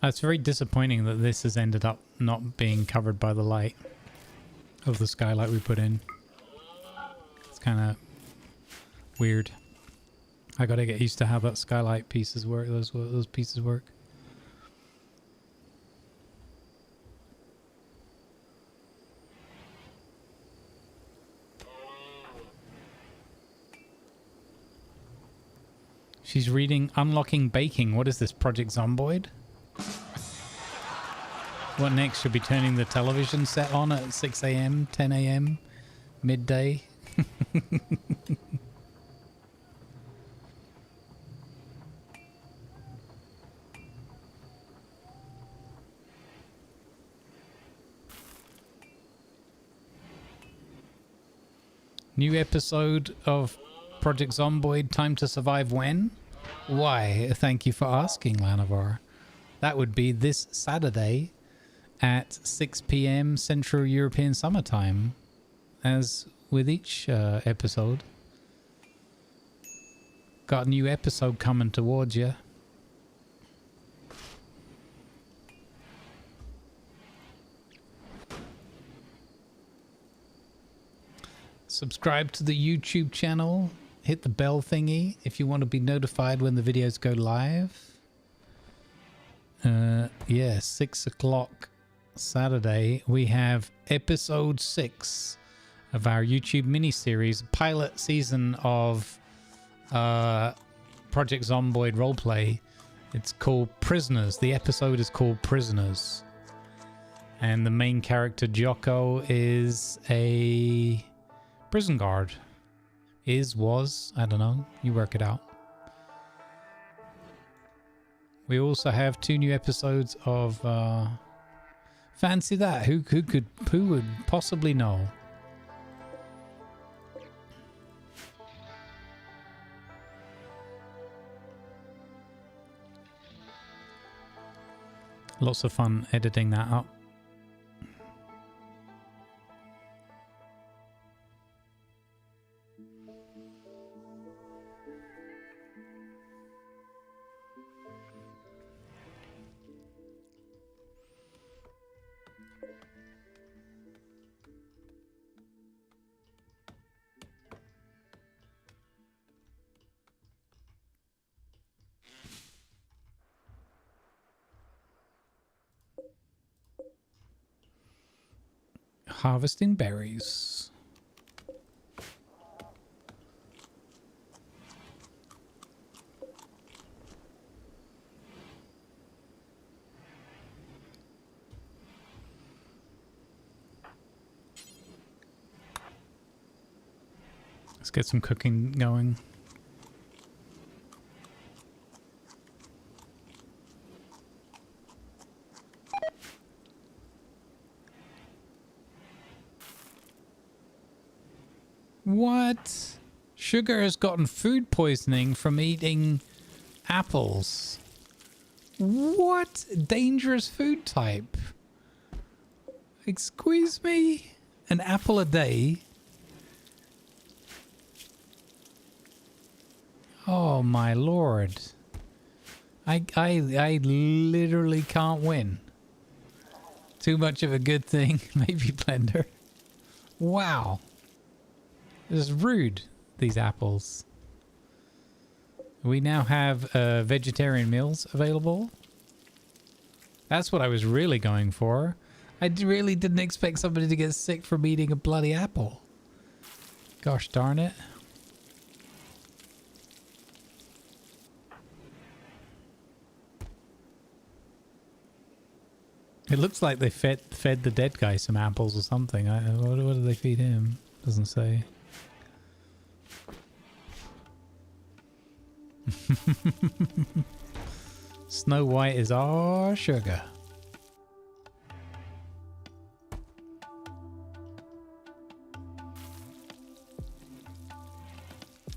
It's very disappointing that this has ended up not being covered by the light of the skylight we put in. It's kind of weird. I gotta get used to how that skylight pieces work. Those pieces work. She's reading Unlocking Baking. What is this, Project Zomboid? What next? Should be turning the television set on at 6 a.m., 10 a.m., midday. New episode of Project Zomboid, Time to Survive when? Why, thank you for asking, Lanavar. That would be this Saturday at 6 p.m. Central European Summertime, as with each episode. Got a new episode coming towards you. Subscribe to the YouTube channel. Hit the bell thingy if you want to be notified when the videos go live. Yeah, 6 o'clock Saturday, we have episode 6 of our YouTube miniseries, pilot season of Project Zomboid roleplay. It's called Prisoners. The episode is called Prisoners. And the main character, Jocko, is a prison guard. Was, I don't know. You work it out. We also have 2 new episodes of Fancy That. Who would possibly know? Lots of fun editing that up. Harvesting berries. Let's get some cooking going. What? Sugar has gotten food poisoning from eating apples. What dangerous food type? Excuse me? An apple a day? Oh my lord. I literally can't win. Too much of a good thing, maybe blender. Wow. This is rude, these apples. We now have vegetarian meals available. That's what I was really going for. I really didn't expect somebody to get sick from eating a bloody apple. Gosh darn it. It looks like they fed the dead guy some apples or something. What did they feed him? Doesn't say. Snow White is our sugar.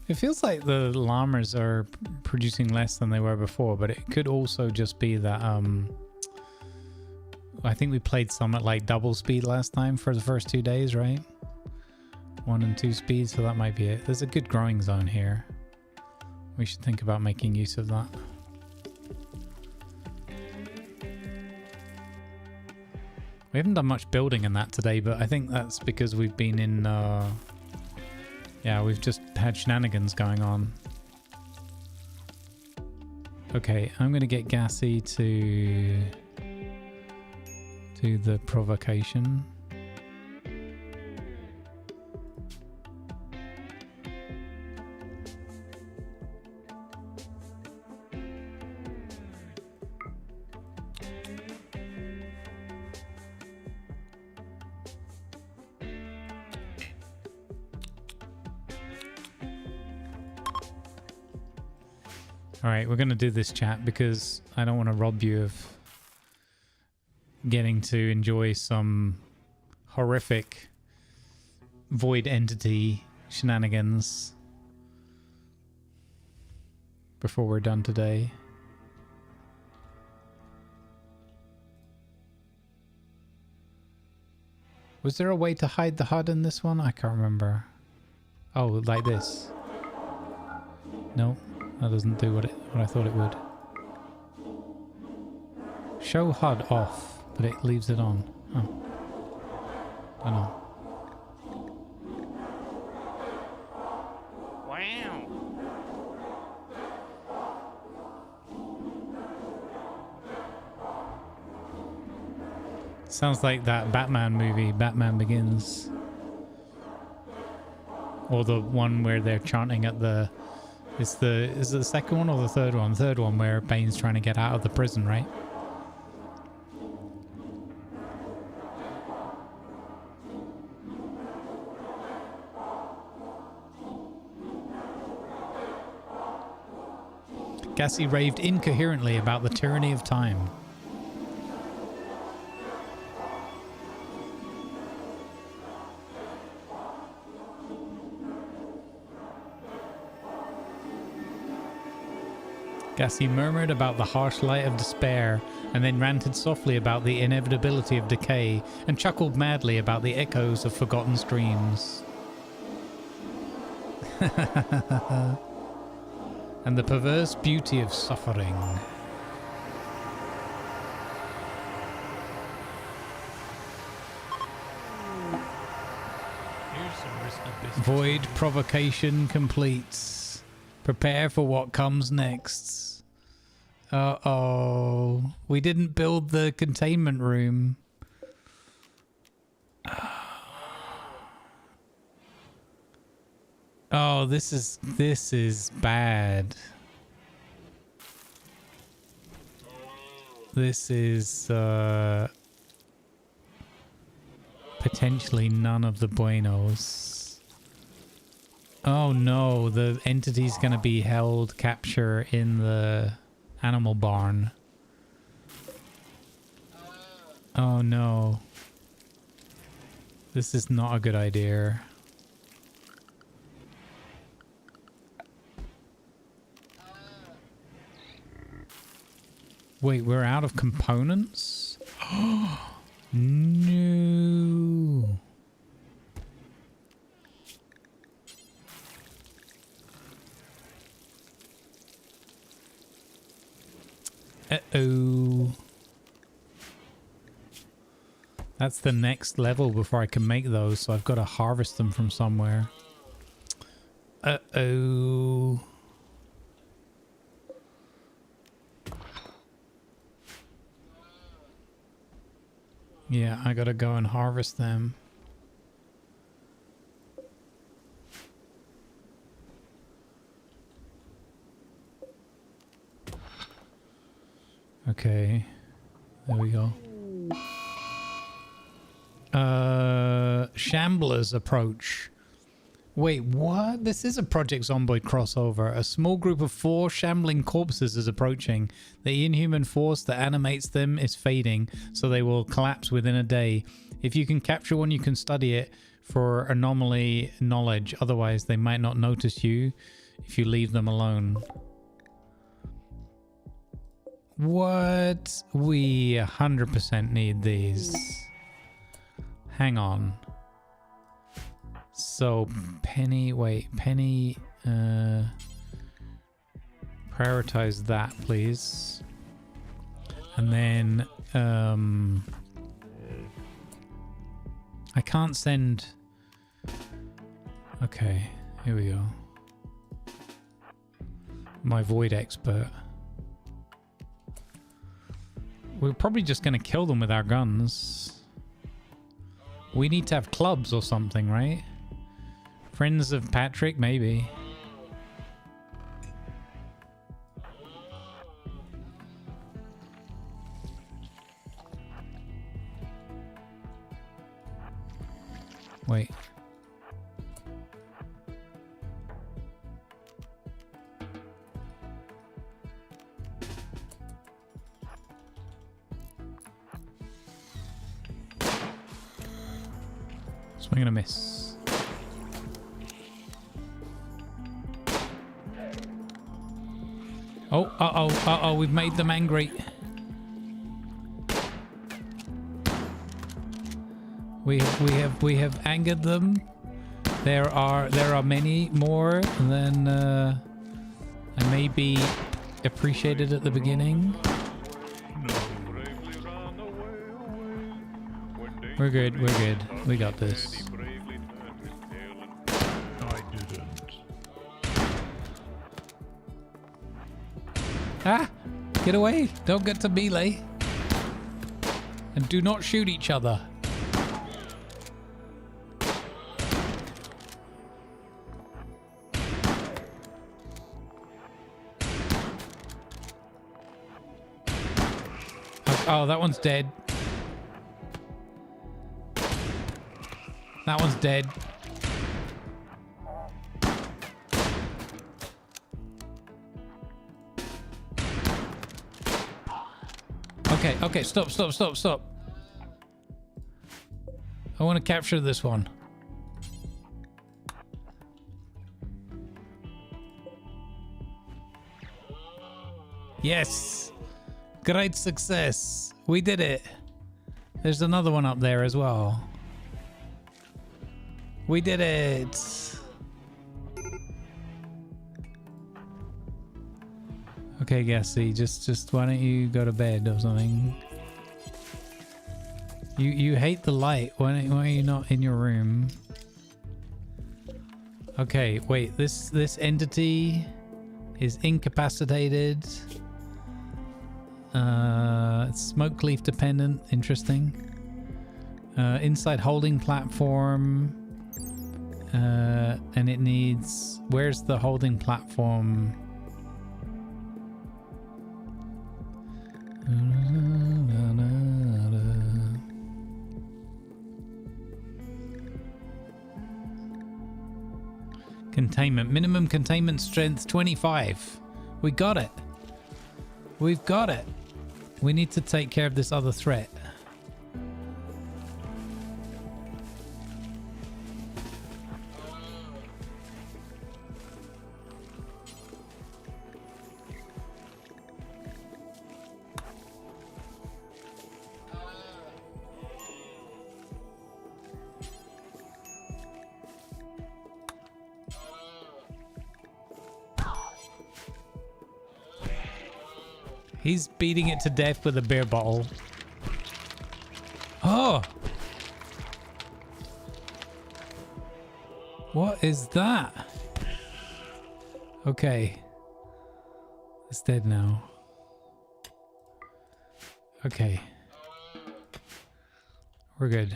It feels like the llamas are producing less than they were before, but it could also just be that I think we played some at like double speed last time for the first 2 days, right? 1 and 2 speed, so that might be it. There's a good growing zone here. We should think about making use of that. We haven't done much building in that today, but I think that's because we've been in... yeah, we've just had shenanigans going on. Okay, I'm going to get Gassy to do the provocation. Alright, we're going to do this chat because I don't want to rob you of getting to enjoy some horrific void entity shenanigans before we're done today. Was there a way to hide the HUD in this one? I can't remember. Oh, like this. No. That doesn't do what I thought it would. Show HUD off, but it leaves it on. Oh. I know. Wow. Sounds like that Batman movie, Batman Begins. Or the one where they're chanting at the... Is it the second one or the third one? The third one where Bane's trying to get out of the prison, right? Gassy raved incoherently about the tyranny of time. Gassy murmured about the harsh light of despair, and then ranted softly about the inevitability of decay, and chuckled madly about the echoes of forgotten streams. And the perverse beauty of suffering. Void provocation complete. Prepare for what comes next. Uh-oh. We didn't build the containment room. Oh, this is bad. This is potentially none of the buenos. Oh no, the entity's gonna be held capture in the animal barn. Oh no. This is not a good idea. Wait, we're out of components? No. Uh-oh. That's the next level before I can make those, so I've got to harvest them from somewhere. Uh-oh. Yeah, I gotta go and harvest them. Okay, there we go. Shamblers approach. Wait, what? This is a Project Zomboid crossover. A small group of 4 shambling corpses is approaching. The inhuman force that animates them is fading, so they will collapse within a day. If you can capture one, you can study it for anomaly knowledge. Otherwise, they might not notice you if you leave them alone. What? We 100% need these. Hang on. So, Penny, wait, Penny, prioritize that, please. And then, I can't send, okay, here we go. My Void Expert. We're probably just going to kill them with our guns. We need to have clubs or something, right? Friends of Patrick, maybe. Wait. Swing and a miss. Oh, uh-oh, we've made them angry. We have angered them. There are many more than I maybe appreciated at the beginning. We're good, we're good. We got this. Ah! Get away! Don't get to melee! And do not shoot each other. Oh, that one's dead. That one's dead. Okay, okay, stop. I want to capture this one. Yes! Great success. We did it. There's another one up there as well. We did it. Okay, Gassy, just why don't you go to bed or something? You hate the light. Why are you not in your room? Okay, wait. This entity is incapacitated. It's smoke leaf dependent. Interesting. Inside holding platform. And it needs... Where's the holding platform? Containment. Minimum containment strength 25. We got it. We've got it. We need to take care of this other threat. He's beating it to death with a beer bottle. Oh! What is that? Okay. It's dead now. Okay. We're good.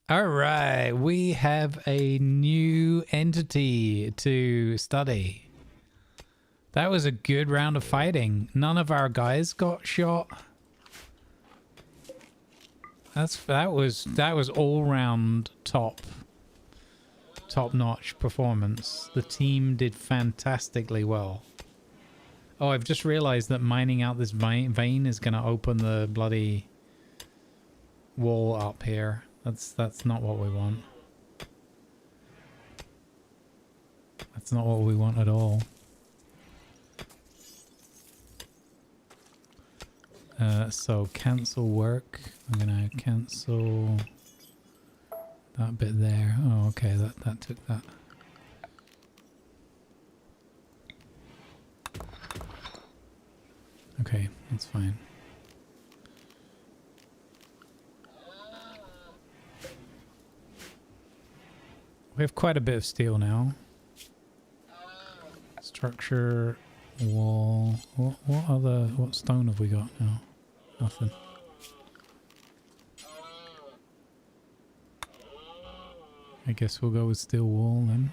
All right, we have a new entity to study. That was a good round of fighting. None of our guys got shot. That was all round top notch performance. The team did fantastically well. Oh, I've just realized that mining out this vein is going to open the bloody wall up here. That's not what we want. That's not what we want at all. So cancel work. I'm gonna cancel that bit there. Oh, okay, that took that. Okay, that's fine. We have quite a bit of steel now. Structure, wall. What stone have we got now? Nothing. I guess we'll go with steel wall then.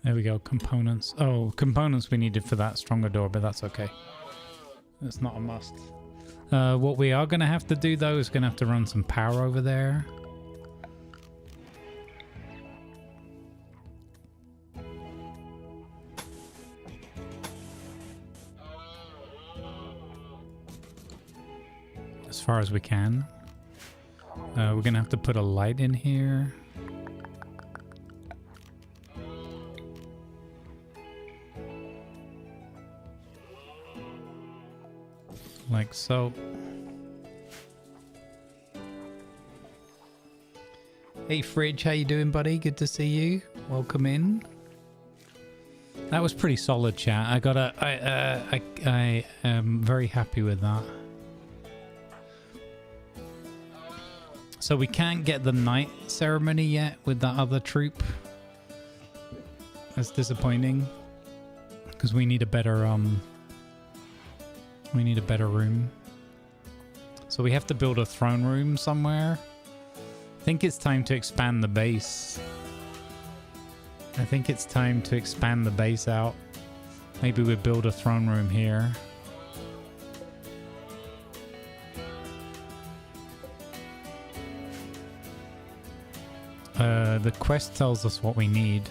There we go, components. Oh, components we needed for that stronger door, but that's okay. That's not a must. What we are going to have to do, though, is going to have to run some power over there. As far as we can. We're going to have to put a light in here. Like so. Hey Fridge, how you doing, buddy? Good to see you. Welcome in. That was pretty solid, chat. I am very happy with that. So we can't get the night ceremony yet with that other troop. That's disappointing because we need a better room. So So we have to build a throne room somewhere. I think it's time to expand the base. I think it's time to expand the base out. Maybe we build a throne room here. The quest tells us what we need.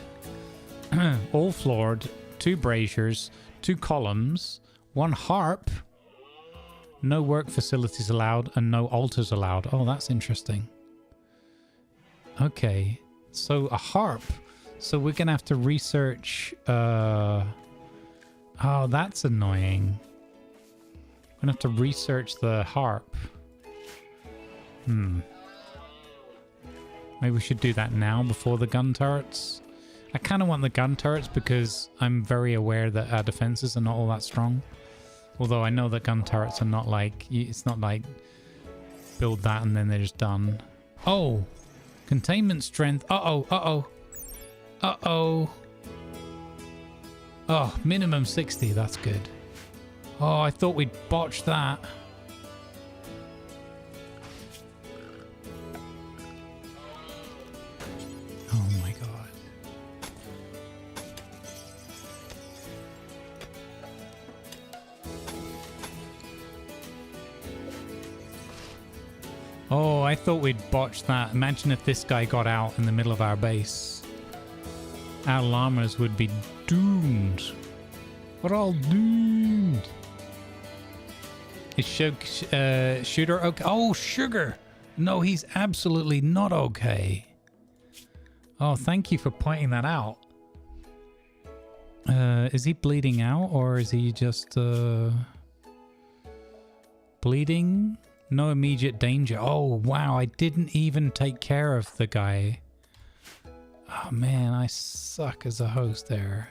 All floored, 2 braziers, 2 columns, 1 harp, no work facilities allowed, and no altars allowed. Oh, that's interesting. Okay, so a harp. So we're gonna have to research. Oh, that's annoying. We're gonna have to research the harp. Maybe we should do that now before the gun turrets. I kind of want the gun turrets because I'm very aware that our defenses are not all that strong. Although I know that gun turrets are not like... It's not like build that and then they're just done. Oh! Containment strength. Uh-oh, uh-oh. Uh-oh. Oh, minimum 60. That's good. Oh, I thought we'd botched that. Oh my god. Oh, I thought we'd botched that. Imagine if this guy got out in the middle of our base. Our llamas would be doomed. We're all doomed. Is Shooter okay? Oh, Sugar! No, he's absolutely not okay. Oh, thank you for pointing that out. Is he bleeding out or is he just bleeding? No immediate danger. Oh, wow. I didn't even take care of the guy. Oh, man. I suck as a host there.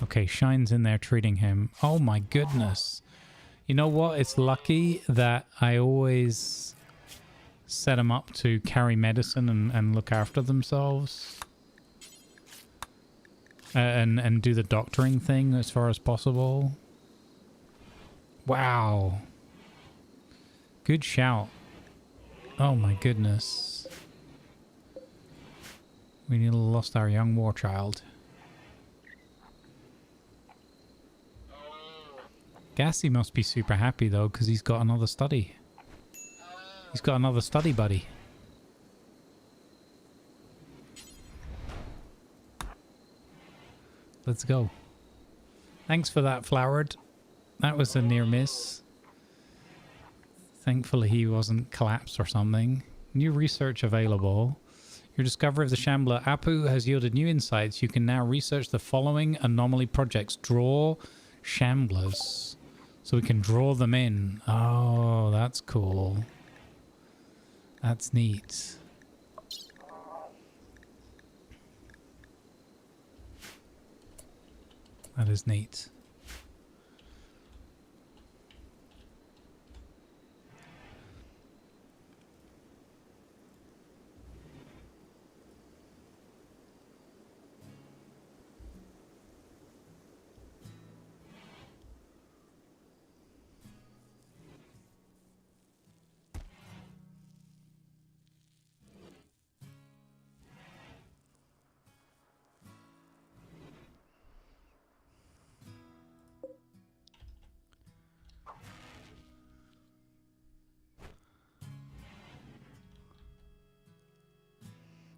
Okay, Shine's in there treating him. Oh, my goodness. You know what? It's lucky that I always set them up to carry medicine and look after themselves. And do the doctoring thing as far as possible. Wow. Good shout. Oh my goodness. We nearly lost our young war child. Gassy must be super happy though, because he's got another study. He's got another study buddy. Let's go. Thanks for that, Flowered. That was a near miss. Thankfully he wasn't collapsed or something. New research available. Your discovery of the Shambler Apu has yielded new insights. You can now research the following anomaly projects. Draw Shamblers. So we can draw them in. Oh, that's cool. That's neat. That is neat.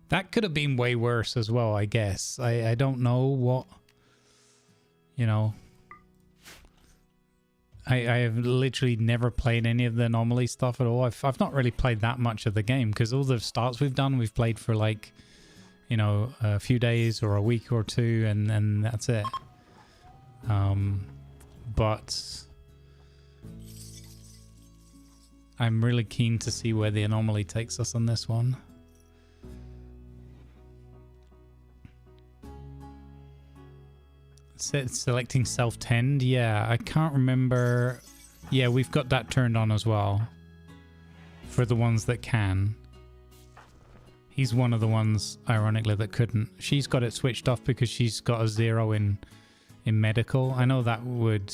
That could have been way worse as well, I guess. I don't know what... You know... I have literally never played any of the anomaly stuff at all. I've not really played that much of the game, because all the starts we've done, we've played for like, you know, a few days or a week or two, and then that's it. But... I'm really keen to see where the anomaly takes us on this one. Selecting self-tend, yeah, I can't remember. Yeah, we've got that turned on as well for the ones that can. He's one of the ones, ironically, that couldn't. She's got it switched off because she's got a 0 in medical. I know that would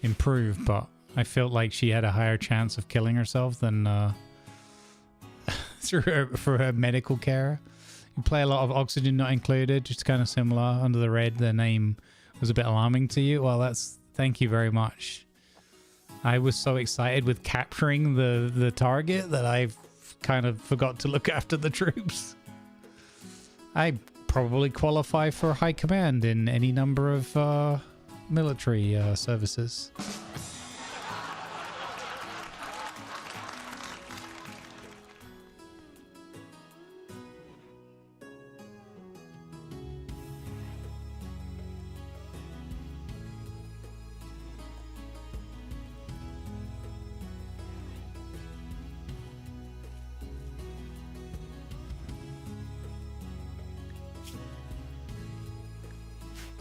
improve, but I felt like she had a higher chance of killing herself than for her medical care. You play a lot of Oxygen Not Included, just kind of similar. Under the Red, the name was a bit alarming to you. Well, thank you very much. I was so excited with capturing the target that I kind of forgot to look after the troops. I probably qualify for high command in any number of military services.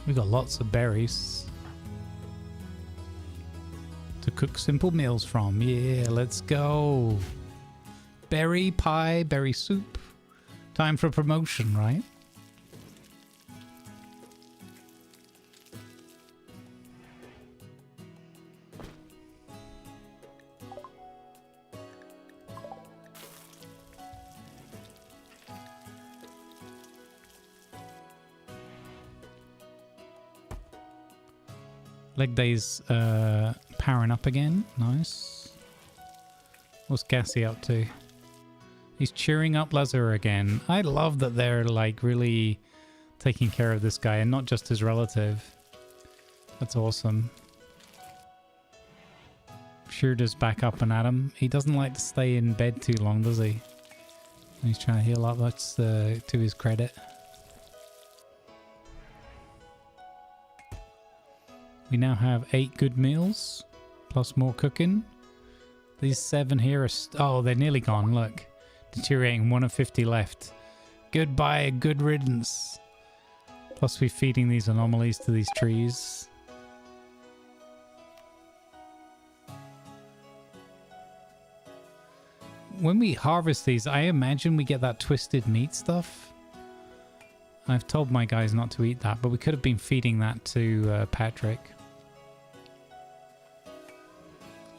We got lots of berries to cook simple meals from. Yeah, let's go. Berry pie, berry soup. Time for promotion, right? Leg day's powering up again. Nice. What's Gassy up to? He's cheering up Lazar again. I love that they're like really taking care of this guy and not just his relative. That's awesome. Shooter's back up and at him. He doesn't like to stay in bed too long, does he? He's trying to heal up. That's to his credit. We now have 8 good meals, plus more cooking. These 7 here are... oh, they're nearly gone, look. Deteriorating, 1 of 50 left. Goodbye, good riddance. Plus we're feeding these anomalies to these trees. When we harvest these, I imagine we get that twisted meat stuff. I've told my guys not to eat that, but we could have been feeding that to Patrick.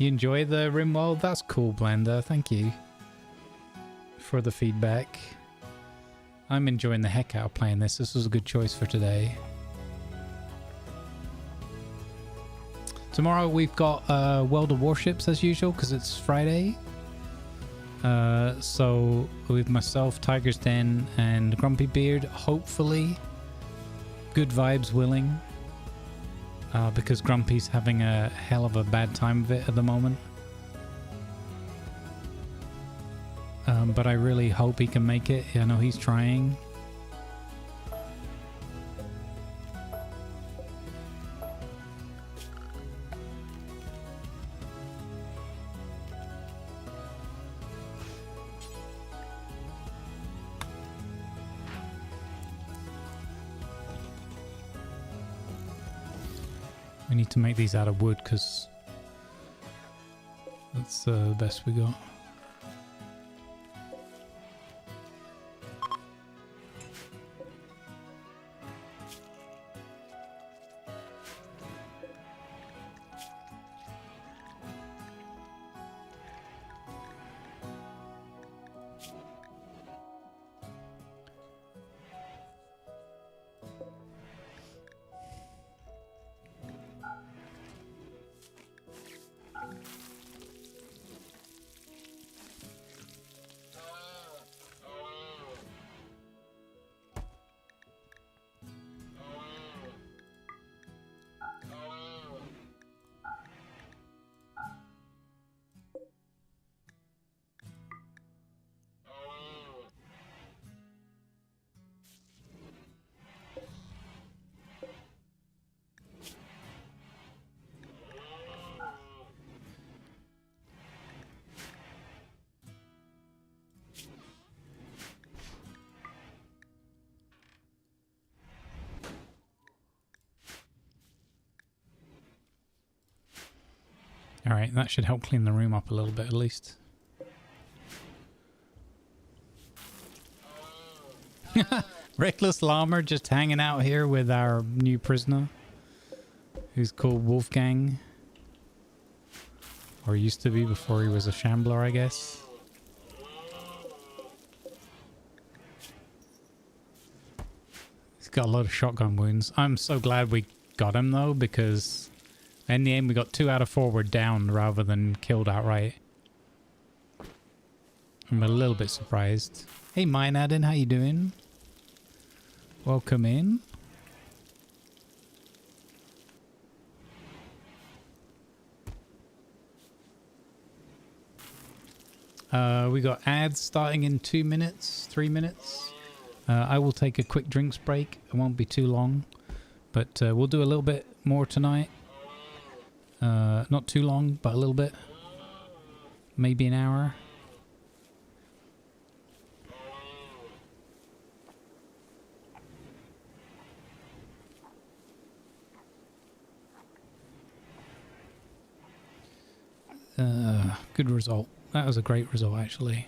You enjoy the RimWorld? That's cool, Blender. Thank you for the feedback. I'm enjoying the heck out of playing this. This was a good choice for today. Tomorrow we've got World of Warships as usual because it's Friday. So with myself, Tiger's Den, and Grumpy Beard, hopefully good vibes willing. Because Grumpy's having a hell of a bad time of it at the moment. But I really hope he can make it. I know he's trying. We need to make these out of wood because that's the best we got. Alright, that should help clean the room up a little bit at least. Reckless Llama just hanging out here with our new prisoner, who's called Wolfgang. Or used to be before he was a shambler, I guess. He's got a lot of shotgun wounds. I'm so glad we got him though, because in the end we got 2 out of 4 were down rather than killed outright. I'm a little bit surprised. Hey Mine Adin, how you doing? Welcome in. We got ads starting in 2 minutes, 3 minutes. I will take a quick drinks break. It won't be too long, but we'll do a little bit more tonight. Not too long, but a little bit. Maybe an hour. Good result. That was a great result, actually.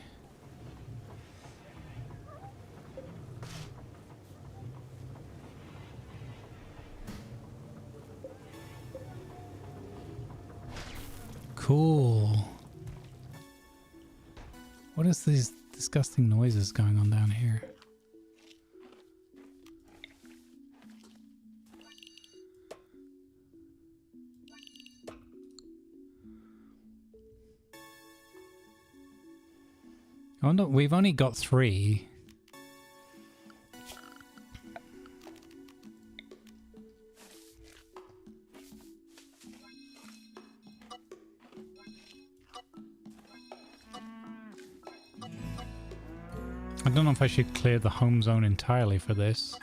Cool. What is these disgusting noises going on down here? Oh no, we've only got 3. I don't know if I should clear the home zone entirely for this.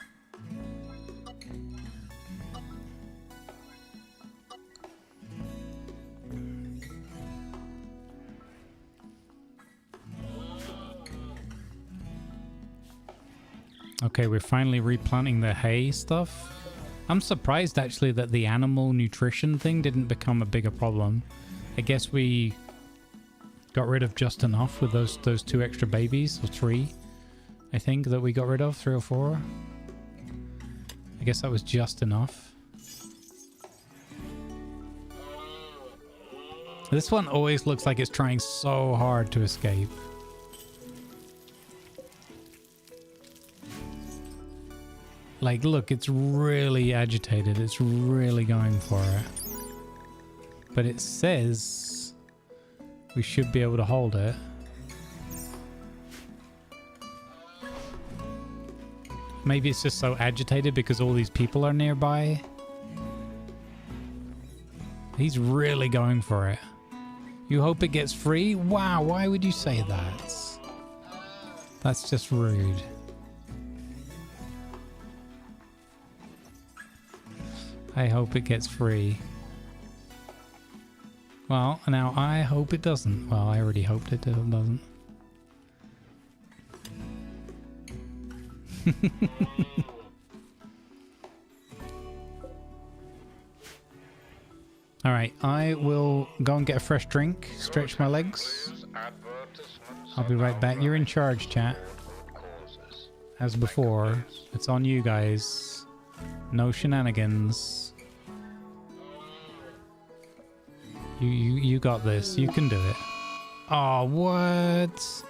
Okay, we're finally replanting the hay stuff. I'm surprised actually that the animal nutrition thing didn't become a bigger problem. I guess we got rid of just enough with those 2 extra babies, or 3. I think that we got rid of 3 or 4. I guess that was just enough. This one always looks like it's trying so hard to escape. Like, look, it's really agitated. It's really going for it. But it says we should be able to hold it. Maybe it's just so agitated because all these people are nearby. He's really going for it. You hope it gets free? Wow, why would you say that? That's just rude. I hope it gets free. Well, now I hope it doesn't. Well, I already hoped it doesn't. Alright, I will go and get a fresh drink, stretch my legs. I'll be right back. You're in charge, chat. As before, it's on you guys. No shenanigans. You got this. You can do it. Oh, what?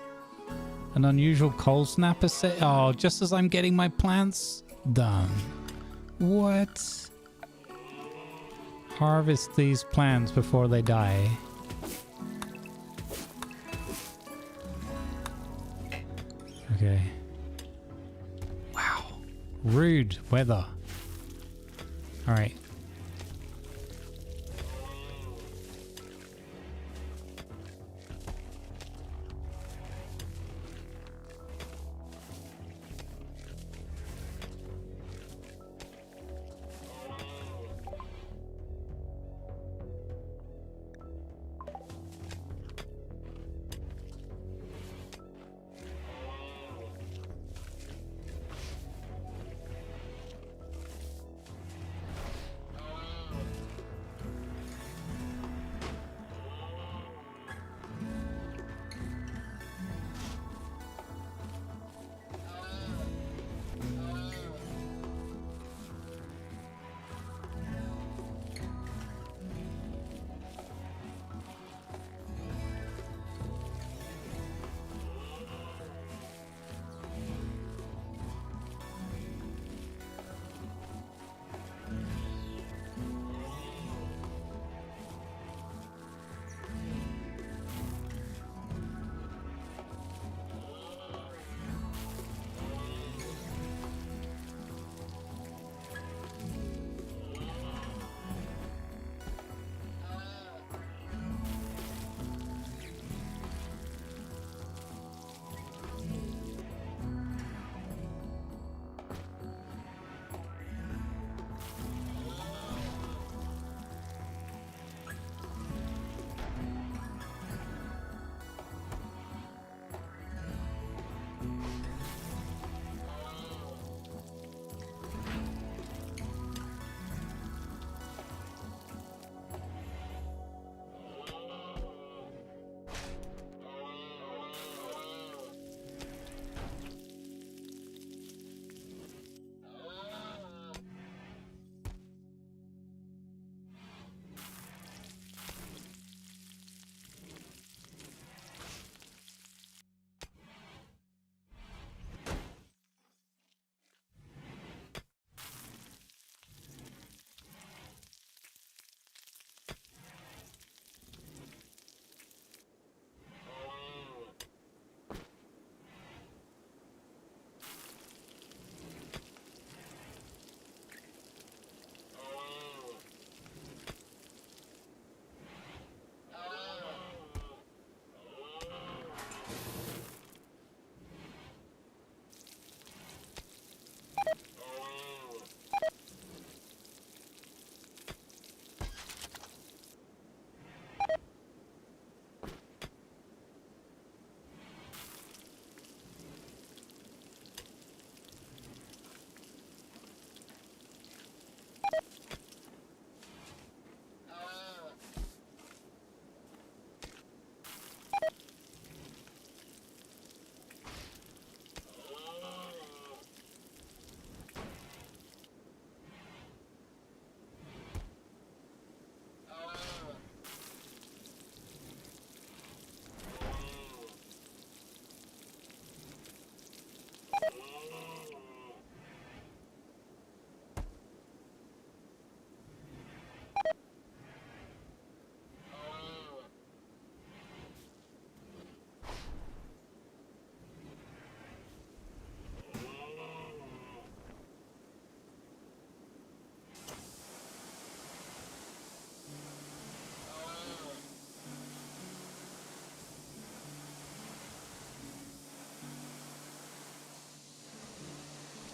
An unusual cold snapper set. Oh, just as I'm getting my plants done. What? Harvest these plants before they die. Okay. Wow. Rude weather. All right.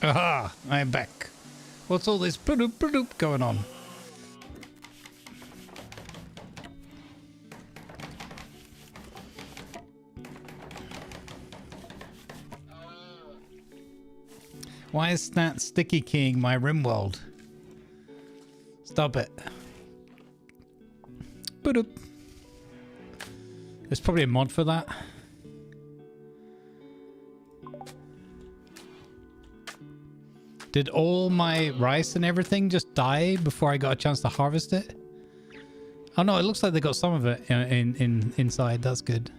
Aha! I am back. What's all this bloop going on? Why is Snat sticky keying my RimWorld? Stop it. Bloop. There's probably a mod for that. Did all my rice and everything just die before I got a chance to harvest it? Oh no, it looks like they got some of it inside. That's good.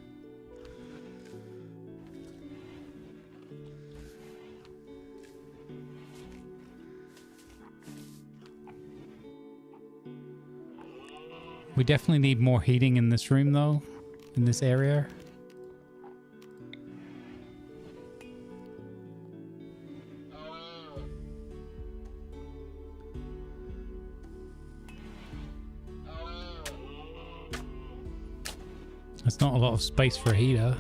We definitely need more heating in this room though, in this area. There's not a lot of space for a heater.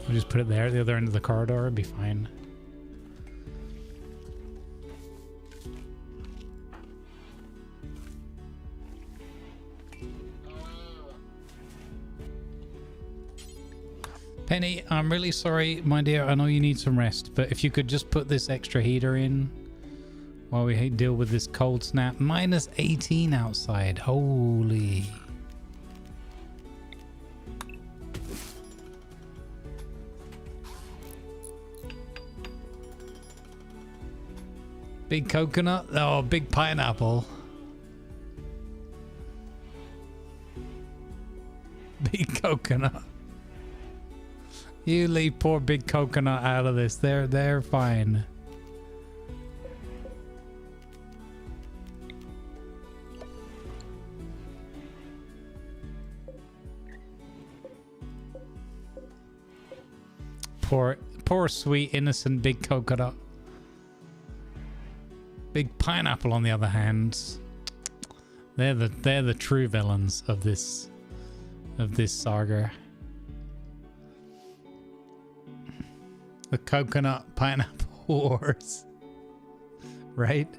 I'll just put it there at the other end of the corridor, it'd be fine. Penny, I'm really sorry, my dear. I know you need some rest, but if you could just put this extra heater in while we deal with this cold snap. Minus 18 outside. Holy. Big coconut? Oh, big pineapple. Big coconut. You leave poor big coconut out of this. They're fine. Poor sweet innocent big coconut. Big pineapple on the other hand. They're the true villains of this saga. The coconut pineapple wars. Right?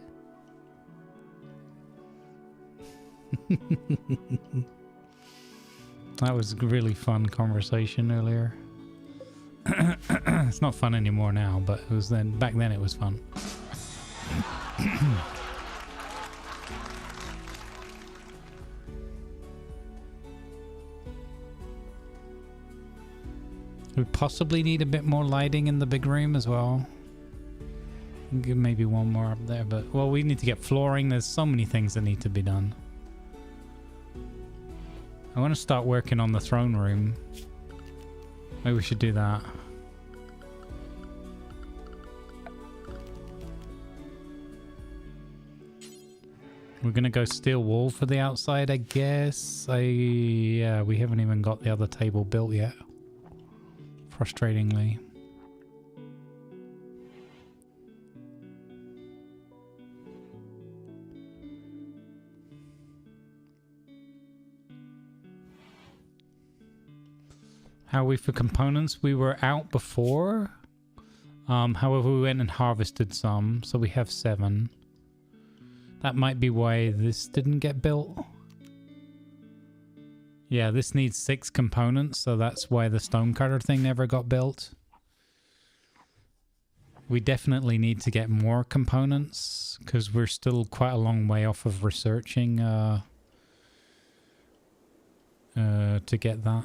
That was a really fun conversation earlier. It's not fun anymore now, but it was then. Back then it was fun. We possibly need a bit more lighting in the big room as well. Maybe one more up there, but well, we need to get flooring. There's so many things that need to be done. I want to start working on the throne room. Maybe we should do that. We're gonna go steel wool for the outside, I guess. Yeah, we haven't even got the other table built yet. Frustratingly. How are we for components? We were out before. However, we went and harvested some, so we have 7. That might be why this didn't get built. Yeah, this needs 6 components, so that's why the stonecutter thing never got built. We definitely need to get more components, because we're still quite a long way off of researching to get that.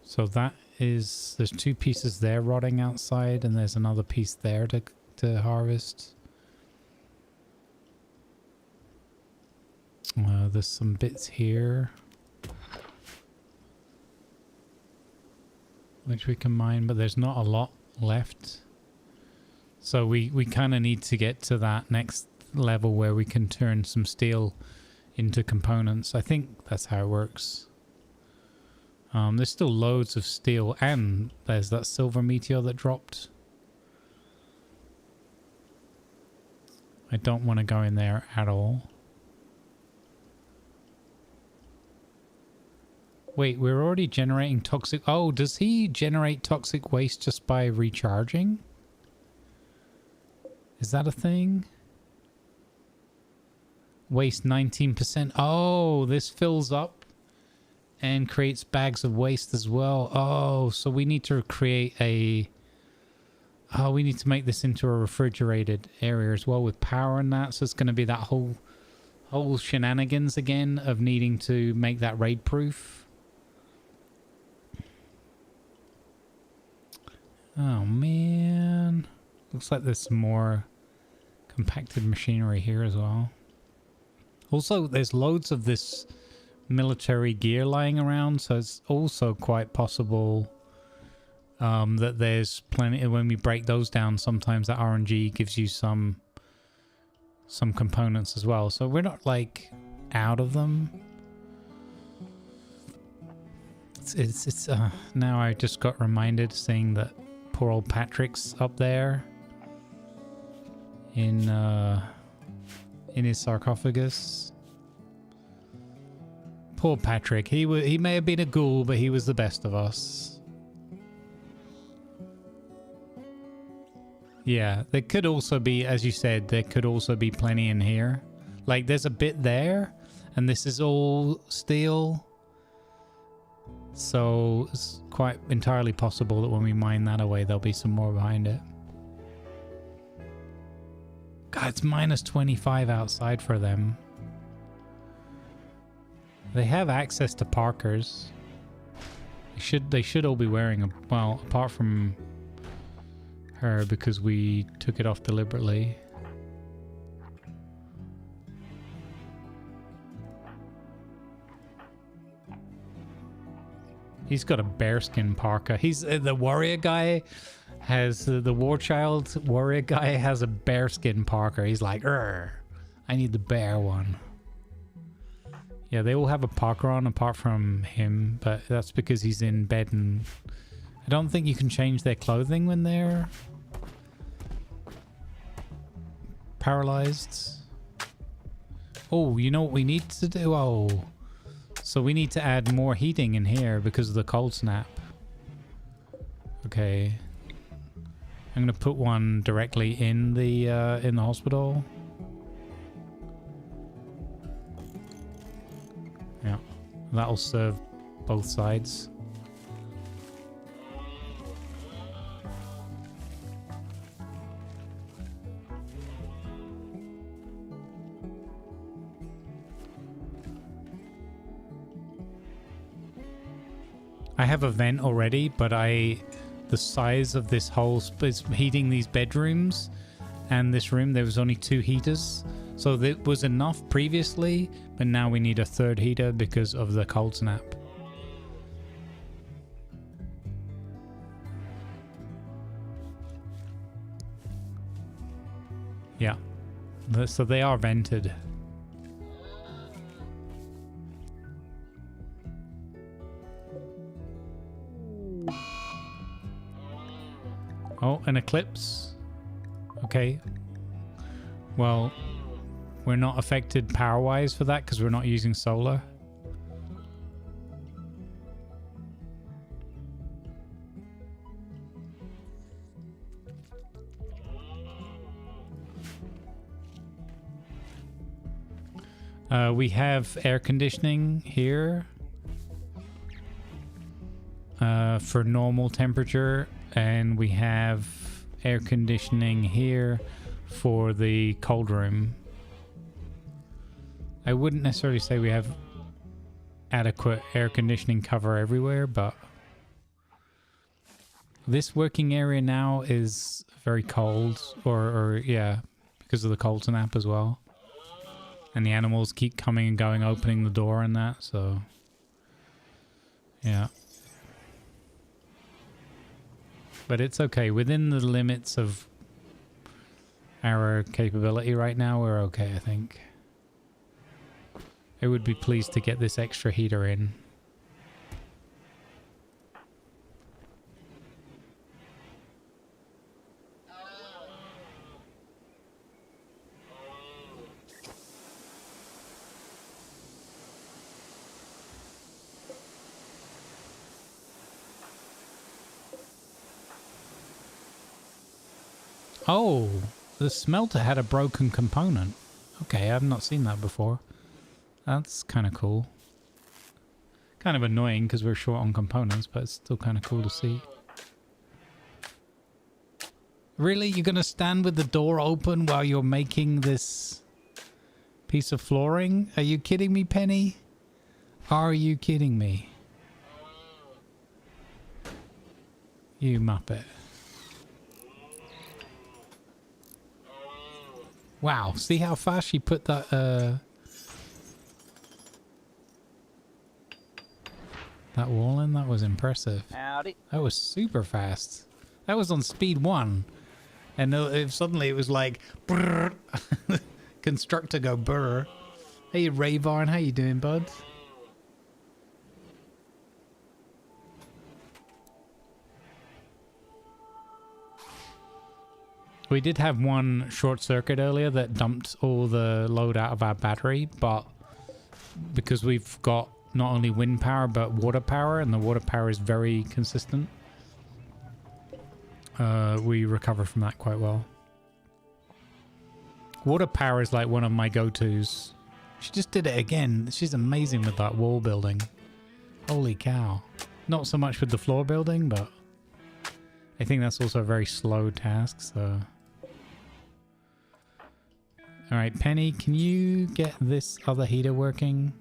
So that is, there's 2 pieces there rotting outside, and there's another piece there to harvest. There's some bits here which we can mine, but there's not a lot left. So we kind of need to get to that next level where we can turn some steel into components. I think that's how it works. There's still loads of steel, and there's that silver meteor that dropped. I don't want to go in there at all. Wait, we're already generating toxic... Oh, does he generate toxic waste just by recharging? Is that a thing? Waste 19%. Oh, this fills up and creates bags of waste as well. Oh, so we need to create a... Oh, we need to make this into a refrigerated area as well with power and that. So it's going to be that whole shenanigans again of needing to make that raid proof. Oh, man. Looks like there's some more compacted machinery here as well. Also, there's loads of this military gear lying around, so it's also quite possible that there's plenty. When we break those down, sometimes that RNG gives you some components as well. So we're not like out of them. It's now I just got reminded seeing that poor old Patrick's up there in his sarcophagus. Poor Patrick. He may have been a ghoul, but he was the best of us. Yeah, there could also be, as you said, there could also be plenty in here. Like, there's a bit there, and this is all steel. So it's quite entirely possible that when we mine that away, there'll be some more behind it. God, it's minus 25 outside for them. They have access to parkers. They should all be wearing a... Well, apart from her, because we took it off deliberately. He's got a bearskin parka. He's the warrior guy has the war child warrior guy has a bearskin parka. He's like, I need the bear one. Yeah, they all have a parka on apart from him, but that's because he's in bed, and I don't think you can change their clothing when they're paralyzed. Oh, you know what we need to do? Oh, so we need to add more heating in here because of the cold snap. Okay. I'm gonna put one directly in the hospital. Yeah, that'll serve both sides. I have a vent already, but the size of this whole is heating these bedrooms and this room. There was only 2 heaters, so that was enough previously, but now we need a 3rd heater because of the cold snap. Yeah, so they are vented. Oh, an eclipse. Okay. Well, we're not affected power-wise for that because we're not using solar. We have air conditioning here for normal temperature, and we have air conditioning here for the cold room. I wouldn't necessarily say we have adequate air conditioning cover everywhere, but this working area now is very cold, or yeah, because of the cold snap as well. And the animals keep coming and going, opening the door and that, so yeah. But it's okay. Within the limits of our capability right now, we're okay, I think. I would be pleased to get this extra heater in. Oh, the smelter had a broken component. Okay, I've not seen that before. That's kind of cool. Kind of annoying because we're short on components, but it's still kind of cool to see. Really? You're going to stand with the door open while you're making this piece of flooring? Are you kidding me, Penny? Are you kidding me? You muppet. Wow, see how fast she put that that wall in? That was impressive. Howdy. That was super fast. That was on speed 1. And suddenly it was like brrr. Constructor go brr. Hey Rayvarn, how you doing, bud? We did have one short circuit earlier that dumped all the load out of our battery, but because we've got not only wind power but water power, and the water power is very consistent, we recover from that quite well. Water power is like one of my go-tos. She just did it again. She's amazing with that wall building. Holy cow. Not so much with the floor building, but I think that's also a very slow task, so... Alright, Penny, can you get this other heater working?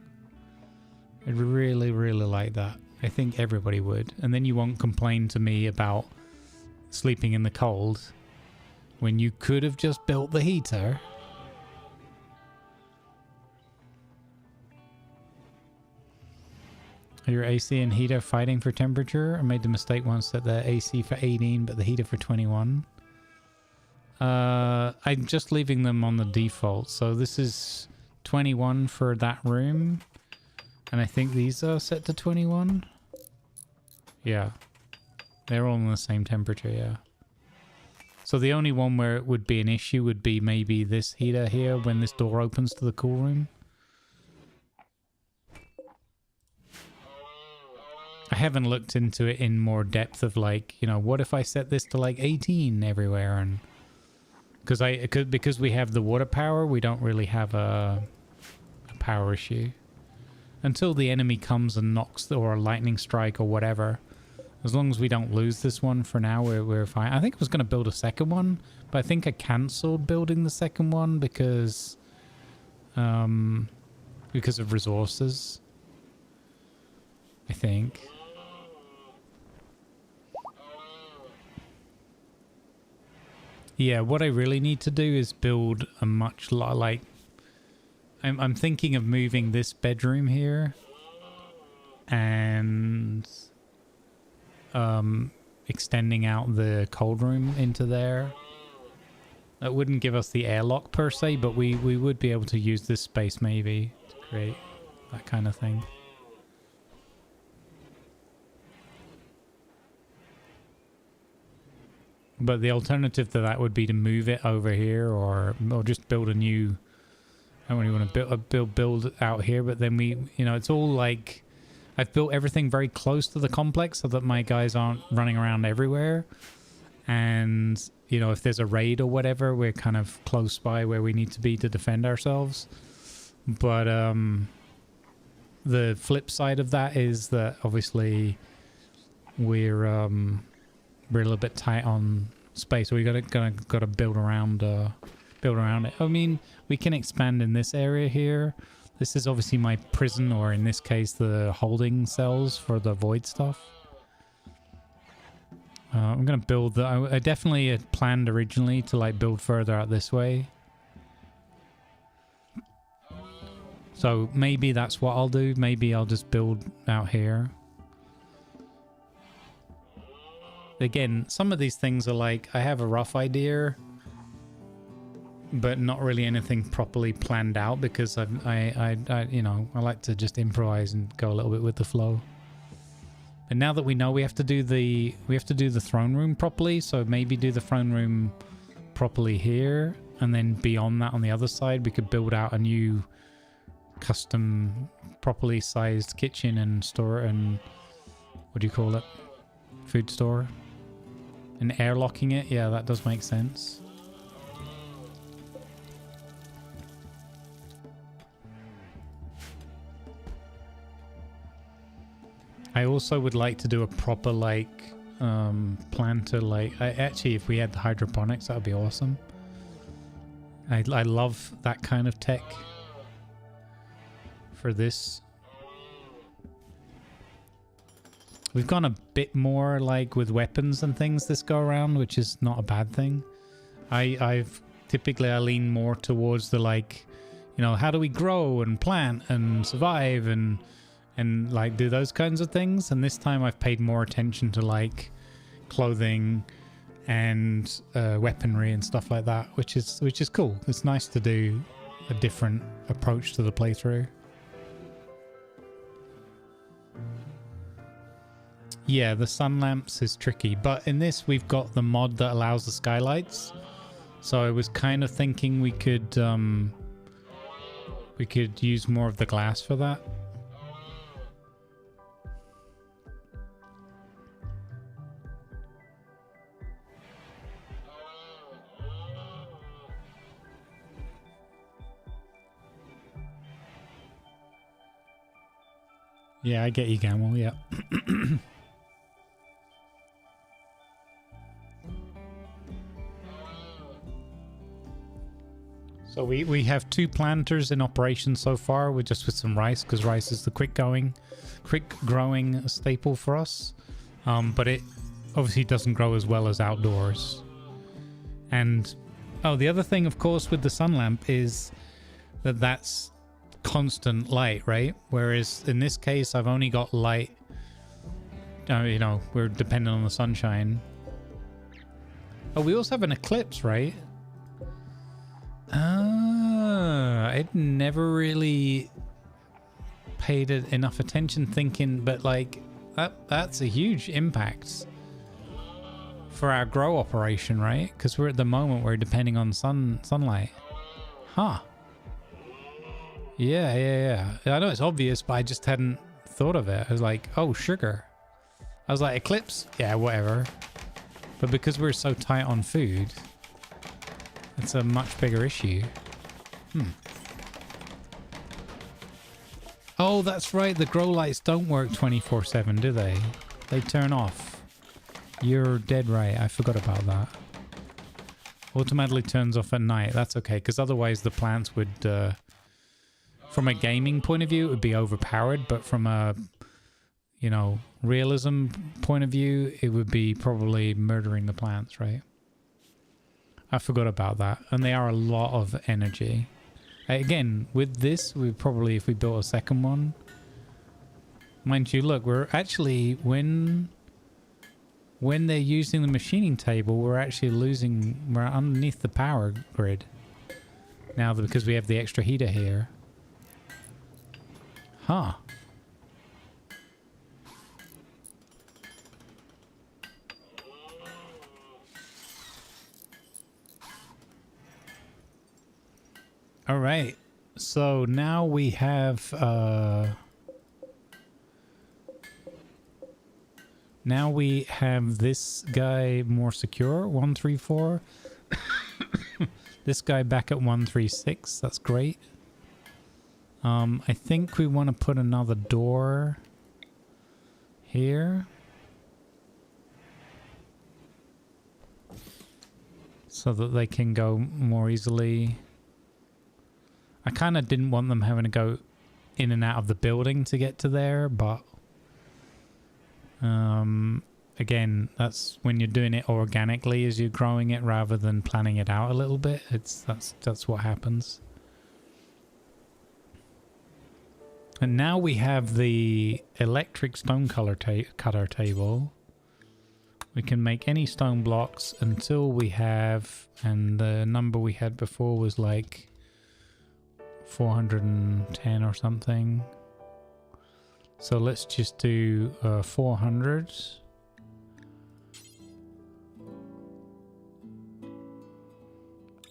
I'd really, really like that. I think everybody would. And then you won't complain to me about sleeping in the cold when you could have just built the heater. Are your AC and heater fighting for temperature? I made the mistake once, set the AC for 18 but the heater for 21. I'm just leaving them on the default. So this is 21 for that room. And I think these are set to 21. Yeah. They're all in the same temperature, yeah. So the only one where it would be an issue would be maybe this heater here when this door opens to the cool room. I haven't looked into it in more depth of like, you know, what if I set this to like 18 everywhere? And because we have the water power, we don't really have a power issue. Until the enemy comes and knocks, or a lightning strike or whatever. As long as we don't lose this one for now, we're fine. I think I was going to build a second one, but I think I cancelled building the second one because of resources. I think. Yeah, what I really need to do is build a much like... I'm thinking of moving this bedroom here and extending out the cold room into there. That wouldn't give us the airlock per se, but we would be able to use this space maybe to create that kind of thing. But the alternative to that would be to move it over here, or just build a new... I don't really want to build out here, but then we, you know, it's all like... I've built everything very close to the complex so that my guys aren't running around everywhere. And, you know, if there's a raid or whatever, we're kind of close by where we need to be to defend ourselves. But the flip side of that is that obviously we're a little bit tight on space, so we gotta build around it. I mean, we can expand in this area here. This is obviously my prison, or in this case, the holding cells for the void stuff. I'm gonna build the... I definitely had planned originally to like build further out this way. So maybe that's what I'll do. Maybe I'll just build out here. Again, some of these things are like, I have a rough idea, but not really anything properly planned out, because I you know, I like to just improvise and go a little bit with the flow. And now that we know we have to do the throne room properly, so maybe do the throne room properly here, and then beyond that on the other side we could build out a new custom properly sized kitchen and store, and what do you call it? Food store. And airlocking it, yeah, that does make sense. I also would like to do a proper like planter. Like actually, if we had the hydroponics, that would be awesome. I love that kind of tech for this. We've gone a bit more like with weapons and things this go around, which is not a bad thing. I've typically I lean more towards the like, you know, how do we grow and plant and survive and like do those kinds of things. And this time I've paid more attention to like clothing and weaponry and stuff like that, which is cool. It's nice to do a different approach to the playthrough. Yeah, the sun lamps is tricky, but in this we've got the mod that allows the skylights. So I was kind of thinking we could use more of the glass for that. Yeah, I get you, Gamel, yeah. So we have 2 planters in operation so far. We're just with some rice because rice is the quick growing staple for us. But it obviously doesn't grow as well as outdoors. And the other thing, of course, with the sun lamp is that that's constant light, right? Whereas in this case, I've only got light. You know, we're dependent on the sunshine. Oh, we also have an eclipse, right? I'd never really paid it enough attention thinking, but like that's a huge impact for our grow operation, right? Because we're at the moment we're depending on sunlight. Huh. Yeah. I know it's obvious, but I just hadn't thought of it. I was like, oh, sugar. I was like, eclipse? Yeah, whatever. But because we're so tight on food, it's a much bigger issue. Oh, that's right. The grow lights don't work 24/7, do they? They turn off. You're dead right. I forgot about that. Automatically turns off at night. That's okay, because otherwise the plants would, from a gaming point of view, it would be overpowered. But from a, you know, realism point of view, it would be probably murdering the plants, right? I forgot about that. And they are a lot of energy. Again, with this, we probably, if we built a second one, mind you, look, we're actually, when they're using the machining table, we're actually we're underneath the power grid now because we have the extra heater here. Huh. All right, so now we have this guy more secure, 134. This guy back at 136. That's great. I think we want to put another door here so that they can go more easily. I kind of didn't want them having to go in and out of the building to get to there, but again, that's when you're doing it organically as you're growing it rather than planning it out a little bit. That's what happens. And now we have the electric stone cutter table. We can make any stone blocks until we have, and the number we had before was like 410 or something. So let's just do 400.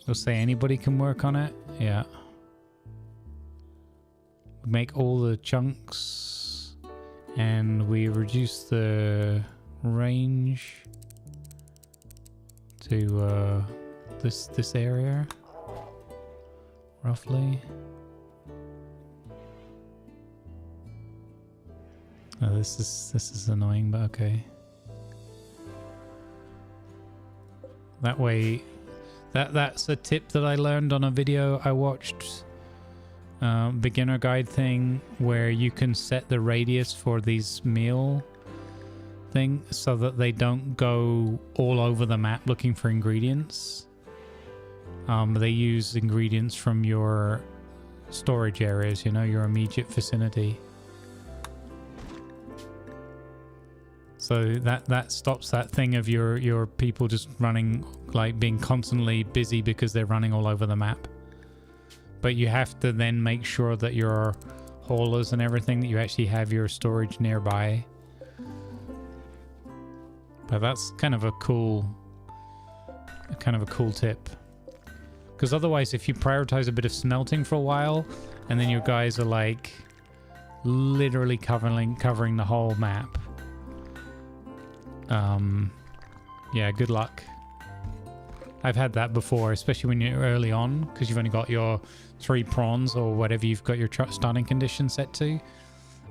We'll say anybody can work on it. Yeah. We make all the chunks and we reduce the range to this area roughly. Oh, this is annoying, but okay. That way, that's a tip that I learned on a video I watched. Beginner guide thing where you can set the radius for these meal thing so that they don't go all over the map looking for ingredients. They use ingredients from your storage areas, you know, your immediate vicinity. So that stops that thing of your people just running, like being constantly busy because they're running all over the map. But you have to then make sure that your haulers and everything, that you actually have your storage nearby. But that's kind of a cool tip. Because otherwise, if you prioritize a bit of smelting for a while, and then your guys are like literally covering the whole map. Yeah, good luck. I've had that before, especially when you're early on, because you've only got your 3 prawns or whatever you've got your starting condition set to.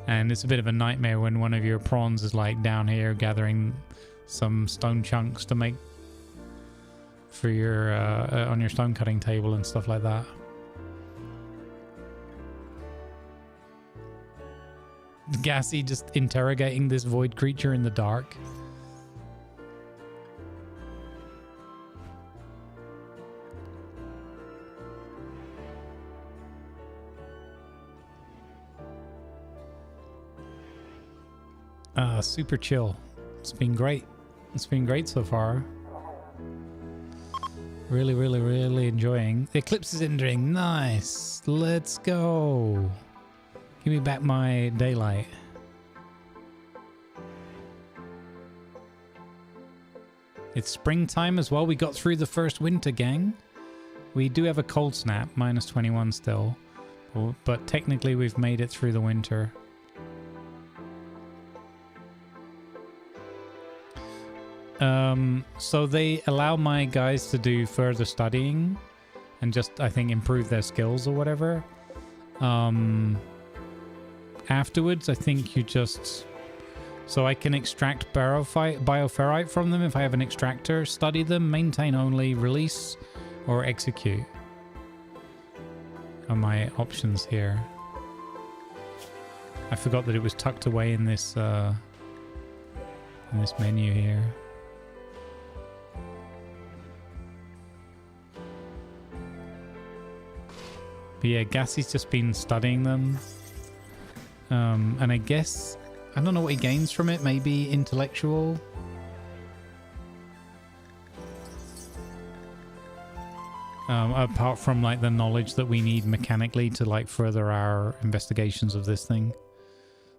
And it's a bit of a nightmare when one of your prawns is like down here gathering some stone chunks to make for your on your stone cutting table and stuff like that. Gassy just interrogating this void creature in the dark. Super chill. It's been great. It's been great so far. Really, really, really enjoying. The eclipse is ending. Nice. Let's go. Give me back my daylight. It's springtime as well. We got through the first winter, gang. We do have a cold snap, minus 21 still. But technically we've made it through the winter. So they allow my guys to do further studying and just, I think, improve their skills or whatever. Afterwards, I think you just... So I can extract bioferrite from them if I have an extractor, study them, maintain only, release, or execute are my options here. I forgot that it was tucked away in this menu here. But yeah, Gassy's just been studying them. And I guess, I don't know what he gains from it. Maybe intellectual. Apart from like the knowledge that we need mechanically to like further our investigations of this thing.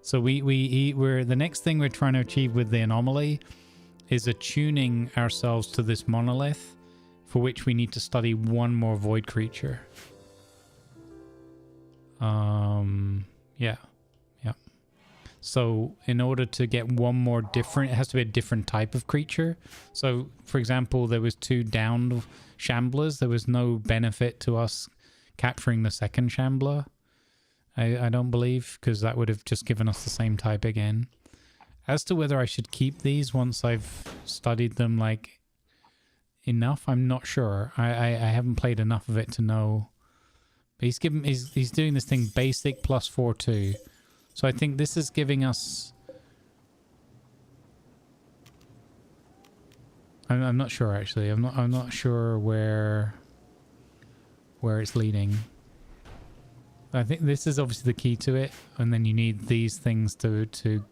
So we're the next thing we're trying to achieve with the anomaly is attuning ourselves to this monolith, for which we need to study one more void creature. Yeah. So in order to get one more different, it has to be a different type of creature. So for example, there was 2 downed shamblers. There was no benefit to us capturing the second shambler. I don't believe, because that would have just given us the same type again. As to whether I should keep these once I've studied them like enough, I'm not sure. I haven't played enough of it to know. But he's doing this thing basic plus 4/2. So I think this is giving us... I'm not sure actually. I'm not sure where it's leading. I think this is obviously the key to it, and then you need these things to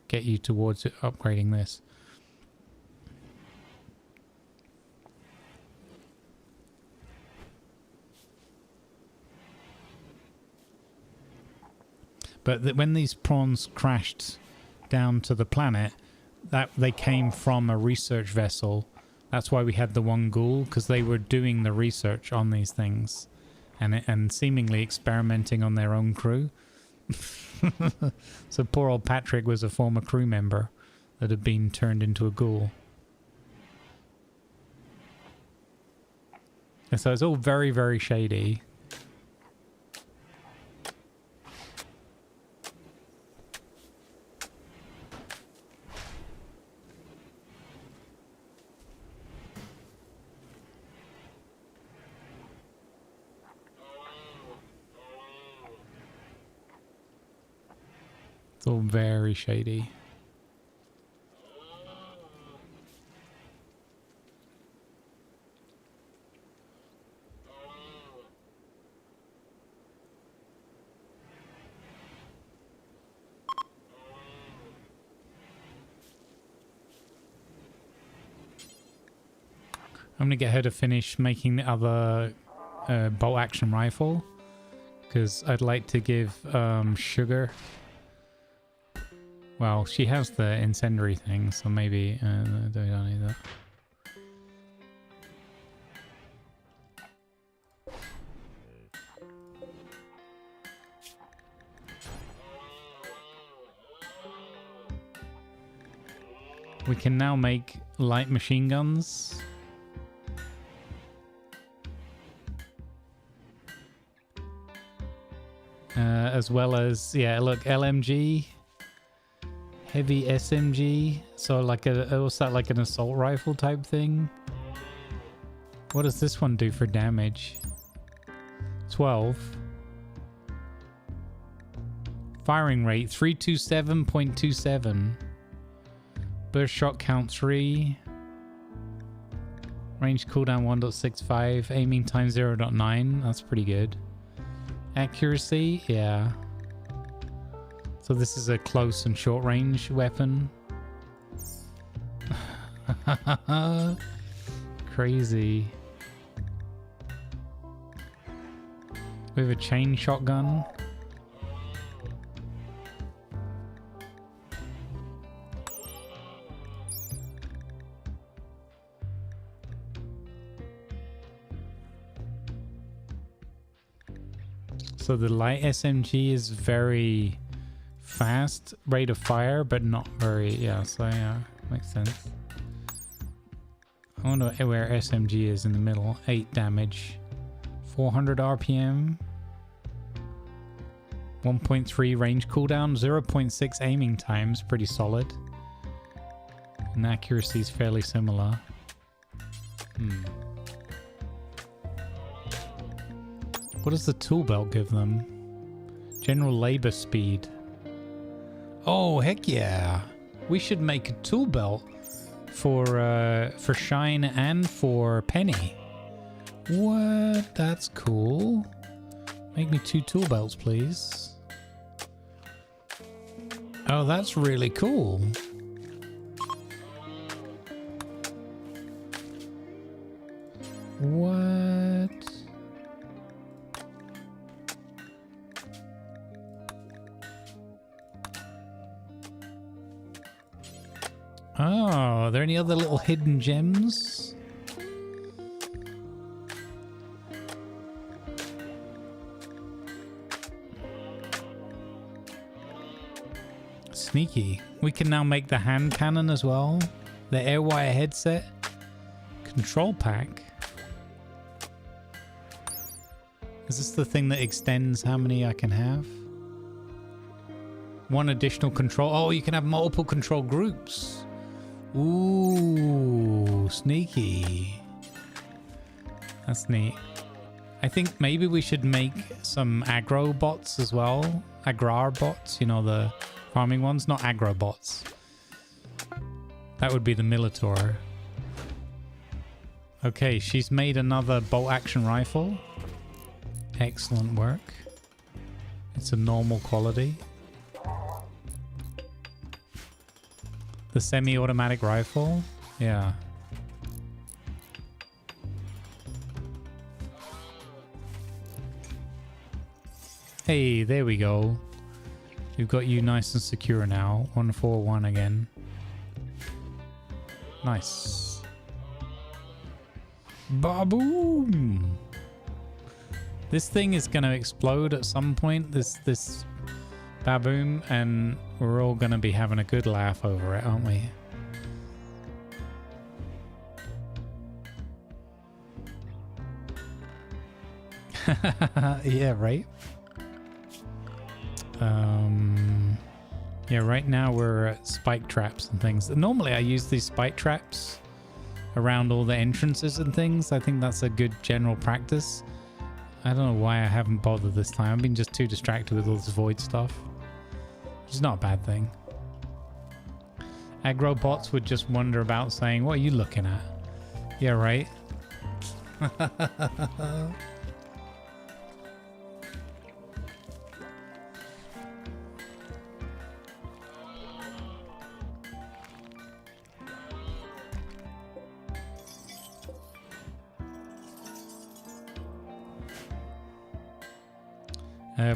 get you towards upgrading this. But when these prawns crashed down to the planet, that they came from a research vessel. That's why we had the 1 ghoul, because they were doing the research on these things and seemingly experimenting on their own crew. So poor old Patrick was a former crew member that had been turned into a ghoul. And so it's all very, very shady. Still very shady. I'm gonna get her to finish making the other bolt action rifle, because I'd like to give Sugar. Well, she has the incendiary thing, so maybe I don't need that. We can now make light machine guns. As well as, yeah, look, LMG, heavy SMG, so like what's that, like an assault rifle type thing? What does this one do for damage? 12. Firing rate, 327.27. Burst shot count 3. Range cooldown 1.65. Aiming time 0.9. That's pretty good. Accuracy, yeah. So this is a close and short range weapon. Crazy. We have a chain shotgun. So the light SMG is very fast rate of fire, but not very, yeah, so yeah, makes sense. I wonder where SMG is in the middle. 8 damage. 400 RPM. 1.3 range cooldown. 0.6 aiming times, pretty solid. And accuracy is fairly similar. What does the tool belt give them? General labor speed. Oh, heck yeah. We should make a tool belt for Shine and for Penny. What? That's cool. Make me 2 tool belts, please. Oh, that's really cool. What? Oh, are there any other little hidden gems? Sneaky. We can now make the hand cannon as well. The airwire headset. Control pack. Is this the thing that extends how many I can have? 1 additional control. Oh, you can have multiple control groups. Ooh, sneaky. That's neat. I think maybe we should make some aggro bots as well. Agrar bots, you know, the farming ones, not aggro bots. That would be the Militor. Okay, she's made another bolt action rifle. Excellent work. It's a normal quality. The semi-automatic rifle, yeah. Hey, there we go. We've got you nice and secure now. 141 again. Nice. Ba-boom! This thing is gonna explode at some point. This baboon, and we're all gonna be having a good laugh over it, aren't we? Yeah, right. Yeah, right now we're at spike traps and things. Normally I use these spike traps around all the entrances and things. I think that's a good general practice. I don't know why I haven't bothered this time. I've been just too distracted with all this void stuff. which is not a bad thing. Aggro bots would just wander about saying, "What are you looking at?" Yeah, right.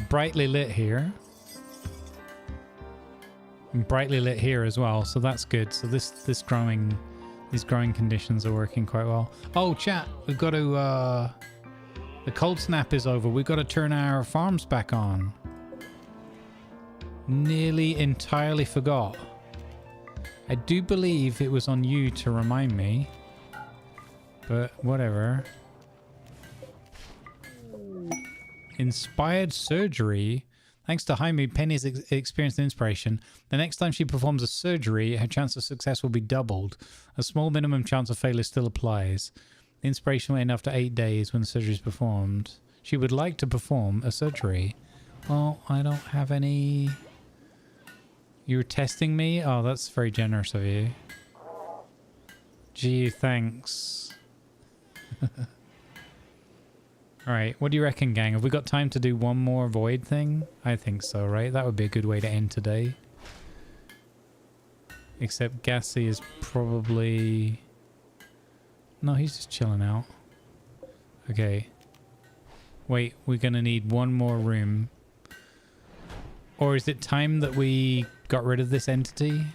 Brightly lit here. And brightly lit here as well, so that's good. So these growing conditions are working quite well. Oh, chat, we've got to the cold snap is over. We've got to turn our farms back on. Nearly entirely forgot. I do believe it was on you to remind me, but whatever. Inspired surgery. Thanks to Jaime, Penny's experienced inspiration. The next time she performs a surgery, her chance of success will be doubled. A small minimum chance of failure still applies. The inspiration will end after 8 days when the surgery is performed. She would like to perform a surgery. Well, I don't have any... You're testing me? Oh, that's very generous of you. Gee, thanks. Alright, what do you reckon, gang? Have we got time to do one more void thing? I think so, right? That would be a good way to end today. Except Gassy is probably... No, he's just chilling out. Okay. Wait, we're gonna need one more room. Or is it time that we got rid of this entity?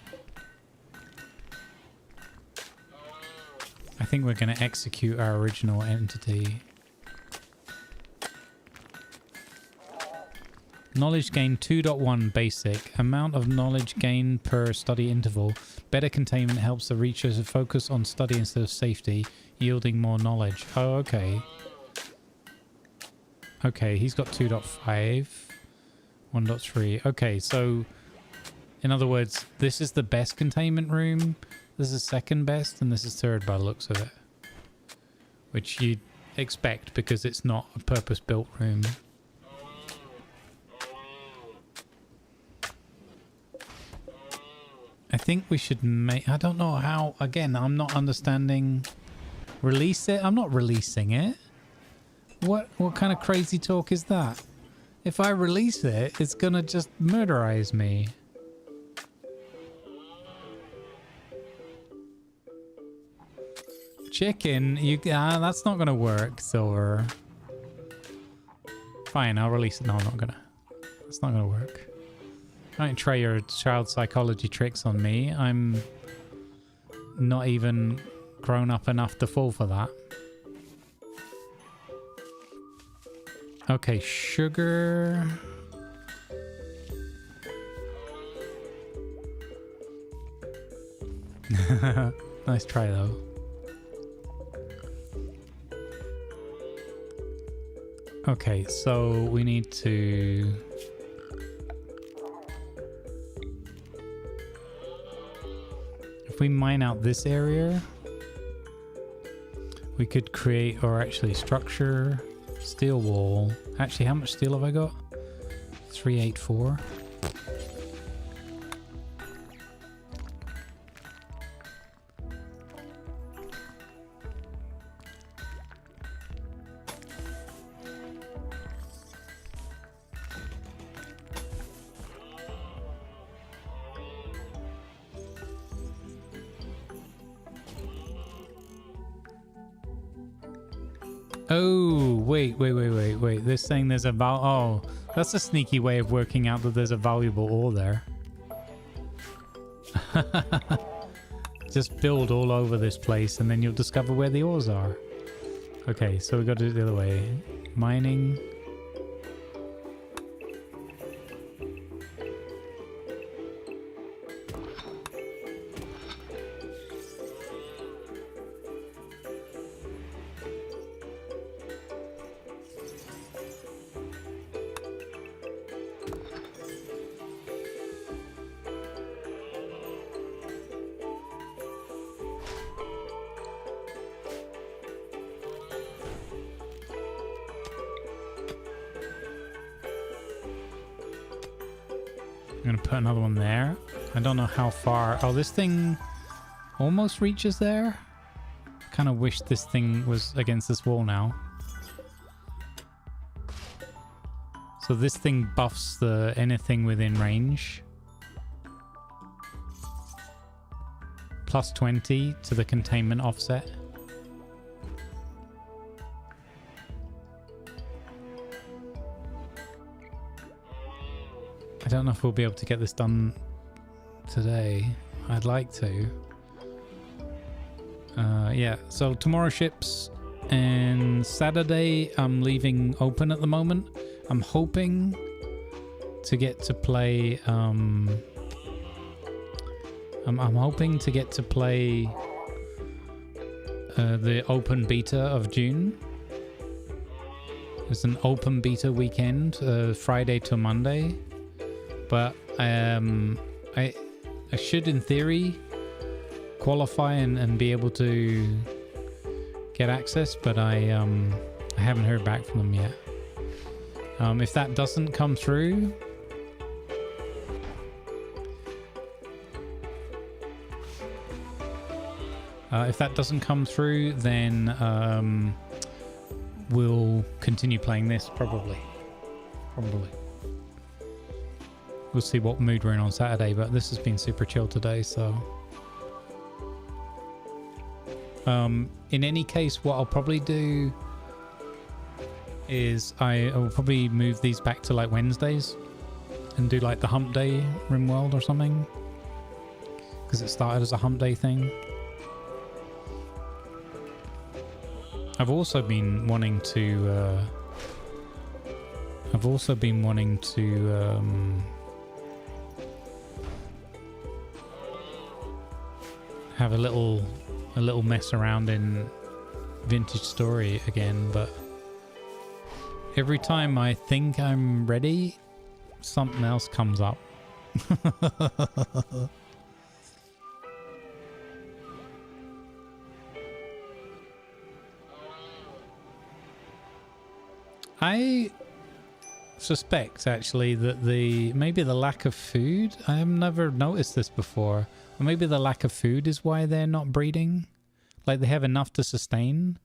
I think we're gonna execute our original entity. Knowledge gain 2.1 basic. Amount of knowledge gain per study interval. Better containment helps the researcher focus on study instead of safety, yielding more knowledge. Oh, okay. Okay, he's got 2.5. 1.3. Okay, so in other words, this is the best containment room. This is second best, and this is third by the looks of it. Which you'd expect because it's not a purpose-built room. I think we should make... I don't know how... Again, I'm not understanding... Release it? I'm not releasing it. What kind of crazy talk is that? If I release it, it's gonna just murderize me. Chicken, you... that's not gonna work, Silver. Fine, I'll release it. No, I'm not gonna. That's not gonna work. Don't try your child psychology tricks on me. I'm not even grown up enough to fall for that. Okay, sugar. Nice try though. Okay, so we need to... If we mine out this area, we could create, or actually structure, steel wall. Actually, how much steel have I got? 384. Oh, wait. They're saying there's a oh, that's a sneaky way of working out that there's a valuable ore there. Just build all over this place and then you'll discover where the ores are. Okay, so we got to do it the other way. Mining. I'm going to put another one there. I don't know how far. Oh, this thing almost reaches there. Kind of wish this thing was against this wall now. So this thing buffs the anything within range. Plus 20 to the containment offset. I don't know if we'll be able to get this done today. I'd like to. Yeah, so tomorrow ships, and Saturday I'm leaving open at the moment. I'm hoping to get to play I'm hoping to get to play the open beta of June. It's an open beta weekend, Friday to Monday. But I should, in theory, qualify and be able to get access, but I haven't heard back from them yet. If that doesn't come through, then we'll continue playing this probably. We'll see what mood we're in on Saturday, but this has been super chill today, so. In any case, what I'll probably do is I will probably move these back to like Wednesdays and do like the hump day RimWorld or something, because it started as a hump day thing. I've also been wanting to have a little mess around in Vintage Story again, but every time I think I'm ready, something else comes up. I suspect actually that maybe the lack of food, I have never noticed this before, or maybe the lack of food is why they're not breeding. Like they have enough to sustain,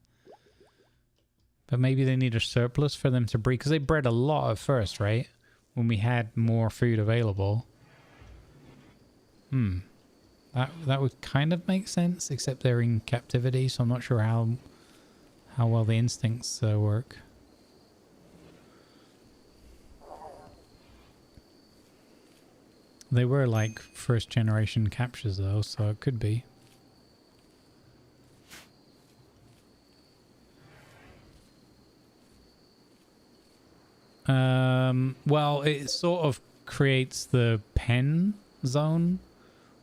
but maybe they need a surplus for them to breed, because they bred a lot at first, right? When we had more food available. That would kind of make sense, except they're in captivity, so I'm not sure how well the instincts work. They were like first generation captures though, so it could be. Well, it sort of creates the pen zone.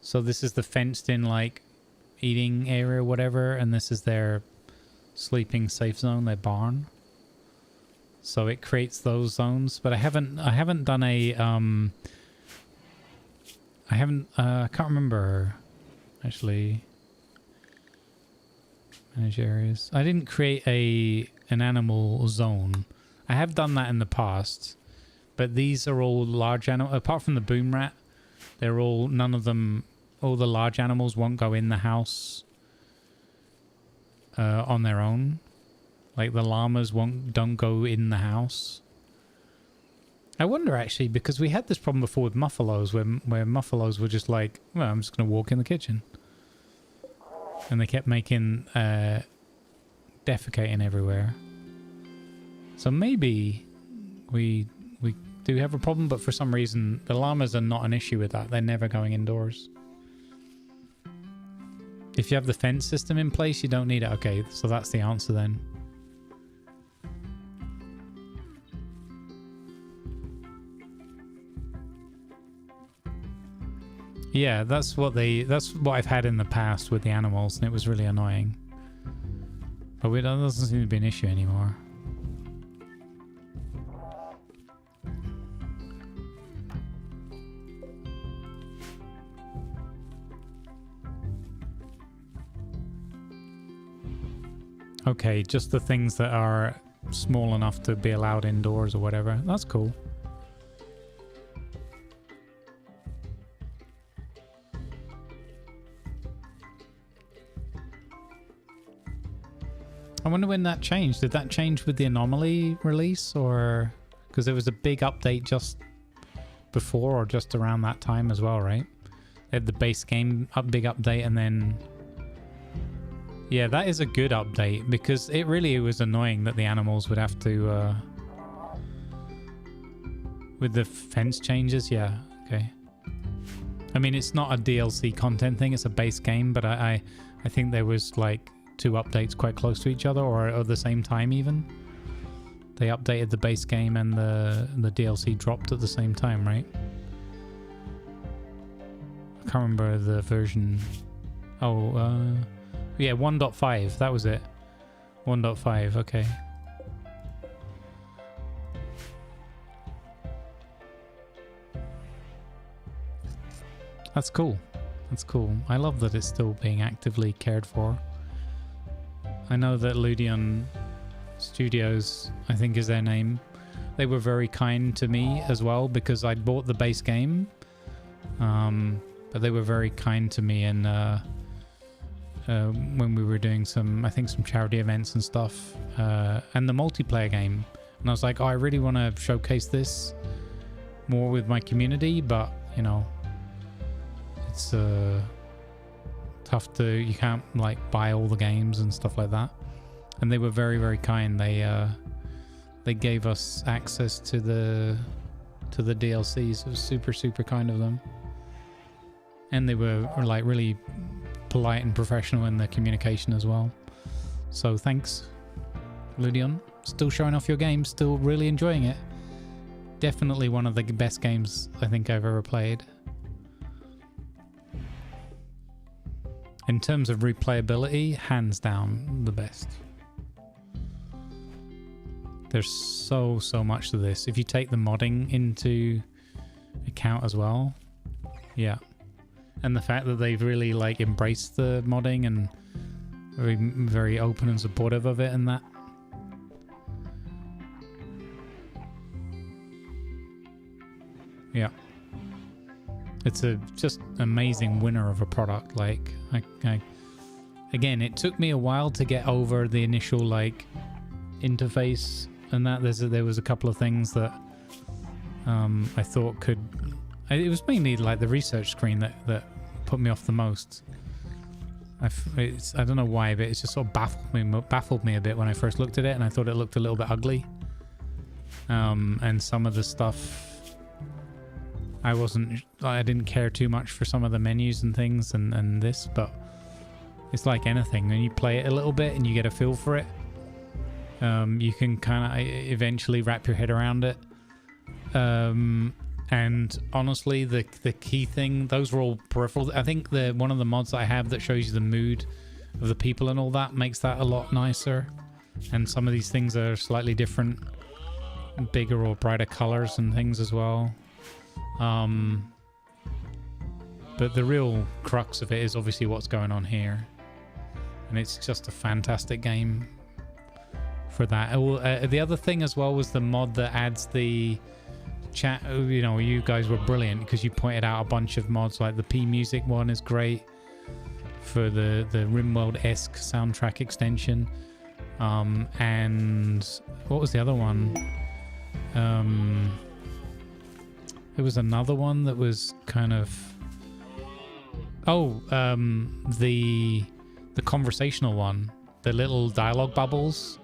So this is the fenced in like eating area or whatever, and this is their sleeping safe zone, their barn. So it creates those zones, but I haven't done a I can't remember actually. Manage areas. I didn't create an animal zone. I have done that in the past, but these are all large animals. Apart from the boom rat, they're all, none of them, all the large animals won't go in the house on their own. Like the llamas don't go in the house. I wonder actually, because we had this problem before with muffalos, where muffalos were just like, well, I'm just going to walk in the kitchen. And they kept making, defecating everywhere. So maybe we do have a problem, but for some reason the llamas are not an issue with that. They're never going indoors. If you have the fence system in place, you don't need it. Okay, so that's the answer then. Yeah, that's what I've had in the past with the animals, and it was really annoying. But it doesn't seem to be an issue anymore. Okay, just the things that are small enough to be allowed indoors or whatever. That's cool. I wonder when that changed. Did that change with the Anomoly release, or because there was a big update just before or just around that time as well, right? They had the base game big update, and then yeah, that is a good update because it really was annoying that the animals would have to with the fence changes. Yeah, okay. I mean, it's not a DLC content thing; it's a base game, but I think there was like 2 updates quite close to each other, or at the same time even. They updated the base game and the DLC dropped at the same time, right? I can't remember the version. Oh, yeah, 1.5. That was it. 1.5. Okay. That's cool. That's cool. I love that it's still being actively cared for. I know that Ludion Studios, I think is their name, they were very kind to me as well because I'd bought the base game, but they were very kind to me, and when we were doing some charity events and stuff, and the multiplayer game, and I was like, oh, I really want to showcase this more with my community, but you know, it's tough to, you can't like buy all the games and stuff like that. And they were very, very kind. They gave us access to the DLCs. It was super, super kind of them. And they were like really polite and professional in their communication as well. So thanks, Ludion. Still showing off your game. Still really enjoying it. Definitely one of the best games I think I've ever played. In terms of replayability, hands down the best. There's so much to this. If you take the modding into account as well, yeah. And the fact that they've really like embraced the modding and very, very open and supportive of it and that. Yeah. It's a just amazing winner of a product. Like, again, it took me a while to get over the initial like interface and that. There was a couple of things that I thought could. It was mainly like the research screen that put me off the most. I don't know why, but it's just sort of baffled me a bit when I first looked at it, and I thought it looked a little bit ugly. And some of the stuff, I didn't care too much for some of the menus and things and this, but it's like anything. When you play it a little bit and you get a feel for it, you can kind of eventually wrap your head around it. And honestly, the key thing, those were all peripheral. I think one of the mods that I have that shows you the mood of the people and all that makes that a lot nicer. And some of these things are slightly different, bigger or brighter colors and things as well. But the real crux of it is obviously what's going on here, and it's just a fantastic game for that. The other thing as well was the mod that adds the chat. You know, you guys were brilliant because you pointed out a bunch of mods, like the P Music one is great for the RimWorld-esque soundtrack extension. And what was the other one? There was another one that was kind of the conversational one, the little dialogue bubbles,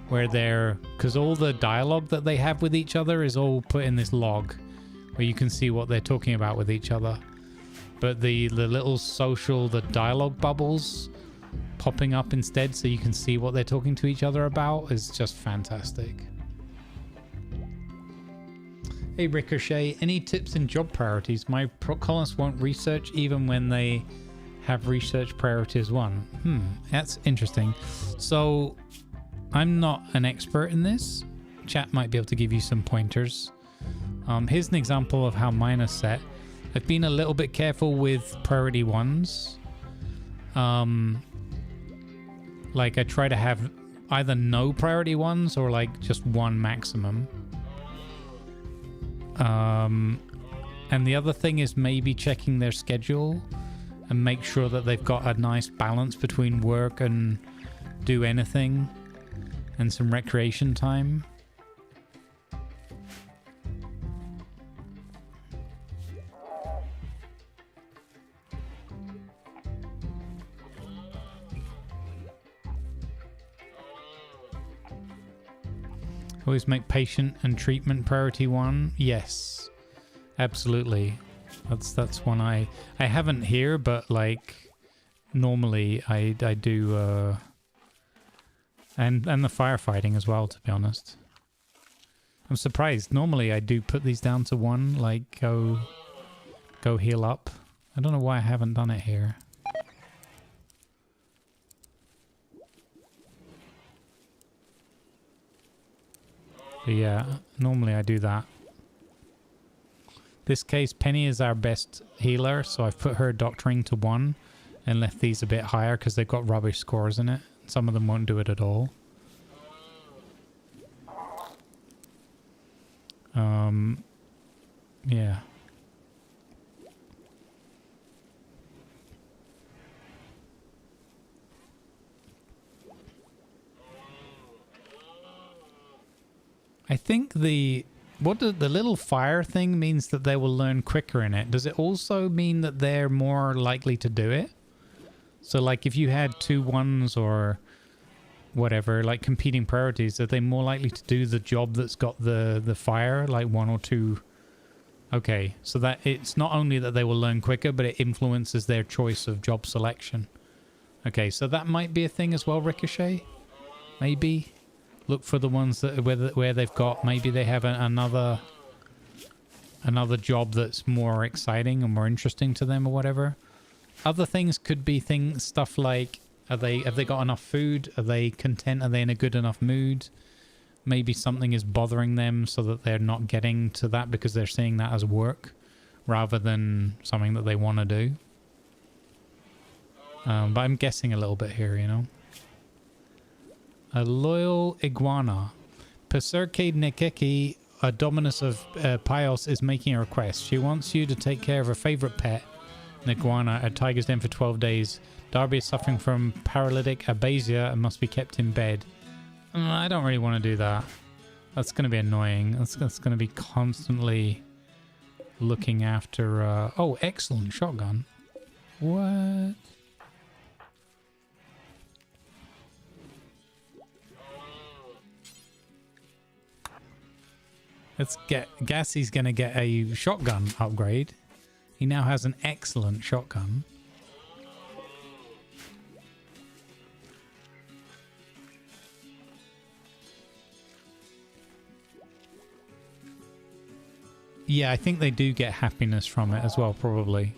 where because all the dialogue that they have with each other is all put in this log where you can see what they're talking about with each other, but the little the dialogue bubbles popping up instead so you can see what they're talking to each other about is just fantastic. Hey Ricochet, any tips in job priorities? My colonists won't research even when they have research priorities 1. That's interesting. So I'm not an expert in this. Chat might be able to give you some pointers. Here's an example of how mine are set. I've been a little bit careful with priority 1s. Like I try to have either no priority 1s or like just 1 maximum. And the other thing is maybe checking their schedule and make sure that they've got a nice balance between work and do anything and some recreation time. Always make patient and treatment priority 1. Yes, absolutely. That's one I haven't here, but like normally I do, and the firefighting as well, to be honest. I'm surprised. Normally I do put these down to 1, like go heal up. I don't know why I haven't done it here. But yeah, normally I do that. This case, Penny is our best healer, so I've put her doctoring to 1 and left these a bit higher because they've got rubbish scores in it. Some of them won't do it at all. Yeah. I think the little fire thing means that they will learn quicker in it. Does it also mean that they're more likely to do it? So like if you had 2 1s or whatever, like competing priorities, are they more likely to do the job that's got the fire, like 1 or 2? Okay, so that it's not only that they will learn quicker, but it influences their choice of job selection. Okay, so that might be a thing as well, Ricochet? Maybe? Look for the ones that where they've got, maybe they have another job that's more exciting or more interesting to them or whatever. Other things could be stuff like, have they got enough food? Are they content? Are they in a good enough mood? Maybe something is bothering them so that they're not getting to that because they're seeing that as work rather than something that they want to do. But I'm guessing a little bit here, you know. A loyal iguana. Percercade Nekeki, a dominus of Pios, is making a request. She wants you to take care of her favorite pet, an iguana, at Tiger's Den for 12 days. Darby is suffering from paralytic abasia and must be kept in bed. I don't really want to do that. That's going to be annoying. That's going to be constantly looking after... oh, excellent shotgun. What? Let's get... Gassy's going to get a shotgun upgrade. He now has an excellent shotgun. Yeah, I think they do get happiness from it as well, probably.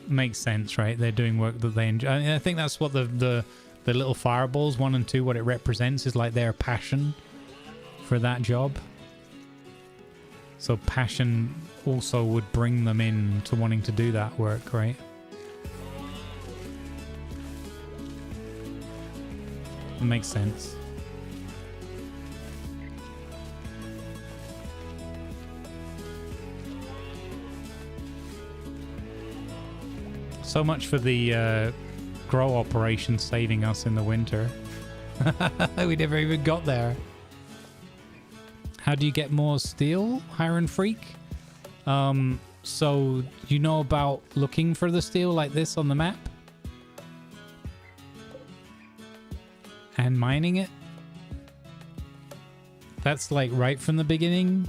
Makes sense, right? They're doing work that they enjoy. I think that's what the little fireballs, 1 and 2, what it represents is like their passion for that job. So passion also would bring them in to wanting to do that work, right? It makes sense. So much for the grow operation saving us in the winter. We never even got there. How do you get more steel, Hiron Freak? So you know about looking for the steel like this on the map? And mining it? That's like right from the beginning?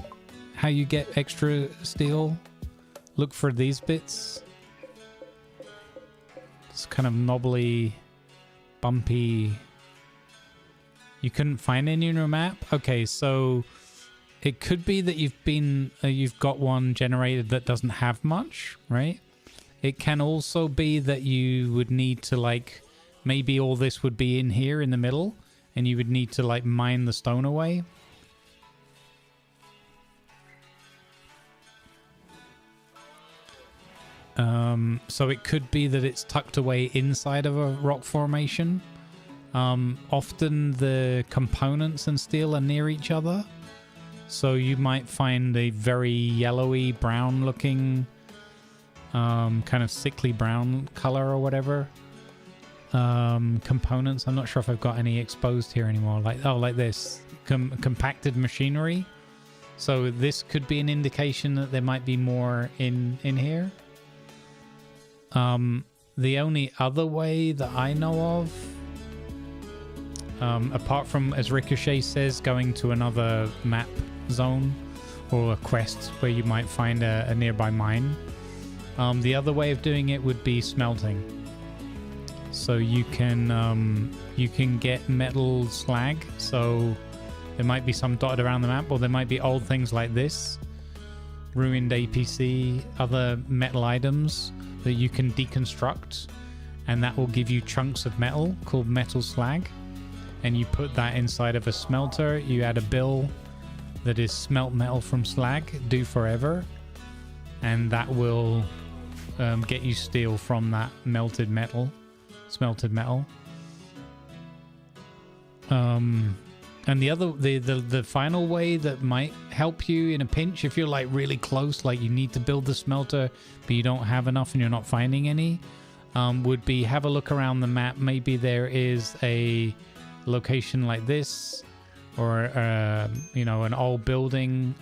How you get extra steel? Look for these bits. It's kind of knobbly, bumpy. You couldn't find any in your map? Okay, so it could be that you've got one generated that doesn't have much, right? It can also be that you would need to, like, maybe all this would be in here in the middle, and you would need to, like, mine the stone away. So it could be that it's tucked away inside of a rock formation. Often the components and steel are near each other. So you might find a very yellowy brown looking kind of sickly brown color or whatever components. I'm not sure if I've got any exposed here anymore. Like, oh, like this. Compacted machinery. So this could be an indication that there might be more in here. The only other way that I know of, apart from, as Ricochet says, going to another map zone or a quest where you might find a nearby mine, the other way of doing it would be smelting. So you can get metal slag. So there might be some dotted around the map, or there might be old things like this, ruined APC, other metal items that you can deconstruct, and that will give you chunks of metal called metal slag. And you put that inside of a smelter. You add a bill that is smelt metal from slag, do forever, and that will get you steel from that melted metal, smelted metal. And the final way that might help you in a pinch, if you're like really close, like you need to build the smelter but you don't have enough and you're not finding any, would be have a look around the map. Maybe there is a location like this, or you know, an old building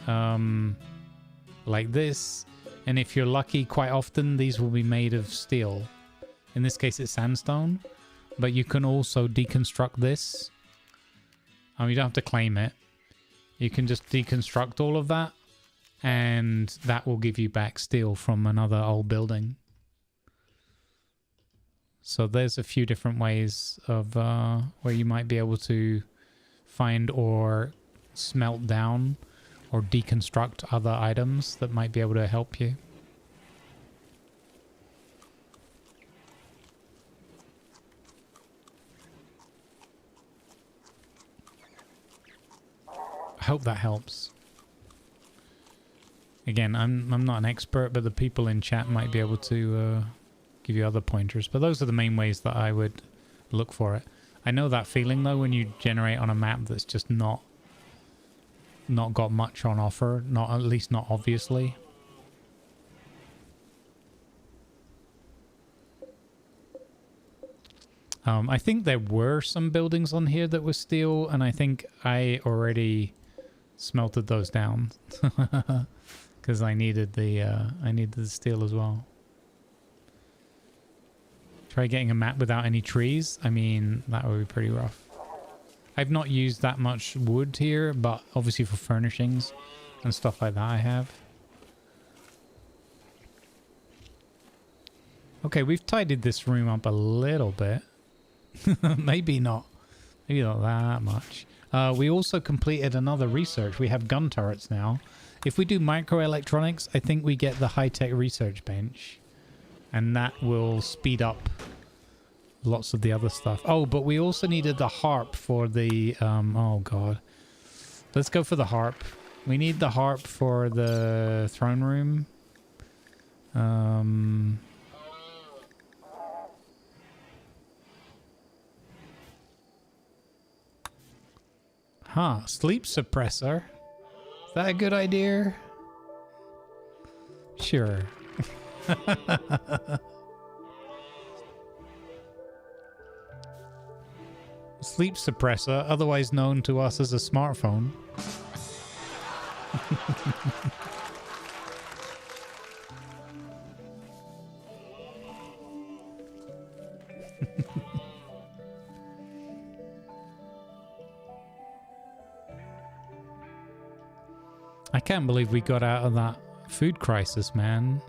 like this, and if you're lucky, quite often these will be made of steel. In this case it's sandstone, but you can also deconstruct this. You don't have to claim it. You can just deconstruct all of that, and that will give you back steel from another old building. So there's a few different ways of where you might be able to find or smelt down or deconstruct other items that might be able to help you. I hope that helps. Again, I'm not an expert, but the people in chat might be able to give you other pointers. But those are the main ways that I would look for it. I know that feeling though when you generate on a map that's just not got much on offer, not at least not obviously. I think there were some buildings on here that were steel, and I think I already smelted those down because I needed the steel as well. Try getting a map without any trees. I mean, that would be pretty rough. I've not used that much wood here, but obviously for furnishings and stuff like that I have. Okay, we've tidied this room up a little bit. Maybe not that much. We also completed another research. We have gun turrets now. If we do microelectronics, I think we get the high-tech research bench, and that will speed up lots of the other stuff. Oh, but we also needed the harp for the oh god, let's go for the harp. We need the harp for the throne room. Sleep suppressor. Is that a good idea? Sure. Sleep suppressor, otherwise known to us as a smartphone. I can't believe we got out of that food crisis, man.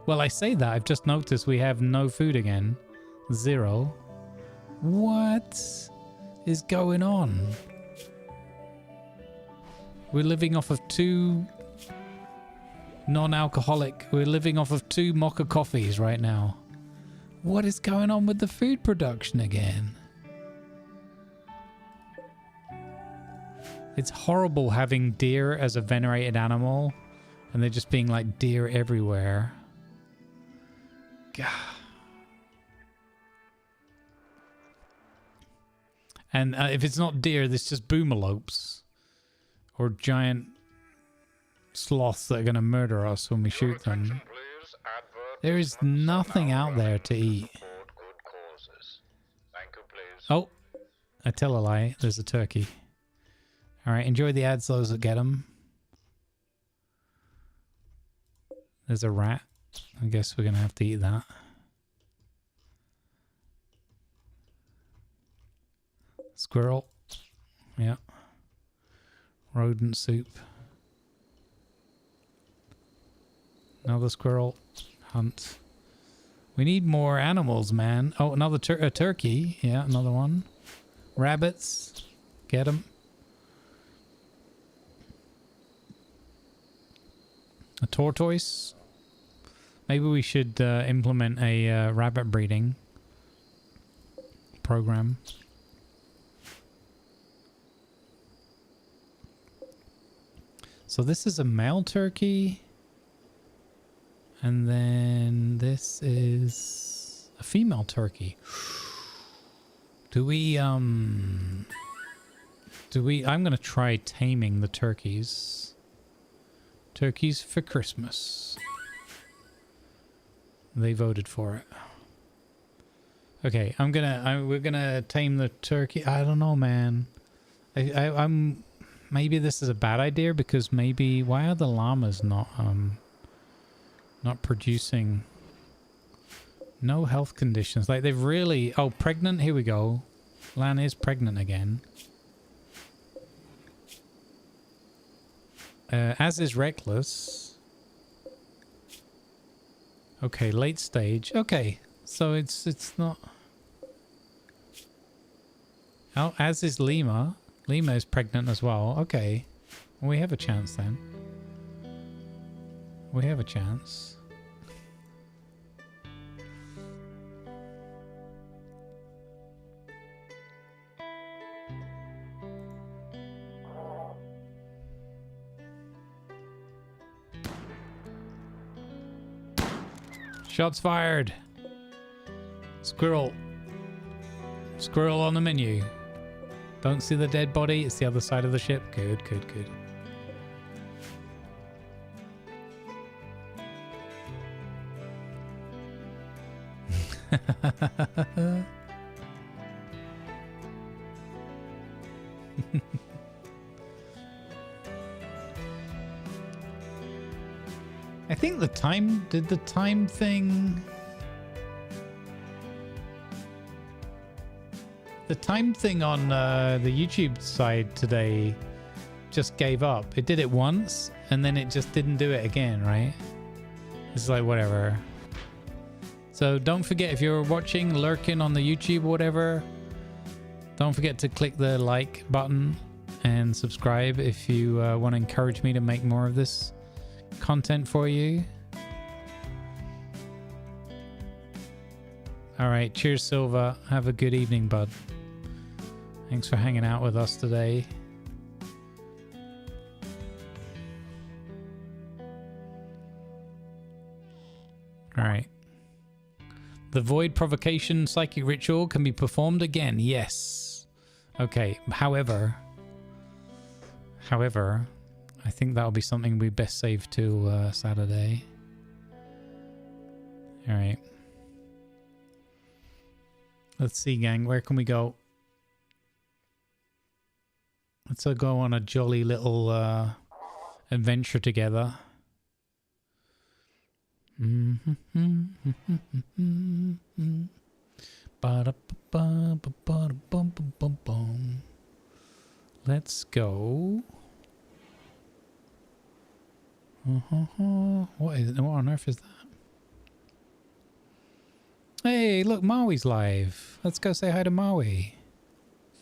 Well, I say that, I've just noticed we have no food again. 0. What is going on? We're living off of 2 non-alcoholic. We're living off of 2 mocha coffees right now. What is going on with the food production again? It's horrible having deer as a venerated animal, and they're just being like deer everywhere. God. And if it's not deer, it's just boomalopes or giant sloths that are going to murder us when we shoot them. There is nothing out there to eat. Oh, I tell a lie. There's a turkey. All right, enjoy the ads, those that get them. There's a rat. I guess we're going to have to eat that. Squirrel. Yeah. Rodent soup. Another squirrel. Hunt. We need more animals, man. Oh, another a turkey. Yeah, another one. Rabbits. Get them. A tortoise. Maybe we should implement a rabbit breeding program. So this is a male turkey. And then this is a female turkey. I'm going to try taming the turkeys. Turkeys for Christmas. They voted for it. Okay, we're gonna tame the turkey. I don't know, man. I'm maybe this is a bad idea because maybe why are the llamas not producing? No health conditions. Like they've really pregnant. Here we go. Lan is pregnant again. As is Reckless. Okay, late stage. Okay, so it's not. Oh, as is Lima. Lima is pregnant as well. Okay, well, we have a chance then. We have a chance. Shots fired. Squirrel. Squirrel on the menu. Don't see the dead body. It's the other side of the ship. Good, good, good. I think the time... Did the time thing... The time thing on the YouTube side today just gave up. It did it once, and then it just didn't do it again, right? It's like, whatever. So don't forget, if you're watching, lurking on the YouTube or whatever, don't forget to click the like button and subscribe if you want to encourage me to make more of this content for you. All right, cheers, Silva. Have a good evening, bud. Thanks for hanging out with us today. All right. The void provocation psychic ritual can be performed again. Yes. Okay. However, I think that'll be something we best save till Saturday. All right. Let's see, gang. Where can we go? Let's go on a jolly little adventure together. Let's go. What on earth is that? Hey, look, Maui's live. Let's go say hi to Maui.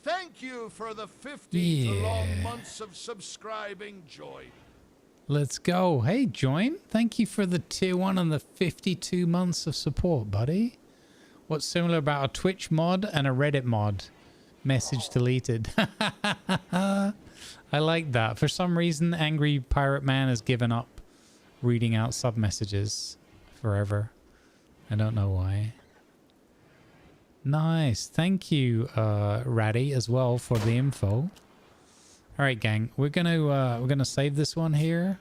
Thank you for the 50 long months of subscribing, Joy. Let's go. Hey, Join. Thank you for the tier 1 and the 52 months of support, buddy. What's similar about a Twitch mod and a Reddit mod? Message deleted. I like that. For some reason, Angry Pirate Man has given up reading out sub messages forever. I don't know why. Nice. Thank you, Ratty, as well for the info. All right, gang. We're gonna save this one here.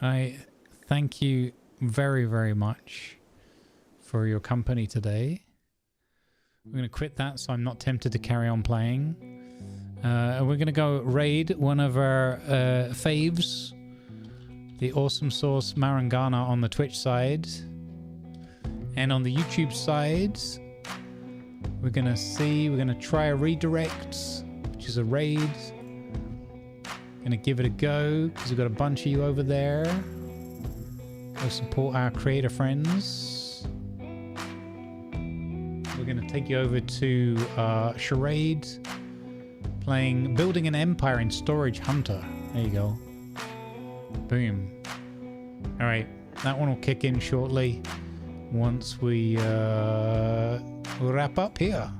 I thank you very, very much for your company today. We're going to quit that so I'm not tempted to carry on playing. And we're going to go raid one of our faves, the Awesome Sauce Marangana on the Twitch side. And on the YouTube side, we're going to try a redirect, which is a raid. Going to give it a go because we've got a bunch of you over there. Go support our creator friends. We're going to take you over to Charade, playing Building an Empire in Storage Hunter. There you go. Boom. All right, that one will kick in shortly once we wrap up here.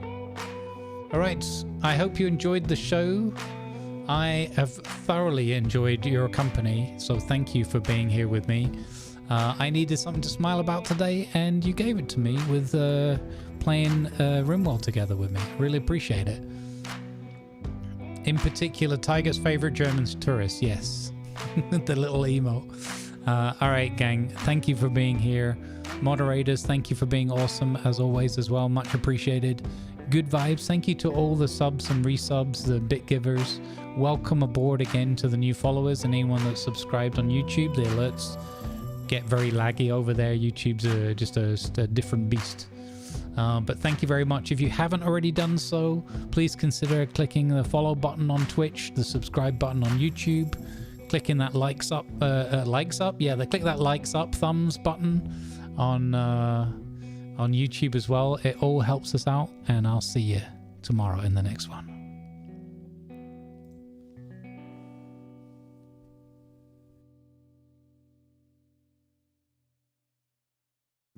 All right, I hope you enjoyed the show. I have thoroughly enjoyed your company, so thank you for being here with me. I needed something to smile about today, and you gave it to me with playing RimWorld together with me. Really appreciate it. In particular, Tiger's favorite German's tourist, yes. The little emo. All right, gang, thank you for being here. Moderators, thank you for being awesome, as always, as well. Much appreciated. Good vibes. Thank you to all the subs and resubs, the bit givers. Welcome aboard again to the new followers and anyone that's subscribed on YouTube. The alerts get very laggy over there. YouTube's just a different beast. But thank you very much. If you haven't already done so, please consider clicking the follow button on Twitch, the subscribe button on YouTube, clicking that likes up, yeah, click that likes up thumbs button on YouTube as well. It all helps us out, and I'll see you tomorrow in the next one.